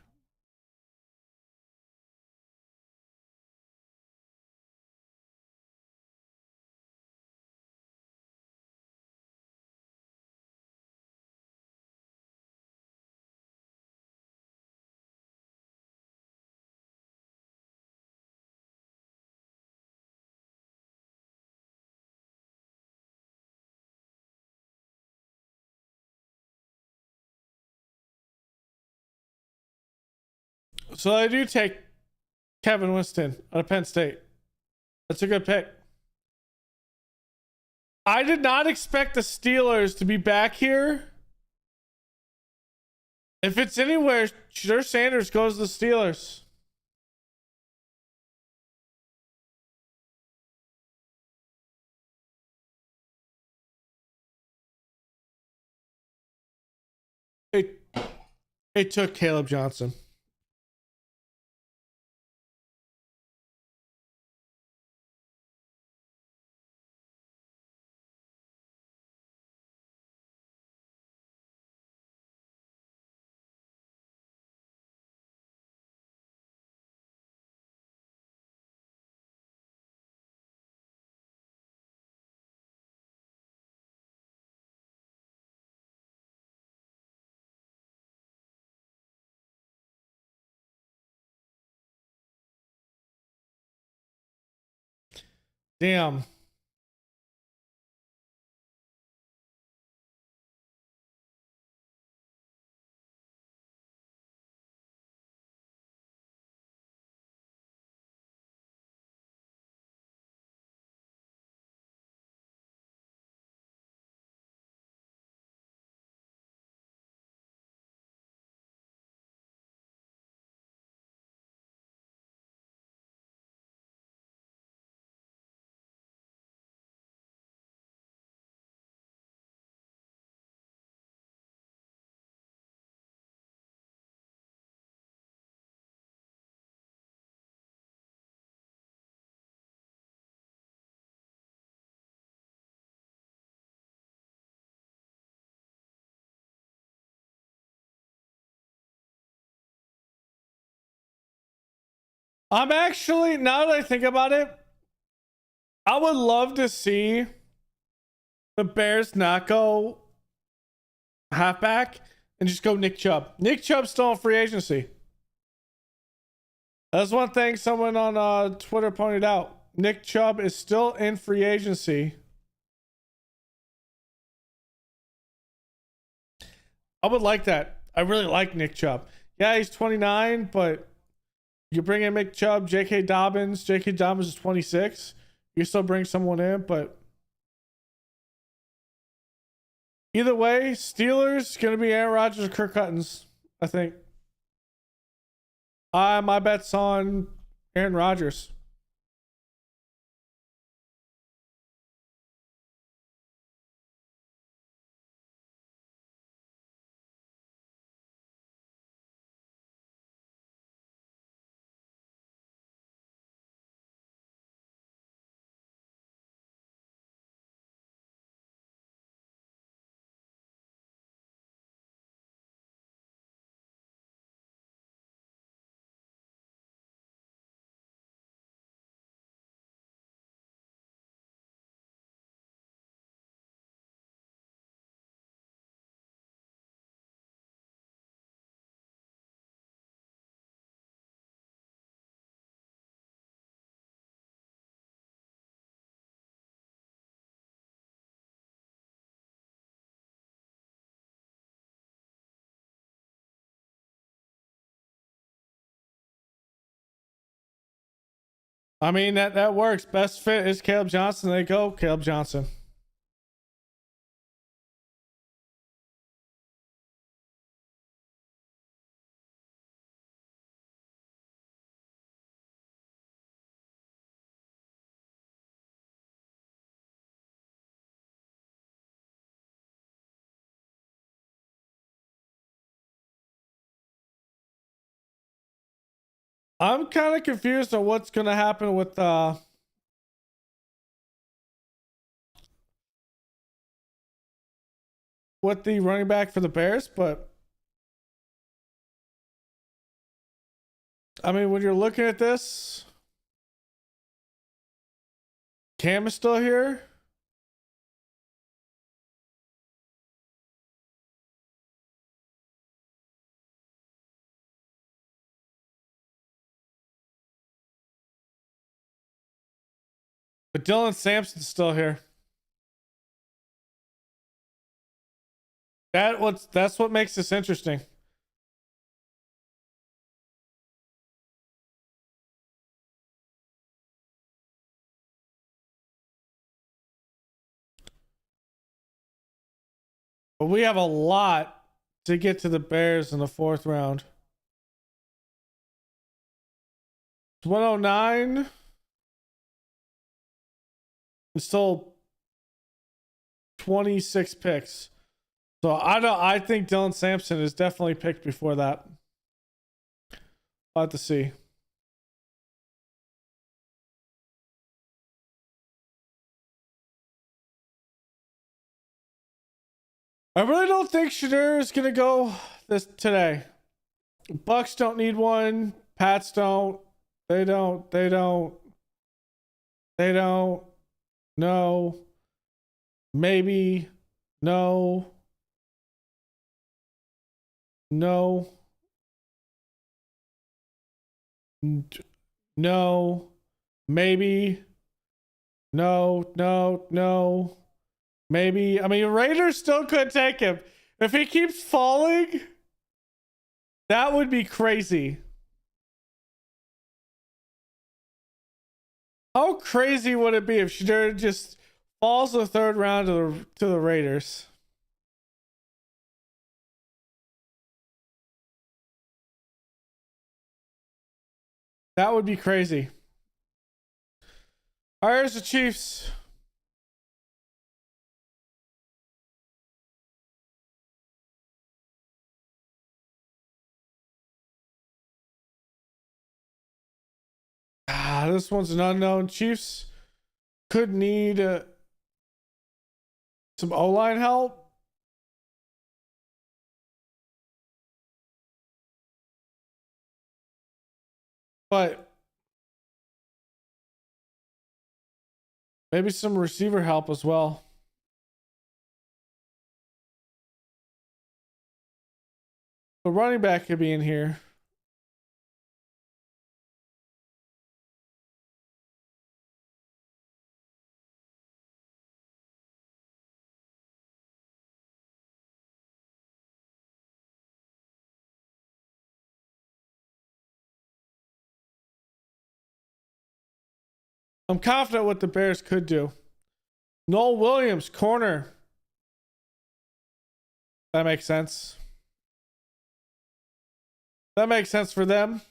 So I do take Kevin Winston out of Penn State. That's a good pick. I did not expect the Steelers to be back here. If it's anywhere, sure, Sanders goes to the Steelers. It took Caleb Johnson. Damn. I'm actually, now that I think about it, I would love to see the Bears not go halfback and just go Nick Chubb. Nick Chubb's still in free agency. That's one thing someone on Twitter pointed out. Nick Chubb is still in free agency. I would like that. I really like Nick Chubb. Yeah, he's 29, but you bring in Nick Chubb, J.K. Dobbins. J.K. Dobbins is 26. You still bring someone in, but either way, Steelers going to be Aaron Rodgers or Kirk Cousins, I think. My bet's on Aaron Rodgers. I mean, that works. Best fit is Caleb Johnson. There you go, Caleb Johnson. I'm kind of confused on what's going to happen with the running back for the Bears, but I mean, when you're looking at this, Cam is still here. But Dylan Sampson's still here. That's what makes this interesting. But we have a lot to get to the Bears in the 4th round. 109. And still 26 picks. So I think Dylan Sampson is definitely picked before that. I'll have to see. I really don't think Shadur is gonna go this today. Bucks don't need one. Pats don't. They don't. No. Maybe. No. No. No. Maybe. No. Maybe. I mean, Raiders still could take him. If he keeps falling, that would be crazy. How crazy would it be if Shadur just falls the 3rd round to the Raiders? That would be crazy. All right, here's the Chiefs. This one's an unknown. Chiefs could need some O-line help. But maybe some receiver help as well. The running back could be in here. I'm confident what the Bears could do. Noel Williams, corner. That makes sense. That makes sense for them.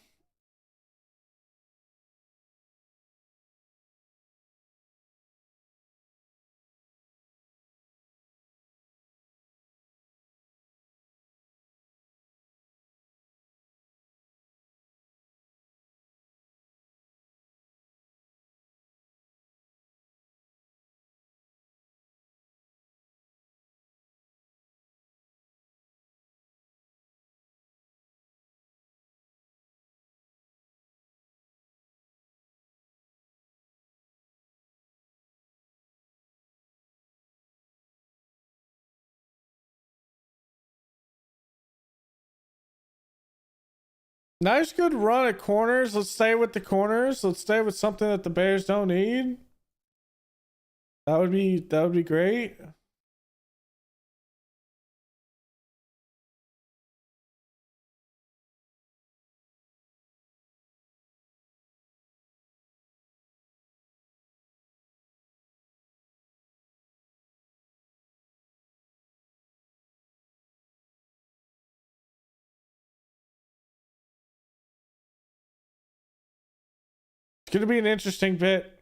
Nice, good run at corners. Let's stay with the corners. Let's stay with something that the Bears don't need. That would be great. It's going to be an interesting bit.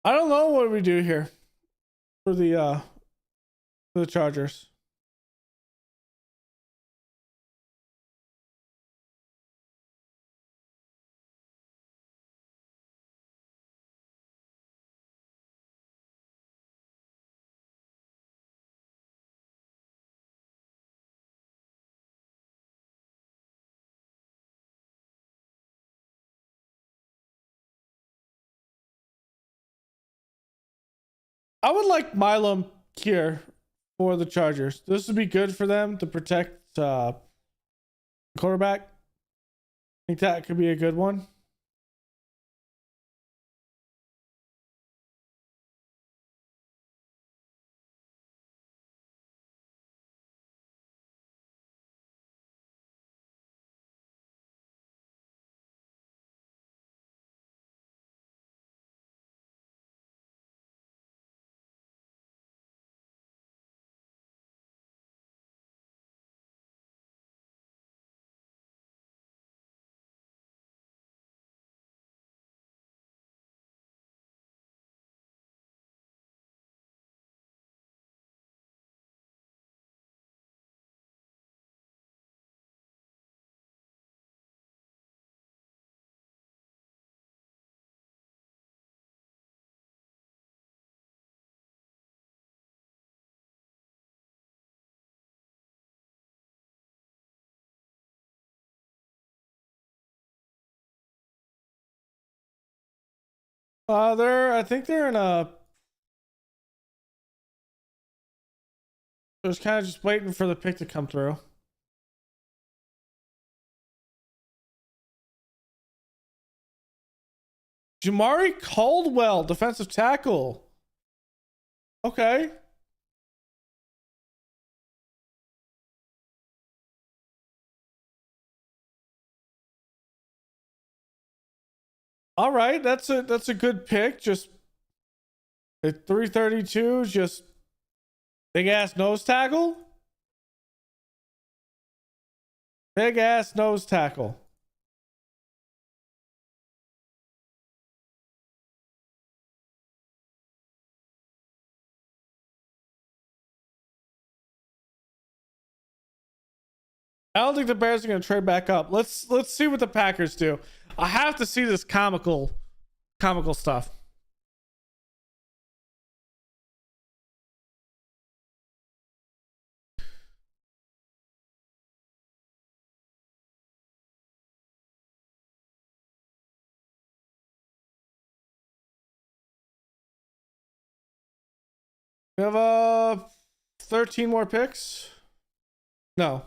I don't know what we do here for the Chargers. I would like Milam here for the Chargers. This would be good for them to protect quarterback. I think that could be a good one. I think they're in a. I was kind of just waiting for the pick to come through. Jamari Caldwell, defensive tackle. Okay. All right, that's a good pick. Just at 332, just big ass nose tackle. Big ass nose tackle. I don't think the Bears are going to trade back up. Let's see what the Packers do. I have to see this comical stuff. We have 13 more picks. No.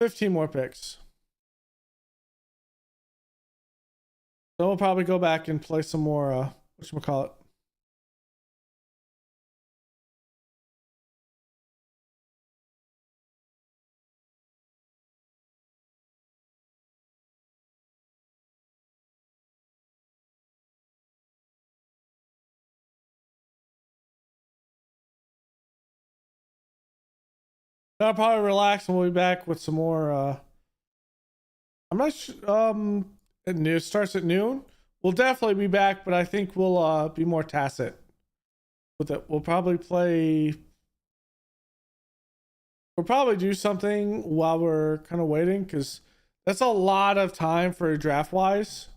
15 more picks. So we'll probably go back and play some more whatchamacallit. I'll probably relax and we'll be back with some more. I'm not sure. It starts at noon. We'll definitely be back, but I think we'll be more tacit with it. We'll probably play. We'll probably do something while we're kind of waiting because that's a lot of time for draft wise.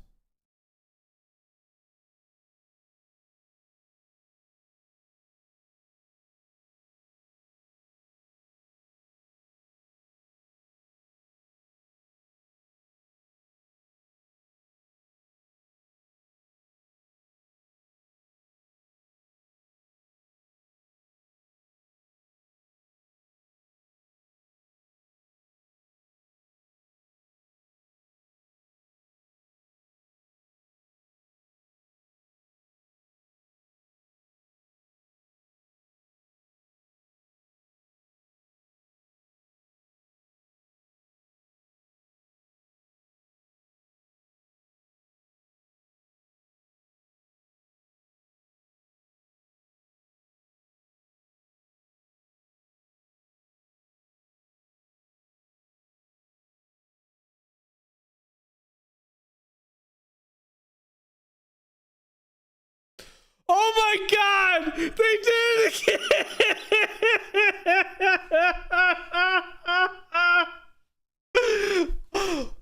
Oh my god! They did it again!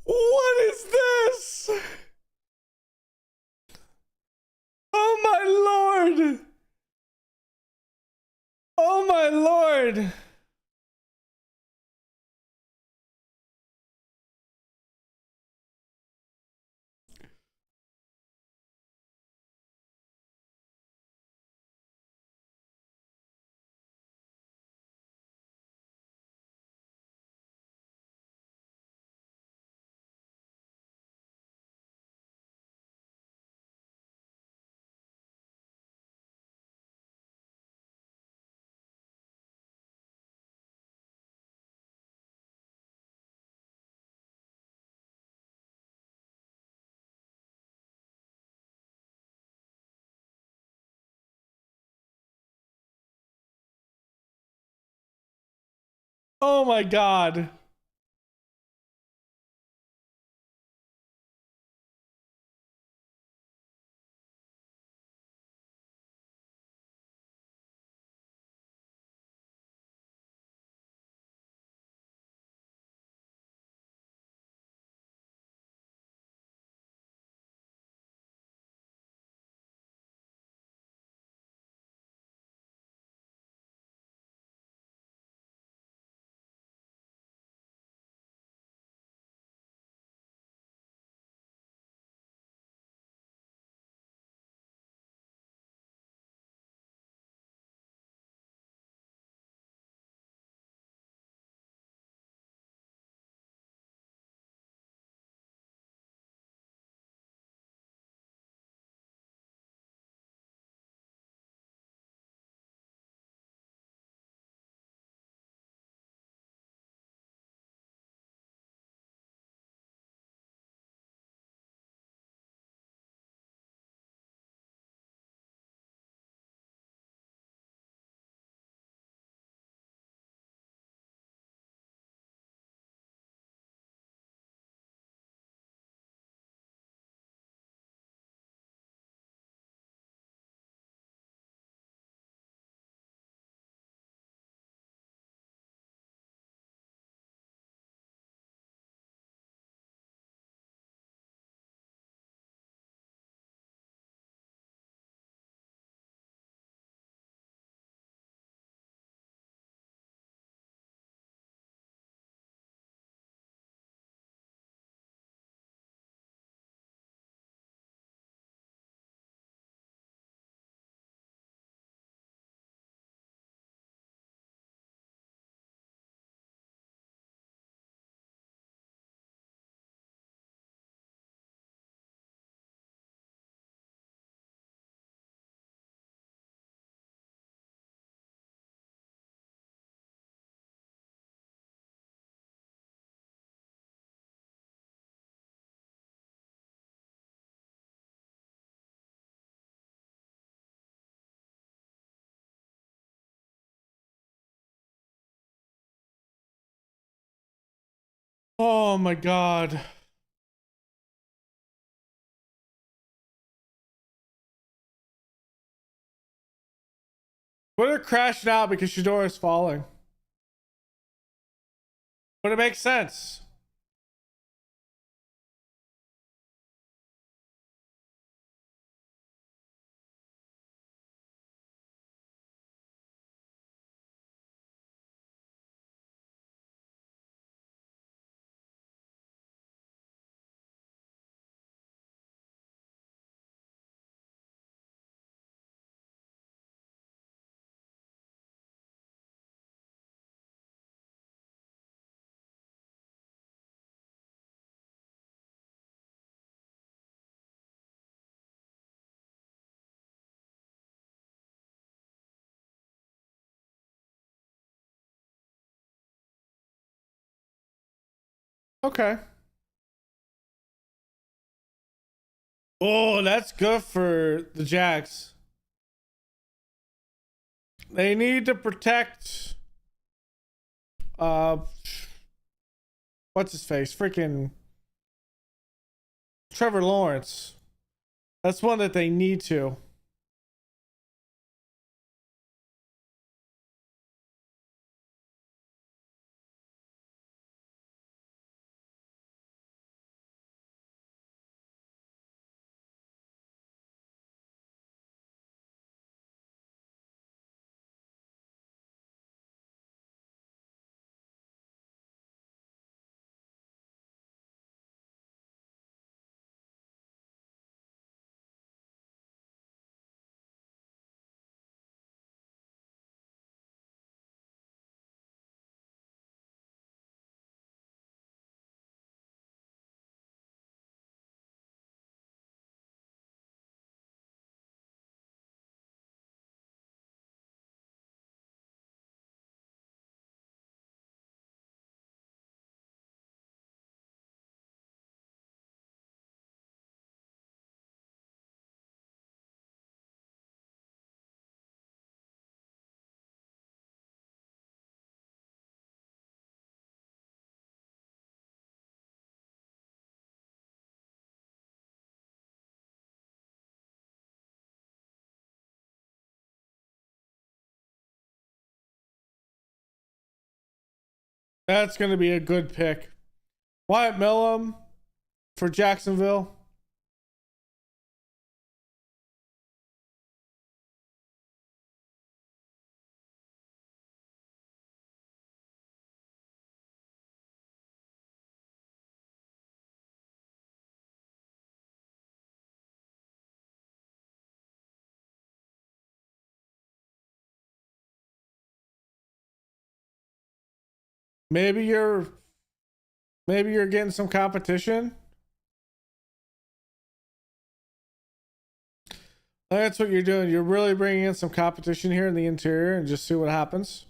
What is this? Oh my lord! Oh my lord! Oh my god. Oh my god. Twitter crashed out because Shador is falling. But it makes sense. Okay. Oh, that's good for the Jags. They need to protect what's his face? Freaking Trevor Lawrence. That's one that they need to. That's going to be a good pick. Wyatt Millum for Jacksonville. Maybe you're getting some competition. That's what you're doing. You're really bringing in some competition here in the interior and just see what happens.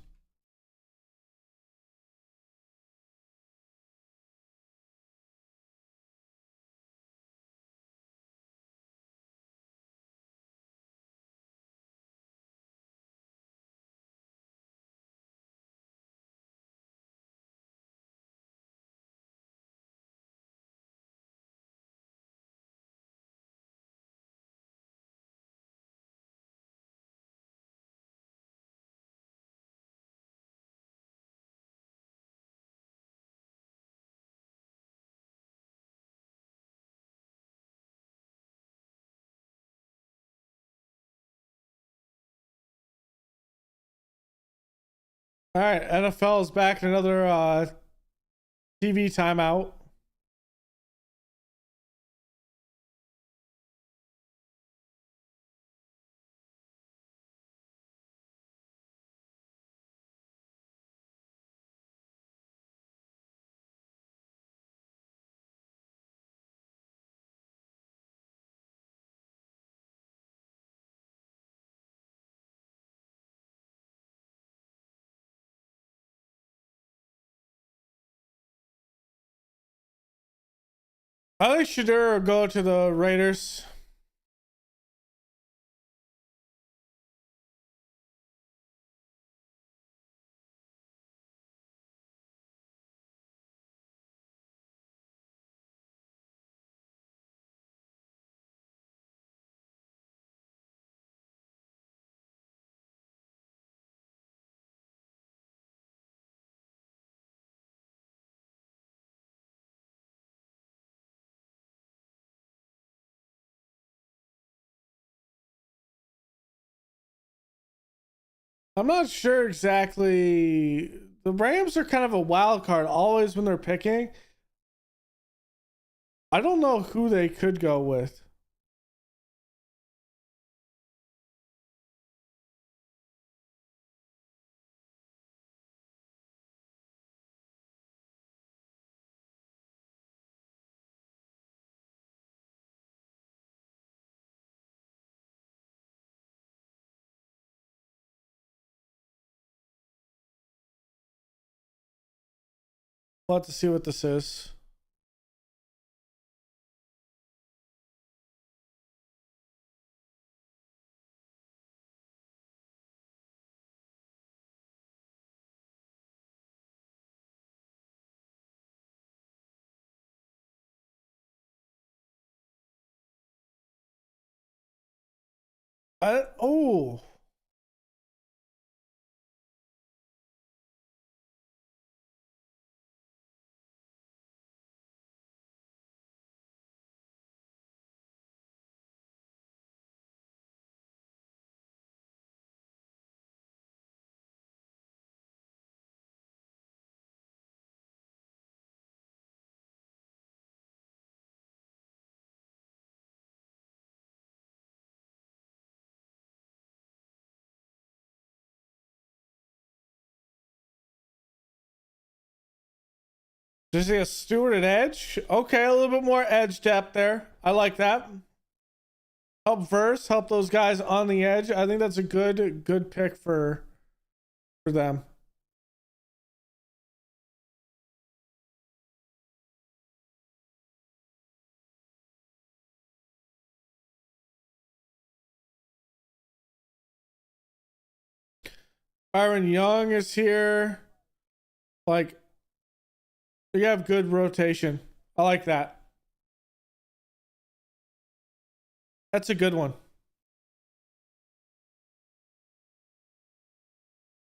All right, NFL is back in another TV timeout. I think Shadur will go to the Raiders. I'm not sure exactly. The Rams are kind of a wild card always when they're picking. I don't know who they could go with. We'll have to see what this is. Oh. Does he have Stewart at edge? Okay, a little bit more edge depth there. I like that. Help verse, help those guys on the edge. I think that's a good pick for them. Byron Young is here. Like, you have good rotation. I like that. That's a good one.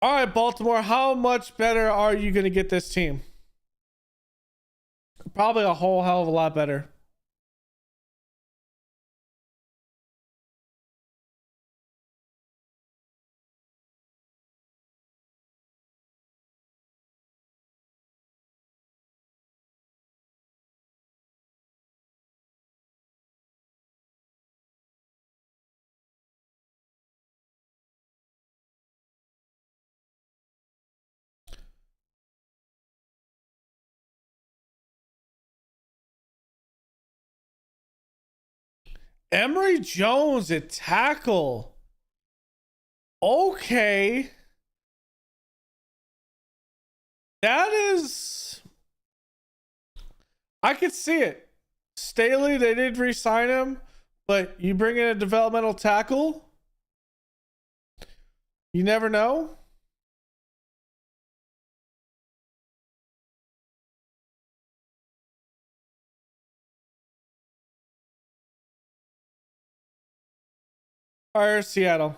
All right, Baltimore, how much better are you going to get this team? Probably a whole hell of a lot better. Emory Jones at tackle. Okay. That is... I could see it. Staley, they did re-sign him, but you bring in a developmental tackle? You never know. All right, Seattle.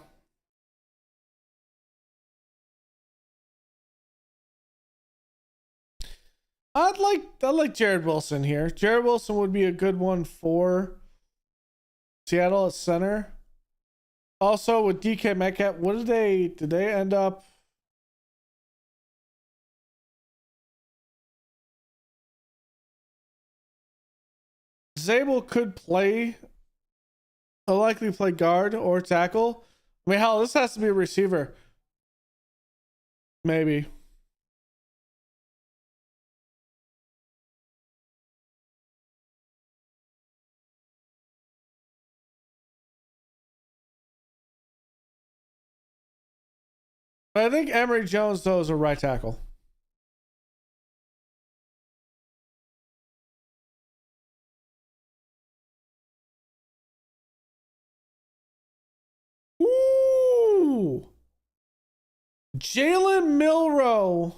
I'd like Jared Wilson here. Jared Wilson would be a good one for Seattle at center. Also with DK Metcalf, what did they end up? Zabel could play, likely play guard or tackle. I mean, hell, this has to be a receiver. Maybe. But I think Emory Jones, though, is a right tackle. Ooh. Jalen Milroe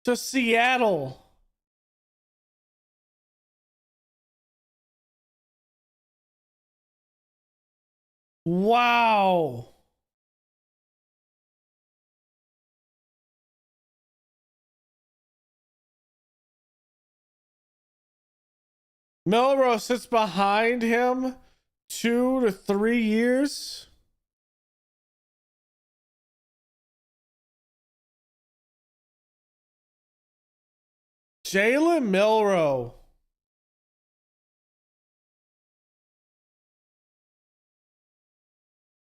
to Seattle. Wow. Milroe sits behind him 2 to 3 years. Jalen Milroe.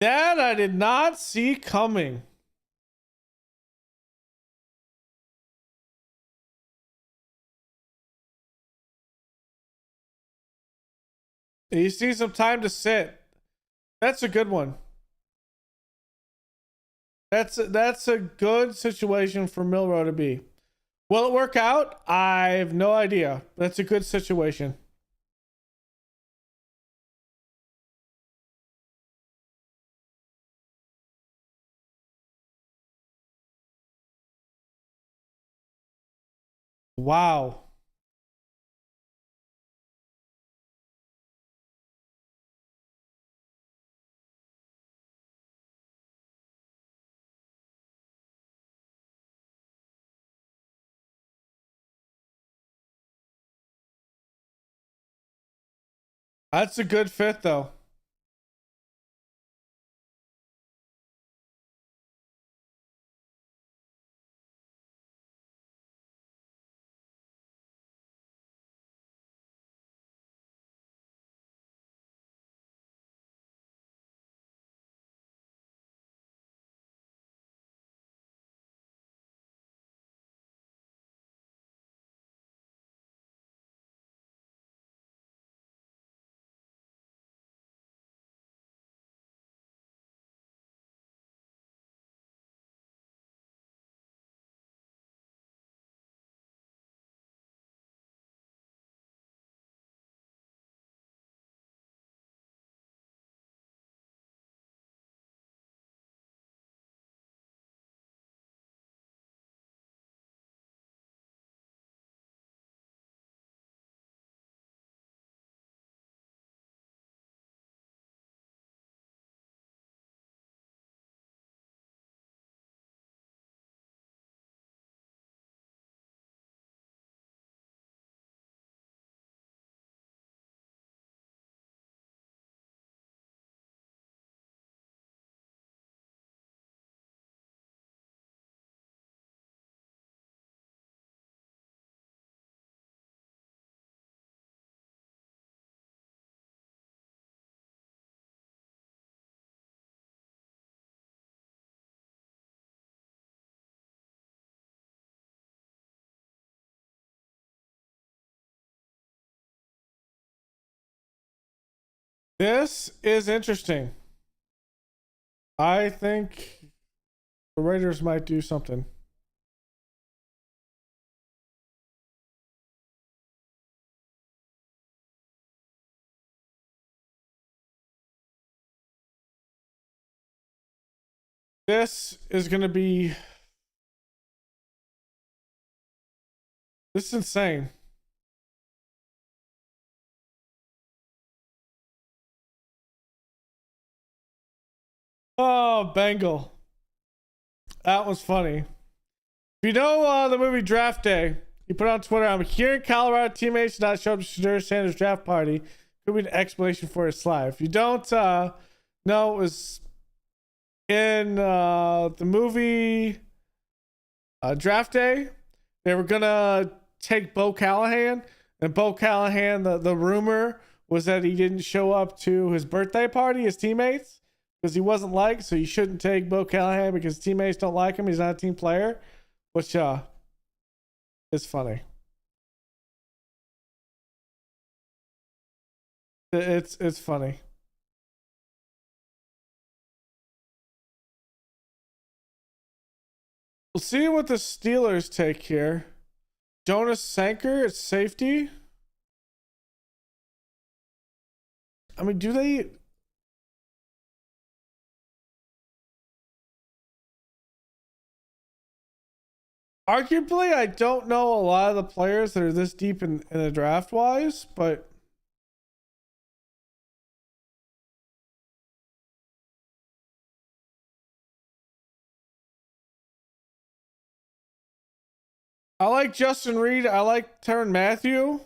That I did not see coming. You see some time to sit. That's a good one. That's a good situation for Milroe to be. Will it work out? I have no idea. That's a good situation. Wow. That's a good fit, though. This is interesting. I think the Raiders might do something. This is going to be... This is insane. Oh, Bengal. That was funny. If you know the movie Draft Day, you put on Twitter, I'm here in Colorado, teammates did not show up to Shadur Sanders' draft party. Could be an explanation for his slide. If you don't know, it was in the movie Draft Day. They were gonna take Bo Callahan, and Bo Callahan, the rumor was that he didn't show up to his birthday party, his teammates, because he wasn't liked, so you shouldn't take Bo Callahan because teammates don't like him. He's not a team player, which is funny. It's funny. We'll see what the Steelers take here. Jonas Sanker at safety. I mean, do they... Arguably, I don't know a lot of the players that are this deep in the draft wise, but I like Justin Reed. I like Tyrann Mathieu.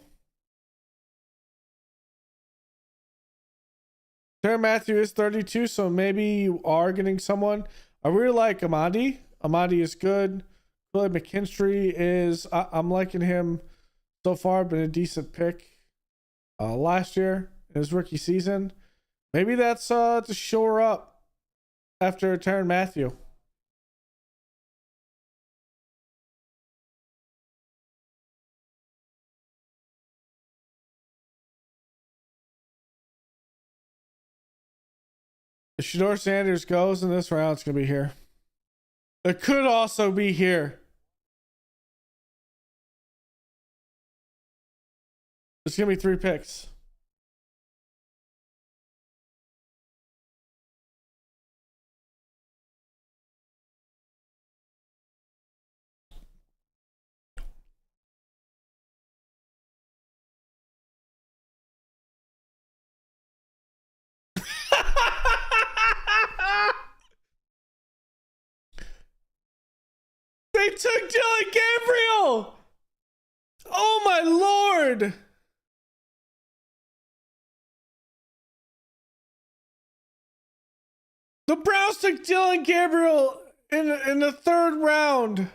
Tyrann Mathieu is 32, so maybe you are getting someone. I really like Amadi. Amadi is good. Billy McKinstry is, I'm liking him so far. Been a decent pick last year in his rookie season. Maybe that's to shore up after Tyrann Mathieu. If Shador Sanders goes in this round, it's going to be here. It could also be here. It's going to be 3 picks. They took Dylan Gabriel. Oh my lord. The Browns took Dylan Gabriel in the 3rd round.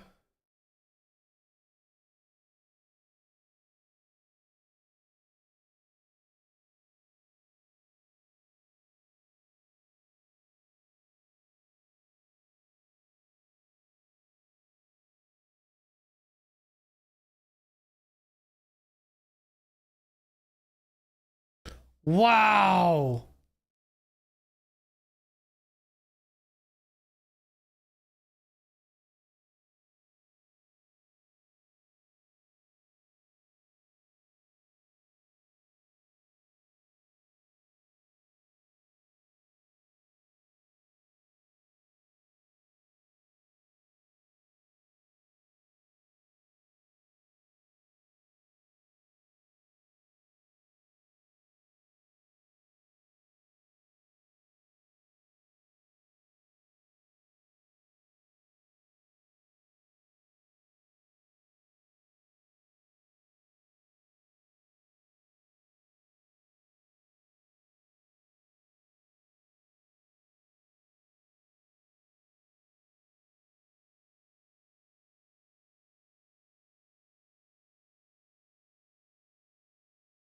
Wow.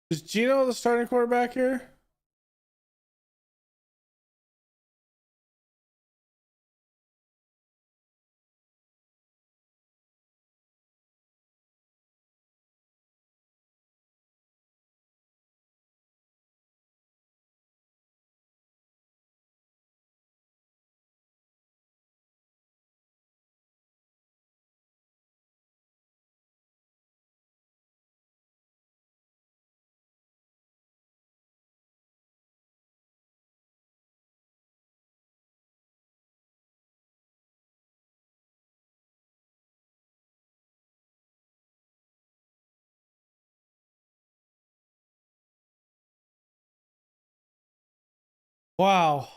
Is Gino the starting quarterback here? Wow.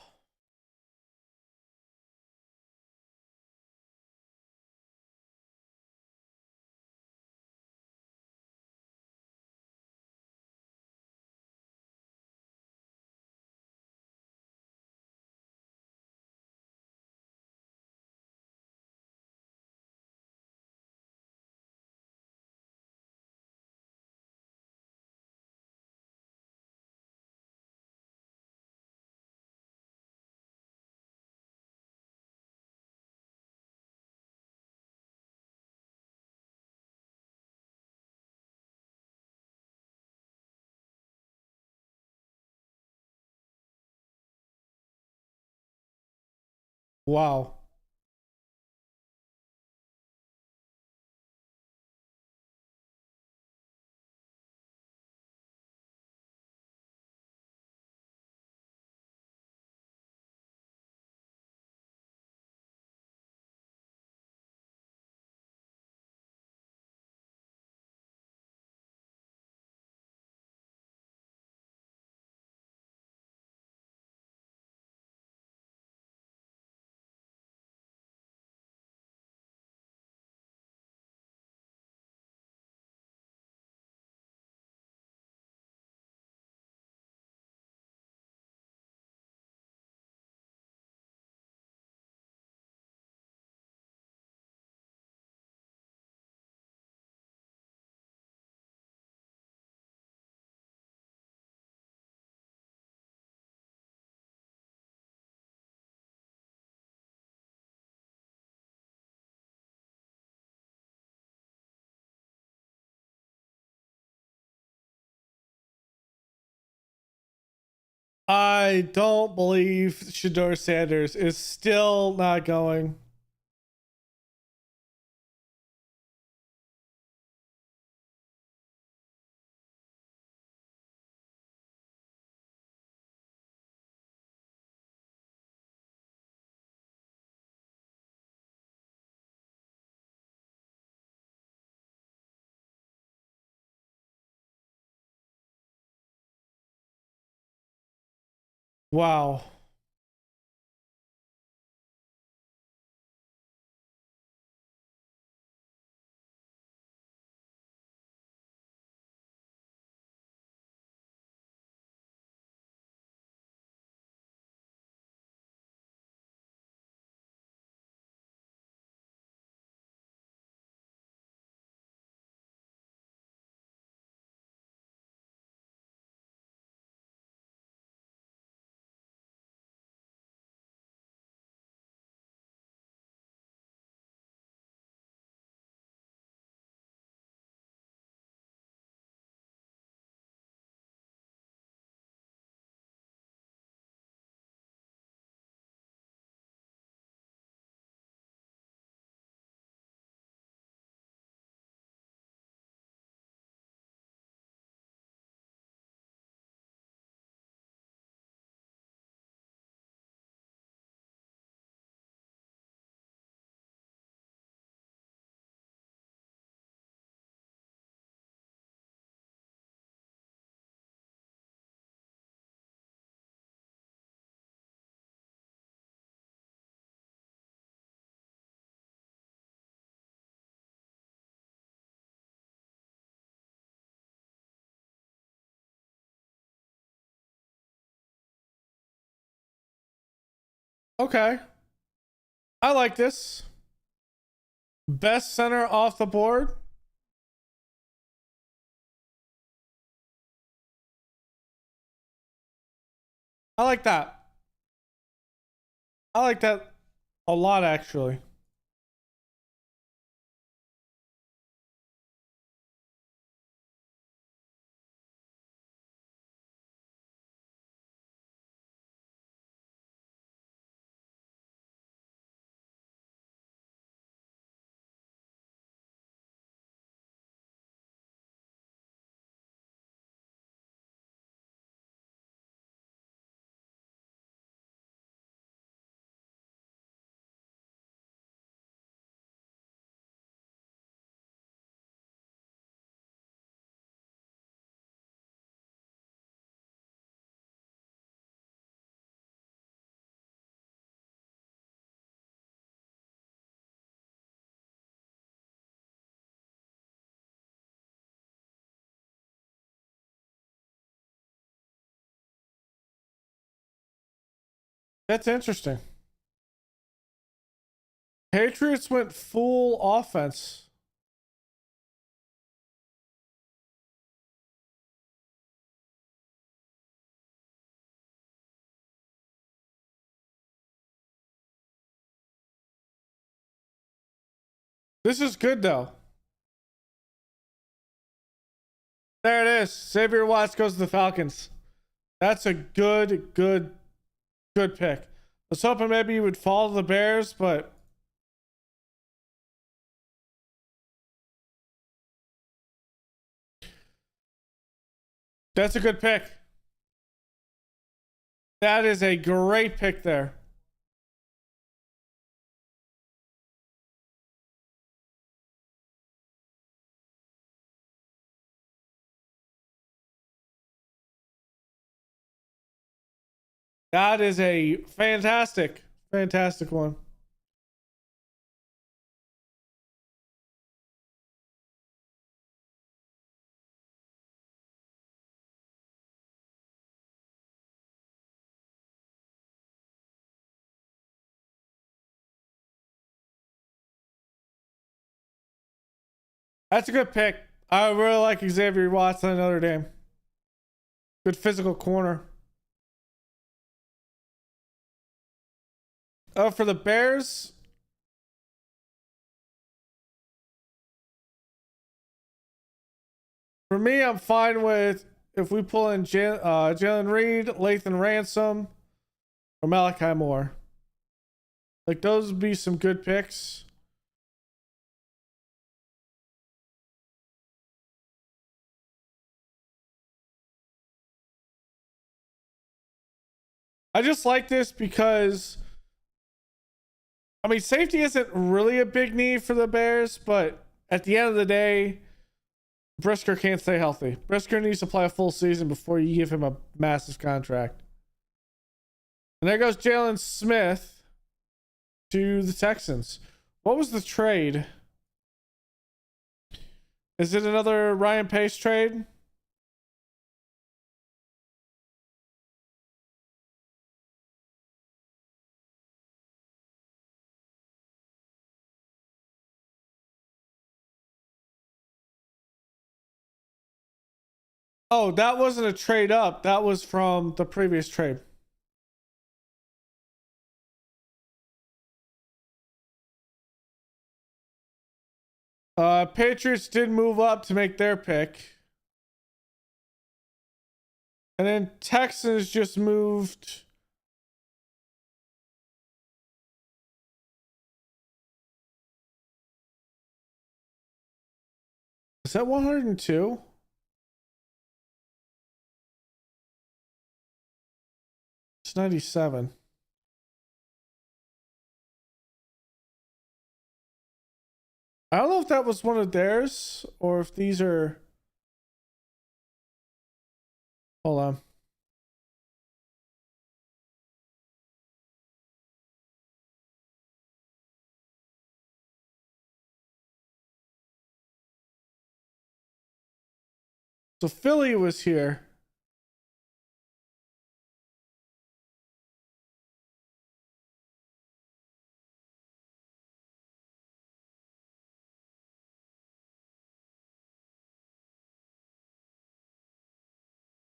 Wow. I don't believe Shador Sanders is still not going. Wow. Okay. I like this. Best center off the board. I like that. I like that a lot, actually. That's interesting. Patriots went full offense. This is good, though. There it is. Xavier Watts goes to the Falcons. That's a good pick. I was hoping maybe you would follow the Bears, but that's a good pick. That is a great pick there. That is a fantastic one. That's a good pick. I really like Xavier Watts on Notre Dame. Good physical corner. Oh, for the Bears, for me, I'm fine with if we pull in Jalen Reed, Lathan Ransom, or Malachi Moore. Like, those would be some good picks. I just like this because, I mean, safety isn't really a big need for the Bears, but at the end of the day, Brisker can't stay healthy. Brisker needs to play a full season before you give him a massive contract. And there goes Jalen Smith to the Texans. What was the trade? Is it another Ryan Pace trade? Oh, that wasn't a trade up. That was from the previous trade. Patriots did move up to make their pick. And then Texans just moved. Is that 102? It's 97. I don't know if that was one of theirs or if these are. Hold on. So Philly was here.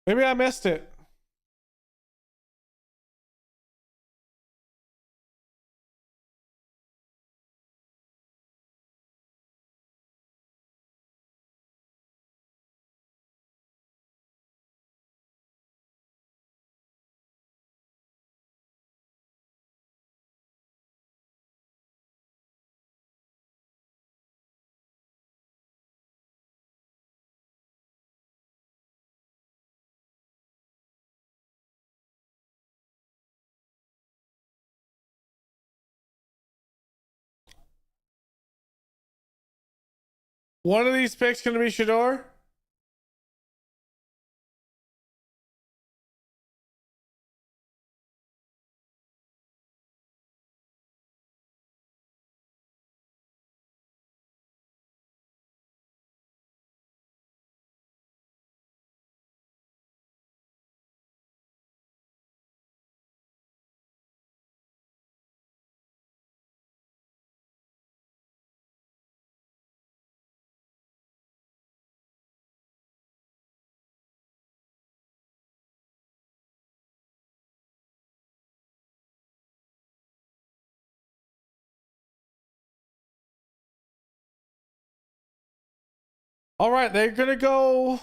Maybe I missed it. One of these picks going to be Shador? All right, they're going to go.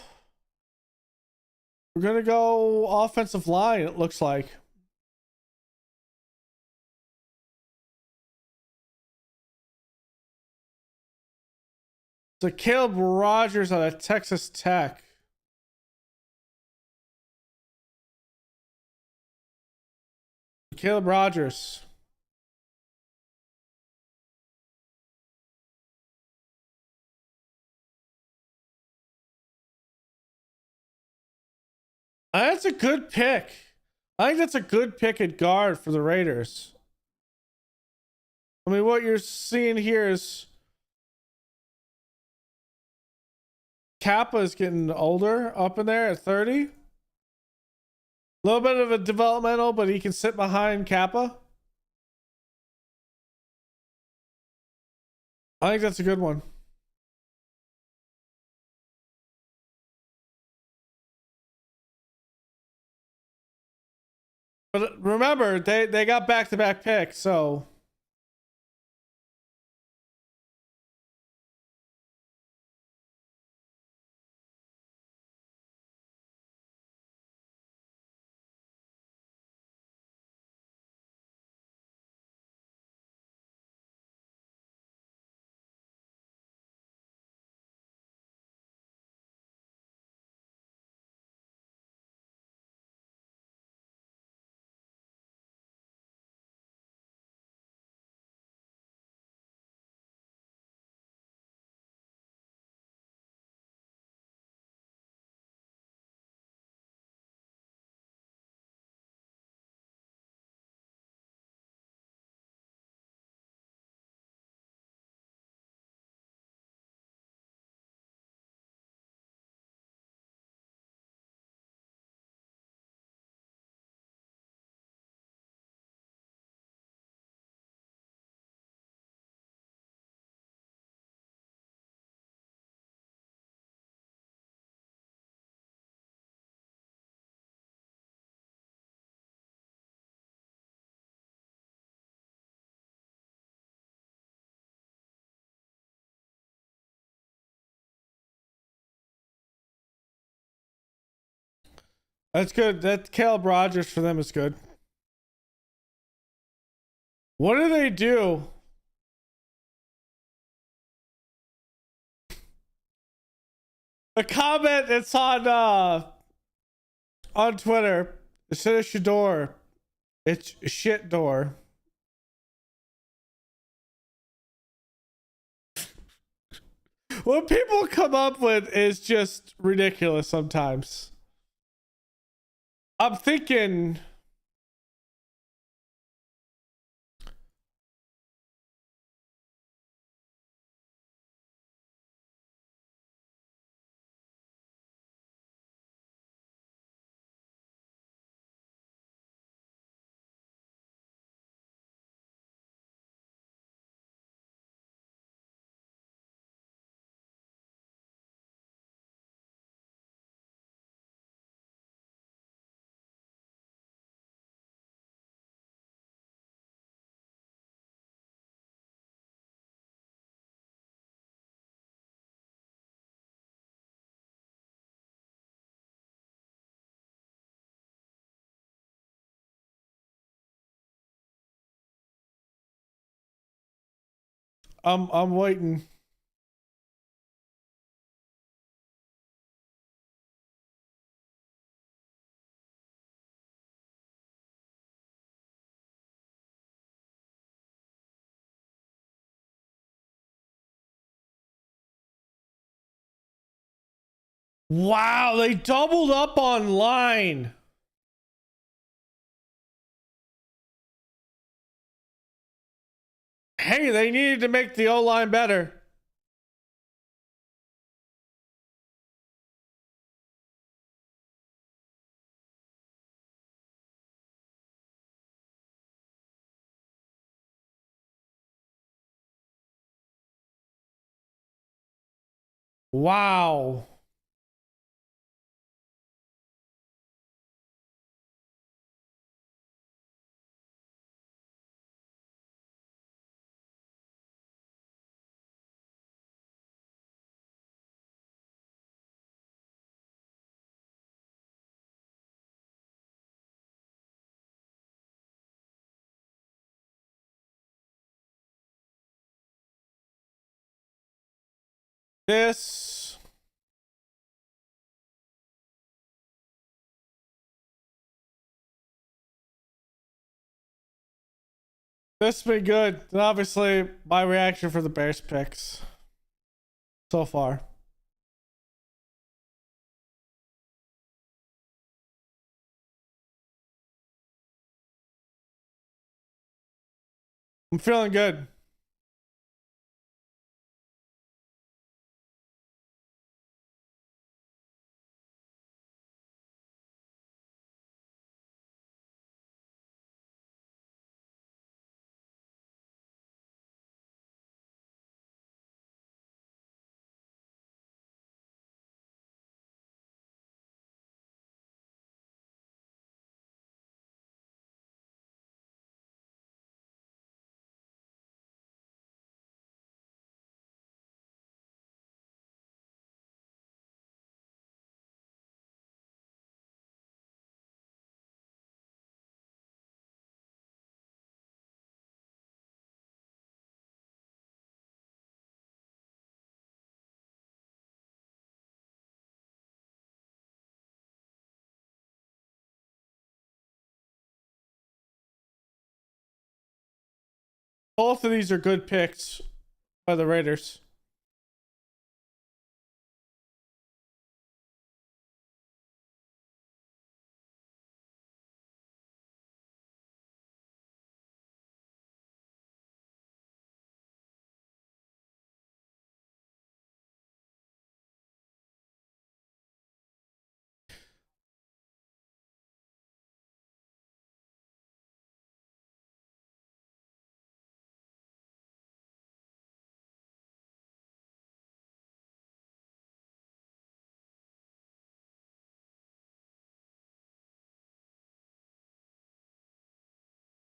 We're going to go offensive line, it looks like. So Caleb Rogers out of Texas Tech. Caleb Rogers. That's a good pick. I think that's a good pick at guard for the Raiders. I mean, what you're seeing here is Kappa is getting older up in there at 30. A little bit of a developmental, but he can sit behind Kappa. I think that's a good one. But remember, they got back-to-back picks, so That's good. That Caleb Rogers for them is good. What do they do? The comment that's on Twitter, instead of Shador, it's shit door. What people come up with is just ridiculous sometimes. I'm thinking I'm waiting. Wow, they doubled up on line. Hey, they needed to make the O-line better. Wow. This has been good. And obviously, my reaction for the Bears picks so far. I'm feeling good. Both of these are good picks by the Raiders.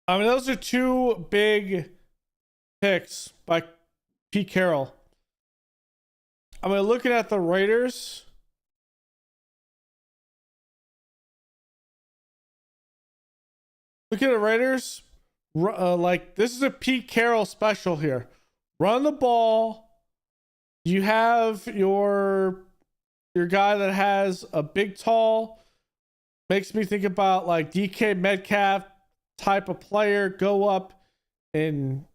I mean, those are two big picks by Pete Carroll. I mean, looking at the Raiders, Look at the Raiders. Like, this is a Pete Carroll special here. Run the ball. You have your guy that has a big, tall, makes me think about like DK Metcalf type of player. Go up and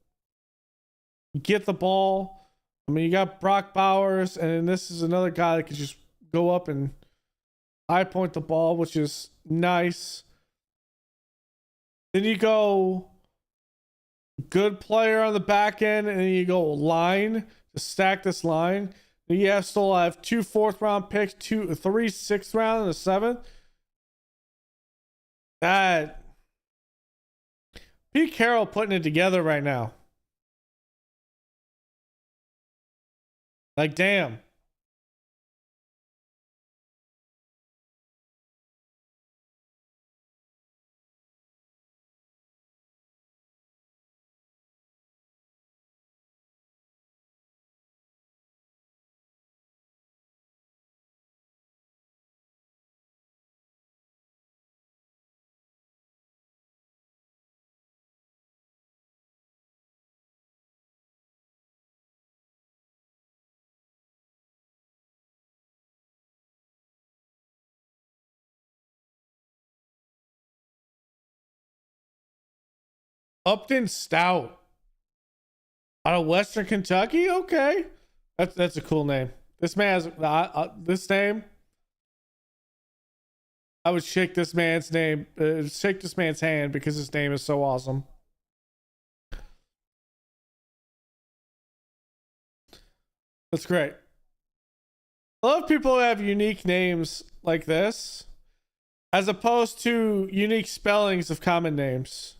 get the ball. I mean, you got Brock Bowers, and this is another guy that could just go up and high point the ball, which is nice. Then you go good player on the back end, and then you go line to stack this line. Then you still have 2 4th round picks, 3 6th round, and a 7th. That Pete Carroll putting it together right now. Like, damn. Upton Stout out of Western Kentucky. Okay, that's a cool name. This man has this name. I would shake this man's hand because his name is so awesome. That's great. I love people who have unique names like this, as opposed to unique spellings of common names.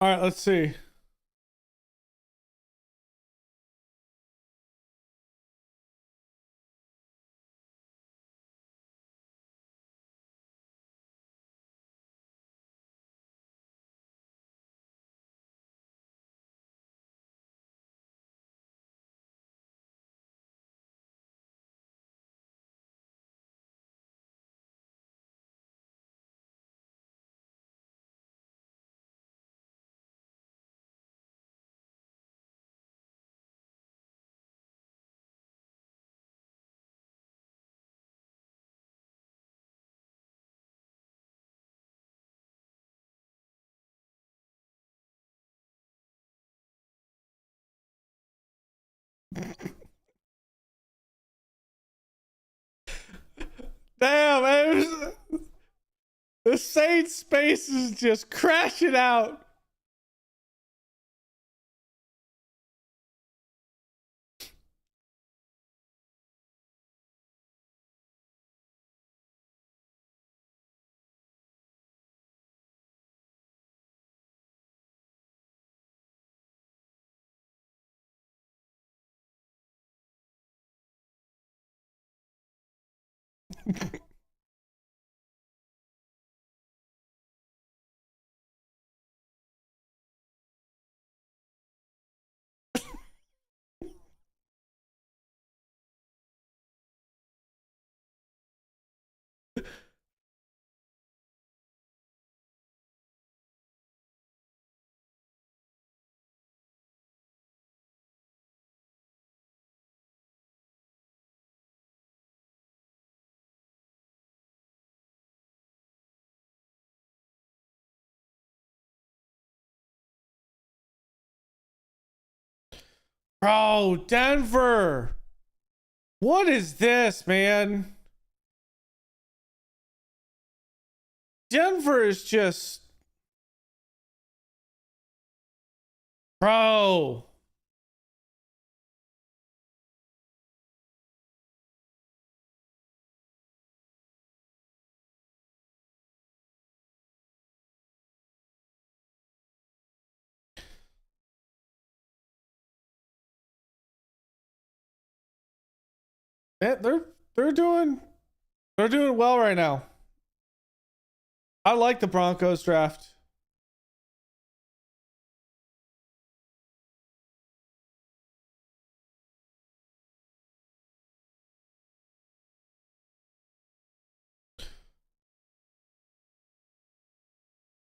All right, let's see. Damn, man. The Saints space is just crashing out. Bro, Denver. What is this, man? Denver is just... Bro. They're doing well right now. I like the Broncos draft.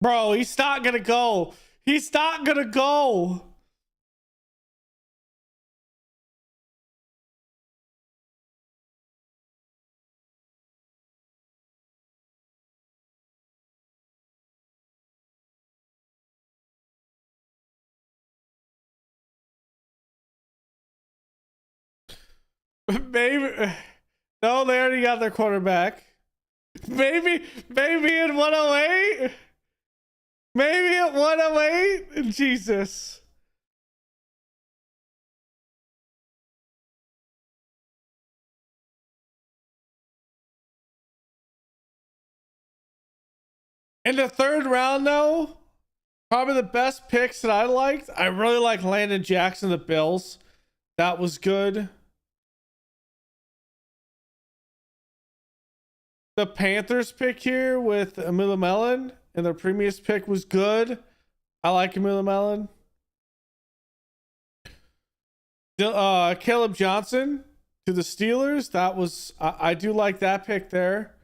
Bro, he's not gonna go. He's not gonna go. Maybe. No, they already got their quarterback. Maybe in 108. Maybe at 108. Jesus. In the third round, though, probably the best picks that I liked. I really like Landon Jackson, the Bills. That was good. The Panthers pick here with Amila Mellon, and their previous pick was good. I like Amila Mellon. Caleb Johnson to the Steelers. That was I do like that pick there.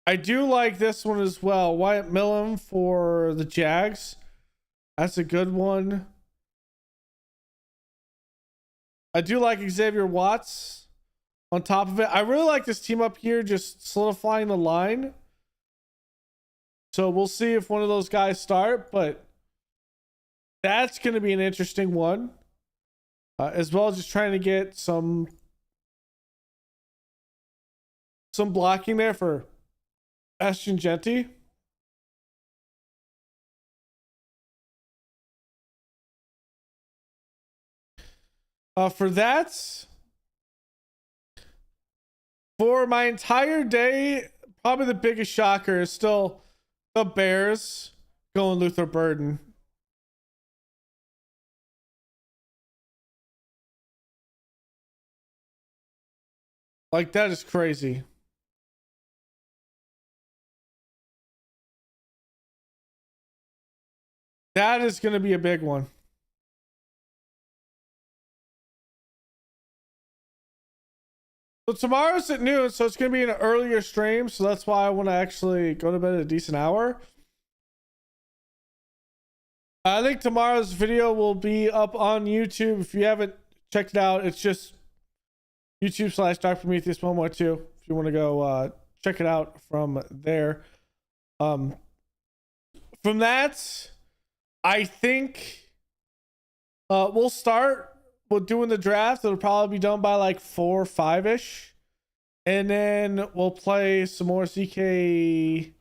I do like this one as well. Wyatt Millam for the Jags. That's a good one. I do like Xavier Watts on top of it. I really like this team up here, just solidifying the line. So we'll see if one of those guys start, but that's going to be an interesting one. As well as just trying to get some blocking there for Ashton Genty. For that, for my entire day, probably the biggest shocker is still the Bears going Luther Burden. Like, that is crazy. That is going to be a big one. So tomorrow's at noon, so it's going to be an earlier stream. So that's why I want to actually go to bed at a decent hour. I think tomorrow's video will be up on YouTube. If you haven't checked it out, it's just YouTube/DrPrometheus112. If you want to go check it out from there. From that, I think we'll start with doing the draft. It'll probably be done by like 4 or 5-ish. And then we'll play some more CKD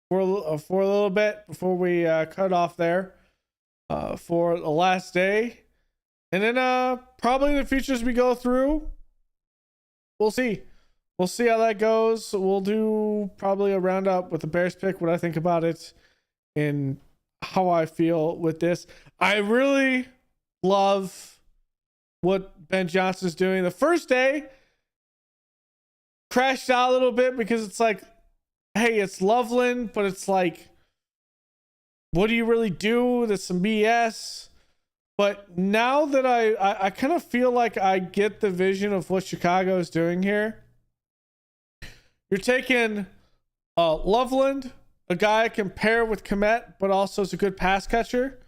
for a little bit before we cut off there for the last day. And then probably in the future as we go through, we'll see. We'll see how that goes. We'll do probably a roundup with the Bears pick, what I think about it, and how I feel with this. I really love what Ben Johnson's doing. The first day crashed out a little bit because it's like, hey, it's Loveland, but it's like, what do you really do? That's some BS. But now that I kind of feel like I get the vision of what Chicago is doing here. You're taking Loveland, a guy I can pair with Komet, but also is a good pass catcher.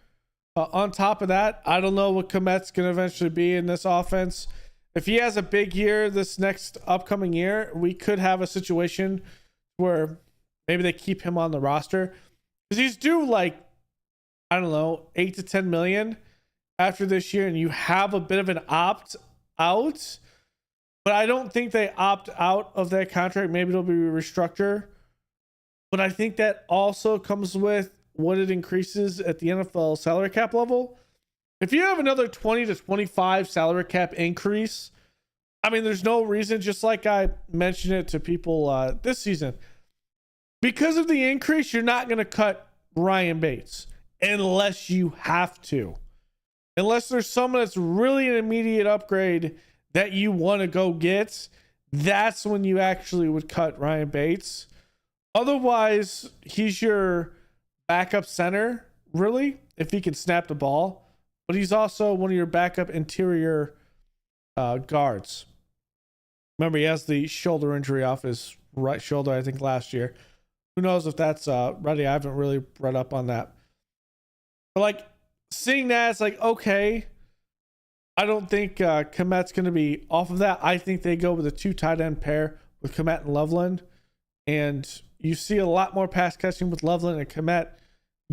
On top of that, I don't know what Komet's going to eventually be in this offense. If he has a big year this next upcoming year, we could have a situation where maybe they keep him on the roster. Because he's due like, I don't know, 8 to 10 million. after this year and you have a bit of an opt out, but I don't think they opt out of that contract. Maybe it'll be restructured. But I think that also comes with what it increases at the NFL salary cap level. If you have another 20 to 25 salary cap increase, I mean, there's no reason, just like I mentioned it to people this season, because of the increase, you're not going to cut Ryan Bates unless you have to. Unless there's someone that's really an immediate upgrade that you want to go get, that's when you actually would cut Ryan Bates. Otherwise, he's your backup center, really, if he can snap the ball. But he's also one of your backup interior guards. Remember, he has the shoulder injury off his right shoulder, I think, last year. Who knows if that's ready? I haven't really read up on that. But, like, seeing that, it's like, okay, I don't think Kmet's going to be off of that. I think they go with a 2 tight end pair with Kmet and Loveland. And you see a lot more pass catching with Loveland, and Kmet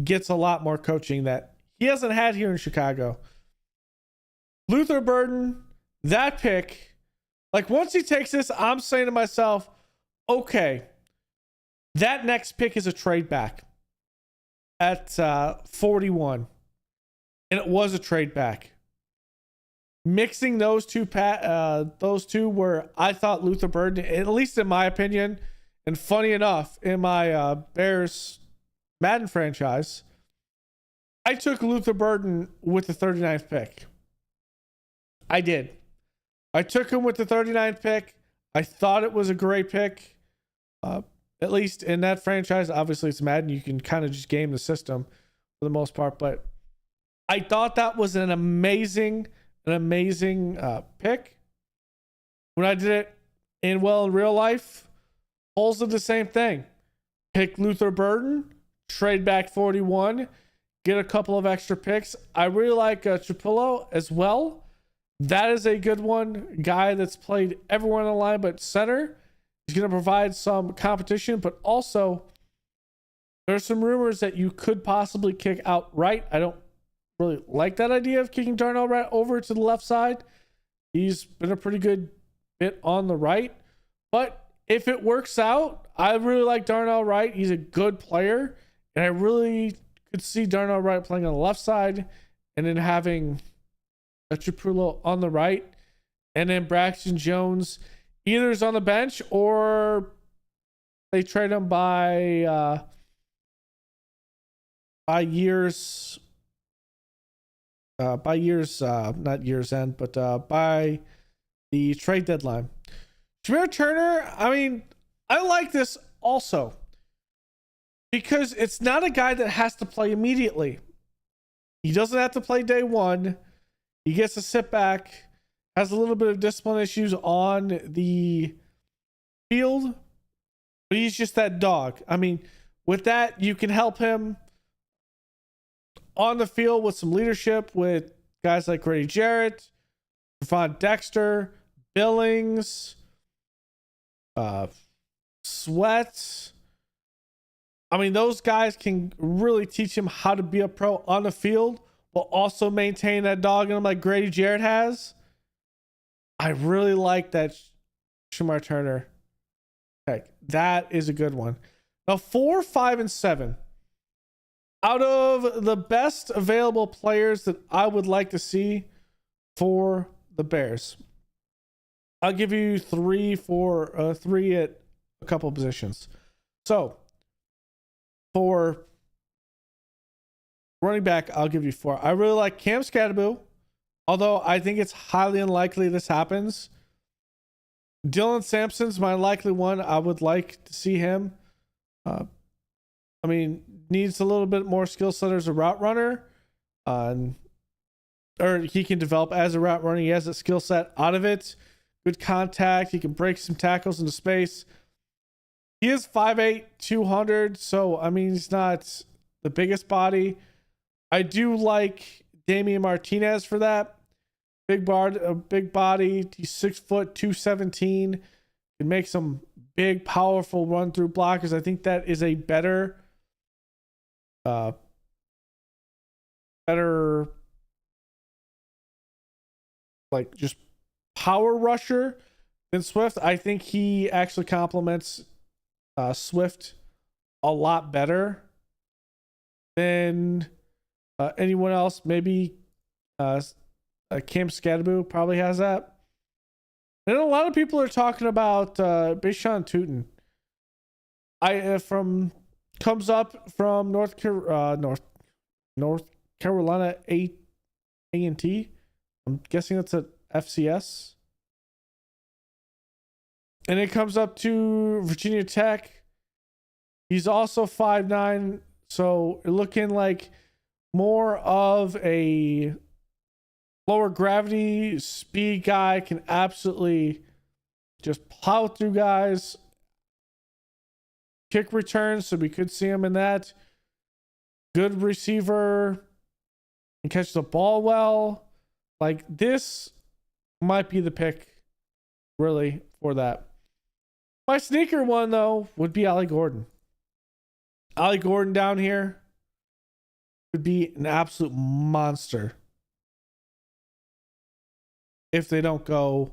gets a lot more coaching that he hasn't had here in Chicago. Luther Burden, that pick, like once he takes this, I'm saying to myself, okay, that next pick is a trade back at 41. And it was a trade back. Mixing those two where I thought Luther Burden, at least in my opinion, and funny enough, in my Bears Madden franchise, I took Luther Burden with the 39th pick. I did. I took him with the 39th pick. I thought it was a great pick. At least in that franchise. Obviously, it's Madden. You can kind of just game the system for the most part. But I thought that was an amazing pick. When I did it in real life, Holes did the same thing. Pick Luther Burden, trade back 41, get a couple of extra picks. I really like Trapillo as well. That is a good one. Guy that's played everyone on the line but center. He's going to provide some competition, but also there's some rumors that you could possibly kick out right. I don't really like that idea of kicking Darnell Wright over to the left side. He's been a pretty good bit on the right, but if it works out, I really like Darnell Wright. He's a good player, and I really could see Darnell Wright playing on the left side and then having a Trapillo on the right, and then Braxton Jones either is on the bench or they trade him by years, not year's end, but by the trade deadline. Jameer Turner, I mean, I like this also because it's not a guy that has to play immediately. He doesn't have to play day one. He gets to sit back, has a little bit of discipline issues on the field, but he's just that dog. I mean, with that, you can help him on the field with some leadership with guys like Grady Jarrett, Stephon Dexter, Billings, Sweat. I mean, those guys can really teach him how to be a pro on the field while also maintain that dog in him like Grady Jarrett has. I really like that Shamar Turner pick. That is a good one. Now, 4, 5, and 7. Out of the best available players that I would like to see for the Bears, I'll give you 3 at a couple positions. So, for running back, I'll give you 4. I really like Cam Scadaboo, although I think it's highly unlikely this happens. Dylan Sampson's my likely one. I would like to see him. I mean, needs a little bit more skill set as a route runner. Or he can develop as a route runner. He has a skill set out of it. Good contact. He can break some tackles into space. He is 5'8", 200. So, I mean, he's not the biggest body. I do like Damian Martinez for that. Big body. He's 6 foot, 217. Can make some big, powerful run through blockers. I think that is a better like just power rusher than Swift. I think he actually complements Swift a lot better than anyone else. Maybe Cam Scadaboo probably has that. And a lot of people are talking about Bashan Tootin. Comes up from North Carolina A&T. I'm guessing that's a FCS. And it comes up to Virginia Tech. He's also 5'9", so looking like more of a lower gravity speed guy, can absolutely just plow through guys. Kick returns, so we could see him in that. Good receiver, and catch the ball well. Like, this might be the pick, really, for that. My sneaker one, though, would be Ollie Gordon. Ollie Gordon down here would be an absolute monster if they don't go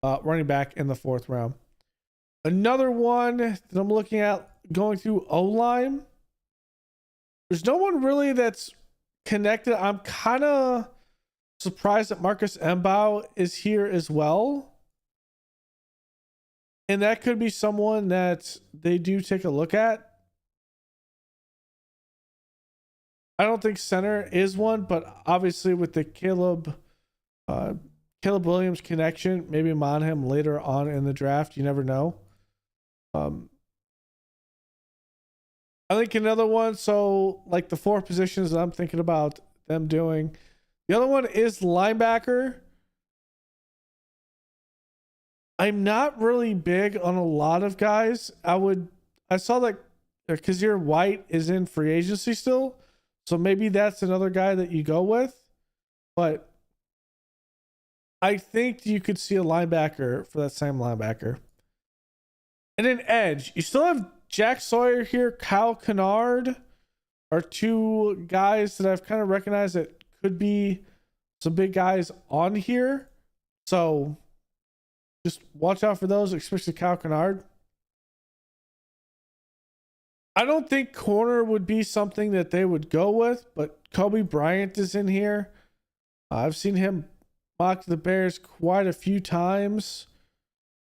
running back in the 4th round. Another one that I'm looking at going through O-line. There's no one really that's connected. I'm kind of surprised that Marcus Mbao is here as well. And that could be someone that they do take a look at. I don't think center is one, but obviously with the Caleb Williams connection, maybe I'm on him later on in the draft. You never know. I think another one, so like the 4 positions that I'm thinking about them doing. The other one is linebacker. I'm not really big on a lot of guys. I saw that Kazir White is in free agency still. So maybe that's another guy that you go with. But I think you could see a linebacker for that same linebacker. And then edge. You still have Jack Sawyer here. Kyle Kennard are 2 guys that I've kind of recognized that could be some big guys on here. So just watch out for those, especially Kyle Kennard. I don't think corner would be something that they would go with, but Kobe Bryant is in here. I've seen him mock the Bears quite a few times.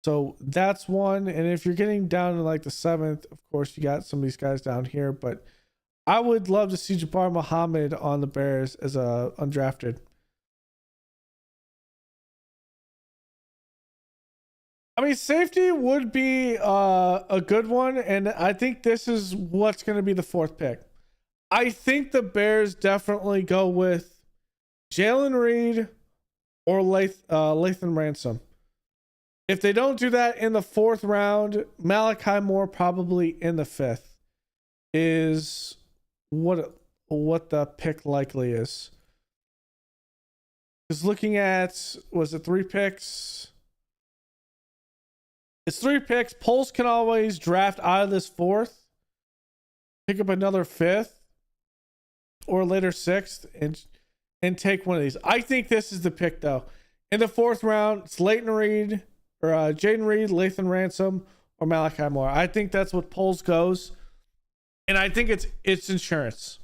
So that's one. And if you're getting down to like the 7th, of course, you got some of these guys down here. But I would love to see Jabbar Muhammad on the Bears as a undrafted. I mean, safety would be a good one, and I think this is what's going to be the 4th pick. I think the Bears definitely go with Jalen Reed or Lathan Ransom. If they don't do that in the 4th round, Malachi Moore probably in the 5th is what the pick likely is. Because looking at, was it 3 picks? It's 3 picks. Polls can always draft out of this 4th, pick up another 5th or later 6th and take one of these. I think this is the pick though. In the 4th round, it's Leighton Reed or Jaden Reed, Lathan Ransom, or Malachi Moore. I think that's what polls goes. And I think it's insurance.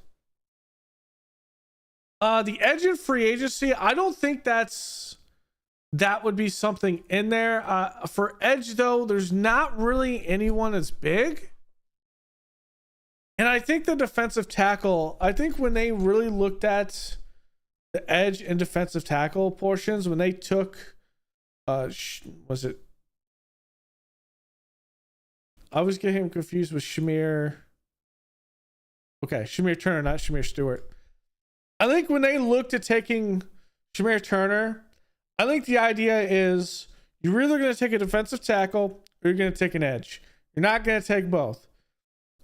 The edge in free agency, I don't think that would be something in there. For edge, though, there's not really anyone that's big. And I think the defensive tackle, I think when they really looked at the edge and defensive tackle portions, when they took, was it? I always get him confused with Shamir. Okay, Shamir Turner, not Shamir Stewart. I think when they looked at taking Shamir Turner, I think the idea is you're either going to take a defensive tackle or you're going to take an edge. You're not going to take both.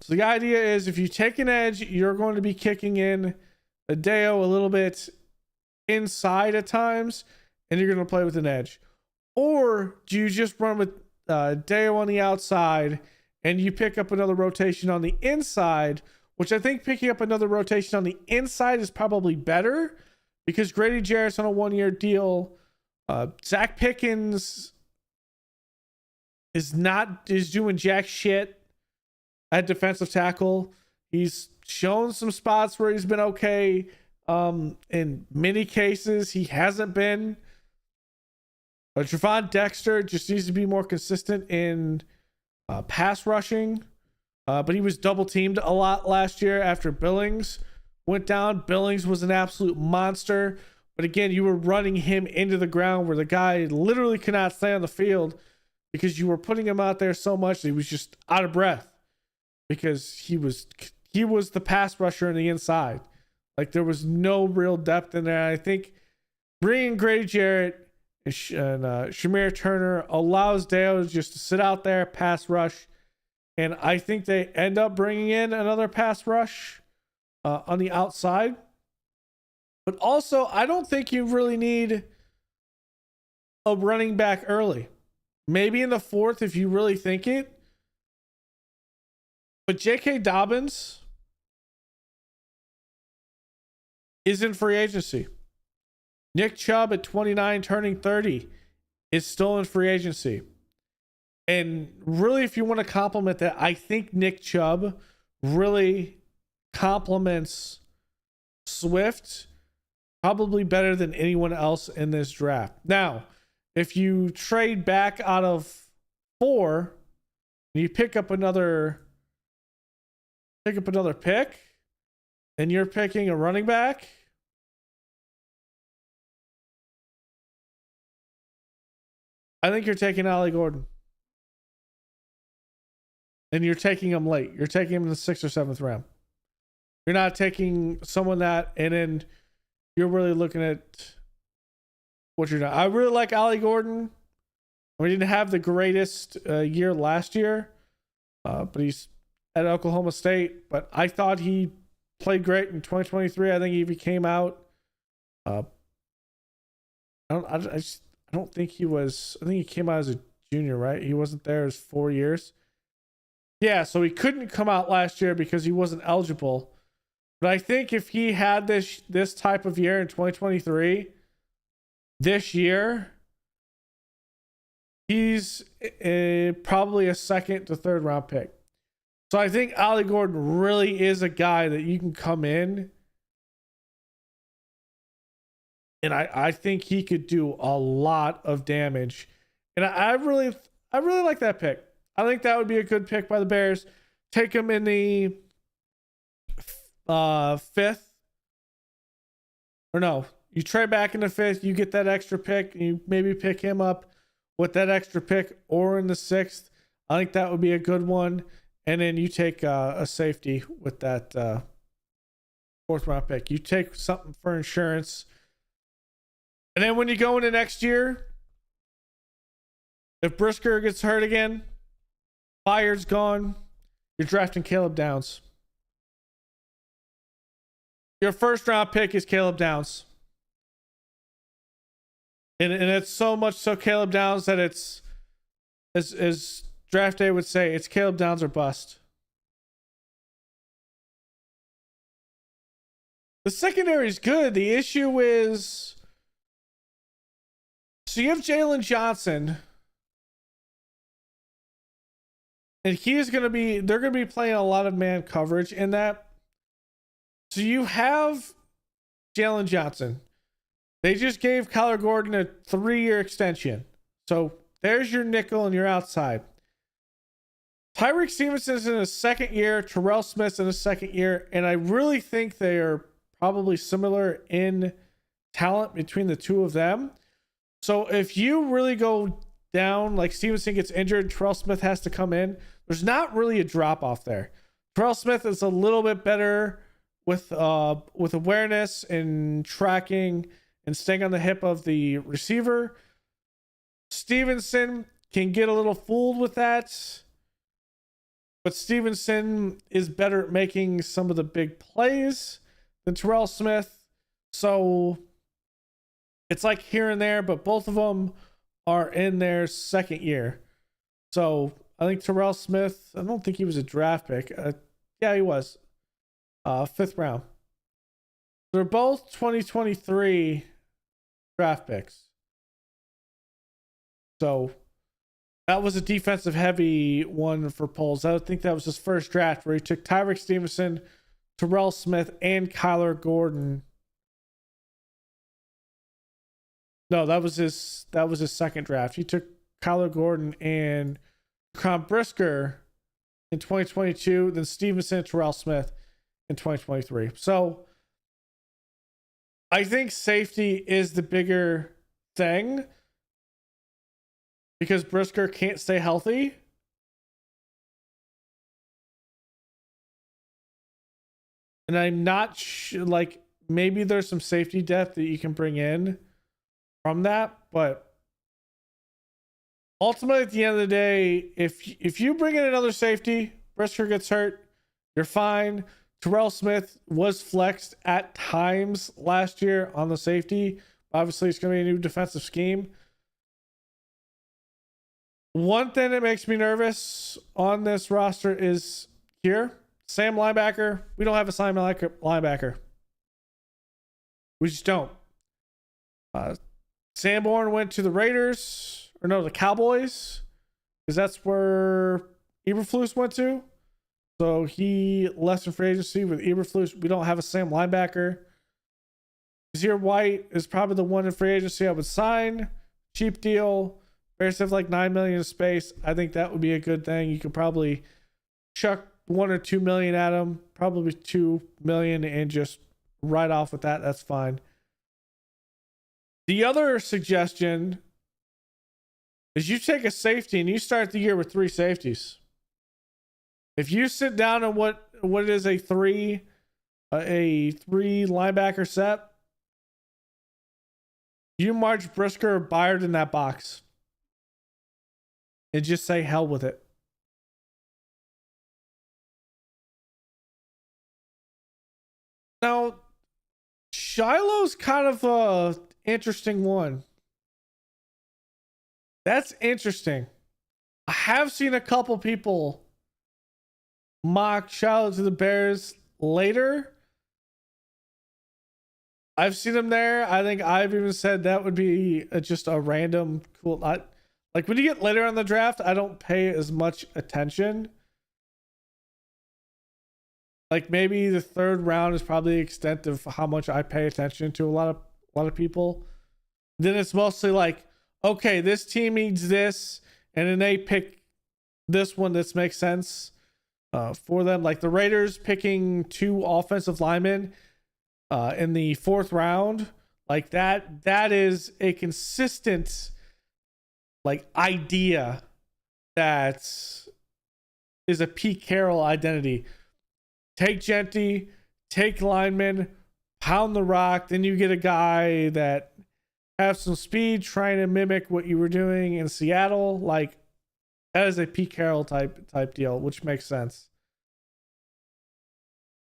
So the idea is if you take an edge, you're going to be kicking in a Deo a little bit inside at times, and you're going to play with an edge. Or do you just run with Deo on the outside and you pick up another rotation on the inside, which I think picking up another rotation on the inside is probably better because Grady Jarrett's on a 1-year deal. Zach Pickens is doing jack shit at defensive tackle. He's shown some spots where he's been okay. In many cases, he hasn't been. But Trevon Dexter just needs to be more consistent in pass rushing. But he was double teamed a lot last year after Billings went down. Billings was an absolute monster. But again, you were running him into the ground where the guy literally could not stay on the field because you were putting him out there so much that he was just out of breath because he was the pass rusher on the inside. Like there was no real depth in there. I think bringing Grady Jarrett and Shamir Turner allows Dale just to sit out there, pass rush. And I think they end up bringing in another pass rush on the outside. But also, I don't think you really need a running back early. Maybe in the fourth if you really think it. But J.K. Dobbins is in free agency. Nick Chubb at 29 turning 30 is still in free agency. And really, if you want to compliment that, I think Nick Chubb really complements Swift probably better than anyone else in this draft. Now, if you trade back out of 4 and you pick up another pick and you're picking a running back, I think you're taking Ollie Gordon. And you're taking him late. You're taking him in the 6th or 7th round. You're not taking someone that, and then you're really looking at what you're doing. I really like Ollie Gordon. We didn't have the greatest year last year, but he's at Oklahoma State. But I thought he played great in 2023. I think if he came out, I don't think he was. I think he came out as a junior, right? He wasn't there as 4 years. Yeah, so he couldn't come out last year because he wasn't eligible. But I think if he had this type of year in 2023, this year, he's probably a 2nd to 3rd round pick. So I think Ollie Gordon really is a guy that you can come in, and I think he could do a lot of damage. And I really like that pick. I think that would be a good pick by the Bears. Take him in the 5th. Or no, you trade back in the 5th. You get that extra pick. And you maybe pick him up with that extra pick or in the 6th. I think that would be a good one. And then you take a safety with that 4th round pick. You take something for insurance. And then when you go into next year, if Brisker gets hurt again, Byard's gone, you're drafting Caleb Downs. Your 1st round pick is Caleb Downs. And it's so much so Caleb Downs that it's, as draft day would say, it's Caleb Downs or bust. The secondary is good. The issue is, so you have Jalen Johnson, and they're going to be playing a lot of man coverage in that. So you have Jalen Johnson. They just gave Kyler Gordon a 3-year extension. So there's your nickel and your outside. Tyreek Stevenson's in his 2nd year. Terrell Smith's in his 2nd year. And I really think they are probably similar in talent between the two of them. So if you really go down, like Stevenson gets injured, Terrell Smith has to come in, there's not really a drop off there. Terrell Smith is a little bit better with awareness and tracking and staying on the hip of the receiver. Stevenson can get a little fooled with that, but Stevenson is better at making some of the big plays than Terrell Smith. So it's like here and there, but both of them are in their 2nd year. So I think Terrell Smith, I don't think he was a draft pick. Yeah, he was. 5th round. They're both 2023 draft picks. So that was a defensive heavy one for Poles. I think that was his first draft where he took Tyreek Stevenson, Terrell Smith, and Kyler Gordon. No, that was his second draft. He took Kyler Gordon and Con Brisker in 2022, then Stevenson, Terrell Smith in 2023. So I think safety is the bigger thing because Brisker can't stay healthy. And I'm not like maybe there's some safety depth that you can bring in from that, but ultimately at the end of the day, if you bring in another safety, Brisker gets hurt, you're fine. Terrell Smith was flexed at times last year on the safety. Obviously, it's going to be a new defensive scheme. One thing that makes me nervous on this roster is here. Sam linebacker. We don't have a Sam linebacker. We just don't. Sanborn went to the Raiders. Or no, the Cowboys. Because that's where Eberflus went to. So he left in free agency with Eberflus. We don't have a Sam linebacker. Kazir White is probably the one in free agency I would sign. Cheap deal. Bears have like $9 million in space. I think that would be a good thing. You could probably chuck $1 or $2 million at him. Probably $2 million and just write off with that. That's fine. The other suggestion is you take a safety and you start the year with 3 safeties. If you sit down on what is a three linebacker set, you march Brisker or Byard in that box and just say hell with it. Now, Shiloh's kind of a interesting one. That's interesting. I have seen a couple people mock Shiloh to the Bears later. I've seen him there. I think I've even said that would be just a random cool. Like when you get later on the draft, I don't pay as much attention. Like maybe the 3rd round is probably the extent of how much I pay attention to a lot of people. Then it's mostly like, okay, this team needs this, and then they pick this one that makes sense for them. Like the Raiders picking 2 offensive linemen in the 4th round. Like that is a consistent like idea that is a Pete Carroll identity. Take Genty, take linemen, pound the rock, then you get a guy that has some speed trying to mimic what you were doing in Seattle. Like that is a Pete Carroll type deal, which makes sense.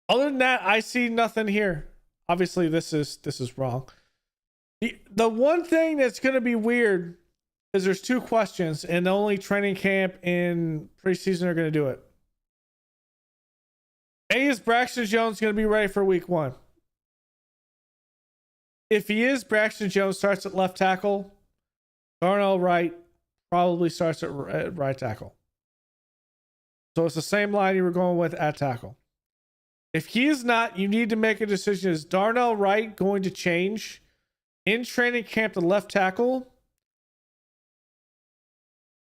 Other than that, I see nothing here. Obviously, this is wrong. The one thing that's going to be weird is there's 2 questions, and only training camp and preseason are going to do it. A, is Braxton Jones going to be ready for week 1? If he is, Braxton Jones starts at left tackle. Darnell Wright probably starts at right tackle. So it's the same line you were going with at tackle. If he is not, you need to make a decision. Is Darnell Wright going to change in training camp to left tackle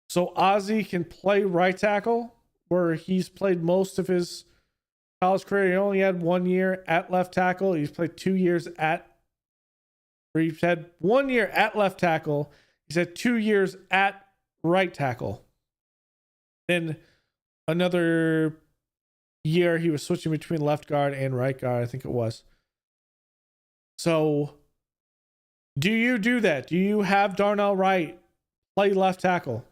so Ozzie can play right tackle, where he's played most of his college career? He only had 1 year at left tackle. He's played 2 years he's had 1 year at left tackle. He's had 2 years at right tackle. Then another year he was switching between left guard and right guard, I think it was. So do you do that? Do you have Darnell Wright play left tackle?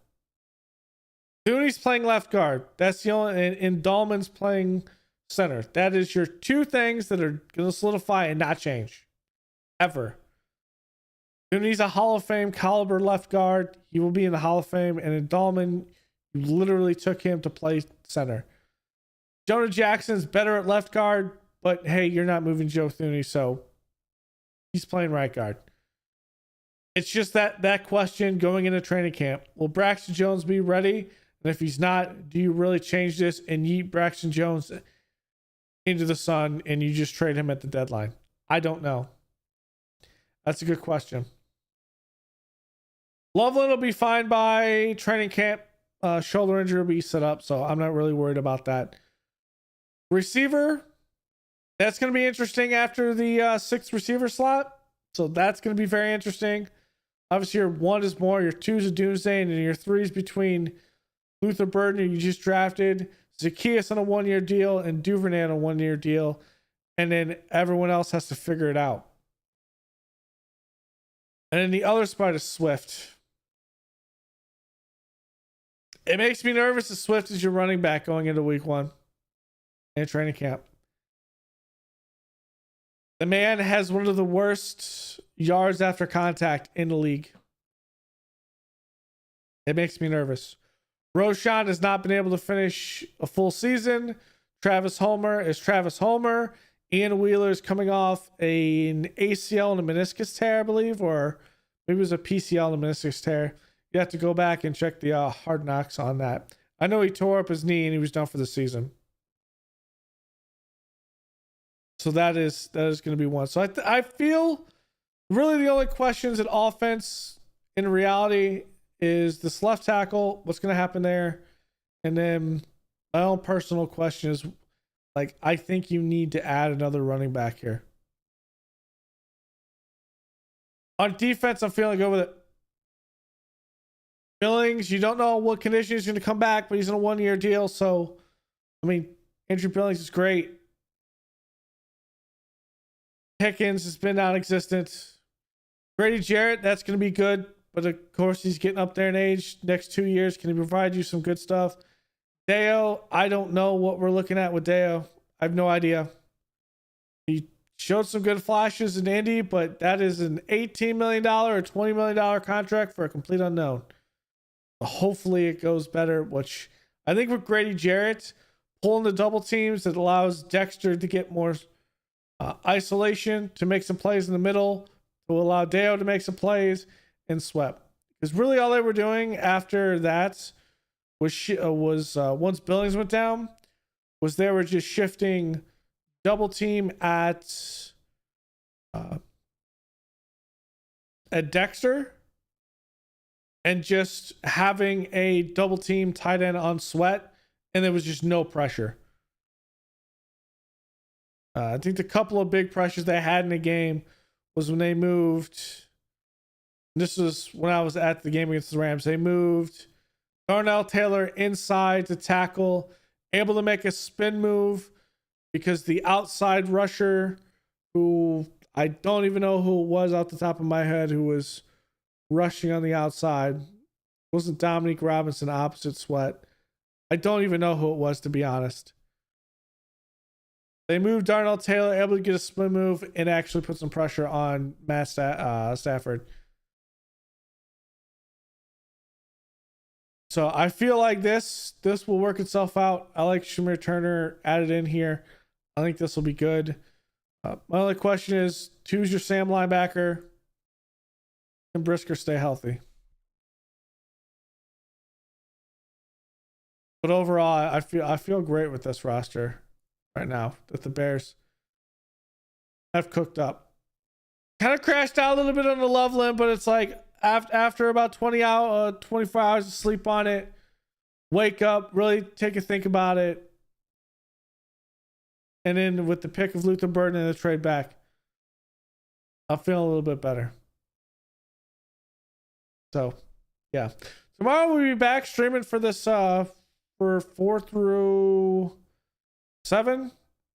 Thuney's playing left guard. That's the only, and Dahlman's playing center. That is your 2 things that are going to solidify and not change ever. Thuney's a Hall of Fame caliber left guard. He will be in the Hall of Fame. And in Dahlman, you literally took him to play center. Jonah Jackson's better at left guard, but hey, you're not moving Joe Thuney, so he's playing right guard. It's just that question going into training camp. Will Braxton Jones be ready? And if he's not, do you really change this and yeet Braxton Jones into the sun and you just trade him at the deadline? I don't know. That's a good question. Loveland will be fine by training camp. Shoulder injury will be set up, so I'm not really worried about that. Receiver, that's going to be interesting after the sixth receiver slot. So that's going to be very interesting. Obviously, your 1 is more, your 2 is a doomsday, and your 3 is between Luther Burden, who you just drafted, Zacchaeus on a 1-year deal, and Duvernay on a 1-year deal. And then everyone else has to figure it out. And then the other spot is Swift. It makes me nervous that Swift is your running back going into week 1 in training camp. The man has one of the worst yards after contact in the league. It makes me nervous. Roshan has not been able to finish a full season. Travis Homer is Travis Homer. Ian Wheeler is coming off an ACL and a meniscus tear, I believe, or maybe it was a PCL and a meniscus tear. You have to go back and check the hard knocks on that. I know he tore up his knee and he was done for the season. So that is going to be one. So I feel really the only questions in offense in reality is this left tackle, what's going to happen there. And then my own personal question is, like, I think you need to add another running back here. On defense, I'm feeling good with it. Billings, you don't know what condition he's going to come back, but he's in a 1-year deal. So, I mean, Andrew Billings is great. Pickens has been non-existent. Grady Jarrett, that's going to be good. But of course, he's getting up there in age. Next 2 years, can he provide you some good stuff? Deo, I don't know what we're looking at with Deo. I have no idea. He showed some good flashes in Indy, but that is an $18 million or $20 million contract for a complete unknown. Hopefully it goes better, which I think with Grady Jarrett, pulling the double teams that allows Dexter to get more isolation, to make some plays in the middle, to allow Deo to make some plays, and swept. Because really all they were doing after that was once Billings went down, was they were just shifting double team at Dexter and just having a double team tight end on Sweat, and there was just no pressure. I think the couple of big pressures they had in the game was when they moved. This was when I was at the game against the Rams. They moved Darnell Taylor inside to tackle, able to make a spin move because the outside rusher, who I don't even know who it was off the top of my head, who was rushing on the outside. It wasn't Dominique Robinson opposite Sweat. I don't even know who it was, to be honest. They moved Darnell Taylor, able to get a spin move and actually put some pressure on Matt Stafford. So I feel like this will work itself out. I like Shamir Turner added in here. I think this will be good. My only question is, who's your Sam linebacker? Can Brisker stay healthy? But overall, I feel great with this roster right now that the Bears have cooked up. Kind of crashed out a little bit on the Loveland, but it's like after about 24 hours of sleep on it, wake up, really take a think about it. And then with the pick of Luther Burden and the trade back, I'm feeling a little bit better. So, yeah. Tomorrow we'll be back streaming for this for 4 through 7.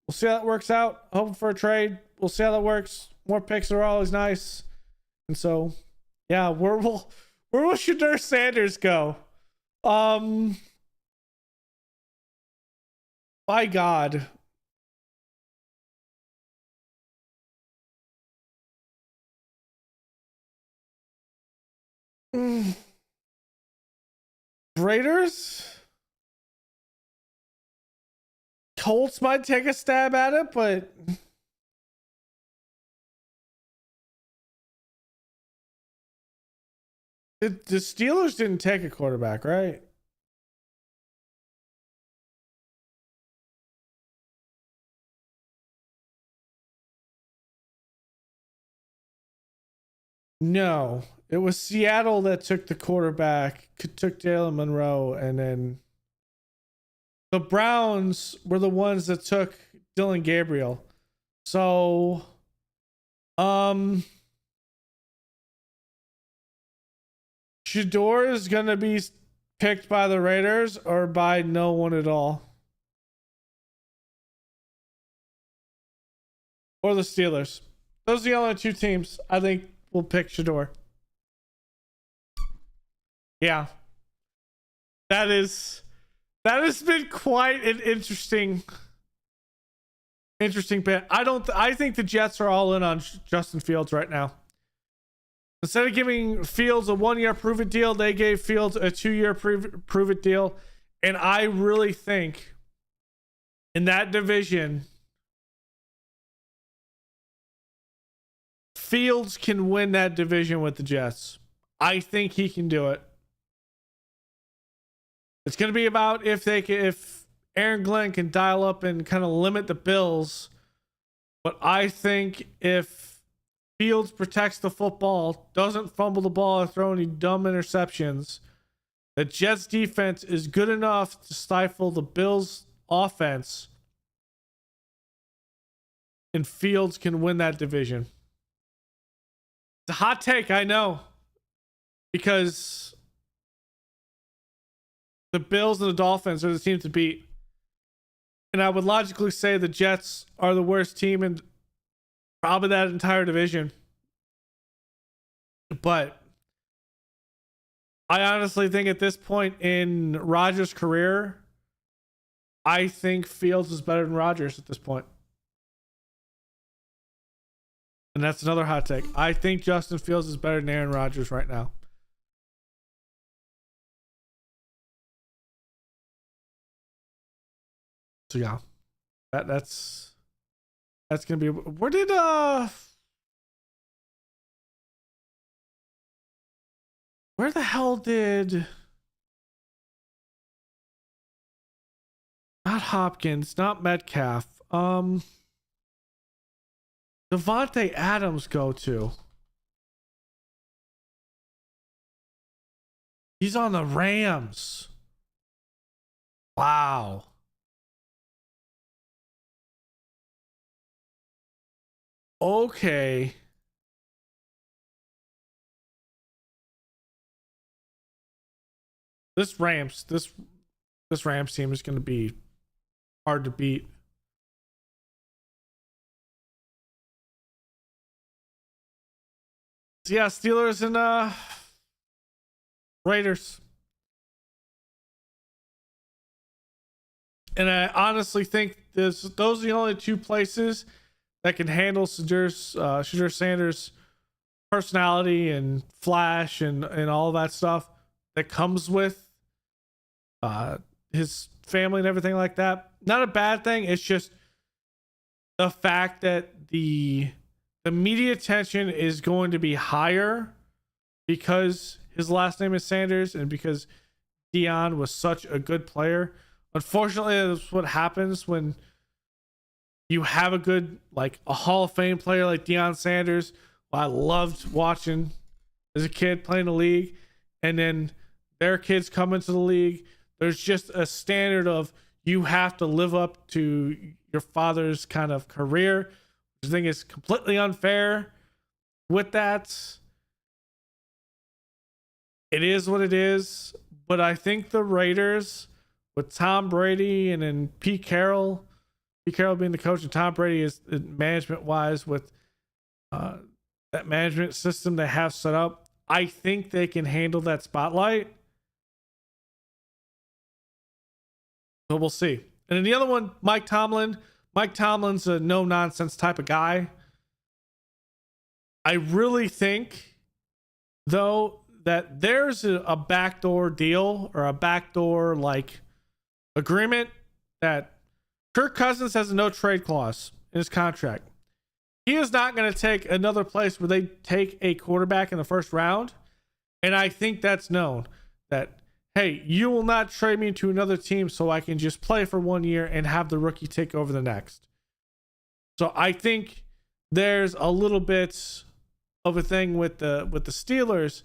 We'll see how that works out. Hoping for a trade. We'll see how that works. More picks are always nice. And so, yeah, where will Shedeur Sanders go? My God. Raiders? Colts might take a stab at it, but The Steelers didn't take a quarterback, right? No, it was Seattle that took the quarterback, took Jalen Monroe, and then the Browns were the ones that took Dylan Gabriel. So, Shador is going to be picked by the Raiders or by no one at all. Or the Steelers. Those are the only two teams I think will pick Shador. Yeah. That has been quite an interesting bit. I think the Jets are all in on Justin Fields right now. Instead of giving Fields a 1-year prove-it deal, they gave Fields a 2-year prove-it deal. And I really think in that division, Fields can win that division with the Jets. I think he can do it. It's going to be about if Aaron Glenn can dial up and kind of limit the Bills. But I think if Fields protects the football, doesn't fumble the ball or throw any dumb interceptions, the Jets defense is good enough to stifle the Bills offense, and Fields can win that division. It's a hot take, I know, because the Bills and the Dolphins are the teams to beat. And I would logically say the Jets are the worst team in probably that entire division. But I honestly think at this point in Rodgers' career, I think Fields is better than Rodgers at this point. And that's another hot take. I think Justin Fields is better than Aaron Rodgers right now. So yeah, that's gonna be. Where did where the hell did not Hopkins, not Metcalf, Devontae Adams go to? He's on the Rams. Wow. Okay. This Rams team is going to be hard to beat. So yeah, Steelers and Raiders. And I honestly think those are the only two places that can handle Shadur Sanders' personality and flash and all that stuff that comes with his family and everything like that. Not a bad thing. It's just the fact that the media attention is going to be higher because his last name is Sanders and because Deion was such a good player. Unfortunately, that's what happens when you have a good, like a Hall of Fame player like Deion Sanders, who I loved watching as a kid playing the league, and then their kids come into the league. There's just a standard of you have to live up to your father's kind of career, which I think is completely unfair. With that, it is what it is. But I think the Raiders, with Tom Brady and then Pete Carroll being the coach, and Tom Brady is management wise with that management system they have set up, I think they can handle that spotlight. So we'll see. And then the other one, Mike Tomlin. Mike Tomlin's a no nonsense type of guy. I really think, though, that there's a backdoor deal or a backdoor like agreement that Kirk Cousins has a no trade clause in his contract. He is not going to take another place where they take a quarterback in the first round And I think that's known that, hey, you will not trade me to another team so I can just play for 1 year and have the rookie take over the next. So I think there's a little bit of a thing with the Steelers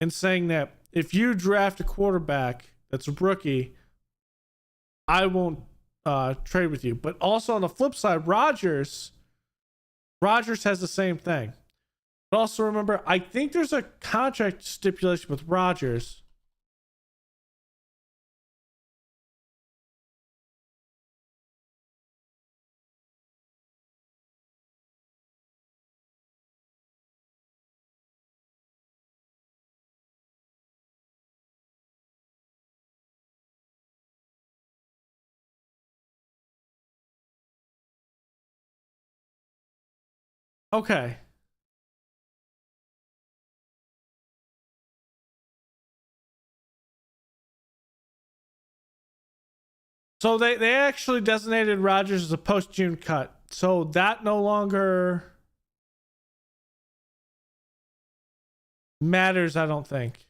in saying that if you draft a quarterback that's a rookie, I won't trade with you. But also on the flip side, Rodgers has the same thing. But also remember, I think there's a contract stipulation with Rodgers. Okay. So they actually designated Rodgers as a post-June cut. So that no longer matters, I don't think.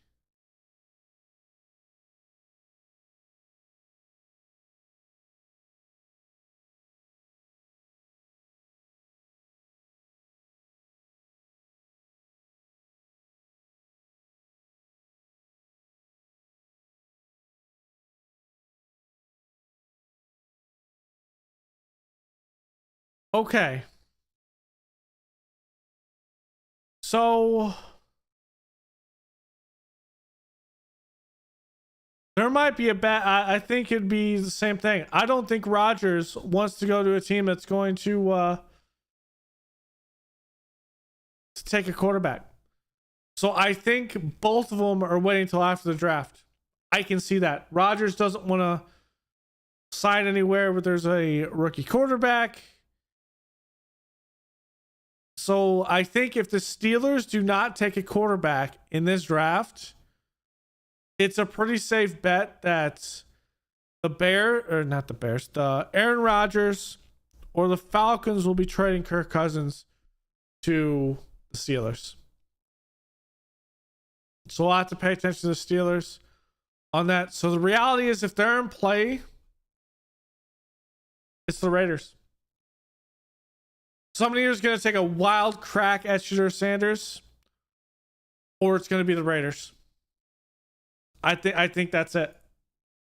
Okay. So there might be a bad. I think it'd be the same thing. I don't think Rodgers wants to go to a team that's going to take a quarterback. So I think both of them are waiting until after the draft. I can see that. Rodgers doesn't want to sign anywhere where there's a rookie quarterback. So I think if the Steelers do not take a quarterback in this draft, it's a pretty safe bet that the Aaron Rodgers or the Falcons will be trading Kirk Cousins to the Steelers. So we'll have to pay attention to the Steelers on that. So the reality is, if they're in play, it's the Raiders. Somebody is going to take a wild crack at Shedeur Sanders, or it's going to be the Raiders. I think that's it.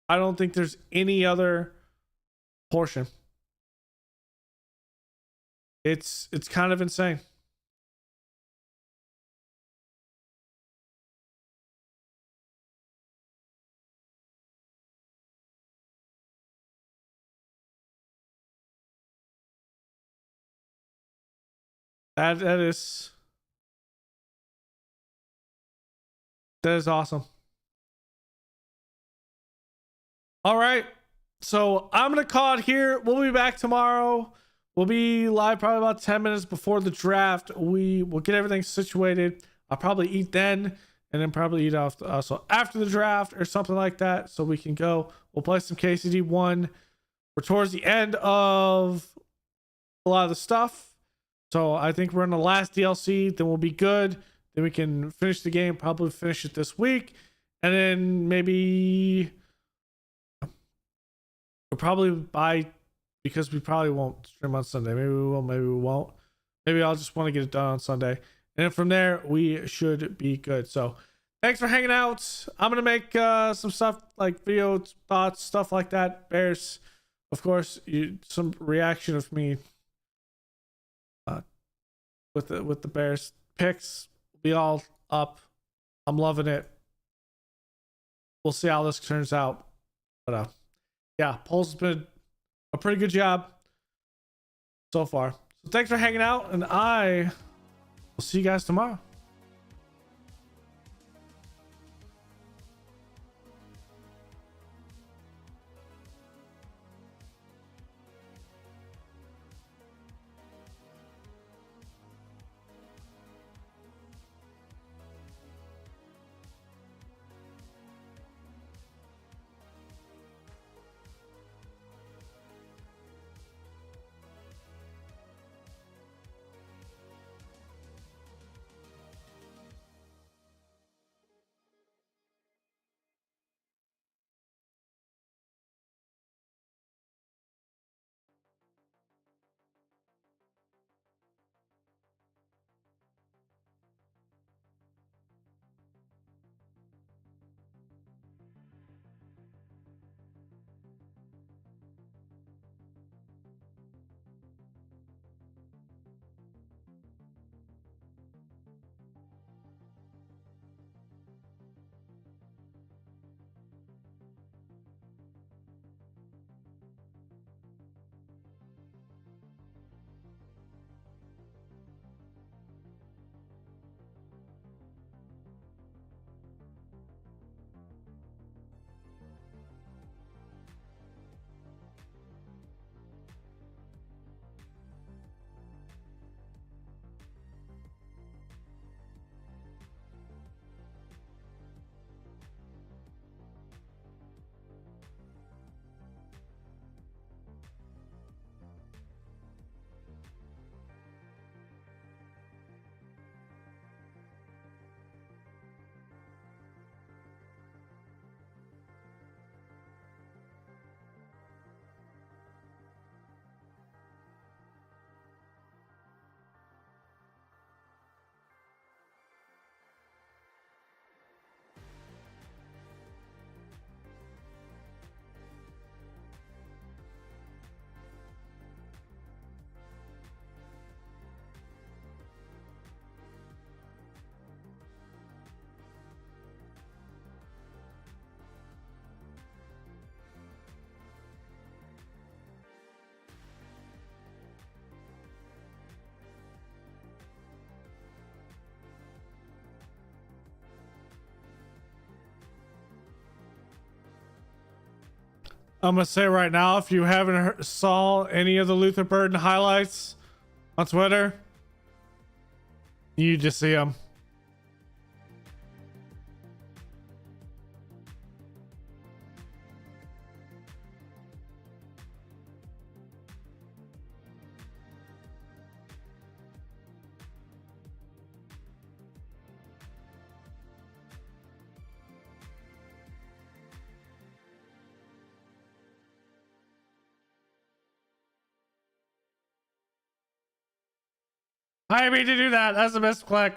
I don't think there's any other portion. It's kind of insane. That is awesome. All right. So I'm going to call it here. We'll be back tomorrow. We'll be live probably about 10 minutes before the draft. We will get everything situated. I'll probably eat then, and then probably eat also after the draft or something like that, so we can go. We'll play some KCD 1. We're towards the end of a lot of the stuff. So I think we're in the last DLC. Then we'll be good. Then we can finish the game. Probably finish it this week. And then maybe we'll probably buy, because we probably won't stream on Sunday. Maybe we will, maybe we won't. Maybe I'll just want to get it done on Sunday. And then from there, we should be good. So thanks for hanging out. I'm going to make some stuff like video thoughts, stuff like that. Bears, of course, some reaction of me with the Bears picks. Be all up. I'm loving it. We'll see how this turns out. But yeah, polls has been a pretty good job so far. So thanks for hanging out, and I will see you guys tomorrow. I'm gonna say right now, if you haven't saw any of the Luther Burden highlights on Twitter, you just see them. I didn't mean to do that. That's a misclick.